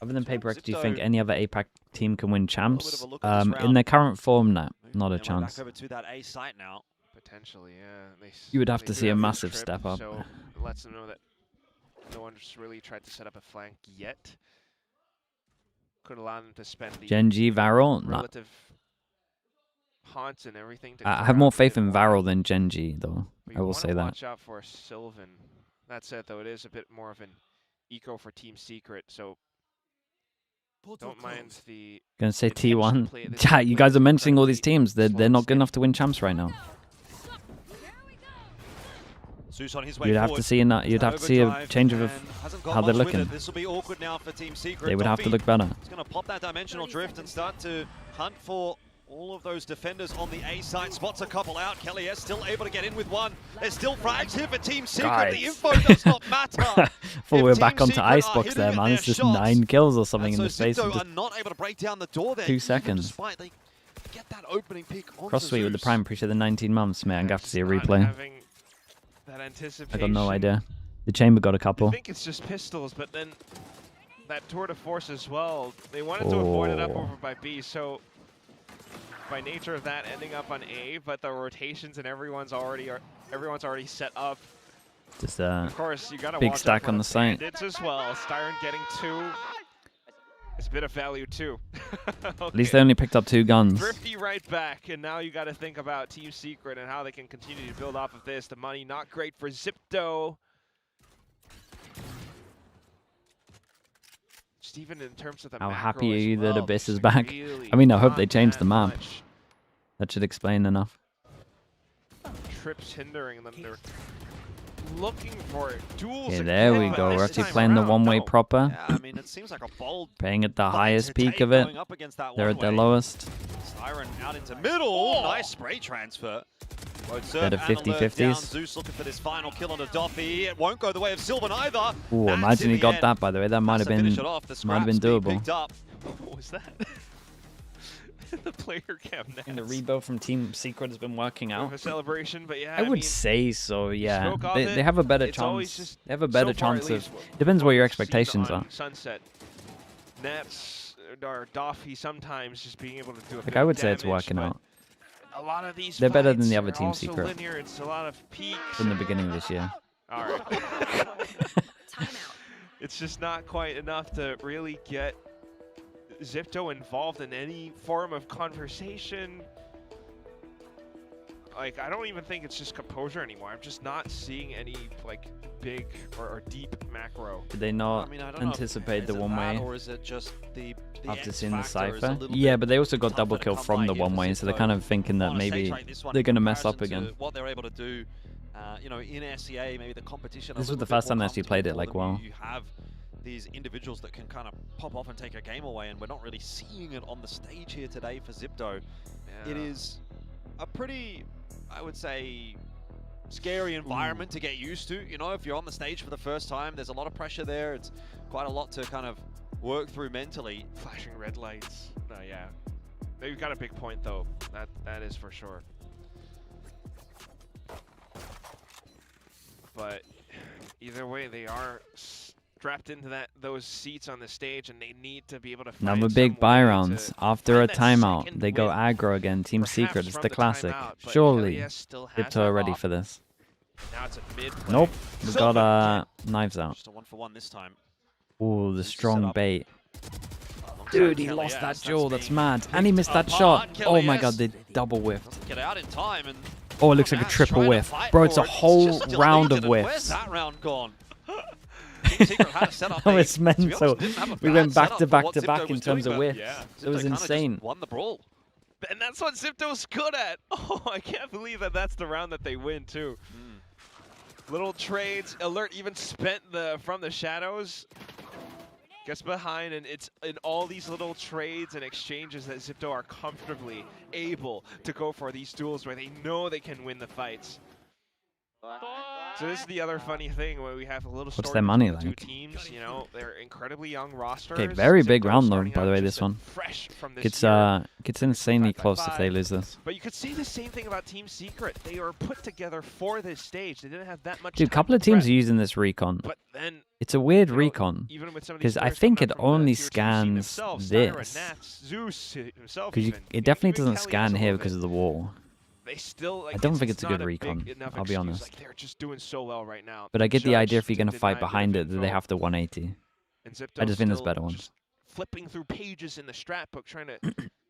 Other than Paper, do you think any other APAC team can win champs? In their current form, not a chance. Back over to that A site now. Potentially, yeah. You would have to see a massive step up. So it lets them know that no one's really tried to set up a flank yet. Could allow them to spend the Genji, Varol? relative haunts and everything. I have more faith in Varol than Genji, though. I will say that. Watch out for Sylvan. That said, though, it is a bit more of an eco for Team Secret, so don't mind the. Gonna say T1. Chat, you guys are mentioning all these teams. They're not good enough to win champs right now. On his way you'd have to see you'd have to see a change of how they're looking. This will be awkward now for Team Secret. They would have to look better. He's going to pop that dimensional drift and start to hunt for all of those defenders on the A side. Spots a couple out. Kelly S still able to get in with one. There's still frags here for Team Secret. Guys. The info does not matter. Thought we were back onto Icebox there, man. It's just 9 kills or something in the space of are not able to break down the door there. 2 seconds. Despite they get that opening peak onto Cross sweep with the Zeus. Prime. Appreciate the 19 months, man. I'm gonna have to see a replay. That anticipation. I got no idea. The chamber got a couple. I think it's just pistols, but then that tour de force as well. They wanted to avoid it up over by B, so by nature of that ending up on A, but the rotations and everyone's already set up. Just of course, you gotta big watch stack out for on the site. bandits as well. Styron getting 2. It's a bit of value too. Okay. At least they only picked up 2 guns. Thrifty right back, and now you got to think about Team Secret and how they can continue to build off of this. The money not great for XIPTO. Just even in terms of the How macro happy are as you well, that Abyss is there's back? really I mean, I hope not they change the that map. much That should explain enough. trips hindering them. They're looking for duels. Okay, there we go. We're actually playing the one-way proper. Yeah, I mean, it seems like a bold Playing at the highest peak of it. going up against that They're at their one-way. lowest. Iron out into middle. Nice spray transfer. Better 50-50s. Zeus looking for this final kill on the Doffy. It won't go the way of Sylvan either. Ooh, imagine he got that, by the way. That might have been doable. What was that? The player cam. And the rebuild from Team Secret has been working out. A celebration, but yeah, I would say so. Yeah, they have a better chance. Just, they have a better so far, chance of. least, Depends what your expectations are. Sunset, Nets or Doffy sometimes just being able to do. Like I would say it's working out. A lot of these they're better than the other Team also Secret. Linear. It's a lot of peaks from the beginning of this year. All right. It's just not quite enough to really get XIPTO involved in any form of conversation. Like, I don't even think it's just composure anymore. I'm just not seeing any, like, big or deep macro. Did they not anticipate the one-way or is it just the after seeing the Cypher? Yeah, but they also got double kill from the one-way, so they're kind of thinking that maybe they're going to mess up again. What they're able to do, you know, in SCA, maybe the competition. This was the first time I actually played it, like, well. You have these individuals that can kind of pop off and take a game away, and we're not really seeing it on the stage here today for XIPTO. Yeah. It is a pretty, I would say, scary environment to get used to. You know, if you're on the stage for the first time, there's a lot of pressure there. It's quite a lot to kind of work through mentally. Flashing red lights. Yeah, they've got a big point though. That is for sure. But either way, they are strapped into those seats on the stage, and they need to be able to find another big buy rounds. After a timeout, they go aggro again. Team Secret, it's the classic. Surely, XIPTO are ready for this. Now it's a mid play. Nope, we got knives out. Just a 1-for-1 this time. Ooh, the strong bait. Dude, he lost that duel. That's mad. And he missed that shot. Oh my god, they double whiffed. Get out in time, and oh, it looks like a triple whiff. Bro, it's a whole round of whiffs. Where's that round gone? Oh, it's mental. We went back to back to back in terms of whiffs. It was insane. Won the brawl. And that's what XIPTO's good at. Oh, I can't believe that's the round that they win, too. Little trades. Alert even spent from the shadows. Gets behind, and it's in all these little trades and exchanges that XIPTO are comfortably able to go for these duels where they know they can win the fights. So this is the other funny thing where we have a little What's their money like? Two teams, you know, they're incredibly young rosters. Okay, very big round though, by the way, this one. Fresh from this Gets insanely close if they lose this. But you could see the same thing about Team Secret. They were put together for this stage. They didn't have that much. Dude, a couple of teams are using this recon. But then it's a weird recon because I think it only scans this. Because it definitely doesn't scan here because of the wall. They still, like, I don't think it's a good recon, I'll be honest. Like, they're just doing so well right now. But I get the idea if you're going to fight behind it that they have to 180. I just think there's better ones. Flipping through pages in the strat book trying to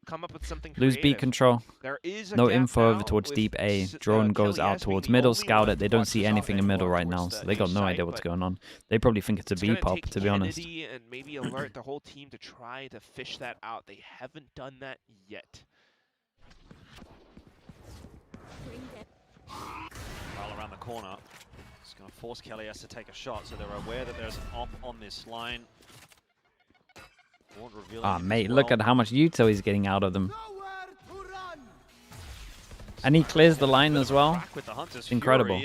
come up with something Lose creative. B control. There is no info over towards deep A. Drone goes out towards middle, scout it. They don't see anything in middle right now, so they got no idea what's going on. They probably think it's a B pop, to be honest. And maybe alert the whole team to try to fish that out. They haven't done that yet. Well, around the corner. It's going to force Kelly to take a shot, so they're aware that there's an op on this line. Ah, mate, look at how much util he's getting out of them. And he clears the line as well. Incredible.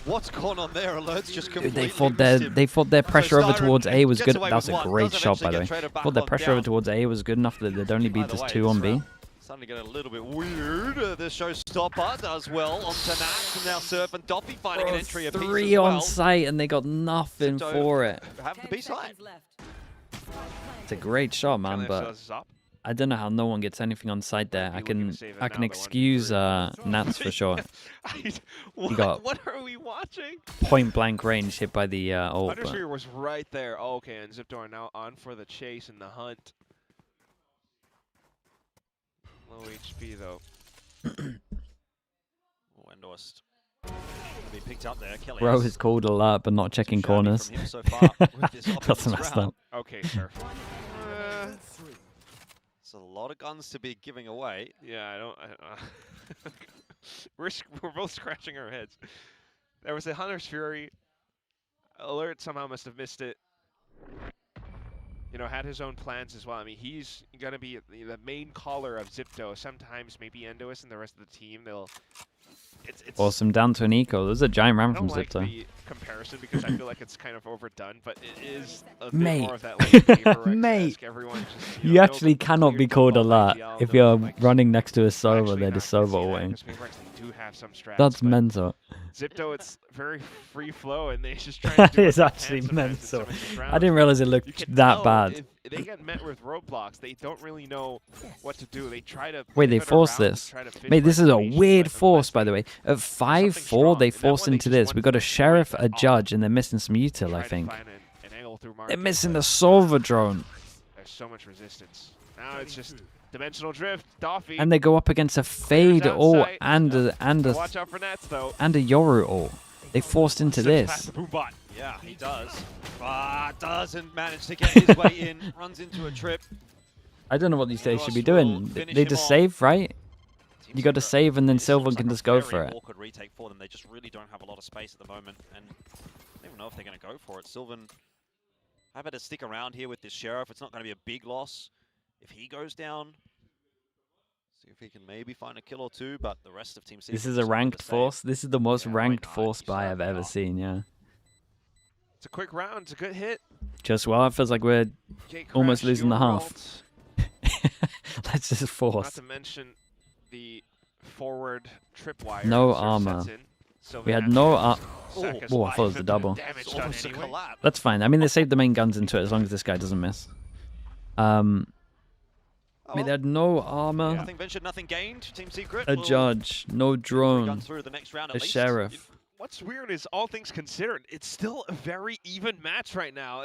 What's going on there? Alert's just completely they thought their pressure over towards A was good. That was a great shot, by the way. Thought their pressure over towards A was good enough that they'd only beat this 2 on B. Starting to get a little bit weird. The showstopper does well onto Nax, and now Surf and Doffy finding an entry apiece 3 as well. on site, and they got nothing for it. Have the B side. It's a great shot, man, but I don't know how no one gets anything on site there. I can excuse Nats for sure. What are we watching? Point blank range hit by the ult. Undersphere was right there. Oh, okay, and XIPTO are now on for the chase and the hunt. Low HP though. Endorsed. Be picked up there. Kelly Bro is called alert, but not checking corners. So far That's messed up. Okay, sure. It's a lot of guns to be giving away. Yeah, I don't. We're both scratching our heads. There was a Hunter's Fury. Alert somehow must have missed it. you know, had his own plans as well. I mean, he's going to be the main caller of XIPTO. Sometimes maybe Endois and the rest of the team, they'll... It's Force him down to an eco. There's a giant round from I don't like XIPTO. the comparison because I feel like it's kind of overdone, but it is a bit Mate, more of that like mate, everyone just, you actually cannot be called a lot if you're running next to a Sova. They're just Sova wing. That's mental. XIPTO, it's very free flow, and they just try to That do is what they actually can sometimes in some mental. of these I rounds. didn't realize it You looked can that tell bad. if they get met with roadblocks, they don't really know what to do. They try to Wait, they pivot forced around to this. try to fish Mate, this is a information, weird but force, by the way. At 5-4, they forced into this. We got a sheriff, a judge, and they're missing some util, I think. They're missing the Solver drone. There's so much resistance. Now it's just dimensional drift. Doffy. And they go up against a fade ult and a Watch out for nets, though. Yoru ult. They forced into this. Yeah, he does. But doesn't manage to get his way in. Runs into a trip. I don't know what these days should be doing. They just save, right? You got to save and then Sylvan can just go for it. Awkward retake for them. They just really don't have a lot of space at the moment, and I don't even know if they're going to go for it. Sylvan, I better stick around here with this sheriff. It's not going to be a big loss if he goes down. See if he can maybe find a kill or two, but the rest of Team C. This is a ranked force. This is the most ranked force buy I've ever seen, yeah. It's a quick round. It's a good hit. Just well, it feels like we're almost losing the half. Let's just Not force. to mention the forward tripwire. No Sort of armor. sets in. We had no Oh, Oh, I thought it was the double. Damage done anyway. That's fine. I mean, they saved the main guns into it as long as this guy doesn't miss. I mean, they had no armor, Nothing ventured, nothing gained. Team Secret. a will judge, no drone, run through the next round at a least. sheriff. What's weird is, all things considered, it's still a very even match right now.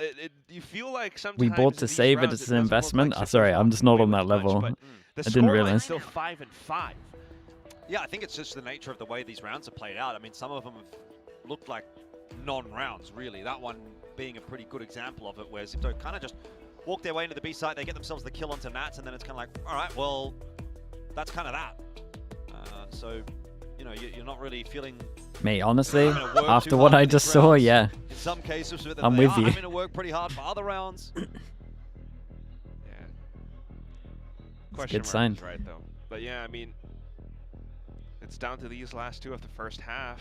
You feel like sometimes We bought to these save it rounds, as an doesn't look investment. like Sorry, Sipto's I'm just not walking on away that with much, level. but the I didn't scoreline's realize. still 5-5. Yeah, I think it's just the nature of the way these rounds are played out. I mean, some of them have looked like non-rounds, really. That one being a pretty good example of it, where XIPTO kind of just walk their way into the B site, they get themselves the kill onto Nats, and then it's kind of like, all right, well, that's kind of that. So, you know, you're not really feeling... Mate, honestly, having to work after too what hard I for just these saw, rounds. yeah. In some cases, I'm they with are you. having to work pretty hard for other rounds. Question good sign. mark is right, though. But yeah, I mean, it's down to these last two of the first half.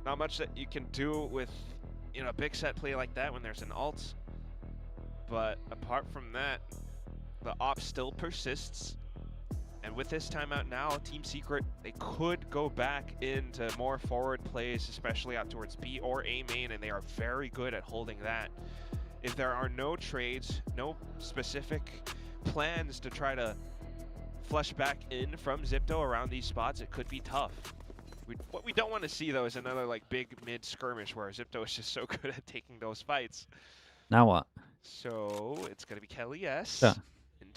Not much that you can do with, you know, a big set play like that when there's an ult. But apart from that, the op still persists. And with this timeout now, Team Secret, they could go back into more forward plays, especially out towards B or A main, and they are very good at holding that. If there are no trades, no specific plans to try to flush back in from XIPTO around these spots, it could be tough. What we don't want to see, though, is another like big mid skirmish where XIPTO is just so good at taking those fights. Now what? So it's gonna be Kelly S. Yeah.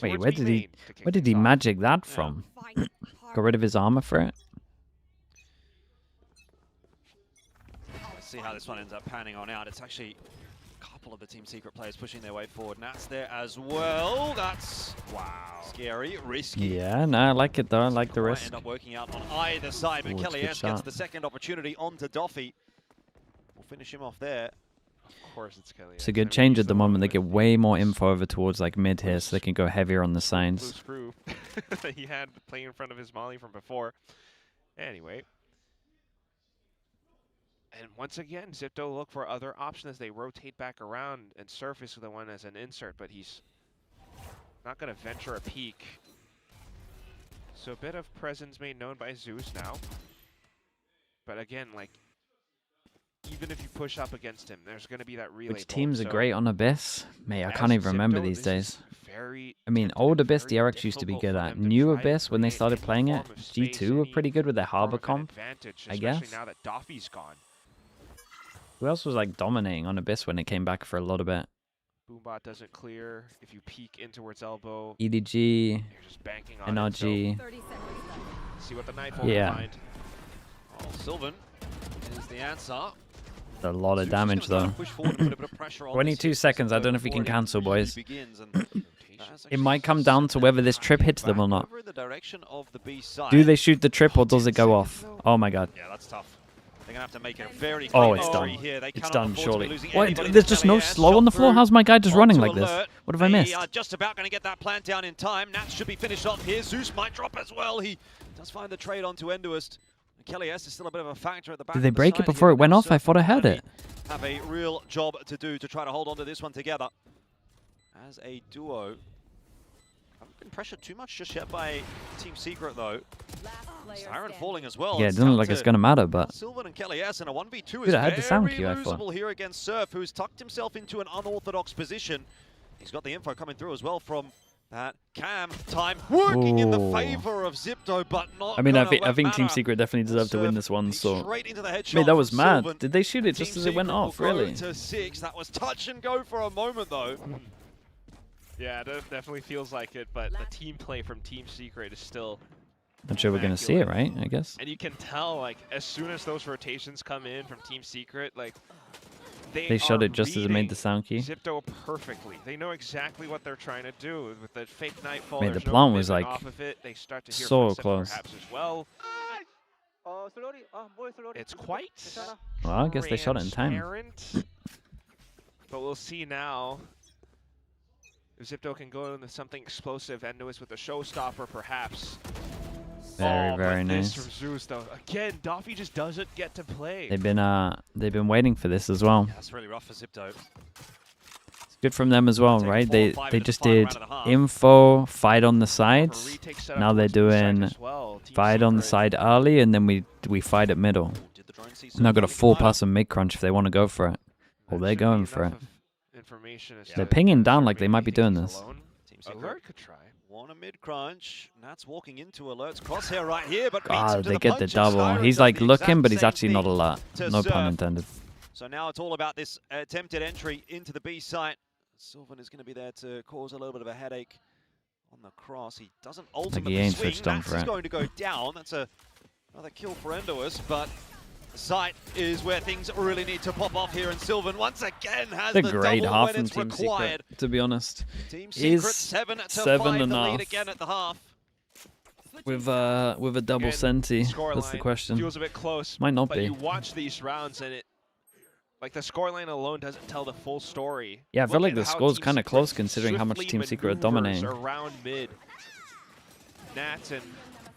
Wait, where did he magic that from? Got rid of his armor for it? Let's see how this one ends up panning on out. It's actually a couple of the Team Secret players pushing their way forward. Nat's there as well. That's, wow, scary, risky. Yeah, no, I like it though. I like the Might risk. end up working out on either side, but Ooh, it's a Kelly good S gets shot. the second opportunity onto Doffy. We'll finish him off there. Of course it's Kelly. It's a good change at the moment. They get way more info over towards like mid here, so they can go heavier on the Blue signs. screw that he had playing in front of his molly from before. Anyway. And once again, XIPTO look for other options as they rotate back around and surface the one as an insert, but he's not going to venture a peek. So a bit of presence made known by Zeus now. But again, like, even if you push up against him, there's going to be that relay. Which teams are so great on Abyss? Mate, I can't as even remember XIPTO, these this is days. very I mean, old Abyss, DRX used to be good at. New Abyss, when they started playing it, G2 were pretty good with their Harbor comp, I guess. now that Doffy's gone. Who else was like dominating on Abyss when it came back for a little bit? Boombot doesn't clear. If you peek in towards elbow, EDG, you're just banking on NRG. it. So see what the knife will Yeah. find. Oh, Sylvan is the answer. A lot of damage though. 22 seconds. I don't know if we can cancel, boys. It might come down to whether this trip hits them or not. Over in the direction of the B side. Do they shoot the trip or does it go off? Oh my god. Yeah, that's tough. They're going to have to make it a very Oh, clean it's entry done. here. They It's cannot done, afford to be surely. losing What? anybody. There's just no LAS slow on the floor? shot How's my guy just running onto like this? alert. What have I missed? They are just about going to get that plant down in time. Nats should be finished off here. Zeus might drop as well. He does find the trade onto Enduist. Kelly S is still a bit of a factor at the back. Did they of the break side it before here. it went off? I Surf thought I heard it. have a real job to do to try to hold on to this one together. As a duo, haven't been pressured too much just yet by Team Secret though. Siren falling as well. Yeah, it doesn't look like it's going to matter, but... Sylvan and Kelly S, and a 1v2 Dude, is I had the sound very cue, I thought. losable here against Surf, who's tucked himself into an unorthodox position. He's got the info coming through as well from that Cam. Time working in the Ooh. favor of XIPTO, but not. I mean, I gonna think Team matter. Secret definitely deserved to win this one, so... Straight into the I headshot mean, that was from mad. Sylvan. Did they shoot it just Team as it went Secret will off, go really? to 6. That was touch and go for a moment, though. Yeah, it definitely feels like it, but the team play from Team Secret is still... Not sure we're going to see it, right? I guess. And you can tell, like, as soon as those rotations come in from Team Secret, like, They shot it just as it made the sound key. XIPTO perfectly. They know exactly what they're trying to do with the fake nightfall. Man, there's the no plant was, commitment like, off of it. They start to hear so from Sip close. perhaps as well. It's quite. Well, I guess they shot it in time. transparent, But we'll see now. If XIPTO can go into something explosive, Enduist with a showstopper, perhaps. Very, very but nice. This from Zeus, though. Again, Doffy just doesn't get to play. They've been waiting for this as well. Yeah, that's really rough for XIPTO. It's good from them as well, right? They just did info, fight on the sides. Now they're doing fight on the side early, and then we fight at middle. Now got a 4-person mid crunch if they want to go for it. Well, they're going for it. They're pinging down like they might be doing this. Alert could try. Want a mid crunch. Nat's walking into Alert's crosshair right here, but God, they get the double. He's like looking, but he's actually not alert. No pun intended. So now it's all about this attempted entry into the B site. Sylvan is going to be there to cause a little bit of a headache on the cross. He doesn't ultimately ain't swing. switched on Nats for is it. going to go down. That's another kill for Enduist, but the site is where things really need to pop off here, and Sylvan once again has It's the a great double half when from it's Team required. Secret, to be honest. Team Secret Is 7 to 7 5 the enough lead again at the half. with a double senti? That's the question. Feels a bit close. Might not but be. you watch these rounds and like the scoreline alone doesn't tell the full story. Yeah, I feel Look like at the how score's Team kind of Secret close considering how much swiftly Team Secret are maneuvers dominating. Around mid. Nats and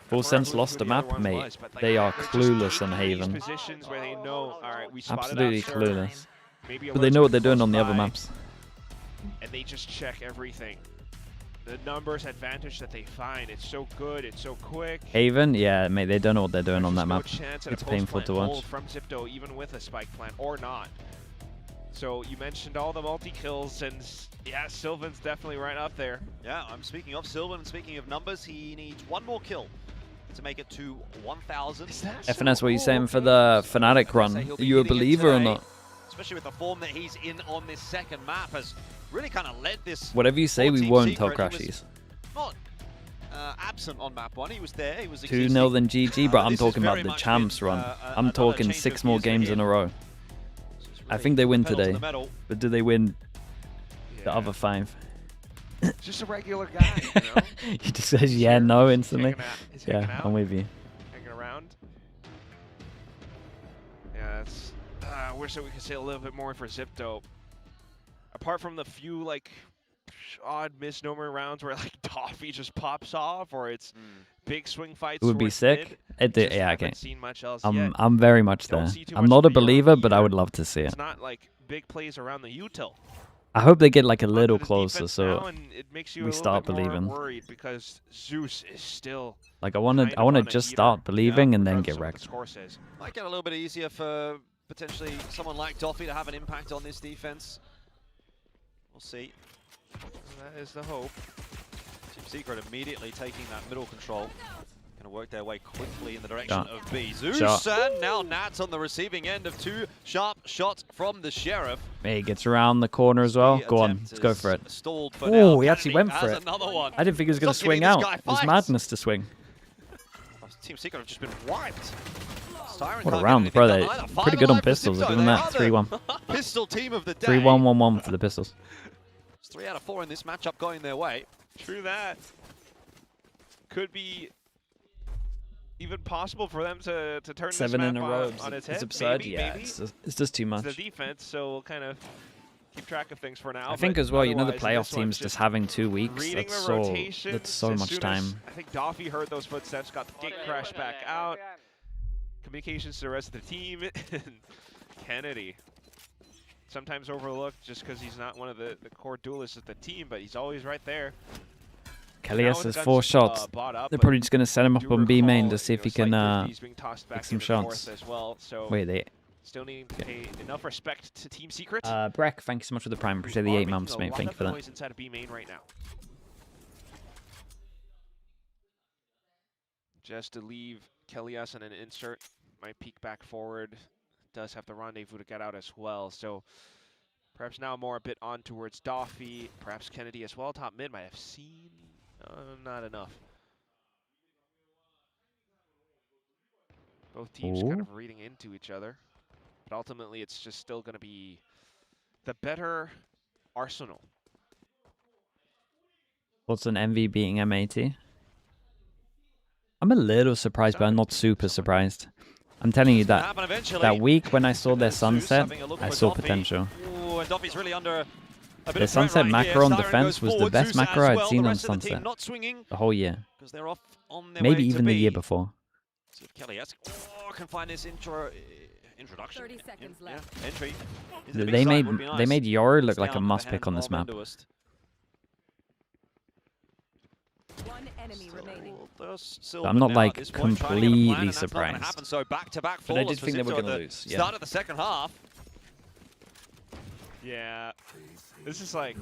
Full I Sense forgot lost who the the other map, one mate. was, but, like, They are they're just clueless on in these Haven. Positions where they know, all right, we spotted Absolutely out Surf. clueless. Maybe But they Alert's know what they're gonna doing on the close other by, maps. And they just check everything. The numbers advantage that they find, it's so good, it's so quick. Haven, yeah, mate, they don't know what they're doing on that No map. chance at It's a painful post-plant to watch. hold from XIPTO, even with a spike plant or not. So you mentioned all the multi-kills, and yeah, Sylvan's definitely right up there. Yeah, I'm speaking of Sylvan, and speaking of numbers, he needs one more kill to make it to 1,000. FNS, what are you saying for the Fnatic run? Are you a believer or not? Especially with the form that he's in on this second map, has really kind of led this. Whatever you say, we Team won't tell Secret. He Crashies. was Not absent on map 1, he was there, he was 2-0 then GG, but I'm this is talking about very the much champs been, run. I'm another talking change 6 of more gears for games in him. a row. I think they win pedal to today, the metal. but do they win the other 5? Just a regular guy, you know? He just says yeah, no instantly. He's hanging Yeah, out. I'm with you. Hanging around. Yeah, it's. I wish that we could say a little bit more for XIPTO. Apart from the few like odd misnomer rounds where like Toffee just pops off, or it's big swing fights. It would be towards sick. mid. Yeah, I haven't can't. seen much else yet. I'm very much Don't there. see too I'm much not a beyond believer, but I either. would love to see it. It's not like big plays around the util. I hope they get like a little closer, Now, so and it makes you we a little start bit more believing. worried because Zeus is still. Like I want to just start believing and then get wrecked. Might get a little bit easier for potentially someone like Doffy to have an impact on this defense. We'll see. That is the hope. Team Secret immediately taking that middle control. Going to work their way quickly in the direction of B. Zeus, and now Nats on the receiving end of 2 sharp shots from the Sheriff. Hey, he gets around the corner as well. Go on, let's go for it. Stalled for now. Oh, he actually went for Has it. another one. I didn't think he was going to Stop giving swing this out. guy It was fights. madness to swing. Team Secret have just been wiped. Siren What a can't round, get bro. anything They're done either. pretty 5 good on alive for pistols. XIPTO. Give them They that. are 3-1. the pistol team of the day. 3-1-1-1 for the pistols. It's 3 out of 4 in this matchup going their way. True that. Could be even possible for them to turn 7 this in a map row. on its It's head? absurd. Maybe, Yeah, maybe. it's just too much. It's the defense, so we'll kind of keep track of things for now. I think but as well, you know, the otherwise, playoff this one's teams just having 2 weeks. reading That's the so rotations. As much soon time. as I think Doffy heard those footsteps, got the gate crash back out. Communications to the rest of the team. And Kennedy, sometimes overlooked just because he's not one of the core duelists of the team, but he's always right there. Kalias has 4 shots. They're probably just going to set him up on B main to see if he can pick some shots. As well, so Wait, they... still needing to pay enough respect to Team Secret. Breck, thank you so much for the prime. Appreciate the 8 months, mate. Thank you for that. Inside of B main right now. Just to leave Kalias and an insert. Might peek back forward. Does have the rendezvous to get out as well. So perhaps now more a bit on towards Doffy. Perhaps Kennedy as well. Top mid might have seen. Not enough. Both teams kind of reading into each other. But ultimately, it's just still going to be the better arsenal. What's an MV beating M80? I'm a little surprised, but I'm not super surprised. I'm telling you that that week when I saw their sunset, I saw potential. Ooh, and Doffy's really under a bit Their of sunset pressure right macro here. on defense was the best macro I'd seen on sunset the whole year. They're off on their Maybe way to even the B. year before. See if Kalias can find this introduction. 30 seconds left. Yeah, entry. They made Yoru look like a must pick on this map. One enemy remaining. So I'm not like completely surprised. So back-to-back But I falls did for think they were XIPTO going at to the lose. Yeah. Start of the second half. Yeah, this is like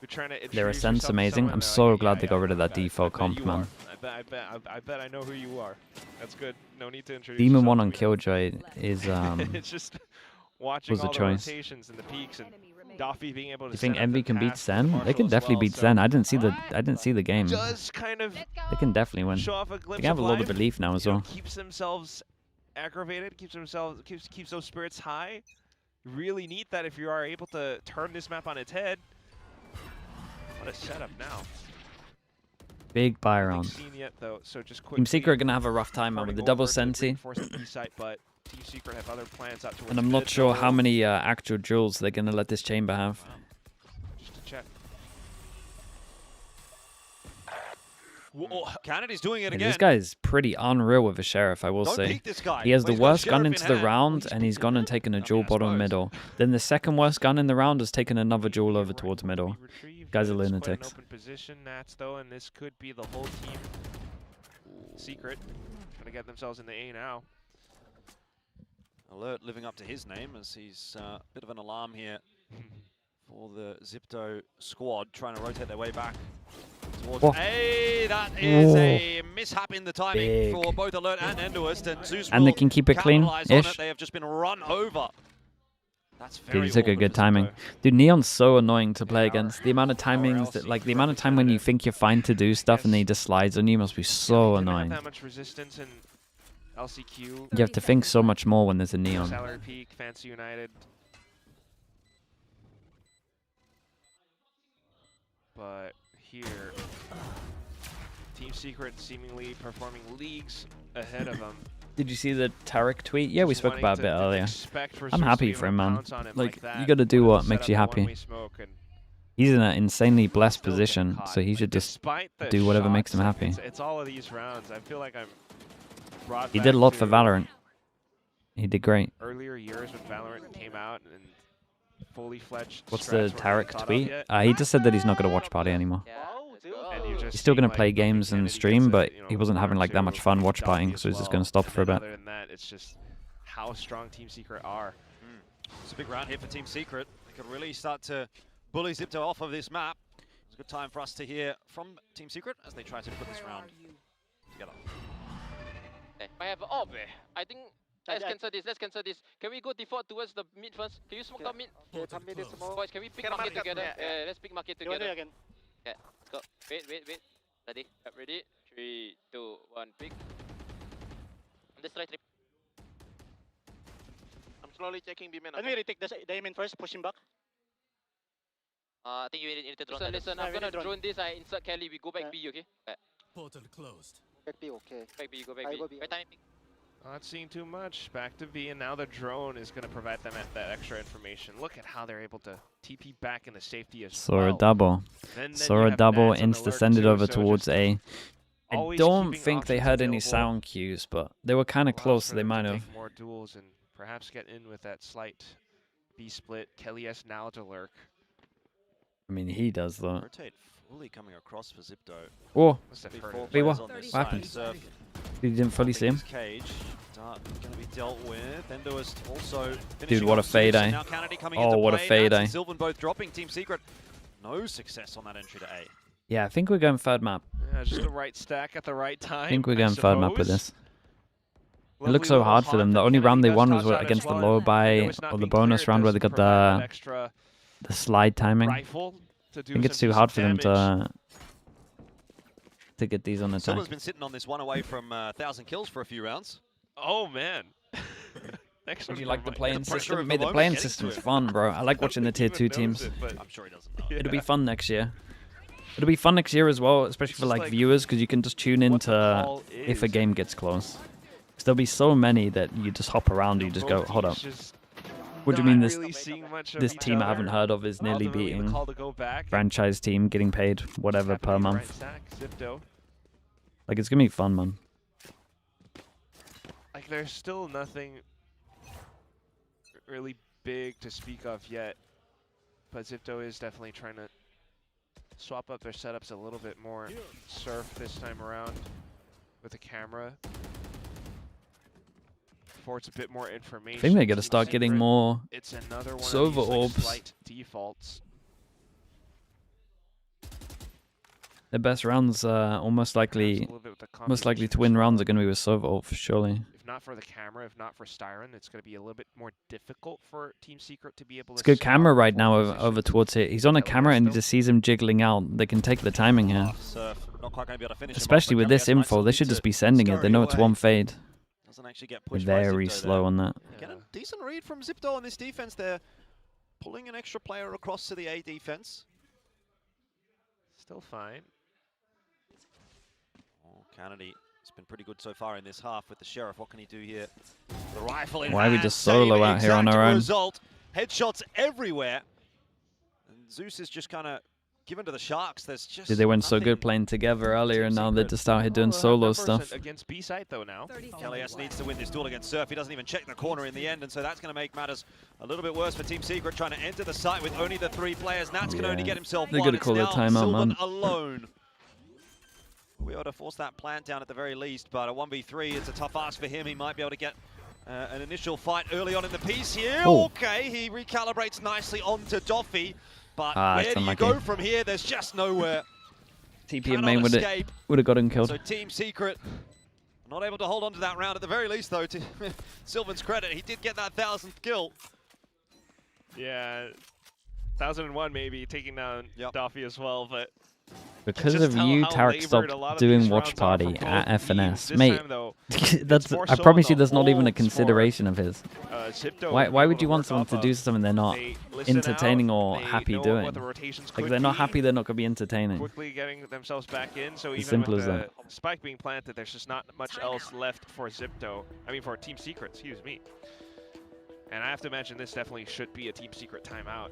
you're trying to. Their introduce ascent's yourself to amazing. someone, I'm they're so like, glad yeah, they got rid of that I default bet comp, you man. are. I bet I know who you are. That's good. No need to introduce. Demon yourself 1 to on me. Killjoy is It's just watching was a all the choice. rotations and the peaks and Doffy being able to. You think set up Envy the can beat pass Zen? They Marshall can as definitely well, beat so Zen. I didn't see the game. Does kind of They can definitely win. show off a They glimpse can have a of lot of life, belief now as you know, well. keeps themselves aggravated, keeps those spirits high. Really need that if you are able to turn this map on its head. What a setup now. Big Byron. Seen yet, though, so just Team Secret are going to have a rough time man, with the double Senti. But Team Secret have other plans out towards And I'm not mid, sure though. how many actual duels they're going to let this chamber have. Just to check. Whoa, Kennedy's doing it Yeah, again. this guy is pretty unreal with a Sheriff, I will Don't say. peek this guy. He has the Well, he's got worst gun Sheriff in into the hand. round, and he's gone and taken a duel bottom middle. Then the second worst gun in the round has taken another duel over towards middle. Guys are It's quite an lunatics. open position, Nats, though, and this could be the whole team. Secret trying to get themselves in the A now. Alert living up to his name as he's a bit of an alarm here for the XIPTO squad trying to rotate their way back towards Oh. A. That is Oh. a mishap in the timing Big. for both Alert and Endoist, and Zeus And they will can keep it capitalize on clean-ish. it. They have just been run over. That's Dude, very he took a awkward good for timing. XIPTO. Dude, Neon's so annoying to play against. The amount of timings, that, like the amount of time when you think you're fine to do stuff and then he just slides on you must be so Didn't have annoying. that much resistance in LCQ. You have to think so much more when there's a Neon. Salary peak, Fancy United. But here, Team Secret seemingly performing leagues ahead of them. Did you see the Tarek tweet? Yeah, we spoke about it a bit earlier. expect for I'm Zeus to happy be for able him, to man. pounce on him Like, like that. you got to do Wanted what to makes set you up a happy. one-way smoke and He's in an insanely blessed position, so he should just despite the do whatever makes him shots, happy. It's all of these rounds. I feel like I'm brought He back did a lot to for Valorant. He did great. earlier years when Valorant came out and fully fledged. What's strats the weren't really Tarek thought of tweet? yet. He just said that he's not going to watch party anymore. And you just He's still seem going to like play games and stream, but he wasn't having like that to much fun watch Donkey partying, as so he's just well. going to stop And for a then bit. Other than that, it's just how strong Team Secret are. It's a big round here for Team Secret. They could really start to bully XIPTO off of this map. It's a good time for us to hear from Team Secret as they try to put this round together. I have orb. I think let's cancel this. Let's cancel this. Can we go default towards the mid first? Can you smoke down mid? Boys, can we pick market together? Yeah, let's pick market together. Again. Yeah, let's go. Wait. Ready? Yep, ready? 3, 2, 1, pick. I'm just trying to. I'm slowly checking B main. Can we retake the aim in first, push him back? I think you need to drone. Listen, I'm gonna drone this. I insert Kelly. We go back B, okay? Portal closed. Back B, okay. Back B, go back I B. go B. Not seeing too much. Back to B, and now the drone is going to provide them that extra information. Look at how they're able to TP back into safety as Saw well. a double. Then Saw you a have double, Mads on the insta lurk send it too, over so towards just A. I always don't keeping think they options heard any available sound cues, but they were kind of allows close, for so they them to might have. take more duels and perhaps get in with that slight B split. Kelly S now to lurk. I mean, he does that. Rotate fully coming across for XIPTO. Oh, wait, What what happened? You didn't fully see him? Cage. Dart going to be dealt with. Endo is also Dude, what a fade, eh? Oh, what a fade, eh? Sylvan both dropping. Team Secret, no success on that entry to A. Yeah, I think we're going third map. Yeah, just the right stack at the right time. I think we're going third map with this. It Lovely looks so little hard for them. haunt The that only round they Kennedy won does was toss out against the as lower well. by, It's not or the being bonus cleared, round where they does got provide that the extra slide timing. rifle to I do think it's some too hard for them decent to get these on attack. Sylvan's been sitting on this one away from 1,000 kills for a few rounds. Oh man. Would you like the playing pressure system? of Made the the playing moment, system getting to fun, bro. I like watching the tier 2 teams. I'm sure he doesn't know. It'll be fun next year. It'll be fun next year as well, especially for like viewers, because you can just tune into if a game gets close. Because there'll be so many that you just hop around and you just go, hold up. What do you mean this this team I haven't heard of is nearly beating franchise team, getting paid whatever per month? Like, it's gonna be fun, man. Like, there's still nothing really big to speak of yet, but XIPTO is definitely trying to swap up their setups a little bit more. Surf this time around with the camera. For it's a bit more information. I think they gotta start getting more It's another one Sova of these, orbs. like, slight defaults. The best rounds most likely to win rounds are gonna be with Sova orbs, surely. If not for the camera, if not for Styron, it's going to be a little bit more difficult for Team Secret to be able to. It's good camera right now over towards it. He's on a camera and he just sees him jiggling out. They can take the timing here. Not quite going to be able to finish Especially with this info, they should just be sending it. They know it's one fade. Doesn't actually get They're pushed by very XIPTO slow there. on that. Again, a decent read from XIPTO on this defense there. Pulling an extra player across to the A defense. Still fine. Oh, Kennedy has been pretty good so far in this half with the Sheriff. What can he do here? The rifle in Why are we hand, just solo same out here on exact our own? Result. Headshots everywhere. And Zeus is just kind of given to the Sharks. There's just Dude, they went so good playing together earlier, and now they're just out here doing solo stuff. Against B site though now. Kelly S needs to win this duel against Surf. He doesn't even check the corner in the end, and so that's going to make matters a little bit worse for Team Secret, trying to enter the site with only the 3 players. Nats can only get himself They're one. gonna It's call their now timeout, Sylvan man. alone. We ought to force that plant down at the very least, but a 1v3, it's a tough ask for him. He might be able to get an initial fight early on in the piece here. Oh. Okay, he recalibrates nicely onto Doffy, but Ah, where it's do you unlucky. go from here? There's just nowhere. TP and main would have got him killed. So Team Secret not able to hold on to that round at the very least, though. To Sylvan's credit, he did get that 1,000th kill. Yeah, 1001 maybe taking down Doffy as well, but Because just of how you, Tarek labored stopped a lot of doing these watch rounds are party from at both FNS. teams. This Mate, time, though, that's more I so promise on you the that's not even a holds for, consideration of his. XIPTO Why being would able you to want work someone off to of. do something they're not They listen entertaining out, or they happy know doing? what the rotations Like, could they're not be. happy, they're not going to be entertaining. Quickly getting themselves back in, so As even simple with as the that. spike being planted, there's just not much else left for XIPTO. I mean, for Team Secret, excuse me. And I have to imagine this definitely should be a Team Secret timeout,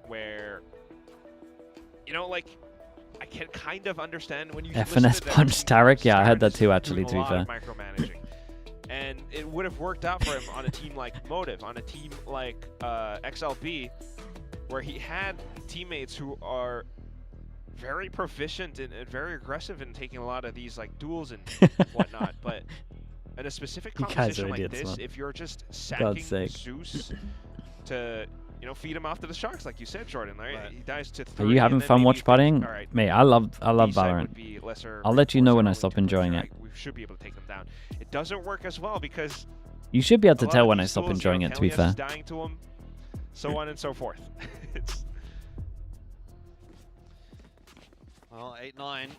where, you know, like, I can kind of understand when you listen FNS to them, punched Tarek? Yeah, I heard that Styron too, is actually, doing to a be lot fair. of micromanaging. And it would have worked out for him on a team like Motive, on a team like XLB, where he had teammates who are very proficient and very aggressive in taking a lot of these like duels and whatnot. But in a specific You guys composition are like idiots, this, man. if you're just God's sacking sake. Zeus to, you know, feed him off to the Sharks, like you said, Jordan, right? He dies to Are 3. you having and then fun maybe watch you think, partying? all right, Mate, I love B-side would Valorant. be lesser I'll let you know when I reinforced stop early to enjoying make it. sure we should be able to take them down. It doesn't work as well because You should be able a to lot tell of when I these stop duels, enjoying you know, it, to be Kelly S fair. is dying to him, so on and so forth. It's Well, 8-9.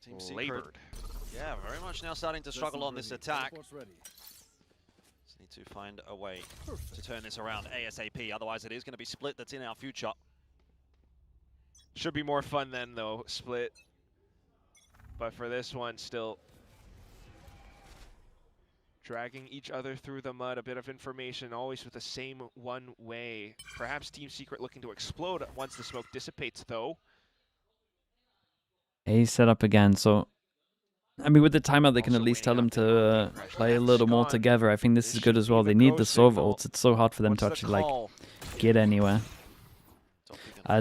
Team Secret. labored. Yeah, very much now starting to struggle on this attack. Just need to find a way to turn this around ASAP. Otherwise, it is going to be split that's in our future. Should be more fun then, though. Split. But for this one, still dragging each other through the mud. A bit of information, always with the same one way. Perhaps Team Secret looking to explode once the smoke dissipates, though. A set up again, so I mean, with the timeout, they can at least tell them to play a little more together. I think this is good as well. They need the Sova ults. It's so hard for them to actually, like, get anywhere.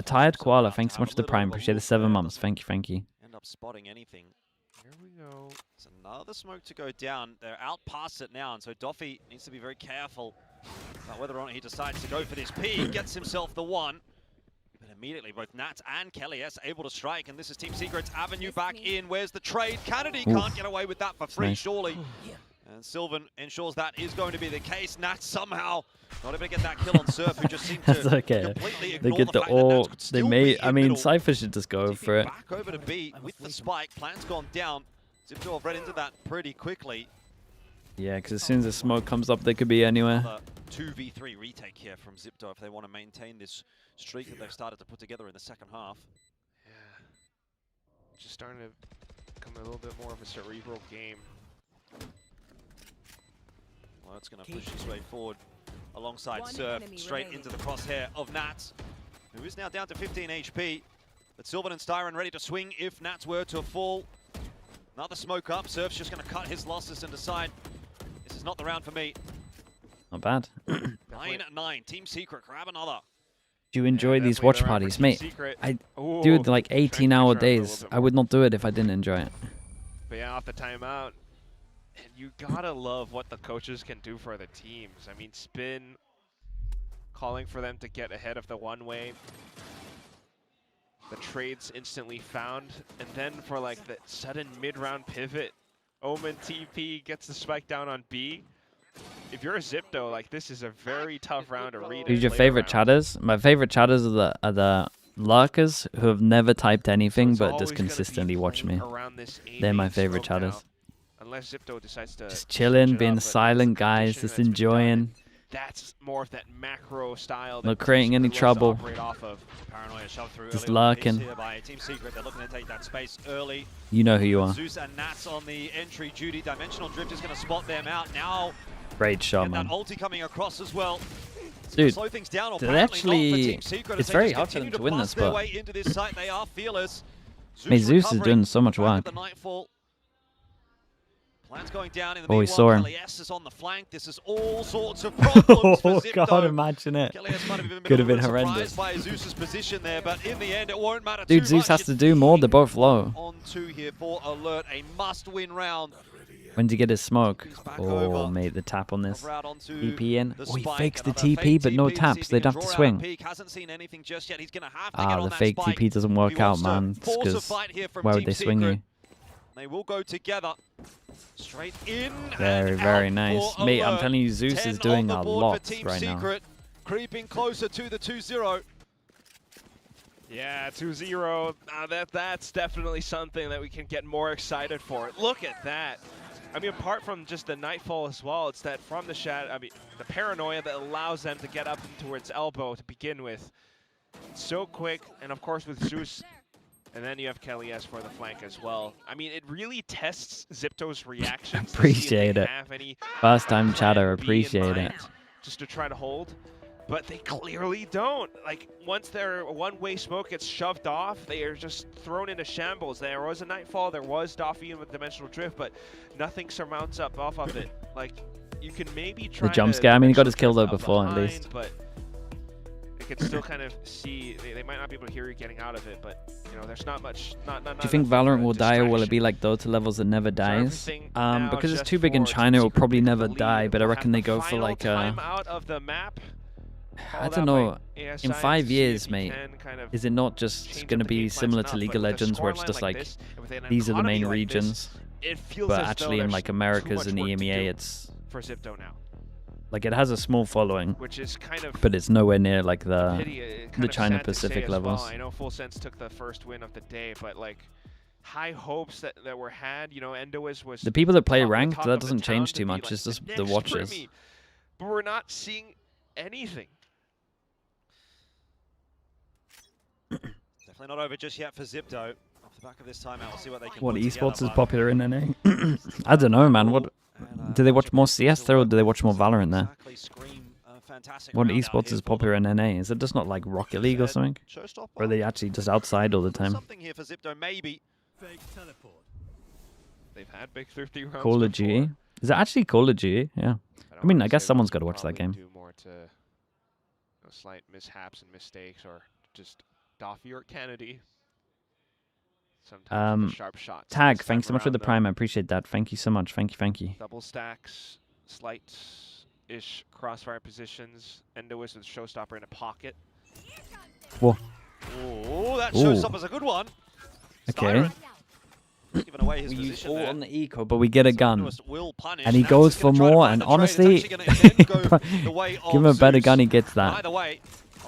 Tired Koala, thanks so much for the Prime. Appreciate the 7 months. Thank you, thank you. End up spotting anything. Here we go. It's another smoke to go down. They're out past it now, and so Doffy needs to be very careful about whether or not he decides to go for this P. He gets himself the one. But immediately, both Nat and Kelly S able to strike, and this is Team Secret's avenue back in. Where's the trade? Kennedy can't get away with that for free, surely. And Sylvan ensures that is going to be the case. Nat somehow not able to get that kill on Surf, who just seemed to completely ignore They get the all. They may. I mean, Cypher should just go for it. Back over to B with the spike. Plan's gone down. XIPTO have read into that pretty quickly. Yeah, because as soon as the smoke comes up, they could be anywhere. 2v3 retake here from XIPTO if they want to maintain this streak that they've started to put together in the second half. Yeah. Just starting to become a little bit more of a cerebral game. Well, it's going to push his way forward alongside Surf, straight into the crosshair of Nats, who is now down to 15 HP. But Sylvan and Styron ready to swing if Nats were to fall. Another smoke up. Surf's just going to cut his losses and decide this is not the round for me. Not bad. 9-9. Team Secret, grab another. Do you enjoy these watch parties, mate? I do it like 18-hour days. I would not do it if I didn't enjoy it. But yeah, off the timeout. And you gotta love what the coaches can do for the teams. I mean, Spin calling for them to get ahead of the one-way. The trades instantly found. And then for like the sudden mid-round pivot, Omen TP gets the spike down on B. If you're a XIPTO, like, this is a very tough round to read. Who's your favorite chatters? My favorite chatters are the lurkers who have never typed anything but just consistently watch me. They're my favorite chatters. Unless XIPTO decides to just chilling, being silent guys, just enjoying. That's more of that macro style. Not creating any trouble. Paranoia shoved through just early lurking. Here by Team Secret. They're looking to take that space early. You know who you are. Zeus and Nats on the entry duty. Dimensional Drift is going to spot them out now. Great shot, man. That ulti coming across as well. Dude, slow things down, they actually, it's very hard for them to win this spot. They are fearless. Zeus is doing so much work. Plan's going down in the we saw him. is on the flank. This is all sorts of problems for XIPTO. God, imagine it. Could have been horrendous. By Zeus's position there, but in the end, it won't matter Dude, too Zeus much. has to do more. They're both low. On 2 here for Alert, a must-win round. When did he get his smoke? Oh, mate, the tap on this. TP in. Oh, he fakes the TP, but no taps. They'd have to swing. Ah, the fake TP doesn't work out, man. Because why would they swing you? They will go together. Straight in. Very, very nice. Mate, I'm telling you, Zeus is doing a lot right now. Creeping closer to the 2-0. Yeah, 2-0. That's definitely something that we can get more excited for. Look at that. I mean, apart from just the Nightfall as well, it's that from the shadow, I mean, the paranoia that allows them to get up towards elbow to begin with. It's so quick, and of course with Zeus, and then you have Kelly S for the flank as well. I mean, it really tests XIPTO's reactions. Appreciate it. First time chatter, appreciate it. Just to try to hold. But they clearly don't. Like, once their one-way smoke gets shoved off, they are just thrown into shambles. There was a Nightfall, there was Doffy with Dimensional Drift, but nothing surmounts up off of it. Like, you can maybe try the jump scare. I mean, he got his kill though before, at least. But they can still kind of see, they might not be able to hear you getting out of it, but, you know, there's not much, Do you think Valorant will die, or will it be like Dota levels that never dies? Because it's too big in China, it will probably never die, but I reckon they go for like out of the map. I don't know, in 5 years, mate, is it not just going to be similar to League of Legends, where it's just like, these are the main regions, but actually in like Americas and EMEA, it's, for XIPTO now. Like, it has a small following, which is kind of, but it's nowhere near like the China Pacific levels. Well. I know Full Sense took the first win of the day, but like, high hopes that were had, you know, Endo was the people that play ranked, that doesn't change too much, it's just the watchers. But we're not seeing anything. Definitely not over just yet for XIPTO. Off the back of this timeout, we'll see what they can What put esports together, is popular in NA? I don't know, man. What do they watch more CS there, or do they watch more Valorant there? What esports is popular in NA? Is it just not like Rocket League or something? Or are they actually just outside all the time? Something here for ZIPTO, maybe. Fake teleport. They've had big 50 rounds. Call of Duty? Is it actually Call of Duty? Yeah. I mean, I guess someone's got to watch that game. Do more to slight mishaps and mistakes, or just Doffy or Kennedy. Sometimes sharp shots. Tag, thanks so much for the prime. I appreciate that. Thank you so much. Thank you. Double stacks, slight-ish crossfire positions. Endois with Showstopper in a pocket. Whoa. Oh, that Showstopper's a good one. Okay. Giving away his We use position all there. on the eco, but we get a gun. Will punish. And he Nats goes is for gonna try to more, find and the trade. honestly, It's actually gonna again go the way of give him a better Zeus. gun, he gets that. Either way,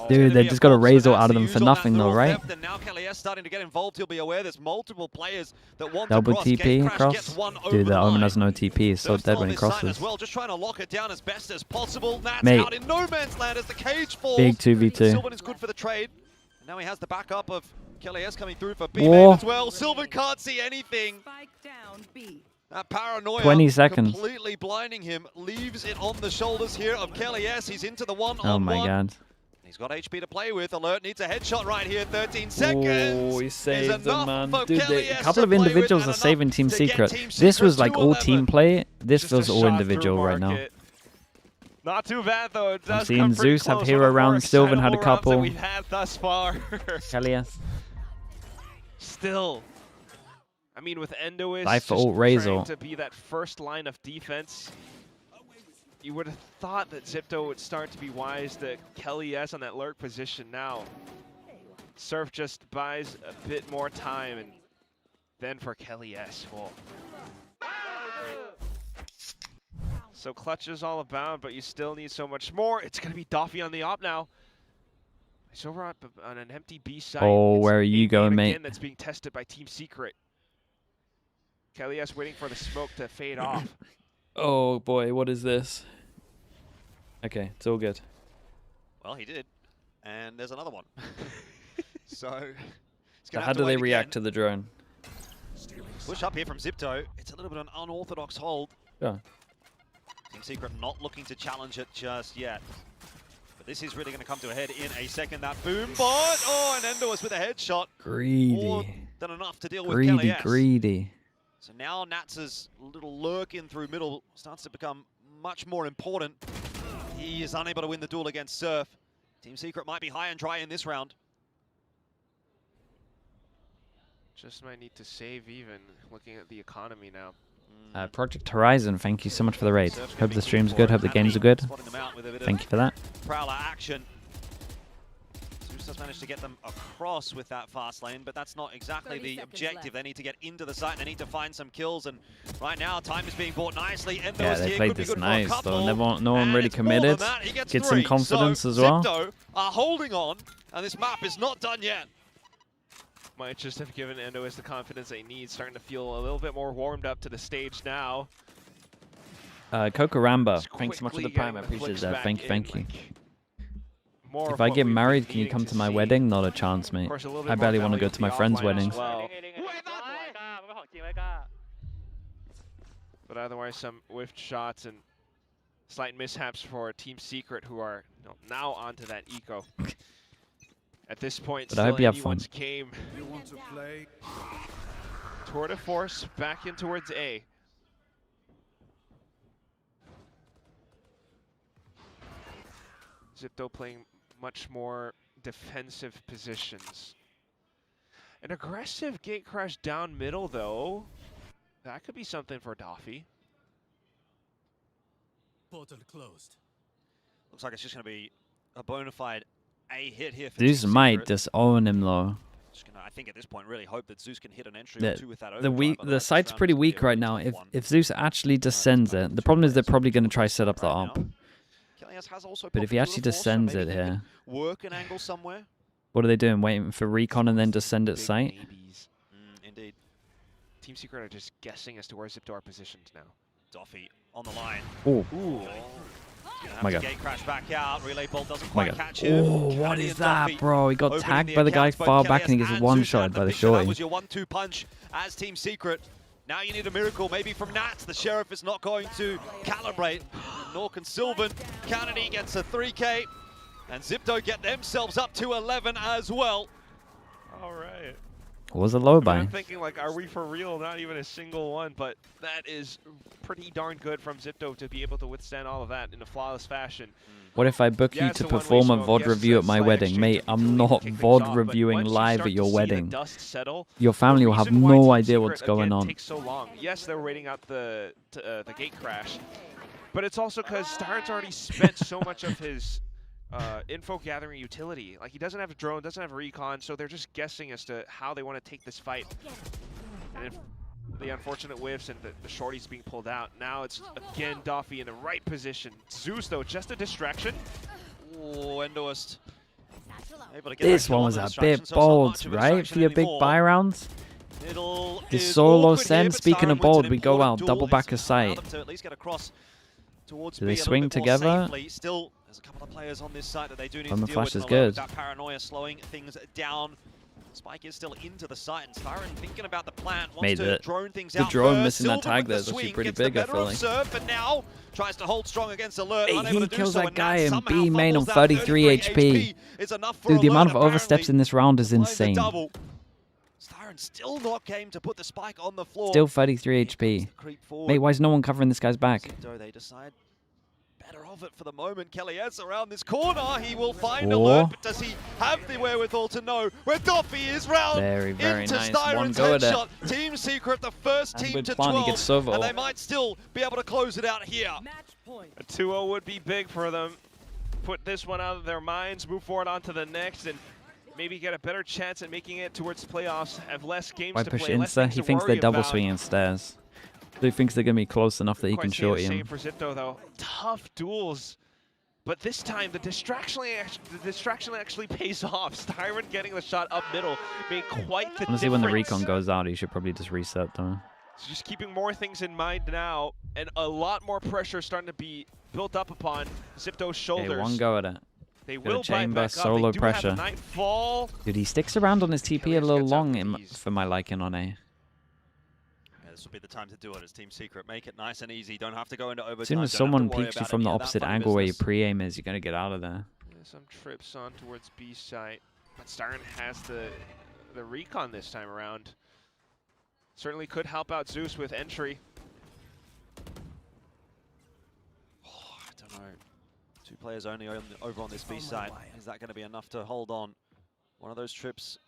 Dude, they just got a Razor out of them for nothing though, right? and now KLS starting to get involved. He'll be aware there's multiple players that want Double to cross. TP Gatecrash across. gets one over Dude, the the Omen line. has no TP. He's so Surf's dead on when he this side crosses. as well, just trying to lock it down as best as possible. Nats Mate. out in no man's land as the cage falls. Big 2v2. Sylvan is good for the trade. And now he has the backup of KLS coming through for B Whoa. main as well. Sylvan can't see anything. That paranoia 20 seconds. completely blinding him, leaves it on the shoulders here of KLS. He's into the one-on-one. Oh my god. He's got HP to play with. Alert needs a headshot right here. 13 seconds. Oh, he saved them, man. for Dude, KLS a couple to of play with individuals and are saving Team enough to get Secret. Team This Secret was like to all 11. team play. This Just a feels all shot individual through right now. market. Not too bad though. It I'm does seeing come pretty Zeus have close. hero One of the more rounds. Sylvan had a excitable rounds that couple. we've had thus far. Hell yes. Still, I mean, with Endois Life for just alt Razor. trying to be that first line of defense, you would have thought that ZIPTO would start to be wise to Kelly S on that lurk position now. Surf just buys a bit more time, and then for Kelly S. Whoa. So clutch is all about, but you still need so much more. It's going to be Doffy on the op now. He's over on an empty B site. Oh, It's where are you a game going, again mate? That's being tested by Team Secret. Kelly S waiting for the smoke to fade off. Oh boy, what is this? Okay, it's all good. Well, he did. And there's another one. So, So how do they react to the drone? Push up here from ZIPTO. It's a little bit of an unorthodox hold. Yeah. Team Secret not looking to challenge it just yet. But this is really going to come to a head in a second. That boom bot. Oh, and Endois with a headshot. More Greedy. than enough to deal with Kelly S. Greedy. So now Nats's little lurk in through middle starts to become much more important. He is unable to win the duel against Surf. Team Secret might be high and dry in this round. Just might need to save even, looking at the economy now. Project Horizon, thank you so much for the raid. Hope the stream's good, hope the games are good. Thank you for that. Prowler action. Zeus has managed to get them across with that fast lane, but that's not exactly the objective. They need to get into the site, they need to find some kills, and right now time is being bought nicely. Endois Yeah, they here played could be this good for a nice couple, though. No one and really it's more than committed. that. He gets Get some 3. confidence So as well. ZIPTO are holding on, and this map is not done yet. Might just have given Endois the confidence they need, starting to feel a little bit more warmed up to the stage now. Kokoramba, thanks so much for the quickly prime. I getting the appreciate flicks that. back Thank you, in, thank you. like, more If of I what get we've married, been can you needing come to my see. wedding? Not a chance, mate. course, a little bit I more barely want to value go to to my the friends' offline as weddings. well. But otherwise, some whiffed shots and slight mishaps for Team Secret, who are now onto that eco. At this point, But I hope still you have fun. anyone's game. You want to play? Tour de force back in towards A. ZIPTO playing much more defensive positions. An aggressive gate crash down middle, though. That could be something for Doffy. Portal closed. Looks like it's just going to be a bona fide A hit here for Zeus Team might Secret. just own him though. Just gonna, I think at this point, really hope that Zeus can hit an entry or two with that The overdrive, the otherwise site's this round pretty is gonna weak be a right really now. tough If one. Zeus actually descends it, the problem is they're probably going to try set up the op. KLS has also But if he popped actually Tour de Force, so descends maybe it he can here, work an angle somewhere. what are they doing? Waiting for recon and then descend at site? Indeed. Team Secret are just guessing as to where ZIPTO are positioned now. Doffy on the line. Ooh. Ooh. my God. Gate crash back out. Relay bolt doesn't Oh my quite God. catch him. Oh, what Kennedy is and that, Duffy bro? He got opening tagged by the guy accounts, both far back and he Kelly gets and one Zeus shot had by the picture. That shorty. was your 1-2 punch as Team Secret. Now you need a miracle, maybe from Nats. The Sheriff is not going to calibrate, nor can Sylvan. Kennedy gets a 3K, and XIPTO get themselves up to 11 as well. All right. What was a low buy? I'm thinking, like, are we for real? Not even a single one, but that is pretty darn good from XIPTO to be able to withstand all of that in a flawless fashion. What if I book you to perform a VOD review at my wedding? Mate, I'm not VOD reviewing live at your wedding. Your family will have no idea what's going on. Takes so long. Yes, they're waiting out the gate crash, but it's also because Styron's already spent so much of his info gathering utility. Like, he doesn't have a drone, doesn't have a recon, so they're just guessing as to how they want to take this fight. And if the unfortunate whiffs and the shorty's being pulled out, now it's again Duffy in the right position. Zeus, though, just a distraction. Oh, Endoist. This one was a bit bold, right? For your big buy rounds. This solo send, speaking of bold, we go out, double back a sight. Do they swing together? Still, there's a couple of players on this side that they do need When to the deal flash with. is good. That paranoia slowing things down. Spike is still into the site, and Styron thinking about the plan. Wants to drone things out drone first. missing that Sylvan tag there with is the actually swing, pretty gets the big, I better feel of like. Serve, but now tries to hold strong against Alert. Hey, unable he to do kills so, that and guy Nats in somehow B main on fumbles that 33 HP. Is enough for Dude, the amount of Alert, oversteps in this round is apparently. insane. Double. Styron still not game to put the spike on the floor. Still 33 HP. Mate, why is no one covering this guy's back? They decide better of it for the moment. Kelly's around this corner. He will find Oh. Alert, but does he have the wherewithal to know where Duffy is round? Very into nice. Styron's One go at it. headshot. Team Secret, the first And team with to plan, he 12, gets Sovo. and they might still be able to close it out here. A 2-0 would be big for them. Put this one out of their minds, move forward onto the next, and maybe get a better chance at making it towards playoffs, have less games Why to push play, less Insta? things He to thinks worry they're double about. swinging stairs. So he thinks they're going to be close enough that he can Quite say shorty the him. same for XIPTO, though. Tough duels. But this time, the distraction actually pays off. Styron getting the shot up middle made quite the Honestly, when the difference. recon goes out, he should probably just reset though. So just keeping more things in mind now, and a lot more pressure starting to be built up upon XIPTO's shoulders. Okay, one go at it. They Got will a bite chamber, back up. solo They do pressure. Have a Nightfall. Dude, he sticks around on his TP a little long for my liking on A. This will be the time to do it as Team Secret. Make it nice and easy. Don't have to go into overtime. As soon as Don't have someone to worry peeks you about from the any of that opposite funny angle where your business. pre-aim is, you're going to get out of there. Yeah, some trips on towards B site, but Styron has the recon this time around. Certainly could help out Zeus with entry. Oh, I don't know. Two players only over on this B side. Is that going to be enough to hold on? One of those trips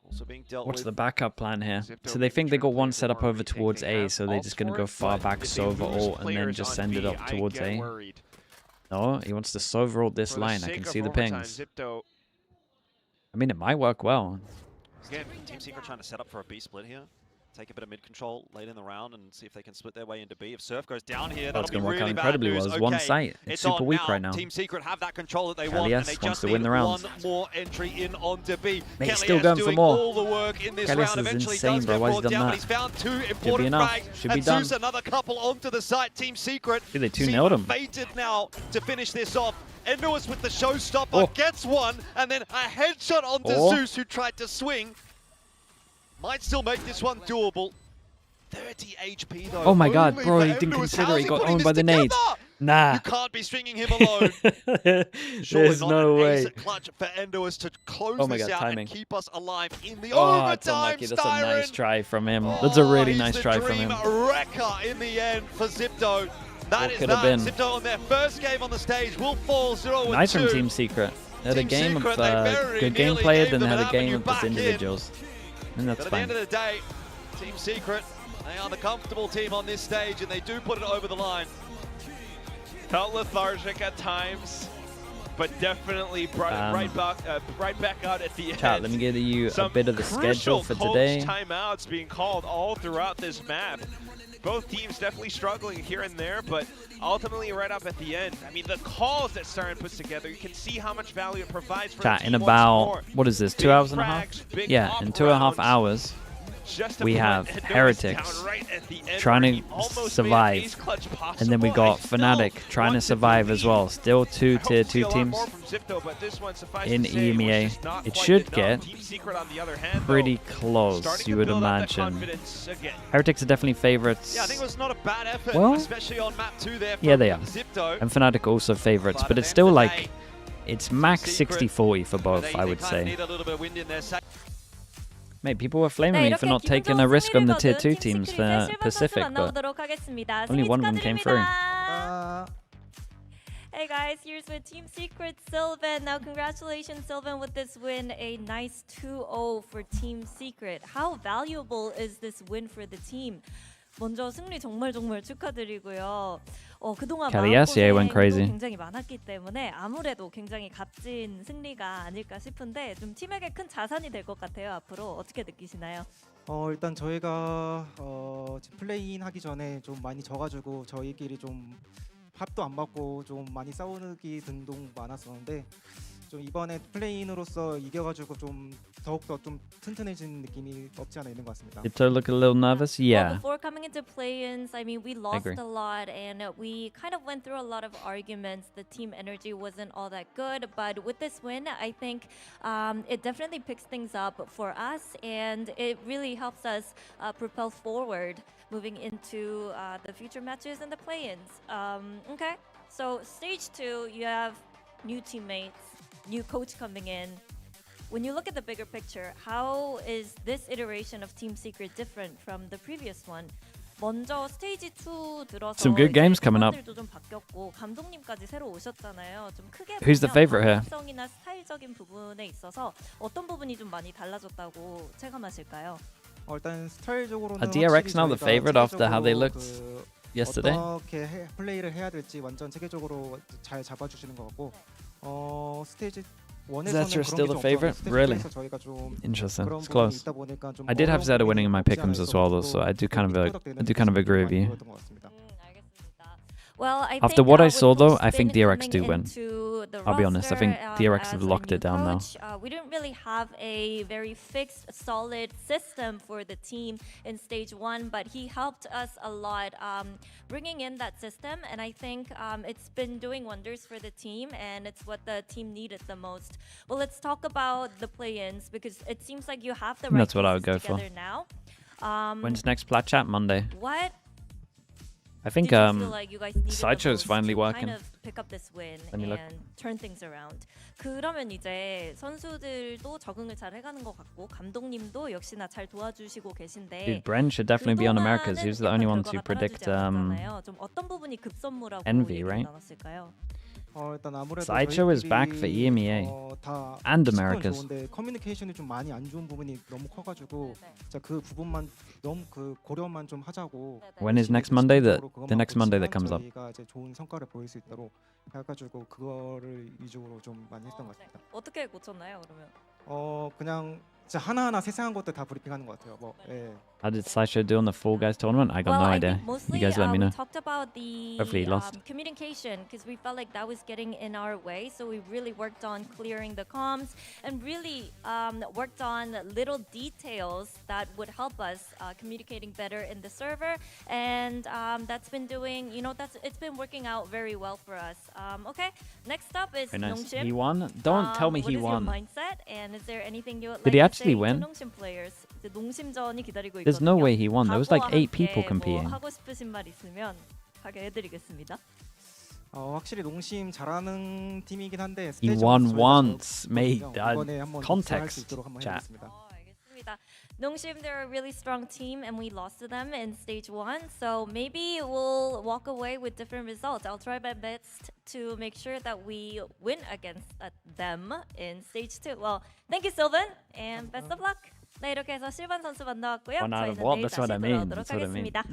also being dealt What's with. the backup plan here? So they think they got one set up over towards A, so they're just going to go far back, Sova ult, and then just send it up towards A. No, he wants to Sova ult this line. I can see the pings. I mean, it might work well. Again, Team Secret trying to set up for a B split here. Take a bit of mid control late in the round and see if they can split their way into B. If Surf goes down here, Oh, it's that'll be going to work out really incredibly bad well. news. It's one Okay, site. It's super on weak now. right now. Team Secret have that control that they Kelly want, and S they wants just to need win the round. one more entry in onto B. Mate, Kelly still S going for doing more. all the work in this Kelly S round. is Eventually insane, does bro. get Why has he brought done down, that? but he's found two Should be important enough. frags. Should be And done. Zeus another couple onto the site. Team Secret Dude, they seem 2-0'd him. fated now to finish this off. Endoist with the showstopper gets one, and then a headshot onto Zeus, who tried to swing. Might still make this one doable. 30 HP though. Oh my god, only bro, for he didn't Endoist. consider How's it. He got putting owned this by the nades. together? Nah. You can't be stringing him alone. There's no way. Clutch for Endoist to close Oh my this god, out timing. and keep us alive in the Oh, it's overtime. unlucky. That's a nice Styron. try from him. That's a really He's nice the try from dream him. wrecker in the end for XIPTO. That What is could that. have been? XIPTO on their first game on the stage will fall 0-2. Nice from Team Secret. They had a Team game of Secret, they very good nearly gameplay, gave then they them had an a game avenue of just back in. individuals. And that's But at the fine. end of the day, Team Secret, they are the comfortable team on this stage, and they do put it over the line. Felt lethargic at times, but definitely brought it right back out at the end. Chat, let me give you a bit of the schedule Crucial for coach today. timeouts being called all throughout this map. Both teams definitely struggling here and there, but ultimately right up at the end. I mean, the calls that Styron puts together, you can see how much value it provides for Chat, the in team once about, more. what is this, Big 2 hours and a half? frags, big Yeah, pop in 2.5 rounds. hours, we have Heretics trying to survive, and then we got Fnatic trying to survive as well. Still two tier 2 teams in EMEA. It should get pretty close, you would imagine. Heretics are definitely favorites. Yeah, I think it was not a bad effort, well, especially on map 2 there. Yeah, they are. XIPTO. And Fnatic also favorites, but it's still like, it's max 60-40 for both, I would say. Mate, people were flaming me for not taking a risk on the tier 2 teams for Pacific, but only one of them came through. Hey guys, here's with Team Secret Sylvan. Now congratulations Sylvan with this win, a nice 2-0 for Team Secret. How valuable is this win for the team? 먼저 승리 정말 축하드리고요. 그동안 마음고생도 굉장히 많았기 때문에 아무래도 굉장히 값진 승리가 아닐까 싶은데 좀 팀에게 큰 자산이 될 것 같아요. 앞으로 어떻게 느끼시나요? 일단 저희가 플레이인 하기 전에 좀 많이 져가지고 저희끼리 좀 합도 안 맞고 좀 많이 싸우기 등등 많았었는데 좀 이번에 플레이인으로서 이겨가지고 좀 더욱더 좀 튼튼해진 느낌이 없지 않아 있는 것 같습니다. Did you look a little nervous? Yeah. Well, before coming into play-ins, I mean, we lost a lot and we kind of went through a lot of arguments. The team energy wasn't all that good, but with this win, I think it definitely picks things up for us and it really helps us propel forward moving into the future matches and the play-ins. Okay, so stage 2, you have new teammates, new coach coming in. When you look at the bigger picture, how is this iteration of Team Secret different from the previous one? 먼저 스테이지 2 들어서 Some good games coming up. 좀 바뀌었고 감독님까지 새로 오셨잖아요. 좀 크게 Who's the favorite here? 성이나 스타일적인 부분에 있어서 어떤 부분이 좀 많이 달라졌다고 체감하실까요? 일단 스타일적으로는 Are DRX now the favorite after how they looked yesterday? 어떻게 플레이를 해야 될지 완전 체계적으로 잘 잡아주시는 것 같고 스테이지 Zeta still the favorite? Really? Interesting. It's close. I did have Zeta winning in my pick'ems as well, though, so I do kind of agree with you. Well, I After think, what I saw, though, I think DRX do win. The I'll be honest. I think DRX have as locked a it new down now. coach, we didn't really have a very fixed, solid system for the team in stage 1, but he helped us a lot bringing in that system, and I think it's been doing wonders for the team, and it's what the team needed the most. Well, let's talk about the play-ins because it seems like you have the right That's what I would go pieces for. together now. When's next Plat Chat? Monday. What? I think Did you feel like you guys needed Sideshow the is most finally to working. kind of pick up this win Let me look. and turn things around. 그러면 이제 선수들도 적응을 잘 해가는 것 같고 감독님도 역시나 잘 도와주시고 계신데. Dude, Bren should definitely be on Americas. He was the only one to predict 좀 어떤 부분이 급선무라고 Envy, right? 나눴을까요? 일단 아무래도 Sideshow is back for EMEA and Americas. 좋은데 커뮤니케이션이 좀 많이 안 좋은 부분이 너무 커가지고 진짜 그 부분만 너무 그 고려만 좀 하자고. When is next Monday? The next Monday that comes up. 저희가 이제 좋은 성과를 보일 수 있도록 해가지고 그거를 위주로 좀 많이 했던 것 같습니다. 어떻게 고쳤나요, 그러면? 그냥 진짜 하나하나 세세한 것들 다 브리핑하는 것 같아요. How did Sideshow do on the Fall Guys tournament? I got no idea. You guys let me know. We talked about the Hopefully he lost. communication because we felt like that was getting in our way. So we really worked on clearing the comms and really worked on little details that would help us communicating better in the server. And that's been doing, it's been working out very well for us. Okay, next up is Very nice. Nongshim. He won? Don't tell me he won. What is your mindset? And is there anything you would Did like he to actually say win? to Nongshim players? 이제 농심전이 기다리고 There's no 있거든요. way he won. There was like 8 people 각오와 함께 competing. 뭐 하고 싶으신 말 있으면 하게 해드리겠습니다. 확실히 농심 잘하는 팀이긴 한데 He won once, mate. Context chat. 농심, they're a really strong team and we lost to them in stage 1, so maybe we'll walk away with different results. I'll try my best to make sure that we win against them in stage 2. Well, thank you, Sylvan, and best of luck. 네, 이렇게 해서 실반 선수 만나왔고요. One out of 저희는 what? 내일 That's 다시 what I mean. 돌아오도록 That's what I mean. 하겠습니다.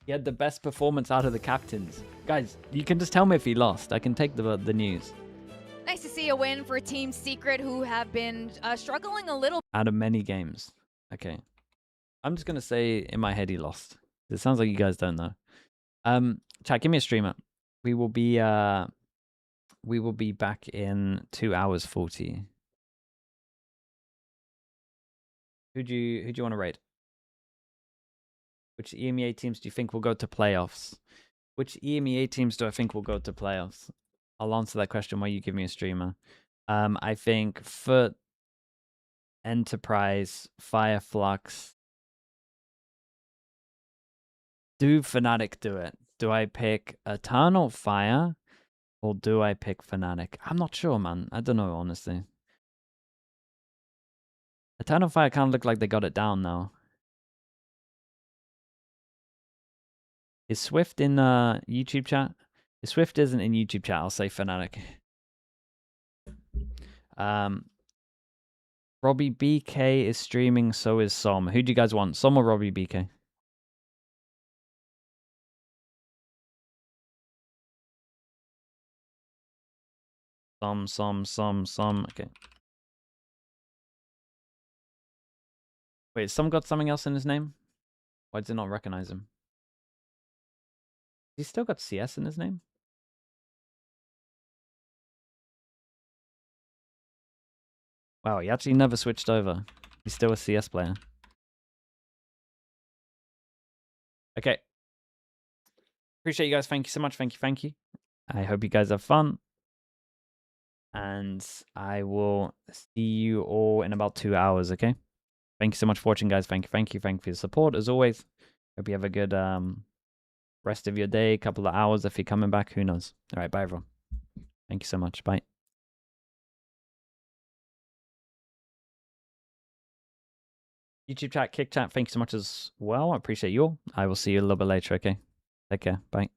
He had the best performance out of the captains. Guys, you can just tell me if he lost. I can take the news. Nice to see a win for Team Secret, who have been struggling a little. Out of many games. Okay. I'm just going to say in my head he lost. It sounds like you guys don't know. Chat, give me a streamer. We will be back in 2 hours 40. Who do you want to raid? Which EMEA teams do you think will go to playoffs? Which EMEA teams do I think will go to playoffs? I'll answer that question while you give me a streamer. I think Foot, Enterprise, Fireflux. Do Fnatic do it? Do I pick Eternal Fire or do I pick Fnatic? I'm not sure, man. I don't know, honestly. Eternal Fire kind of look like they got it down now. Is Swift in YouTube chat? If Swift isn't in YouTube chat, I'll say Fnatic. Robbie BK is streaming, so is Som. Who do you guys want? Som or Robbie BK? Some. Okay. Wait, Som got something else in his name? Why did I not recognize him? He still got CS in his name? Wow, he actually never switched over. He's still a CS player. Okay. Appreciate you guys. Thank you so much. Thank you. I hope you guys have fun. And I will see you all in about 2 hours, okay? Thank you so much for watching, guys. Thank you for your support, as always. Hope you have a good rest of your day, couple of hours if you're coming back. Who knows? All right, bye, everyone. Thank you so much. Bye. YouTube chat, Kick chat, thank you so much as well. I appreciate you all. I will see you a little bit later, okay? Take care. Bye.